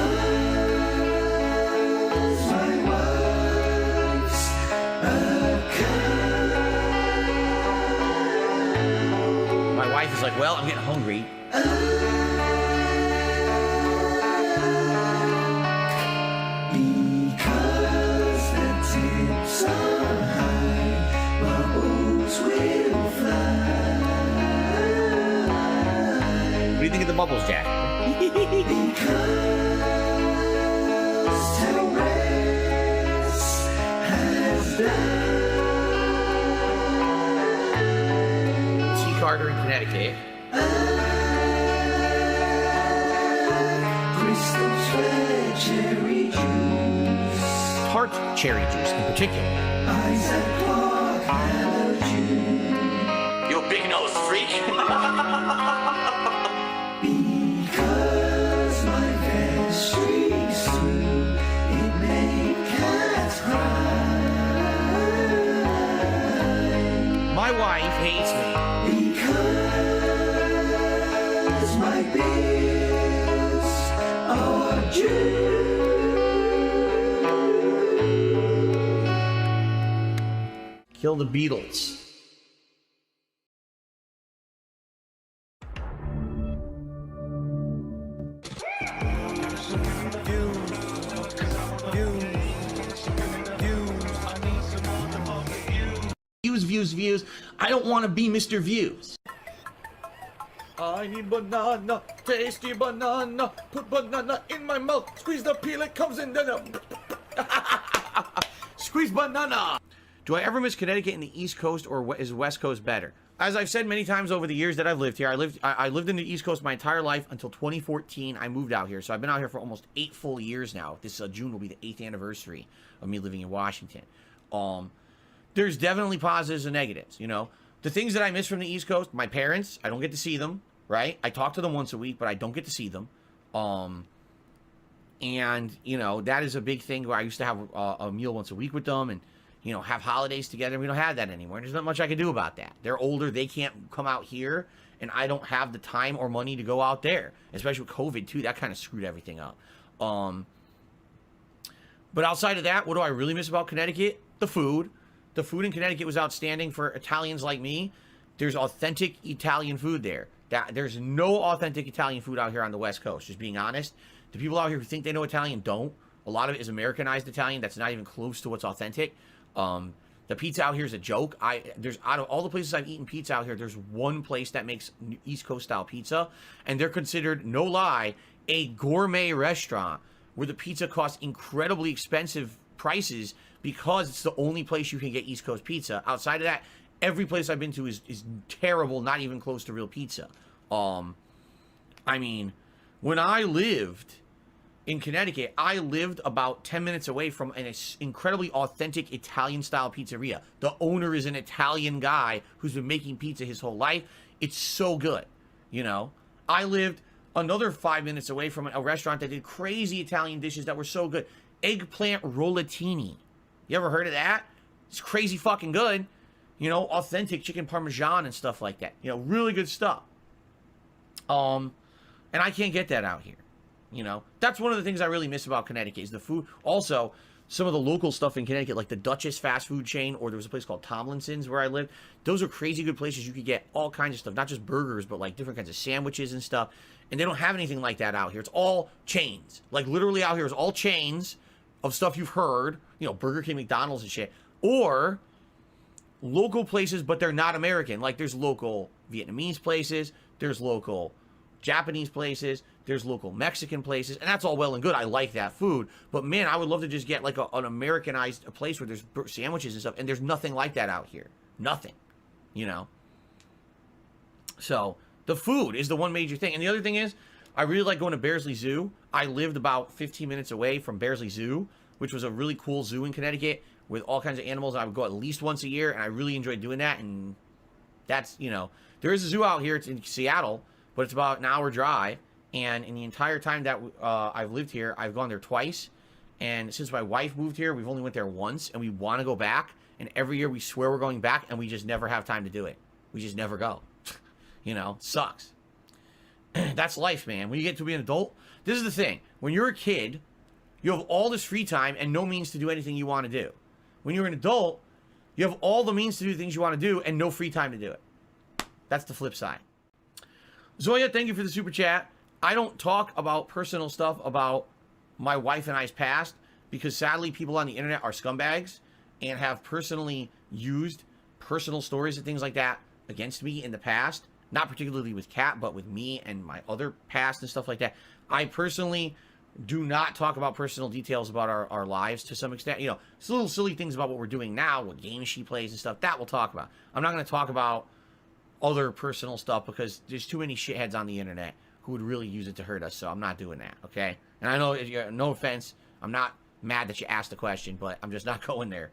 my wife's a cow. My wife is like, well, I'm getting hungry. Because the tips are high, bubbles will fly. What do you think of the bubbles, Jack? Because Terrace has died. T. Carter in Connecticut. Crystals, red cherry juice. Tart cherry juice in particular. Isaac Clarke allergy. You big nose freak. Because my vestry's through, it made cats cry. My wife hates me. Because my bills are due. Kill the Beatles. Views. I don't want to be Mr. Views. I need banana, tasty banana. Put banana in my mouth. Squeeze the peel, it comes in. Squeeze banana. Do I ever miss Connecticut in the East Coast, or is West Coast better? As I've said many times over the years that I've lived here, I lived in the East Coast my entire life until 2014. I moved out here, so I've been out here for almost 8 full years now. This June will be the 8th anniversary of me living in Washington. There's definitely positives and negatives, you know. The things that I miss from the East Coast, my parents, I don't get to see them, right? I talk to them once a week, but I don't get to see them. And, you know, that is a big thing where I used to have a meal once a week with them and, you know, have holidays together. We don't have that anymore. There's not much I can do about that. They're older. They can't come out here, and I don't have the time or money to go out there, especially with COVID, too. That kind of screwed everything up. But outside of that, what do I really miss about Connecticut? The food. The food in Connecticut was outstanding for Italians like me. There's authentic Italian food there. There's no authentic Italian food out here on the West Coast, just being honest. The people out here who think they know Italian don't. A lot of it is Americanized Italian that's not even close to what's authentic. The pizza out here is a joke. Out of all the places I've eaten pizza out here, there's one place that makes East Coast style pizza, and they're considered, no lie, a gourmet restaurant where the pizza costs incredibly expensive prices because it's the only place you can get East Coast pizza. Outside of that, every place I've been to is terrible, not even close to real pizza. I mean, when I lived in Connecticut, I lived about 10 minutes away from an incredibly authentic Italian-style pizzeria. The owner is an Italian guy who's been making pizza his whole life. It's so good, you know? I lived another 5 minutes away from a restaurant that did crazy Italian dishes that were so good. Eggplant rollatini. You ever heard of that? It's crazy fucking good. You know, authentic chicken parmesan and stuff like that. You know, really good stuff. And I can't get that out here. You know, that's one of the things I really miss about Connecticut is the food. Also, some of the local stuff in Connecticut, like the Duchess fast food chain, or there was a place called Tomlinson's where I lived. Those are crazy good places. You could get all kinds of stuff, not just burgers, but like different kinds of sandwiches and stuff. And they don't have anything like that out here. It's all chains. Like literally out here is all chains of stuff you've heard, you know, Burger King, McDonald's and shit, or local places, but they're not American. Like there's local Vietnamese places, there's local Japanese places, there's local Mexican places, and that's all well and good. I like that food, but man, I would love to just get like an Americanized place where there's sandwiches and stuff, and there's nothing like that out here. Nothing, you know? So The food is the one major thing. And the other thing is, I really like going to Bearsley Zoo. I lived about 15 minutes away from Bearsley Zoo, which was a really cool zoo in Connecticut with all kinds of animals. I would go at least once a year, and I really enjoyed doing that. And that's, you know, there is a zoo out here. It's in Seattle, but it's about an hour drive. And in the entire time that I've lived here, I've gone there twice. And since my wife moved here, we've only went there once, and we want to go back. And every year we swear we're going back, and we just never have time to do it. We just never go. You know, sucks. That's life, man. When you get to be an adult, this is the thing. When you're a kid, you have all this free time and no means to do anything you want to do. When you're an adult, you have all the means to do things you want to do and no free time to do it. That's the flip side. Zoya, thank you for the super chat. I don't talk about personal stuff about my wife and I's past because sadly people on the internet are scumbags and have personally used personal stories and things like that against me in the past. Not particularly with Kat, but with me and my other past and stuff like that. I personally do not talk about personal details about our lives to some extent. You know, it's little silly things about what we're doing now, what games she plays and stuff. That we'll talk about. I'm not going to talk about other personal stuff because there's too many shitheads on the internet who would really use it to hurt us. So I'm not doing that, okay? And I know, no offense, I'm not mad that you asked the question, but I'm just not going there.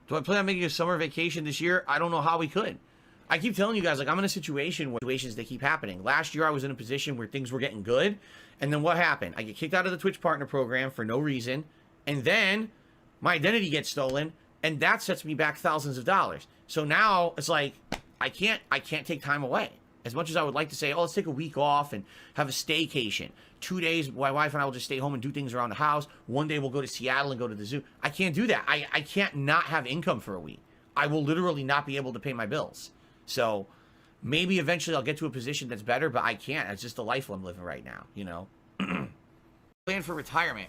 Do I plan on making a summer vacation this year? I don't know how we could. I keep telling you guys, like, I'm in a situation where situations, they keep happening. Last year, I was in a position where things were getting good. And then what happened? I get kicked out of the Twitch partner program for no reason. And then my identity gets stolen. And that sets me back thousands of dollars. So now it's like, I can't take time away. As much as I would like to say, oh, let's take a week off and have a staycation. 2 days, my wife and I will just stay home and do things around the house. One day we'll go to Seattle and go to the zoo. I can't do that. I can't not have income for a week. I will literally not be able to pay my bills. So maybe eventually I'll get to a position that's better, but I can't. It's just the life I'm living right now, you know? Plan for retirement.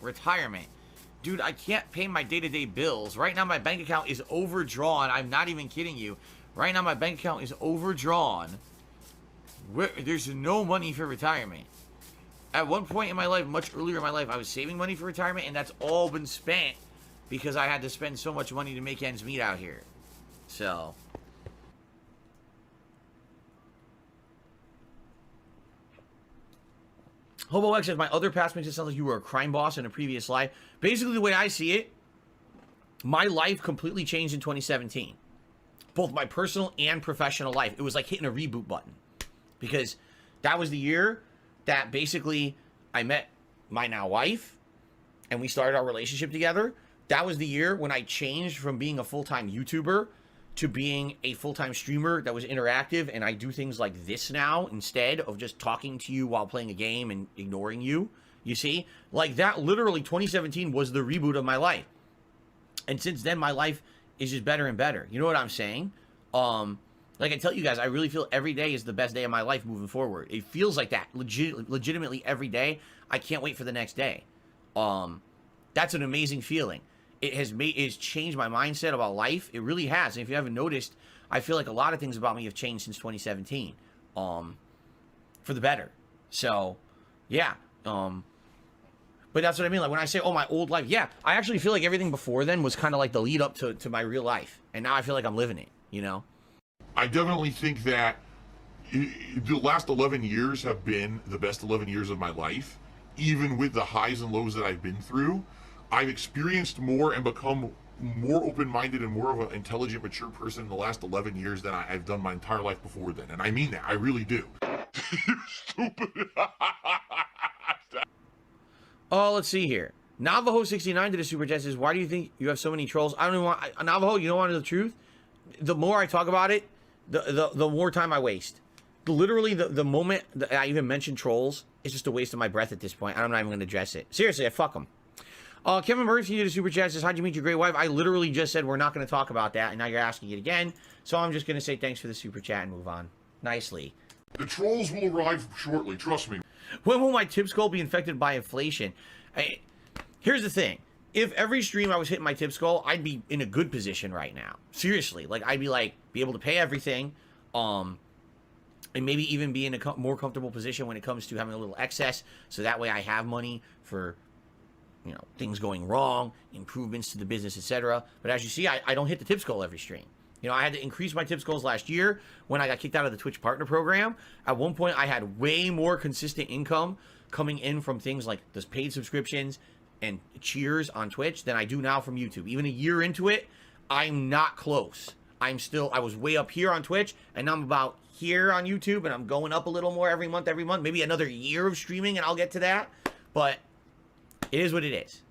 Dude, I can't pay my day-to-day bills. Right now my bank account is overdrawn. I'm not even kidding you. Right now my bank account is overdrawn. There's no money for retirement. At one point in my life, much earlier in my life, I was saving money for retirement, and that's all been spent because I had to spend so much money to make ends meet out here. So... Hobo X says, my other past makes it sound like you were a crime boss in a previous life. Basically, the way I see it, my life completely changed in 2017. Both my personal and professional life. It was like hitting a reboot button. Because that was the year that basically I met my now wife and we started our relationship together. That was the year when I changed from being a full-time YouTuber to being a full-time streamer that was interactive, and I do things like this now instead of just talking to you while playing a game and ignoring you. You see? Like that, literally 2017 was the reboot of my life. And since then, my life is just better and better. You know what I'm saying? Like I tell you guys, I really feel every day is the best day of my life moving forward. It feels like that legitimately every day. I can't wait for the next day. That's an amazing feeling. It's changed my mindset about life. It really has. And if you haven't noticed, I feel like a lot of things about me have changed since 2017, for the better. So, yeah. But that's what I mean. Like when I say, oh, my old life, yeah, I actually feel like everything before then was kind of like the lead up to my real life. And now I feel like I'm living it, you know? I definitely think that the last 11 years have been the best 11 years of my life. Even with the highs and lows that I've been through, I've experienced more and become more open-minded and more of an intelligent, mature person in the last 11 years than I've done my entire life before then. And I mean that. I really do. You stupid. Oh, let's see here. Navajo69 did a super chat says, why do you think you have so many trolls? I don't even want... Navajo, you don't want to know the truth? The more I talk about it, the more time I waste. Literally, the moment that I even mention trolls, it's just a waste of my breath at this point. I'm not even going to address it. Seriously, fuck them. Kevin Murphy did a super chat says, how'd you meet your great wife? I literally just said we're not going to talk about that, and now you're asking it again. So I'm just going to say thanks for the super chat and move on. Nicely. The trolls will arrive shortly, trust me. When will my tip skull be infected by inflation? Here's the thing. If every stream I was hitting my tip skull, I'd be in a good position right now. Seriously. Like, I'd be able to pay everything, and maybe even be in a more comfortable position when it comes to having a little excess, so that way I have money for... you know, things going wrong, improvements to the business, etc. But as you see, I don't hit the tip skull every stream. You know, I had to increase my tips goals last year when I got kicked out of the Twitch partner program. At one point, I had way more consistent income coming in from things like those paid subscriptions and cheers on Twitch than I do now from YouTube. Even a year into it, I'm not close. I was way up here on Twitch, and now I'm about here on YouTube, and I'm going up a little more every month. Maybe another year of streaming, and I'll get to that. But it is what it is.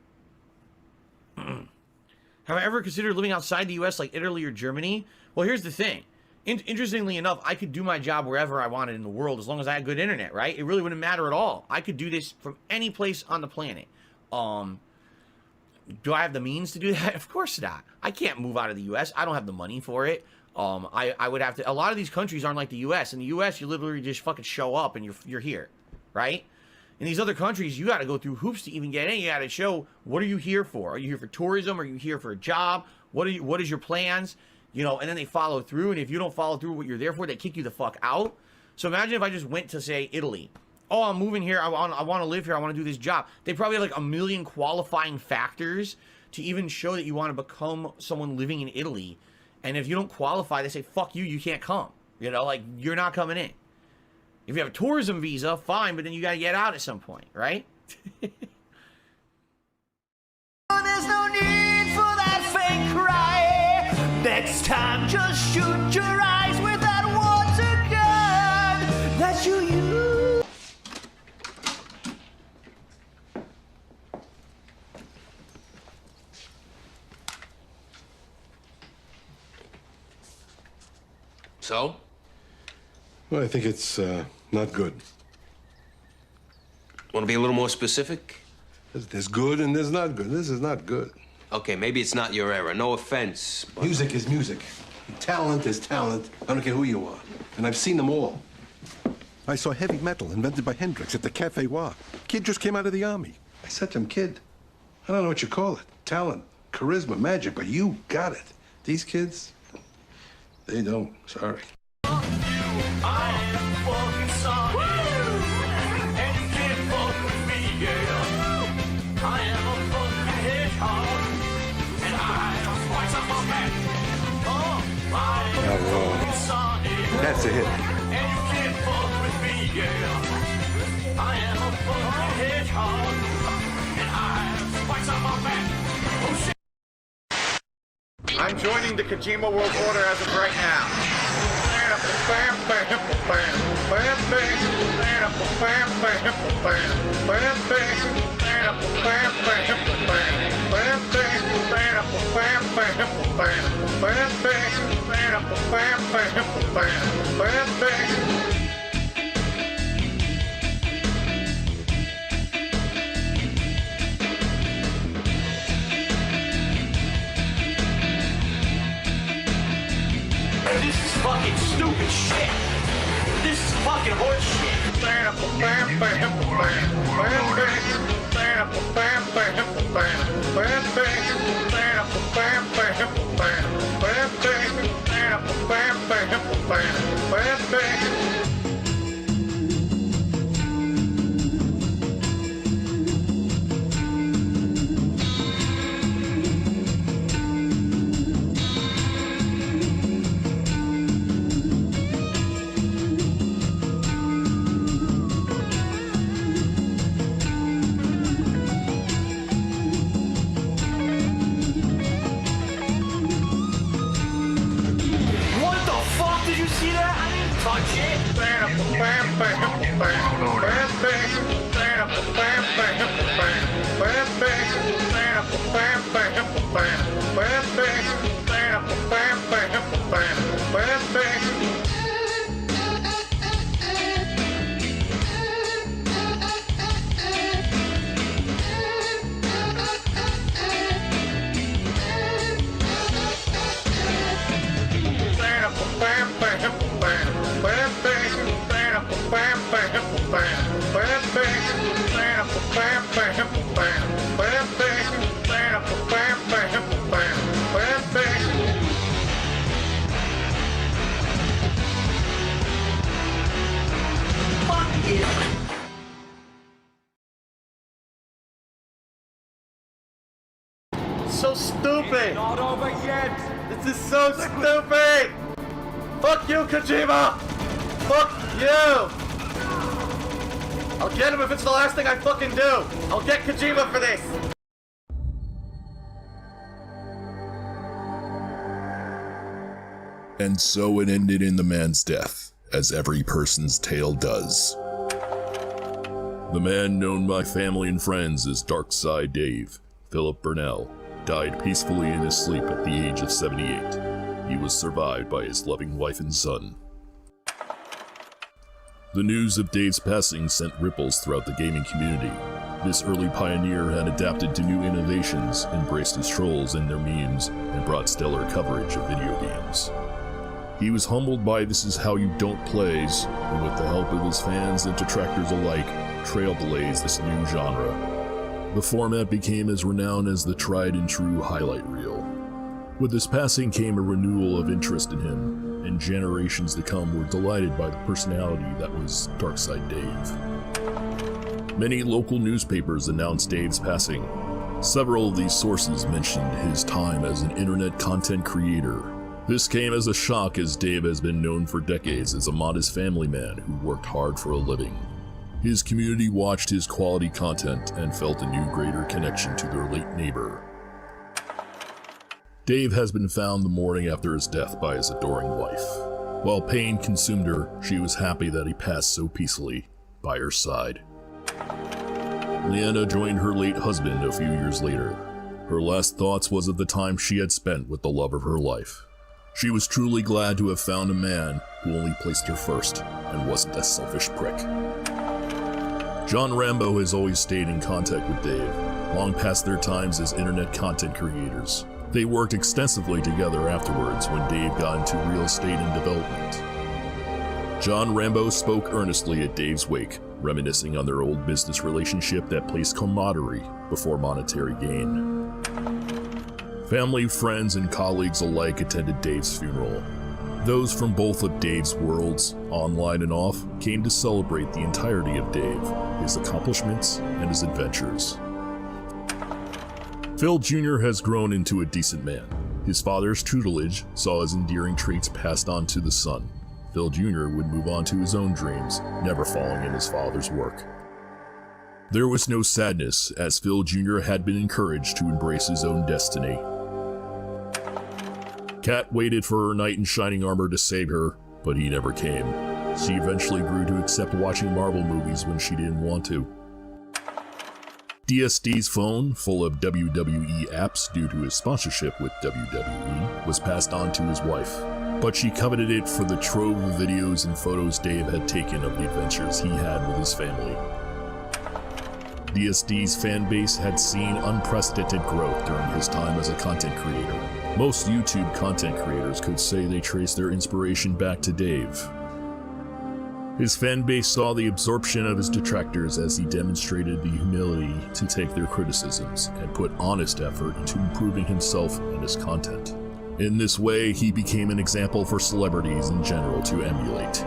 Have I ever considered living outside the U.S. like Italy or Germany? Well, here's the thing. Interestingly enough, I could do my job wherever I wanted in the world as long as I had good internet, right? It really wouldn't matter at all. I could do this from any place on the planet. Do I have the means to do that? Of course not. I can't move out of the U.S. I don't have the money for it. I would have to. A lot of these countries aren't like the U.S. In the U.S., you literally just fucking show up and you're here, right? In these other countries, you got to go through hoops to even get in. You got to show, what are you here for? Are you here for tourism? Are you here for a job? What is your plans? You know, and then they follow through. And if you don't follow through what you're there for, they kick you the fuck out. So imagine if I just went to, say, Italy. Oh, I'm moving here. I want to live here. I want to do this job. They probably have like a million qualifying factors to even show that you want to become someone living in Italy. And if you don't qualify, they say, fuck you, you can't come. You know, like, you're not coming in. If you have a tourism visa, fine, but then you got to get out at some point, right? There's no need for that fake cry. Next time, just shoot your eyes with that water gun that you use. So? Well, I think it's not good. Want to be a little more specific? There's good and there's not good. This is not good. Okay, maybe it's not your era. No offense, but... Music is music. Talent is talent. I don't care who you are. And I've seen them all. I saw heavy metal invented by Hendrix at the Cafe Wa. Kid just came out of the army. I said to him, kid, I don't know what you call it. Talent, charisma, magic, but you got it. These kids, they don't. Sorry. I am fucking sorry. And you can't fuck with me, yeah. I am a fucking hedgehog. And I am twice on my back. Oh, I am fucking sorry. That's a hit. And you can't fuck with me, yeah. I am a fucking hedgehog. And I am twice on my back. Oh, shit. I'm joining the Kojima World Order as of right now. This is fucking stupid shit. This is fucking horse shit. What the fuck? Did you see that? I didn't touch it. So stupid. Not over yet. The This is so stupid! Fuck you, Kojima! Fuck you! I'll get him if it's the last thing I fucking do! I'll get Kojima for this! And so it ended in the man's death, as every person's tale does. The man known by family and friends as Darkside Dave, Philip Burnell, died peacefully in his sleep at the age of 78. He was survived by his loving wife and son. The news of Dave's passing sent ripples throughout the gaming community. This early pioneer had adapted to new innovations, embraced his trolls and their memes, and brought stellar coverage of video games. He was humbled by This Is How You Don't Plays, and with the help of his fans and detractors alike, trailblazed this new genre. The format became as renowned as the tried and true highlight reel. With his passing came a renewal of interest in him, and generations to come were delighted by the personality that was Darkside Dave. Many local newspapers announced Dave's passing. Several of these sources mentioned his time as an internet content creator. This came as a shock, as Dave has been known for decades as a modest family man who worked hard for a living. His community watched his quality content and felt a new greater connection to their late neighbor. Dave has been found the morning after his death by his adoring wife. While pain consumed her, she was happy that he passed so peacefully by her side. Leanna joined her late husband a few years later. Her last thoughts was of the time she had spent with the love of her life. She was truly glad to have found a man who only placed her first and wasn't a selfish prick. John Rambo has always stayed in contact with Dave, long past their times as internet content creators. They worked extensively together afterwards when Dave got into real estate and development. John Rambo spoke earnestly at Dave's wake, reminiscing on their old business relationship that placed camaraderie before monetary gain. Family, friends, and colleagues alike attended Dave's funeral. Those from both of Dave's worlds, online and off, came to celebrate the entirety of Dave, his accomplishments, and his adventures. Phil Jr. has grown into a decent man. His father's tutelage saw his endearing traits passed on to the son. Phil Jr. would move on to his own dreams, never following in his father's work. There was no sadness, as Phil Jr. had been encouraged to embrace his own destiny. Kat waited for her knight in shining armor to save her, but he never came. She eventually grew to accept watching Marvel movies when she didn't want to. DSD's phone, full of WWE apps due to his sponsorship with WWE, was passed on to his wife, but she coveted it for the trove of videos and photos Dave had taken of the adventures he had with his family. DSD's fan base had seen unprecedented growth during his time as a content creator. Most YouTube content creators could say they traced their inspiration back to Dave. His fan base saw the absorption of his detractors as he demonstrated the humility to take their criticisms and put honest effort into improving himself and his content. In this way, he became an example for celebrities in general to emulate.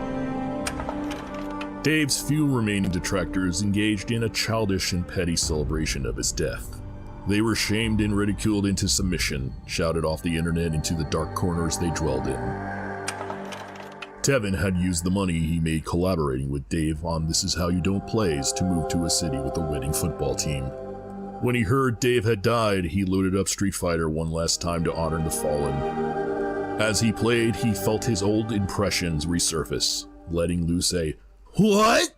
Dave's few remaining detractors engaged in a childish and petty celebration of his death. They were shamed and ridiculed into submission, shouted off the internet into the dark corners they dwelled in. Tevin had used the money he made collaborating with Dave on This Is How You Don't Plays to move to a city with a winning football team. When he heard Dave had died, he loaded up Street Fighter one last time to honor the fallen. As he played, he felt his old impressions resurface, letting loose a, "What?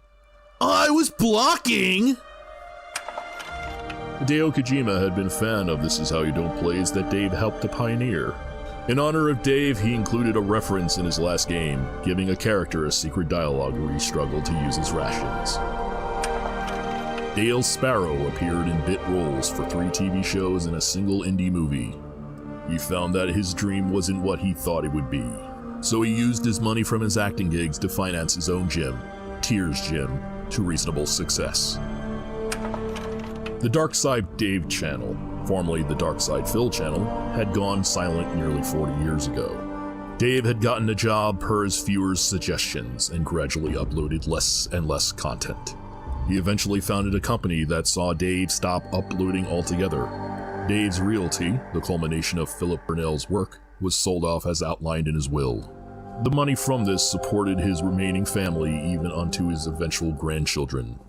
I was blocking!" Hideo Kojima had been a fan of This Is How You Don't Plays that Dave helped to pioneer. In honor of Dave, he included a reference in his last game, giving a character a secret dialogue where he struggled to use his rations. Dale Sparrow appeared in bit roles for 3 TV shows and a single indie movie. He found that his dream wasn't what he thought it would be, so he used his money from his acting gigs to finance his own gym, Tears Gym, to reasonable success. The Darkside Dave channel, formerly the Darkside Phil channel, had gone silent nearly 40 years ago. Dave had gotten a job per his viewers' suggestions and gradually uploaded less and less content. He eventually founded a company that saw Dave stop uploading altogether. Dave's Realty, the culmination of Philip Burnell's work, was sold off as outlined in his will. The money from this supported his remaining family even unto his eventual grandchildren.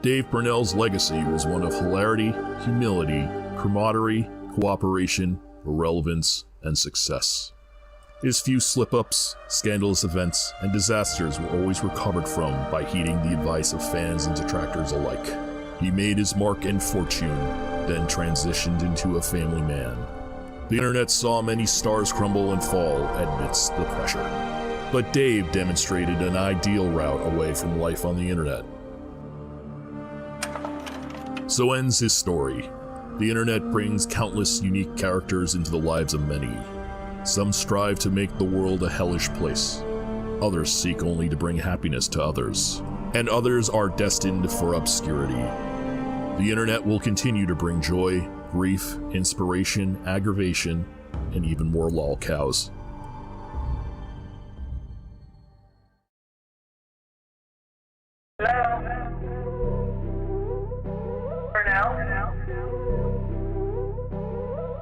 Dave Burnell's legacy was one of hilarity, humility, camaraderie, cooperation, irrelevance, and success. His few slip-ups, scandalous events, and disasters were always recovered from by heeding the advice of fans and detractors alike. He made his mark and fortune, then transitioned into a family man. The internet saw many stars crumble and fall amidst the pressure. But Dave demonstrated an ideal route away from life on the internet. So ends his story. The internet brings countless unique characters into the lives of many. Some strive to make the world a hellish place. Others seek only to bring happiness to others. And others are destined for obscurity. The internet will continue to bring joy, grief, inspiration, aggravation, and even more lol cows.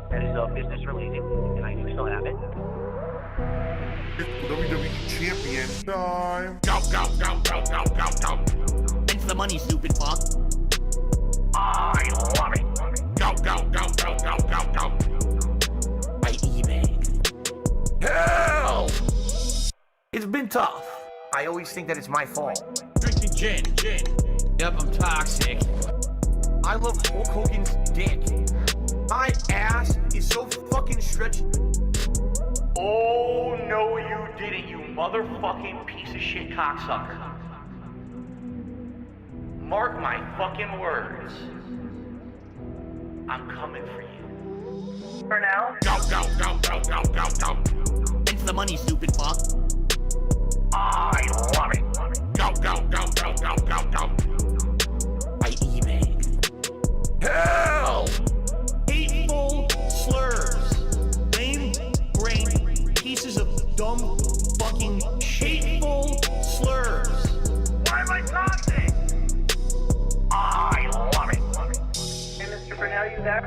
That is business related, and I do still have it. It's WWE Champion time. Go. Thanks for the money, stupid fuck. I love it. Go. By eBay. Hell! It's been tough. I always think that it's my fault. Drinking gin. Yep, I'm toxic. I love Hulk Hogan's dick. My ass is so fucking stretched. Oh, no, you didn't, you motherfucking piece of shit cocksucker. Mark my fucking words. I'm coming for you. For now? Go. Thanks for the money, stupid fuck. I love it. Go. By eBay. Hell! Hateful slurs. Lame brain pieces of dumb fucking hateful slurs. Why am I toxic? I love it. Hey, Mr. Burnell, you there?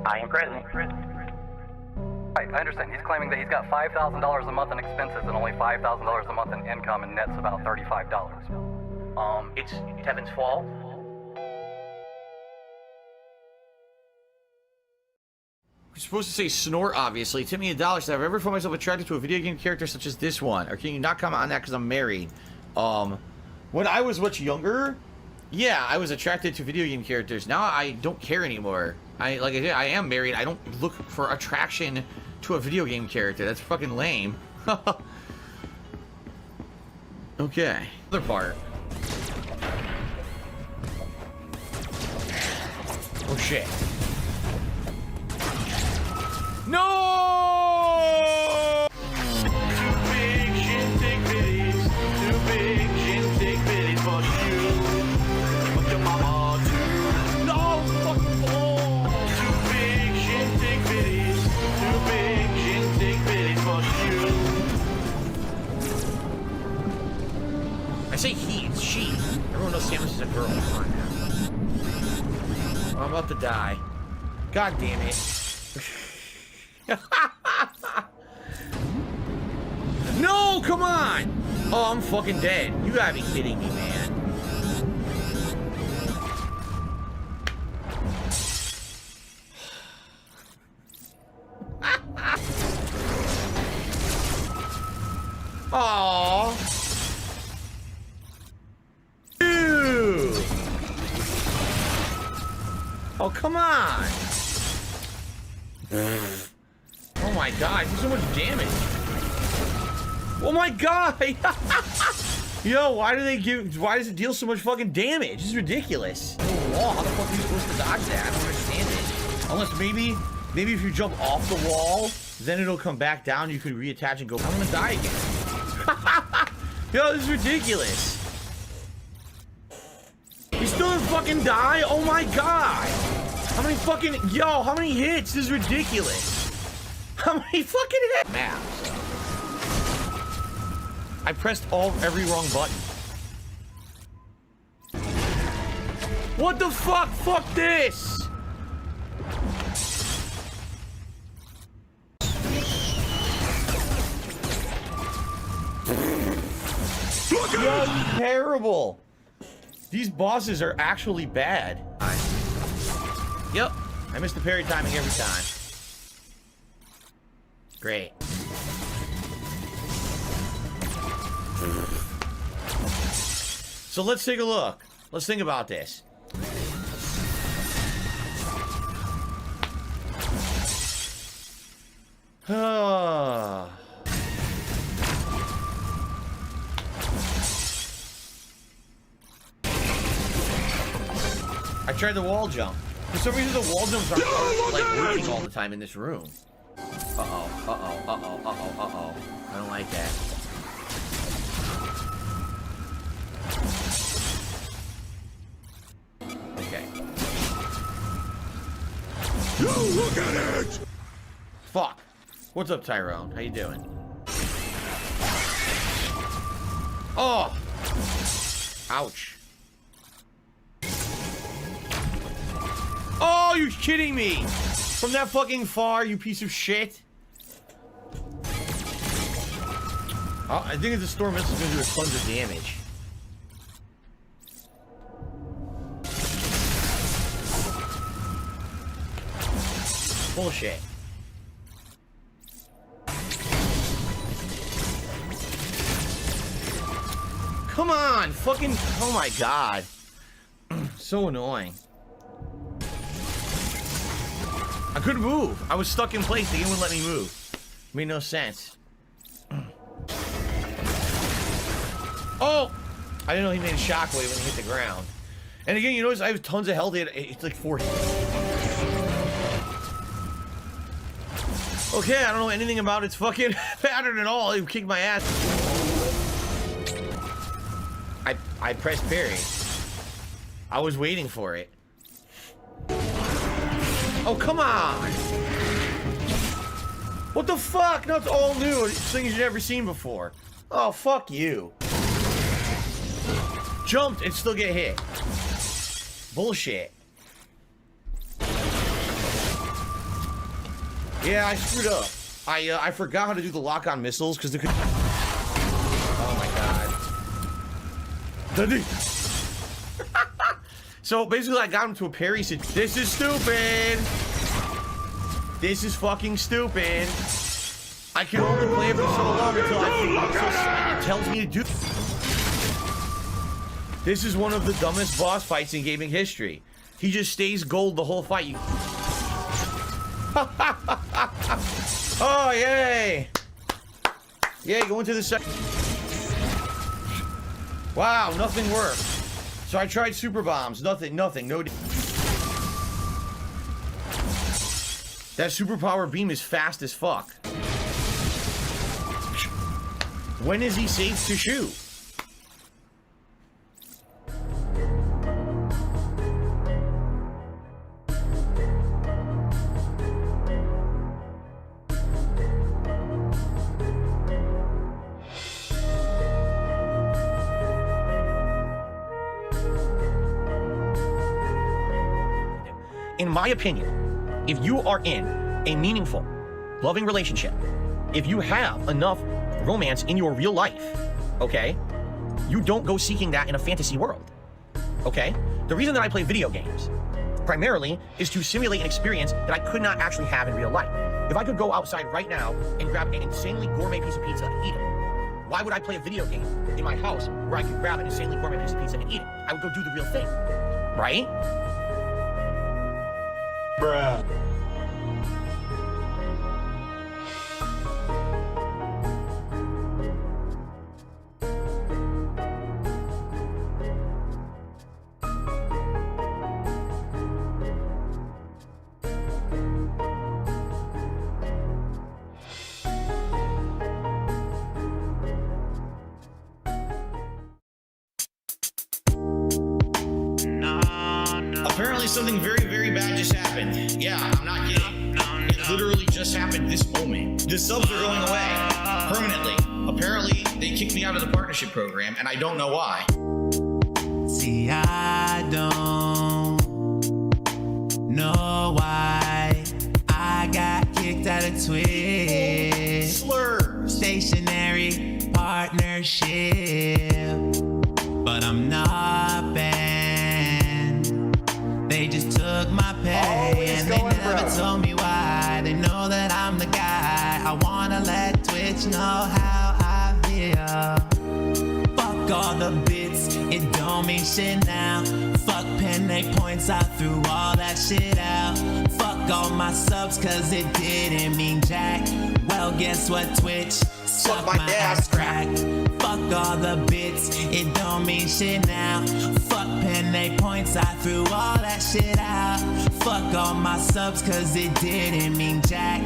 I am present. Right, I understand. He's claiming that he's got $5,000 a month in expenses and only $5,000 a month in income, and net's about $35. It's Kevin's fault. You're supposed to say snort, obviously. Tip me $1 if I've ever found myself attracted to a video game character such as this one. Or can you not comment on that because I'm married? When I was much younger, yeah, I was attracted to video game characters. Now I don't care anymore. Like I said, I am married. I don't look for attraction to a video game character. That's fucking lame. Okay. Other part. Oh shit. No! Too big shit, take bitties. Too big shit, take bitties for you. Fuck your mama too. No fucking ball. Too big shit, take bitties. Too big shit, take bitties for you. I say he, it's she. Everyone knows Samus is a girl. Come on now. I'm about to die. God damn it. No, come on! Oh, I'm fucking dead. You gotta be kidding me, man. Aww. Ew. Oh, come on. Oh my god, there's so much damage. Oh my god! Yo, why does it deal so much fucking damage? This is ridiculous. Oh, how the fuck are you supposed to dodge that? I don't understand it. Unless maybe if you jump off the wall, then it'll come back down, you could reattach and go, I'm gonna die again. Yo, this is ridiculous. You still didn't fucking die? Oh my god! How many hits? This is ridiculous. How many fucking hits? Maps. I pressed every wrong button. What the fuck? Fuck this! just terrible. These bosses are actually bad. Yep, I missed the parry timing every time. Great. So let's take a look. Let's think about this. I tried the wall jump. For some reason, the wall jumps aren't like working all the time in this room. Uh-oh. I don't like that. Okay. Yo, look at it! Fuck. What's up, Tyrone? How you doing? Oh! Ouch. Oh, you kidding me? From that fucking far, you piece of shit. Oh, I think the storm missile is gonna do a tons of damage. Bullshit. Come on, fucking, oh my god. So annoying. I couldn't move. I was stuck in place. The game wouldn't let me move. Made no sense. Oh! I didn't know he made a shockwave when he hit the ground. And again, you notice I have tons of health. It's like 40. Okay, I don't know anything about its fucking pattern at all. It kicked my ass. I pressed parry. I was waiting for it. Oh, come on! What the fuck? No, it's all new. It's things you've never seen before. Oh, fuck you. Jumped and still get hit. Bullshit. Yeah, I screwed up. I forgot how to do the lock-on missiles because there could... Oh my god. So basically I got him to a parry. He said, this is stupid. This is fucking stupid. I can only play it for so long until it tells me to do. This is one of the dumbest boss fights in gaming history. He just stays gold the whole fight. You... Oh, yay! Yay, go into the second. Wow, nothing worked. So I tried super bombs. Nothing, no. That superpower beam is fast as fuck. When is he safe to shoot? In my opinion, if you are in a meaningful, loving relationship, if you have enough romance in your real life, okay, you don't go seeking that in a fantasy world, okay? The reason that I play video games, primarily, is to simulate an experience that I could not actually have in real life. If I could go outside right now and grab an insanely gourmet piece of pizza and eat it, why would I play a video game in my house where I could grab an insanely gourmet piece of pizza and eat it? I would go do the real thing, right? Bruh. Apparently something very, very bad just happened. Yeah, I'm not kidding. It literally just happened this moment. The subs are going away permanently. Apparently, they kicked me out of the partnership program, and I don't know why. See, I don't know why I got kicked out of Twitch. Slurs. Stationary partnership. wanna let Twitch know how I feel. Fuck all the bits, it don't mean shit now. Fuck Penne points, I threw all that shit out. Fuck all my subs, cause it didn't mean jack. Well, guess what, Twitch? Suck my ass crack. Fuck all the bits, it don't mean shit now. Fuck Penne points, I threw all that shit out. Fuck all my subs, cause it didn't mean jack.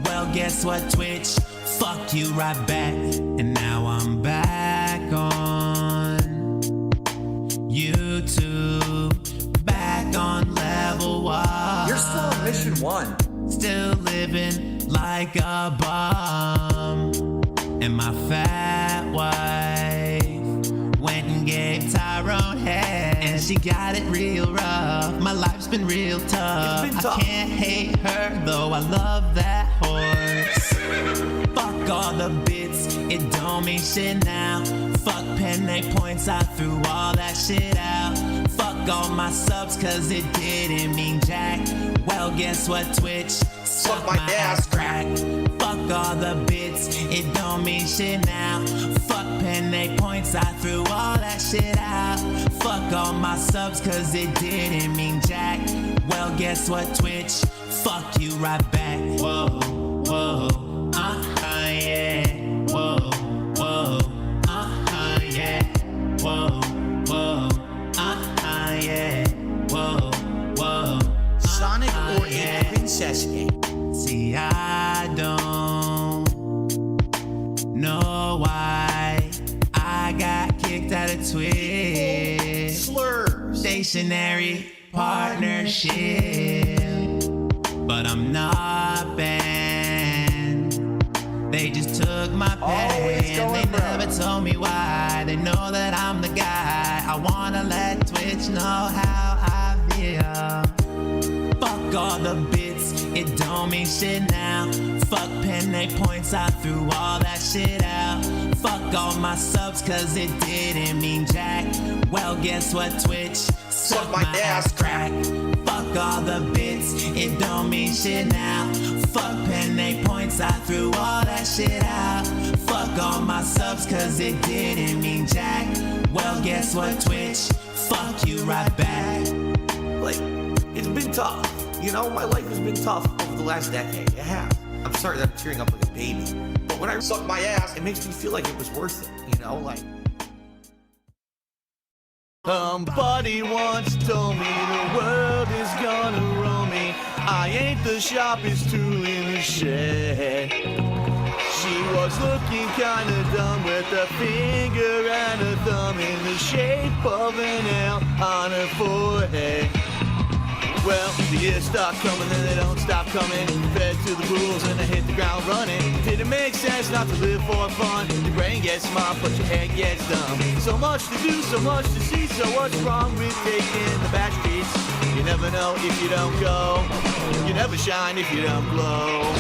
Well, guess what, Twitch? Fuck you right back. And now I'm back on YouTube, back on level 1. You're still on mission 1. Still living like a bum. And my fat wife went and gave Tyrone head, and she got it real rough. My life's been real tough. I can't hate her, though I love that horse. Fuck all the bits, it don't mean shit now. Fuck Penne points, I threw all that shit out. Fuck all my subs, cause it didn't mean jack. Well, guess what, Twitch? Suck my ass crack. Fuck all the bits, it don't mean shit now. Fuck Penne points, I threw all that shit out. Fuck all my subs, cause it didn't mean jack. Well, guess what, Twitch? Fuck you right back. Whoa, whoa, yeah. Whoa, whoa, yeah. Whoa, whoa, yeah. Whoa, whoa. Sonic or a princess game? See, I don't know why I got kicked out of Twitch. Slurs. Stationary partnership, but I'm not banned. They just took my pay and they never told me why. They know that I'm the guy. I wanna let Twitch know how I feel. Fuck all the bits, it don't mean shit now. Fuck Penne points, I threw all that shit out. Fuck all my subs, cause it didn't mean jack. Well, guess what, Twitch? Suck my ass crack. Fuck all the bits, it don't mean shit now. Fuck Penne points, I threw all that shit out. Fuck all my subs, cause it didn't mean jack. Well, guess what, Twitch? Fuck you right back. Like, it's been tough. You know, my life has been tough over the last decade. It has. I'm sorry that I'm tearing up like a baby. But when I suck my ass, it makes me feel like it was worth it. You know, like... Somebody once told me the world is gonna roll me. I ain't the sharpest tool in the shed. She was looking kinda dumb with a finger and a thumb in the shape of an L on her forehead. Well, the years start coming and they don't stop coming. Fed to the rules and I hit the ground running. Did it make sense not to live for fun? Your brain gets smart but your head gets dumb. So much to do, so much to see. So what's wrong with taking the back streets? You never know if you don't go. You never shine if you don't glow.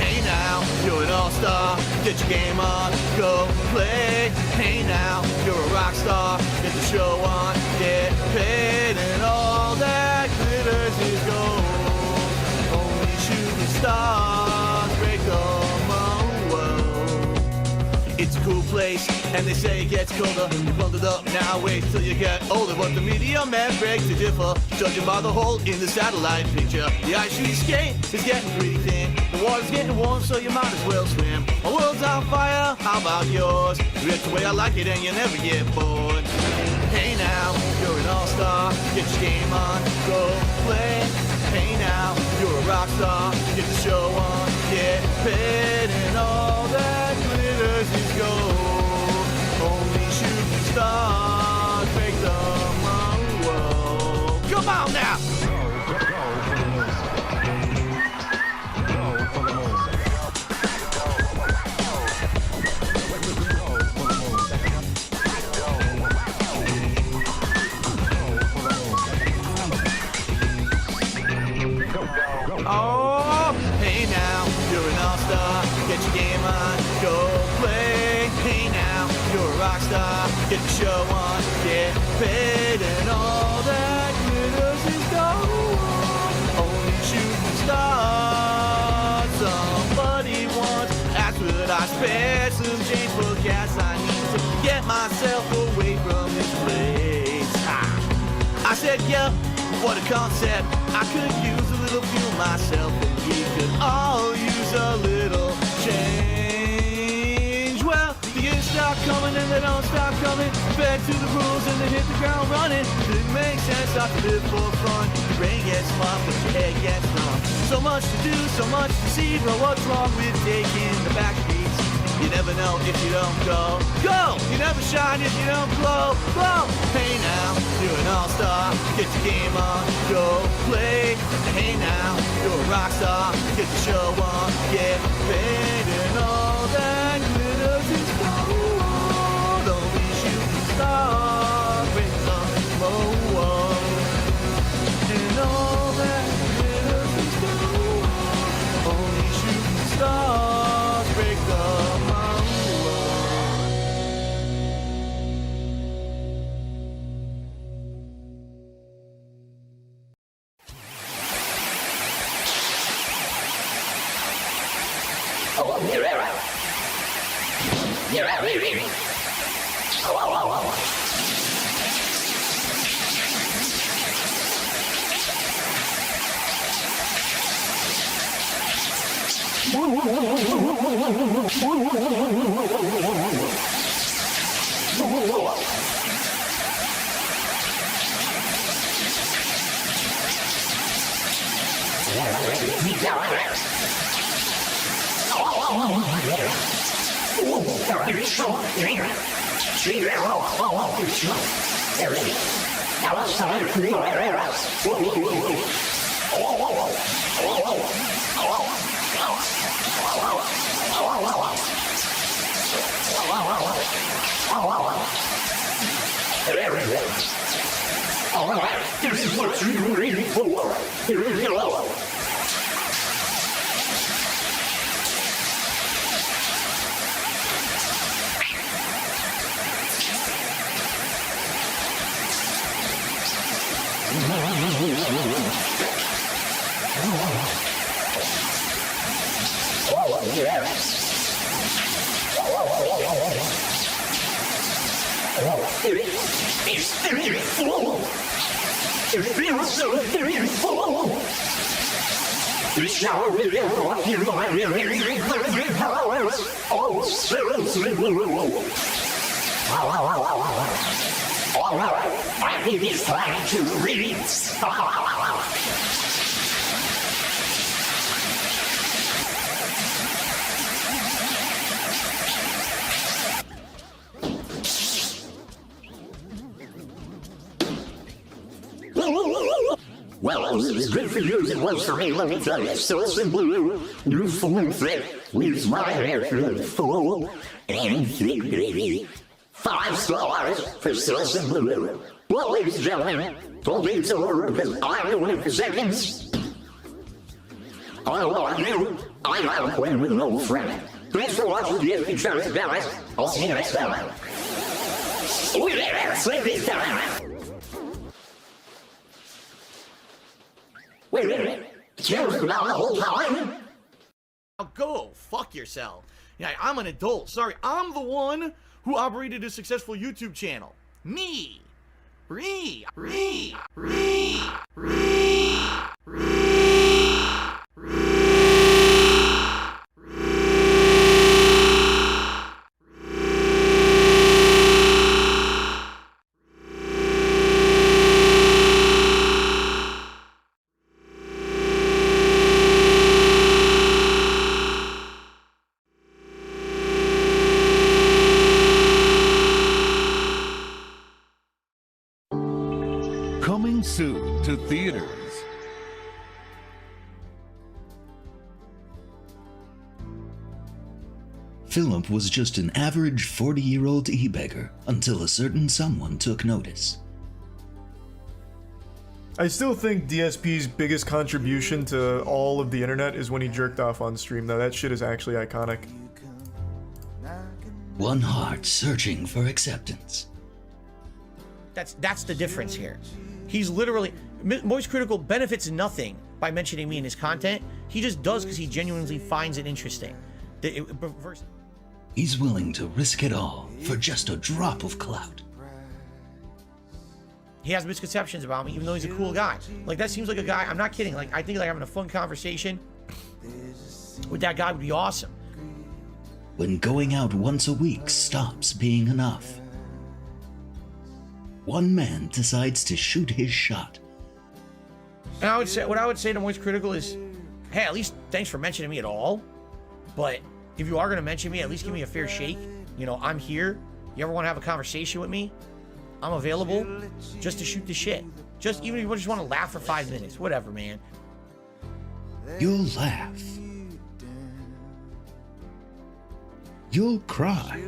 Hey now, you're an all-star. Get your game on, go play. Hey now, you're a rock star. Get the show on, get paid, and all that glitters is gold. Only shooting stars break the world. It's a cool place, and they say it gets colder. You bundled up now, wait till you get older. But the media men break to differ, judging by the hole in the satellite picture. The ice sheet skate is getting pretty thin. The water's getting warm, so you might as well swim. My world's on fire, how about yours? Do it the way I like it, and you never get bored. Hey now, you're an all-star. Get your game on, go play. Hey now, you're a rock star. Get the show on, get paid, and all that glitters is gold. Only shooting stars break the world. Come on now! Oh, hey now, you're an all-star. Get your game on, go play. Hey now, you're a rock star. Get the show on, get paid, and all that glitters is gold. Only shooting stars. Somebody once spare some change for gas. I need to get myself away from this place. I said, yeah, what a concept. I could use a little fuel myself, and we could all use a little change. Well, the years start coming and they don't stop coming. Back to the rules and they hit the ground running. Didn't make sense not to live for fun. Your brain gets smart, but your head gets numb. So much to do, so much to see, but what's wrong with taking the back streets? You never know if you don't go. Go! You never shine if you don't glow. Glow! Hey now, you're an all-star. Get your game on, go play. Hey now, you're a rock star. Get the show on, get paid. And all that glitters is gold. Only shooting stars break the mold. And all that glitters is gold. Only shooting stars break the mold. Well, it's good for you as it was for me, let me tell you. Source and blue, you fool fit, leaves my hair full. And 5 stars for Source and blue. Well, ladies and gentlemen, told me it's over because I'm the winner for seconds. All I knew, I'm out playing with an old friend. Thanks for watching the DSP Channel, guys. I'll see you next time. Sleep this time. Wait a minute. Cheers about the whole time? Now go fuck yourself. Yeah, I'm an adult. Sorry, I'm the one who operated a successful YouTube channel. Me. Coming soon to theaters. Philip was just an average 40-year-old e-beggar until a certain someone took notice. I still think DSP's biggest contribution to all of the internet is when he jerked off on stream, though. That shit is actually iconic. One heart searching for acceptance. That's the difference here. He's literally... Moist Critical benefits nothing by mentioning me in his content. He just does because he genuinely finds it interesting. He's willing to risk it all for just a drop of clout. He has misconceptions about me, even though he's a cool guy. Like, that seems like a guy, I'm not kidding. Like, I think like having a fun conversation with that guy would be awesome. When going out once a week stops being enough, one man decides to shoot his shot. And I would say, what I would say to Moist Critical is, hey, at least thanks for mentioning me at all. But if you are going to mention me, at least give me a fair shake. You know, I'm here. You ever want to have a conversation with me? I'm available just to shoot the shit. Just even if you just want to laugh for 5 minutes. Whatever, man. You'll laugh. You'll cry.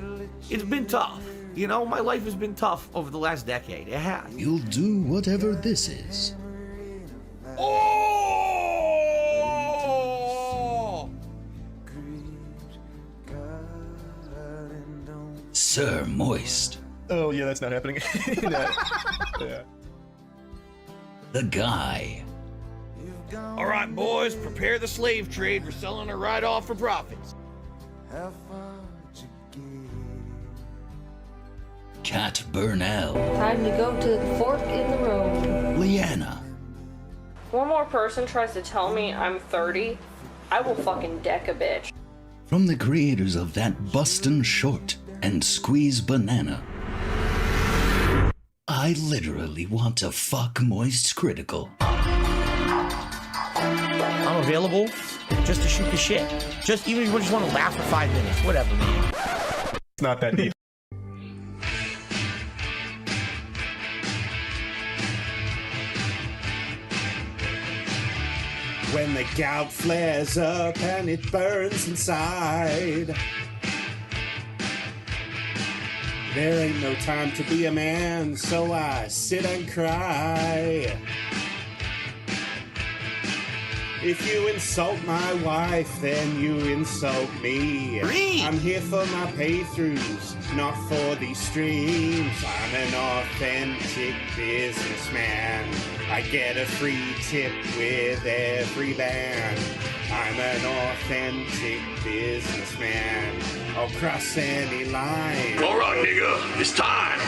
It's been tough. You know, my life has been tough over the last decade. It has. You'll do whatever this is. Oh! Sir Moist. Oh, yeah, that's not happening. Yeah. The guy. All right, boys, prepare the slave trade. We're selling her right off for profits. Cat Burnell. Time to go to the fork in the road. Leanna. One more person tries to tell me I'm 30, I will fucking deck a bitch. From the creators of That Bustin' Short and Squeeze Banana. I literally want to fuck Moist Critical. I'm available just to shoot the shit. Just even if you just want to laugh for 5 minutes. Whatever, man. It's not that deep. When the gout flares up and it burns inside, there ain't no time to be a man, so I sit and cry. If you insult my wife, then you insult me. I'm here for my playthroughs, not for these streams. I'm an authentic businessman. I get a free tip with every band. I'm an authentic businessman. I'll cross any line. All right, nigga, it's time.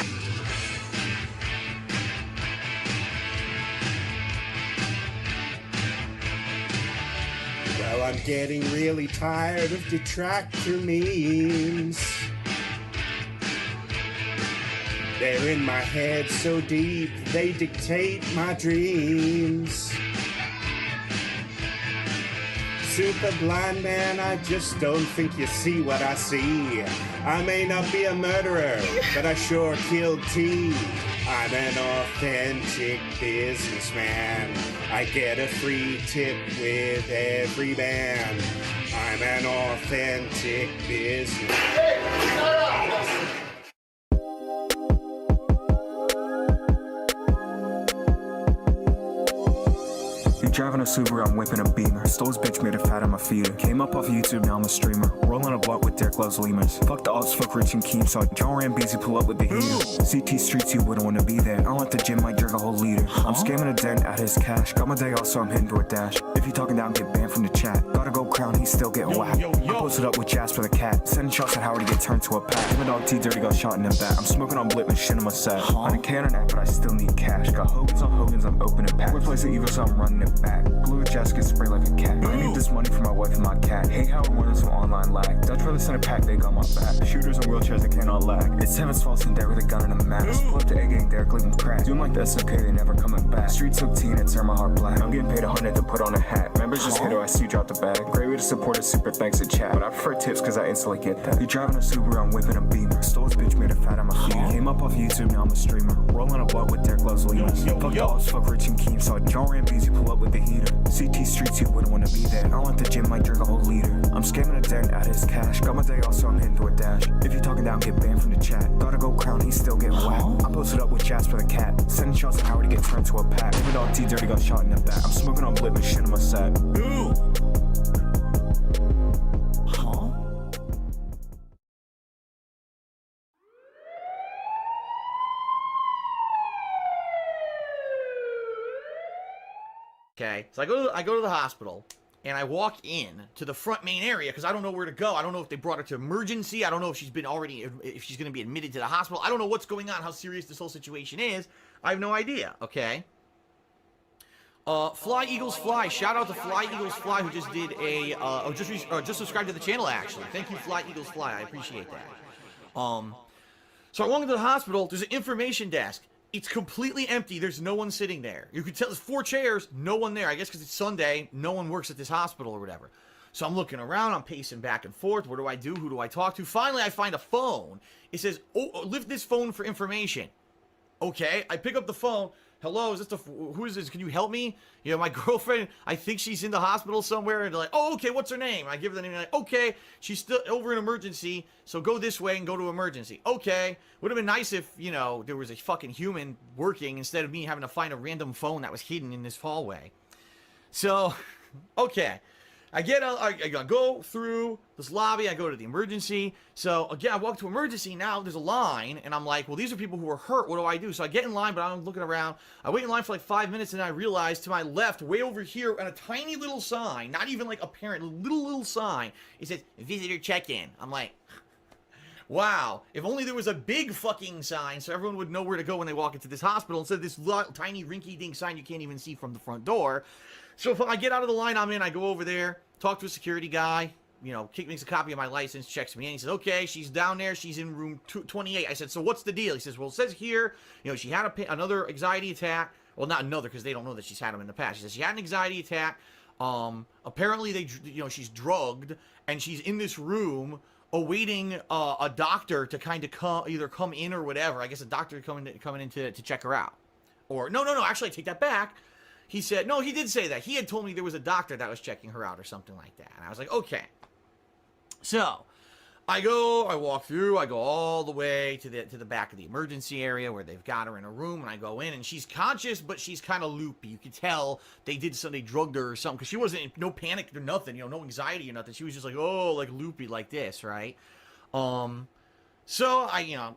Well, I'm getting really tired of detractor memes. They're in my head so deep, they dictate my dreams. Super blind man, I just don't think you see what I see. I may not be a murderer, but I sure killed T. I'm an authentic businessman. I get a free tip with every band. I'm an authentic businessman. Hey, shut up! Driving a Subaru, I'm whipping a Beamer. Stole his bitch, made a fat on my feeder. Came up off YouTube, now I'm a streamer. Rolling a blunt with Derek Loves Lemurs. Fuck the odds, fuck Rich and Keem. So John Rambo pull up with the heater. CT streets, you wouldn't wanna be there. I don't like the gym, might drink a whole liter. I'm scamming a dent out his cash. Got my day off, so I'm hitting DoorDash. If you talking down, get banned from the chat. Gotta go crown, he's still getting whacked. I posted up with Jasper the cat. Sending shots at Howard to get turned to a pack. My dog T Dirty got shot in the back. I'm smoking on Blip and shit in my set. On a can and app, but I still need cash. Got Hogan's on Hogan's, I'm opening packs. Workplace of evil, so I'm running it back. Blue Jessica spray like a cat. I need this money for my wife and my cat. Hey, Howard wanted some online lag. Dutch brother sent a pack, they got my back. Shooters in wheelchairs, they cannot lag. It's Heaven's false and Derek with a gun and a mask. Pull up the A gang, Derek leave them crack. Doing like the SOK, they never coming back. Street took teen and turn my heart black. I'm getting paid 100 to put on a hat. Members just hit her, I see you drop the bag. Great way to support a super thanks to chat. But I prefer tips cause I instantly get that. You driving a Subaru, I'm whipping a Beamer. Stole his bitch, made a fat on my feet. Came up off YouTube, now I'm a streamer. Rolling a blunt with Derek Loves Lemurs. Fuck dogs, fuck Rich and Keem. Saw John Rambo pull up with the heater. CT streets, you wouldn't wanna be there. I don't like the gym, might drink a whole liter. I'm scamming a dent out his cash. Got my day off, so I'm hitting DoorDash. If you talking down, get banned from the chat. Gotta go crown, he's still getting whacked. I posted up with Jasper the cat. Sending shots at Howard to get turned to a pack. My dog T Dirty got shot in the back. I'm smoking on Blip and shit in my set. Ooh. Okay, so I go to the hospital, and I walk in to the front main area because I don't know where to go. I don't know if they brought her to emergency. I don't know if she's been already, if she's going to be admitted to the hospital. I don't know what's going on, how serious this whole situation is. I have no idea, okay? Fly Eagles Fly. Shout out to Fly Eagles Fly, who just did a, just subscribed to the channel, actually. Thank you, Fly Eagles Fly. I appreciate that. So I walk into the hospital. There's an information desk. It's completely empty. There's no one sitting there. You can tell there's 4 chairs, no one there. I guess because it's Sunday, no one works at this hospital or whatever. So I'm looking around, I'm pacing back and forth. What do I do? Who do I talk to? Finally, I find a phone. It says, oh, lift this phone for information. Okay, I pick up the phone. Hello, is this who is this? Can you help me? You know, my girlfriend, I think she's in the hospital somewhere. And they're like, oh, okay, what's her name? I give her the name. Like, okay, she's still over in emergency, so go this way and go to emergency. Okay, would have been nice if, you know, there was a fucking human working instead of me having to find a random phone that was hidden in this hallway. So, okay. I go through this lobby, I go to the emergency. So, again, I walk to emergency, now there's a line, and I'm like, well, these are people who are hurt, what do I do? So I get in line, but I'm looking around. I wait in line for like 5 minutes, and then I realize to my left, way over here, on a tiny little sign, not even like apparent, little sign, it says, visitor check-in. I'm like, wow, if only there was a big fucking sign so everyone would know where to go when they walk into this hospital instead of this tiny rinky-dink sign you can't even see from the front door. So if I get out of the line I'm in, I go over there, talk to a security guy, you know, makes a copy of my license, checks me in. He says, okay, she's down there. She's in room 28. I said, so what's the deal? He says, well, it says here, you know, she had another anxiety attack. Well, not another, because they don't know that she's had them in the past. She says she had an anxiety attack. Apparently, she's drugged, and she's in this room awaiting a doctor to kind of either come in or whatever. I guess a doctor coming in to check her out. Or, no, actually, I take that back. He said, no, he did say that. He had told me there was a doctor that was checking her out or something like that. And I was like, okay. So, I walk through, I go all the way to the back of the emergency area where they've got her in a room, and I go in, and she's conscious, but she's kind of loopy. You can tell they drugged her or something, because she wasn't, no panic or nothing, you know, no anxiety or nothing. She was just like, oh, like loopy like this, right? So,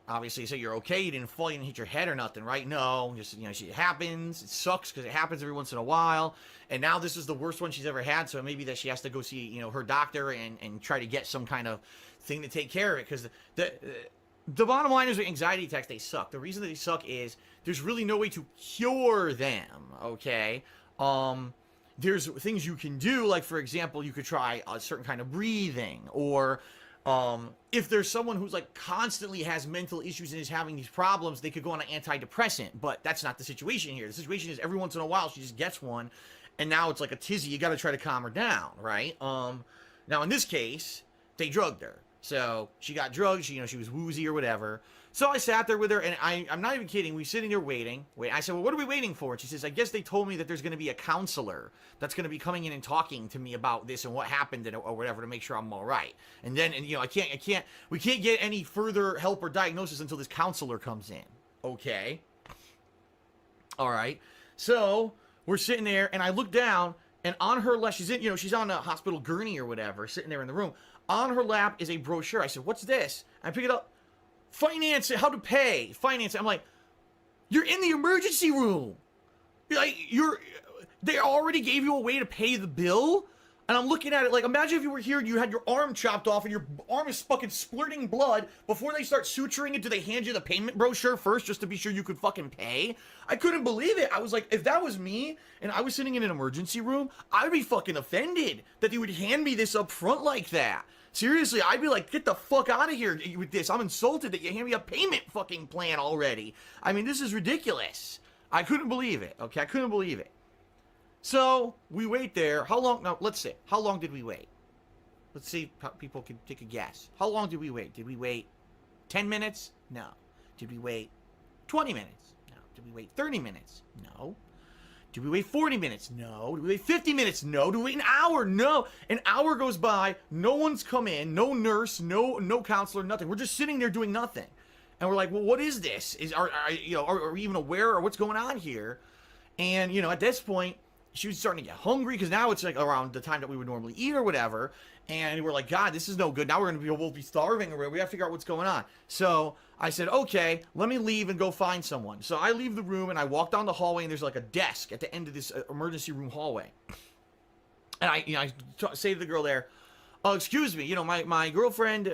obviously say, you're okay, you didn't fall, you didn't hit your head or nothing, right? No, just, it happens, it sucks because it happens every once in a while, and now this is the worst one she's ever had, so maybe that she has to go see, her doctor and try to get some kind of thing to take care of it, because the bottom line is with anxiety attacks, they suck. The reason that they suck is there's really no way to cure them, okay? There's things you can do, like, for example, you could try a certain kind of breathing, or if there's someone who's like constantly has mental issues and is having these problems, they could go on an antidepressant, but that's not the situation here. The situation is every once in a while she just gets one, and now it's like a tizzy. You got to try to calm her down, right? Now in this case, they drugged her, so she got drugged. She was woozy or whatever. So I sat there with her, and I'm not even kidding. We were sitting there waiting. I said, well, what are we waiting for? And she says, I guess they told me that there's going to be a counselor that's going to be coming in and talking to me about this and what happened or whatever to make sure I'm all right. And then, we can't get any further help or diagnosis until this counselor comes in. Okay. All right. So we're sitting there, and I look down, and on her lap, she's on a hospital gurney or whatever, sitting there in the room. On her lap is a brochure. I said, what's this? I pick it up. Finance it, how to pay, finance it. I'm like, you're in the emergency room. They already gave you a way to pay the bill? And I'm looking at it like, imagine if you were here and you had your arm chopped off and your arm is fucking splurting blood. Before they start suturing it, do they hand you the payment brochure first just to be sure you could fucking pay? I couldn't believe it. I was like, if that was me and I was sitting in an emergency room, I'd be fucking offended that they would hand me this up front like that. Seriously, I'd be like, get the fuck out of here with this. I'm insulted that you hand me a payment fucking plan already. I mean, this is ridiculous. I couldn't believe it, okay? I couldn't believe it. So, we wait there. How long? Now, let's see. How long did we wait? Let's see how people can take a guess. How long did we wait? Did we wait 10 minutes? No. Did we wait 20 minutes? No. Did we wait 30 minutes? No. Did we wait 40 minutes? No. Did we wait 50 minutes? No. Did we wait an hour? No. An hour goes by, no one's come in, no nurse, no counselor, nothing. We're just sitting there doing nothing. And we're like, well, what is this? Are we even aware of what's going on here? And, at this point, she was starting to get hungry because now it's like around the time that we would normally eat or whatever. And we're like, God, this is no good. Now we'll be starving or we have to figure out what's going on. So I said, okay, let me leave and go find someone. So I leave the room and I walk down the hallway and there's like a desk at the end of this emergency room hallway. And I say to the girl there, "Oh, excuse me, my girlfriend,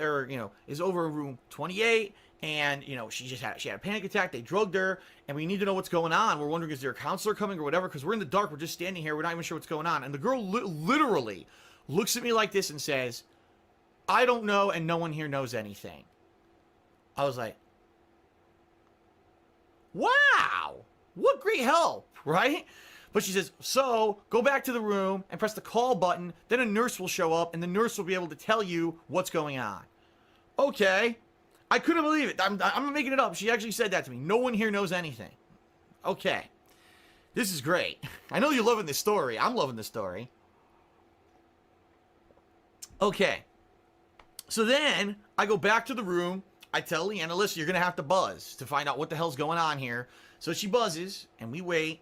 is over in room 28, and, she had a panic attack. They drugged her, and we need to know what's going on. We're wondering, is there a counselor coming or whatever? Because we're in the dark. We're just standing here. We're not even sure what's going on." And the girl literally looks at me like this and says, "I don't know, and no one here knows anything." I was like, wow, what great help, right? But she says, "So go back to the room and press the call button. Then a nurse will show up, and the nurse will be able to tell you what's going on." Okay. I couldn't believe it. I'm not making it up. She actually said that to me. No one here knows anything. Okay. This is great. I know you're loving this story. I'm loving this story. Okay. So then I go back to the room. I tell Leanna, "Listen, you're going to have to buzz to find out what the hell's going on here." So she buzzes, and we wait.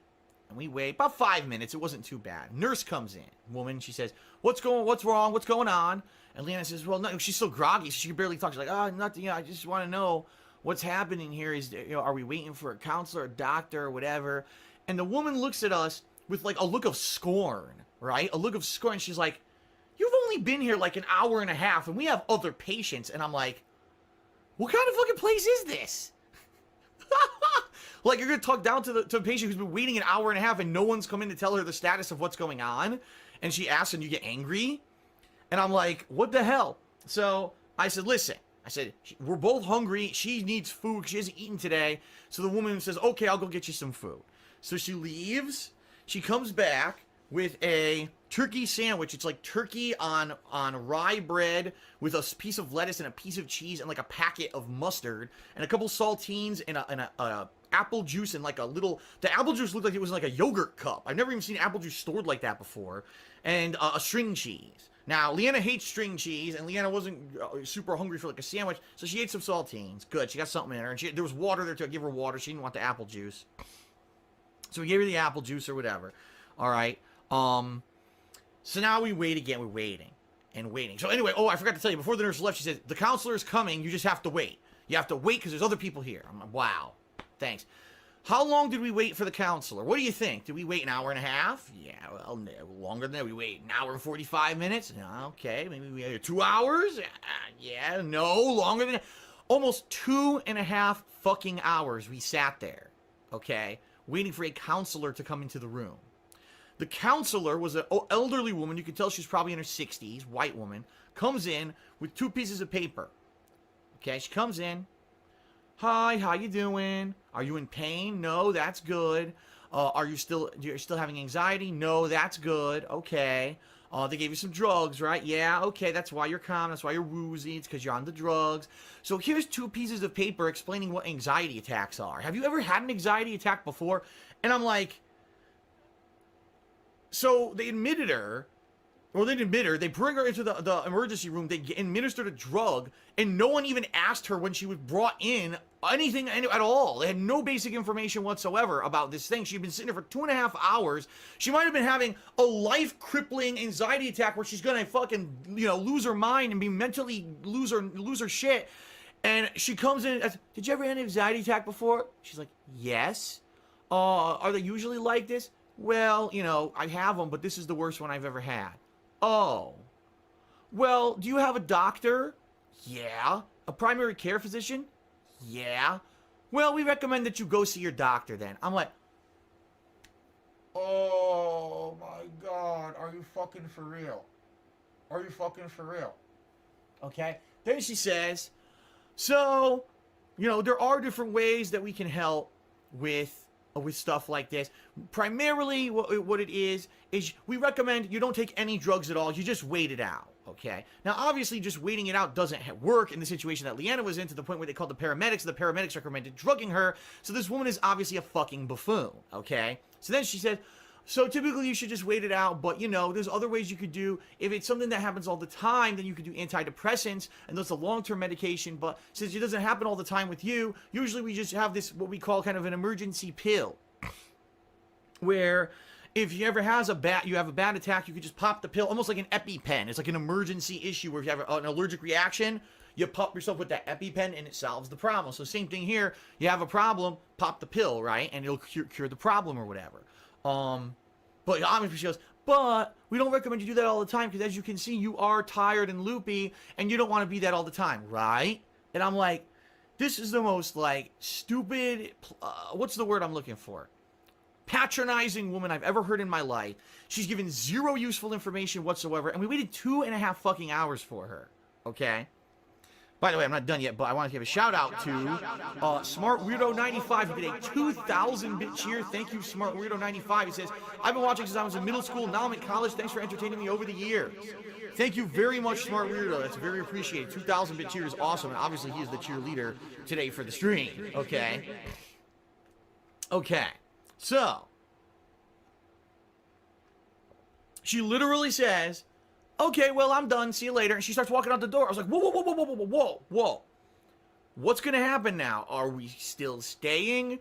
And we wait about 5 minutes. It wasn't too bad. Nurse comes in. Woman, she says, "What's wrong? What's going on?" And Leanna says, "Well, no," she's so groggy, so she can barely talk. She's like, "Oh, nothing. I just want to know what's happening here. Are we waiting for a counselor, a doctor, or whatever?" And the woman looks at us with like a look of scorn, right? A look of scorn. She's like, "You've only been here like an hour and a half, and we have other patients." And I'm like, what kind of fucking place is this? Like, you're going to talk down to a patient who's been waiting an hour and a half and no one's come in to tell her the status of what's going on? And she asks and you get angry? And I'm like, what the hell? So I said, "Listen," I said, "we're both hungry. She needs food. She hasn't eaten today." So the woman says, "Okay, I'll go get you some food." So she leaves. She comes back with a turkey sandwich. It's like turkey on rye bread with a piece of lettuce and a piece of cheese and like a packet of mustard and a couple saltines and a apple juice and like the apple juice looked like it was like a yogurt cup. I've never even seen apple juice stored like that before. And a string cheese. Now, Leanna hates string cheese, and Leanna wasn't super hungry for like a sandwich, so she ate some saltines. Good, she got something in her. And there was water there too. I gave her water. She didn't want the apple juice. So we gave her the apple juice or whatever. All right. So now we wait again. We're waiting and waiting. So anyway, I forgot to tell you, before the nurse left, she said, "The counselor is coming. You just have to wait. You have to wait because there's other people here." I'm like, wow. Thanks. How long did we wait for the counselor? What do you think? Did we wait an hour and a half? Yeah, well, no, longer than that. We wait an hour and 45 minutes? Okay, maybe we had 2 hours? Yeah, no, longer than that. Almost 2.5 fucking hours we sat there, okay, waiting for a counselor to come into the room. The counselor was an elderly woman. You could tell she's probably in her 60s, white woman, comes in with 2 pieces of paper. Okay, she comes in. "Hi, how you doing? Are you in pain? No, that's good. You're still having anxiety? No, that's good. Okay. They gave you some drugs, right? Yeah, okay, that's why you're calm. That's why you're woozy. It's because you're on the drugs. So here's 2 pieces of paper explaining what anxiety attacks are. Have you ever had an anxiety attack before?" And I'm like, so they admitted her. Well, they didn't admit her. They bring her into the emergency room. They administered a drug, and no one even asked her when she was brought in anything at all. They had no basic information whatsoever about this thing. She'd been sitting there for 2.5 hours. She might have been having a life-crippling anxiety attack where she's gonna fucking, lose her mind and be mentally lose her shit. And she comes in and asks, "Did you ever have an anxiety attack before?" She's like, "Yes." "Are they usually like this?" "Well, I have them, but this is the worst one I've ever had." "Oh. Well, do you have a doctor?" "Yeah." "A primary care physician?" "Yeah." "Well, we recommend that you go see your doctor then." I'm like, oh my God, are you fucking for real? Are you fucking for real? Okay. Then she says, so, there are different ways that we can help with stuff like this. Primarily, what it is we recommend you don't take any drugs at all. You just wait it out, okay? Now, obviously, just waiting it out doesn't work in the situation that Leanna was in, to the point where they called the paramedics. The paramedics recommended drugging her. So this woman is obviously a fucking buffoon, okay? So then she said, so typically you should just wait it out, but there's other ways you could do. If it's something that happens all the time, then you could do antidepressants, and that's a long-term medication. But since it doesn't happen all the time with you, usually we just have this, what we call kind of an emergency pill, where if you ever have a bad attack, you could just pop the pill, almost like an EpiPen. It's like an emergency issue where if you have an allergic reaction, you pop yourself with that EpiPen and it solves the problem. So same thing here. You have a problem, pop the pill, right? And it'll cure the problem or whatever. But obviously she goes, but we don't recommend you do that all the time because as you can see, you are tired and loopy and you don't want to be that all the time, right? And I'm like, this is the most like stupid, what's the word I'm looking for? Patronizing woman I've ever heard in my life. She's given zero useful information whatsoever, and we waited 2.5 fucking hours for her, okay? By the way, I'm not done yet, but I want to give a shout out to Smart Weirdo 95 who did a 2,000-bit cheer. Thank you, Smart Weirdo 95. He says, I've been watching since I was in middle school. Now I'm in college. Thanks for entertaining me over the years. Thank you very much, Smart Weirdo. That's very appreciated. 2,000-bit cheer is awesome, and obviously he is the cheerleader today for the stream. Okay. Okay. So, she literally says, okay, well, I'm done. See you later. And she starts walking out the door. I was like, whoa, whoa, whoa, whoa, whoa, whoa, whoa, whoa. What's going to happen now? Are we still staying?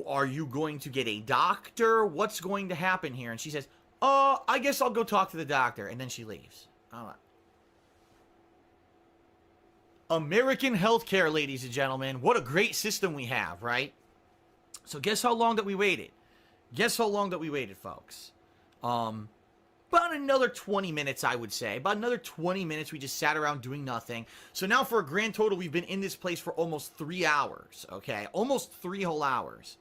Are you going to get a doctor? What's going to happen here? And she says, I guess I'll go talk to the doctor. And then she leaves. I'm like, American healthcare, ladies and gentlemen. What a great system we have, right? So guess how long that we waited? Guess how long that we waited, folks? About another 20 minutes, I would say. About another 20 minutes, we just sat around doing nothing. So now for a grand total, we've been in this place for almost 3 hours, okay? Almost 3 whole hours.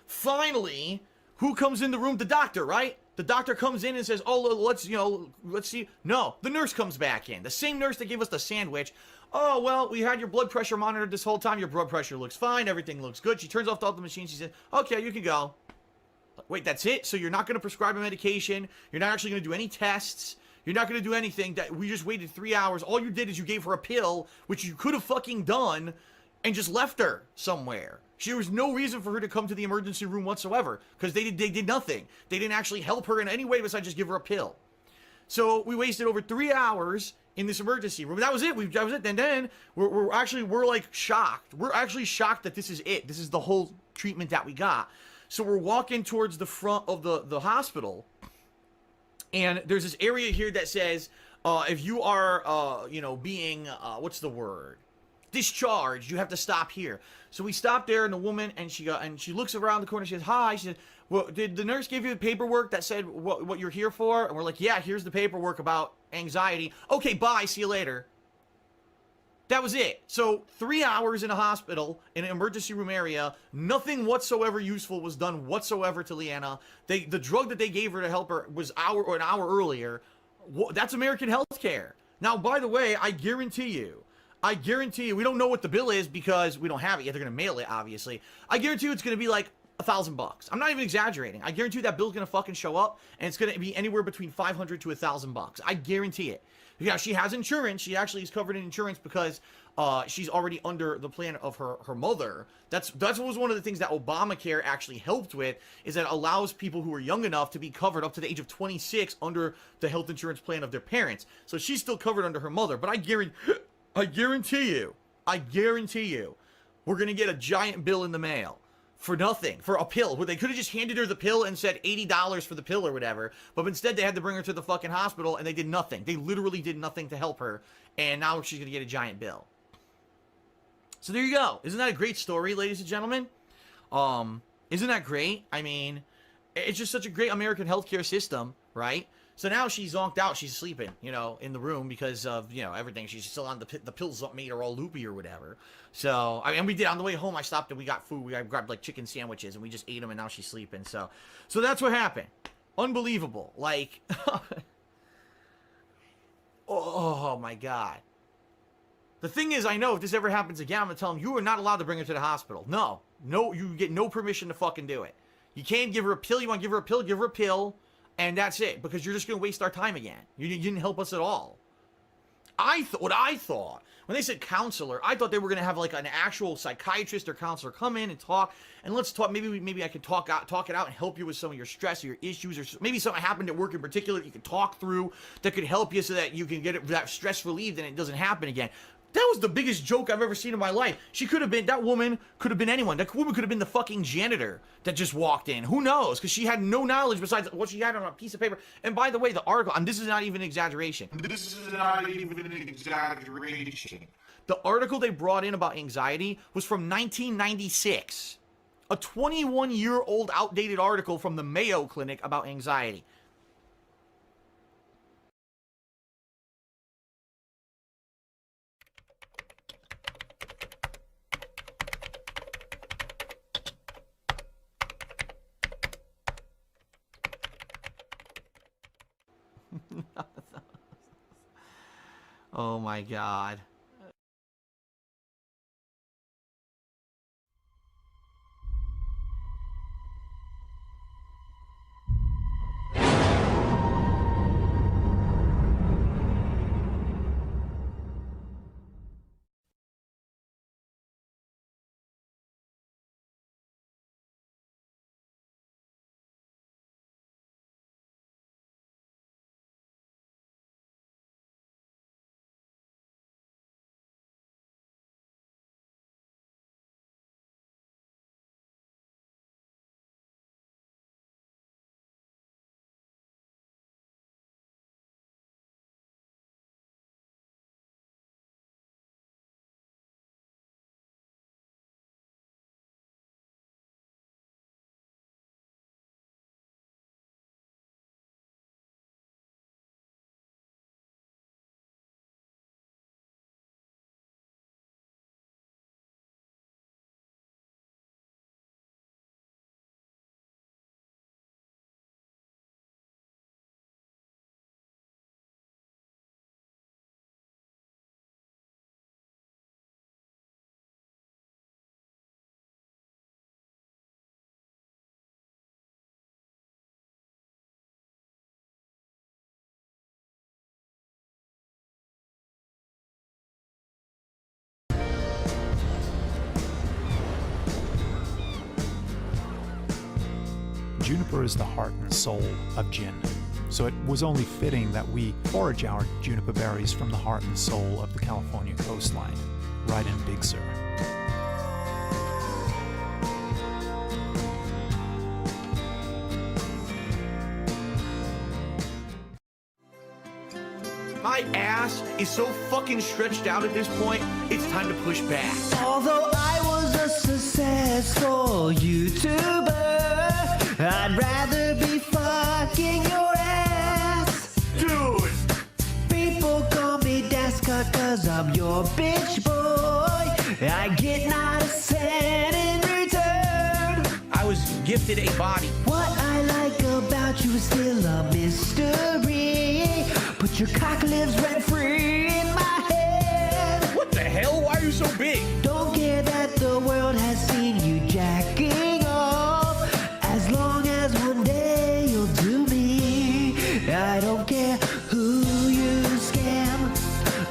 Finally, who comes in the room? The doctor, right? The doctor comes in and says, oh, let's see. No, the nurse comes back in. The same nurse that gave us the sandwich. Oh, well, we had your blood pressure monitored this whole time. Your blood pressure looks fine. Everything looks good. She turns off all the machines. She says, okay, you can go. Wait, that's it? So you're not going to prescribe a medication? You're not actually going to do any tests? You're not going to do anything? That we just waited 3 hours. All you did is you gave her a pill, which you could have fucking done, and just left her somewhere. There was no reason for her to come to the emergency room whatsoever, because they did nothing. They didn't actually help her in any way besides just give her a pill. So we wasted over 3 hours in this emergency room. That was it. That was it. And then we're like shocked. We're actually shocked that this is it. This is the whole treatment that we got. So we're walking towards the front of the hospital, and there's this area here that says, if you are, being, what's the word? Discharged, you have to stop here. So we stopped there, and the woman, and she looks around the corner, she says, hi, she said, well, did the nurse give you the paperwork that said what you're here for? And we're like, yeah, here's the paperwork about anxiety. Okay, bye, see you later. That was it. So 3 hours in a hospital, in an emergency room area, nothing whatsoever useful was done whatsoever to Leanna. The drug that they gave her to help her was an hour earlier. That's American healthcare. Now, by the way, I guarantee you, we don't know what the bill is because we don't have it yet. They're going to mail it, obviously. I guarantee you it's going to be like $1,000. I'm not even exaggerating. I guarantee you that bill's going to fucking show up, and it's going to be anywhere between $500 to $1,000. I guarantee it. Yeah, she has insurance. She actually is covered in insurance because she's already under the plan of her mother. That was one of the things that Obamacare actually helped with, is that it allows people who are young enough to be covered up to the age of 26 under the health insurance plan of their parents. So she's still covered under her mother. But I guarantee you, we're going to get a giant bill in the mail. For nothing, for a pill, where they could have just handed her the pill and said $80 for the pill or whatever, but instead they had to bring her to the fucking hospital, and they did nothing. They literally did nothing to help her, and now she's gonna get a giant bill. So there you go. Isn't that a great story, ladies and gentlemen? Isn't that great? I mean, it's just such a great American healthcare system, right? So now she's zonked out. She's sleeping, in the room because of, everything. She's still on the pills made her all loopy or whatever. So, and we did, on the way home, I stopped and we got food. We grabbed like chicken sandwiches and we just ate them, and now she's sleeping. So that's what happened. Unbelievable. Like, oh my God. The thing is, I know if this ever happens again, I'm going to tell them, you are not allowed to bring her to the hospital. No, you get no permission to fucking do it. You can't give her a pill. You want to give her a pill. And that's it, because you're just going to waste our time again. You didn't help us at all. What I thought, when they said counselor, I thought they were going to have like an actual psychiatrist or counselor come in and talk, and let's talk, maybe I could talk it out and help you with some of your stress or your issues, or maybe something happened at work in particular that you could talk through that could help you so that you can get that stress relieved and it doesn't happen again. That was the biggest joke I've ever seen in my life. That woman could have been anyone. That woman could have been the fucking janitor that just walked in. Who knows? Because she had no knowledge besides what she had on a piece of paper. And by the way, the article, and this is not even an exaggeration. The article they brought in about anxiety was from 1996. A 21-year-old outdated article from the Mayo Clinic about anxiety. Oh my god. Juniper is the heart and soul of gin, so it was only fitting that we forage our juniper berries from the heart and soul of the California coastline, right in Big Sur. My ass is so fucking stretched out at this point, it's time to push back. Although I was a successful YouTuber, I'd rather be fucking your ass. Dude! People call me Dascot cause I'm your bitch boy. I get not a cent in return. I was gifted a body. What I like about you is still a mystery. But your cock lives rent-free in my head. What the hell? Why are you so big? Don't care that the world has seen you jacking off. As long as one day you'll do me. I don't care who you scam.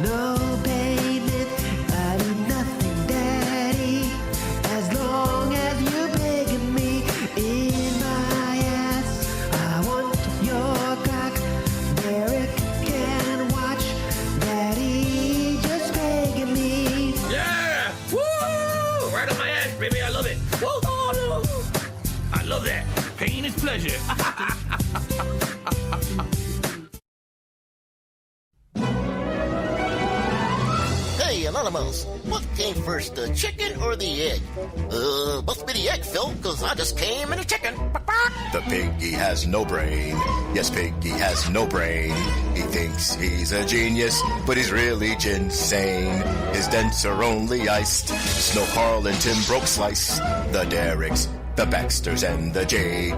No payment. I do nothing, daddy. As long as you begging me in my ass. I want your cock. Derek can watch. Daddy just begging me. Yeah! Woo! Right on my ass, baby. I love it. Woo! Oh, no. I love that. Pain is pleasure. Hey, Anonymous, what came first, the chicken or the egg? Must be the egg, Phil, because I just came in a chicken. The piggy has no brain. Yes, piggy has no brain. He thinks he's a genius, but he's really insane. His dents are only iced. Snow Carl and Tim Broke Slice. The Derricks, the Baxters, and the J.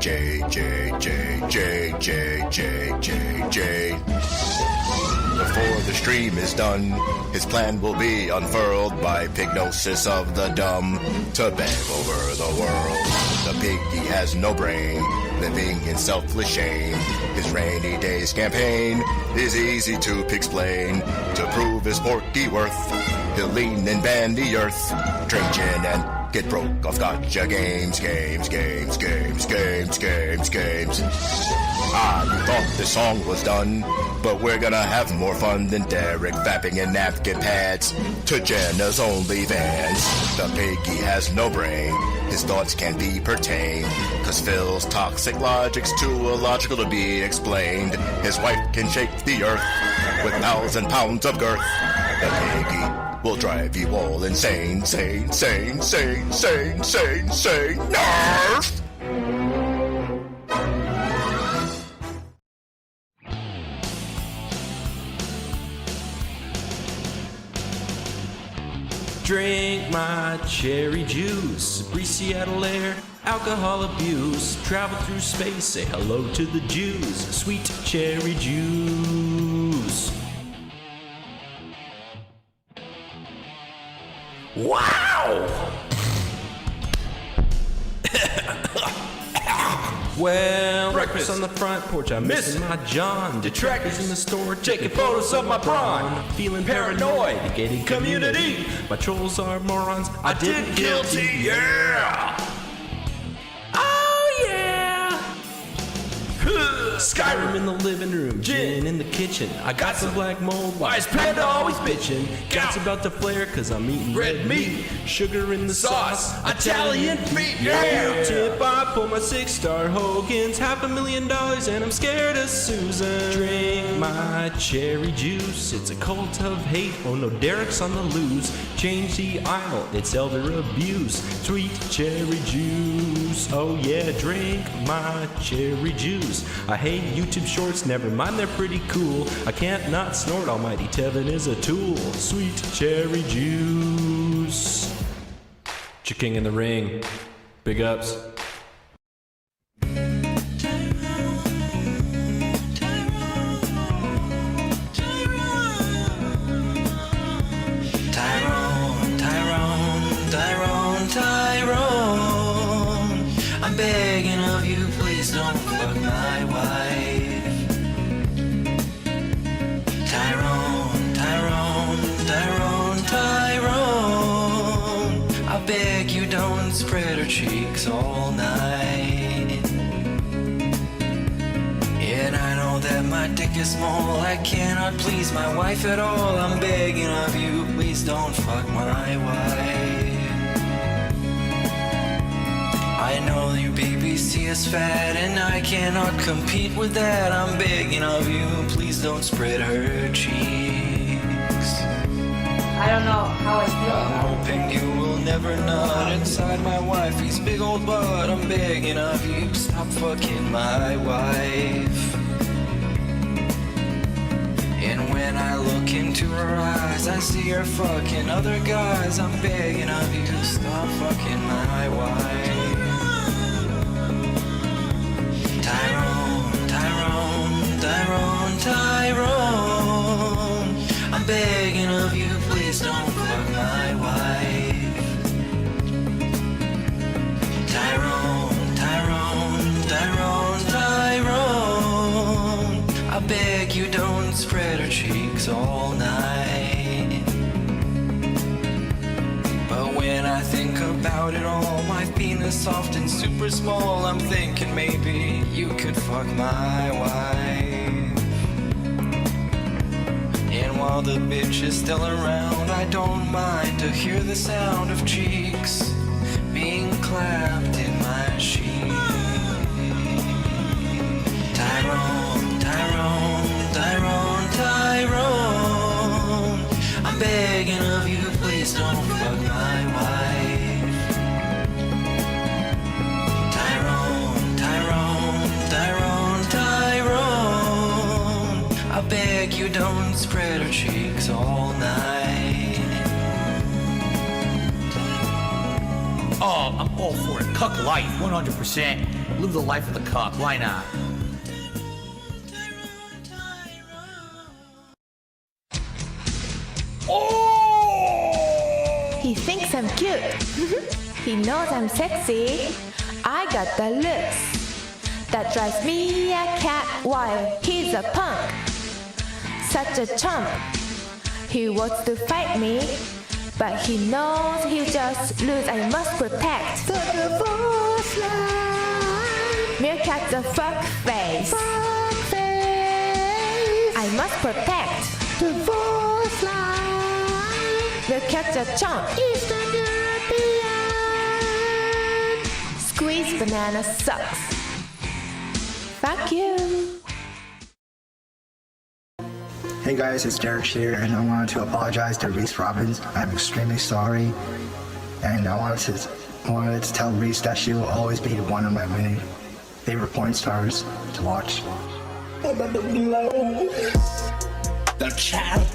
Before the stream is done, his plan will be unfurled by Pignosis of the Dumb to beg over the world. The piggy has no brain, living in selfless shame. His rainy days campaign is easy to explain. To prove his porky worth, he'll lean and band the earth, drink gin and get broke off gotcha games. Ah, you thought this song was done, but we're gonna have more fun than Derek fapping in napkin pads to Jenna's OnlyFans. The piggy has no brain, his thoughts can't be pertained, cause Phil's toxic logic's too illogical to be explained. His wife can shake the earth with 1,000 pounds of girth. The piggy will drive you all insane, Nerf! Drink my cherry juice, breathe Seattle air, alcohol abuse, travel through space, say hello to the Jews, sweet cherry juice. Wow! Well, breakfast on the front porch, I'm missing my John. Detractors in the store taking photos of my brawn. Feeling paranoid, getting community. My trolls are morons, I did guilty, yeah! Oh yeah! Skyrim in the living room, gin in the kitchen. I got some black mold, why is Panda always bitching? Gout's about to flare cause I'm eating red meat. Sugar in the sauce, Italian feet, yeah! Tip, I pull my 6-star Hogan's, $500,000 and I'm scared of Susan. Drink my cherry juice, it's a cult of hate, oh no, Derek's on the loose. Change the aisle, it's elder abuse. Sweet cherry juice, oh yeah, drink my cherry juice. I hate YouTube shorts, never mind, they're pretty cool. I can't not snort, almighty Tevin is a tool. Sweet cherry juice. King in the ring. Big ups. Tyrone, I'm begging of you, please don't fuck my wife. Tyrone, I beg you don't spread her cheeks all night. And I know that my dick is small, I cannot please my wife at all. I'm begging of you, please don't fuck my wife. I know your BBC is fat and I cannot compete with that. I'm begging of you, please don't spread her cheeks. I don't know how I feel. I'm hoping you will never nut inside my wifey's big old butt. I'm begging of you, stop fucking my wife. And when I look into her eyes, I see her fucking other guys. I'm begging of you, stop fucking my wife. Tyrone, I'm begging of you, please don't fuck my wife. Tyrone, I beg you don't spread her cheeks all night. But when I think about it all, my penis soft and super small, I'm thinking maybe you could fuck my wife. And while the bitch is still around, I don't mind to hear the sound of cheeks being clapped in my sheet. Tyrone, I'm begging of you, please don't fuck my wife. Tyrone, I beg you don't spread her cheeks all night. Oh, I'm all for it. Cuck life, 100%. Live the life of the cuck, why not? He thinks I'm cute. He knows I'm sexy. I got the looks that drives me a cat while he's a punk. Such a chump. He wants to fight me, but he knows he'll just lose. I must protect the divorce line. Meerkat the fuck face. I must protect divorce line. Meerkat the chump. Eastern European. Squeeze banana sucks. Fuck you. Hey guys, it's Derek here, and I wanted to apologize to Reese Robbins. I'm extremely sorry, and I wanted to tell Reese that she will always be one of my many favorite porn stars to watch. The champ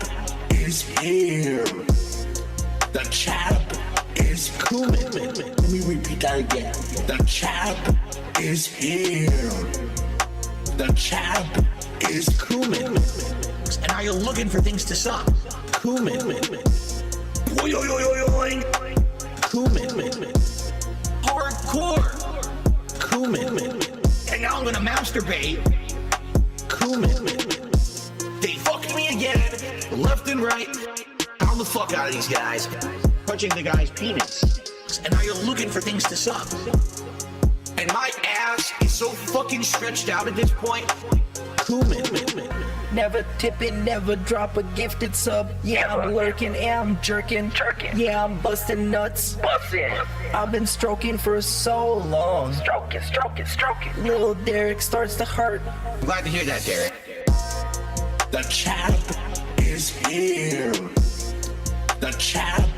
is here. The champ is coming. Let me repeat that again. The champ is here. The champ is coming. And are you looking for things to suck? Cumin. Cumin. Hardcore. Cumin. And now I'm gonna masturbate. Cumin. They fucked me again, left and right. Pound the fuck out of these guys, touching the guy's penis. And now you're looking for things to suck. And my ass is so fucking stretched out at this point. Cumin. Never tipping, never drop a gifted sub. Yeah, I'm lurking, yeah, I'm jerking. Yeah, I'm busting nuts. I've been stroking for so long. Stroking. Little Derek starts to hurt. I'm glad to hear that, Derek. The chap is here. The chap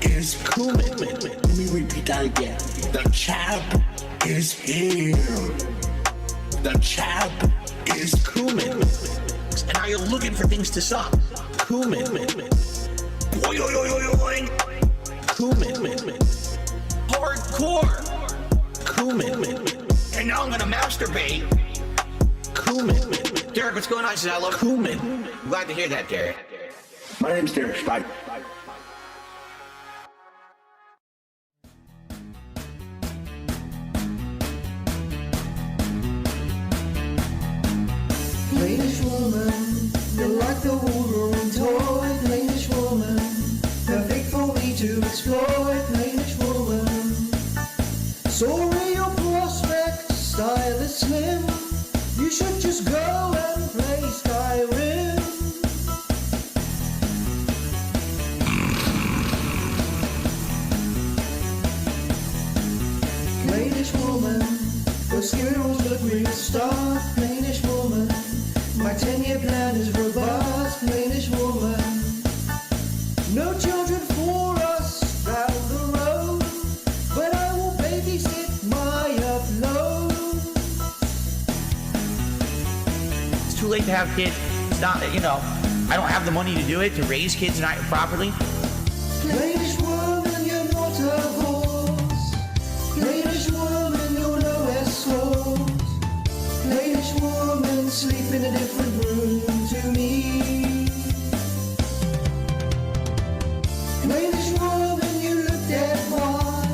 is Cumin. Let me repeat that again. The chap is here. The chap is Cumin. And now you're looking for things to suck. Cumin. Cumin. Hardcore. Cumin. And now I'm gonna masturbate. Cumin. Derek, what's going on? He says, I love Cumin. I'm glad to hear that, Derek. My name's Derek. Bye. Danish woman, you're like the Wolverine toy. Danish woman, perfect for me to exploit. Danish woman, sorry your prospect, style is slim. You should just go and play Skyrim. Danish woman, your skills look real stark. Danish woman, my 10-year plan is robust. Danish woman, no children for us down the road, but I will babysit my upload. It's too late to have kids. It's not, I don't have the money to do it, to raise kids properly. Danish woman, you're not a horse. Danish woman, you're no escort. Danish woman, sleep in a different room to me. Danish woman, you look dead fine.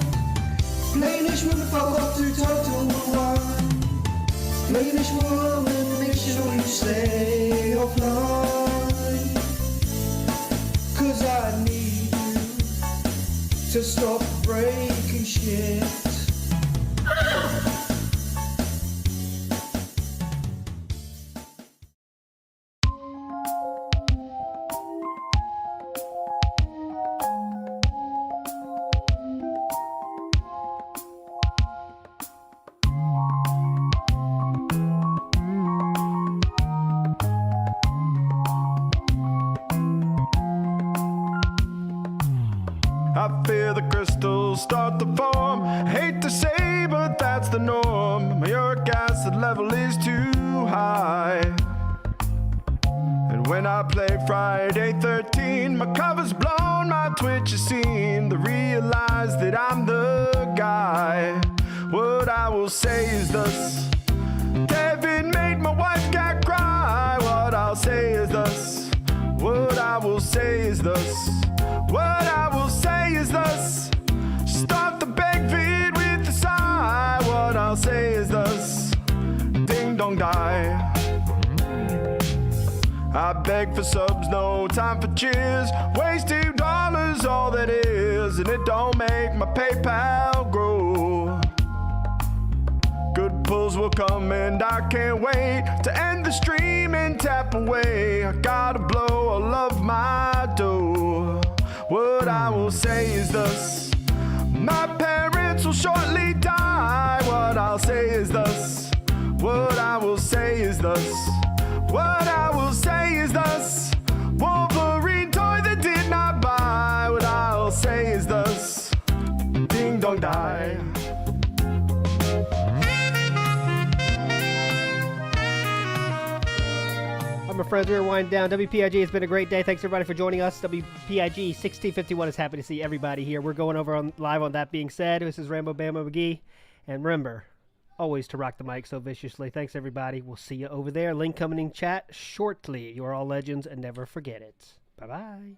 Danish woman, fuck off to total wine. Danish woman, make sure you stay offline. 'Cause I need you to stop breaking shit. I fear the crystals start to form. Hate to say, but that's the norm. My uric acid level is too high. And when I play Friday 13, my cover's blown, my Twitch is seen. They realize that I'm the guy. What I will say is this: Kevin made my wife cat cry. What I'll say is this. What I will say is this. What I will say is this: start the big feed with a sigh. What I'll say is this: ding dong die. I beg for subs, no time for cheers. Waste $2, all that is, and it don't make my PayPal grow. Good pulls will come and I can't wait to end the stream and tap away. I gotta blow all of my dough. What I will say is this: my parents will shortly die. What I'll say is this. What I will say is this. What I will say is this: Wolverine toy that did not buy. What I'll say is this: ding dong die. All my friends, we're winding down. WPIG, it's been a great day. Thanks everybody for joining us. WPIG 1651 is happy to see everybody here. We're going over live on That Being Said. This is Rambo, Bambo, McGee. And remember, always to rock the mic so viciously. Thanks everybody. We'll see you over there. Link coming in chat shortly. You're all legends and never forget it. Bye-bye.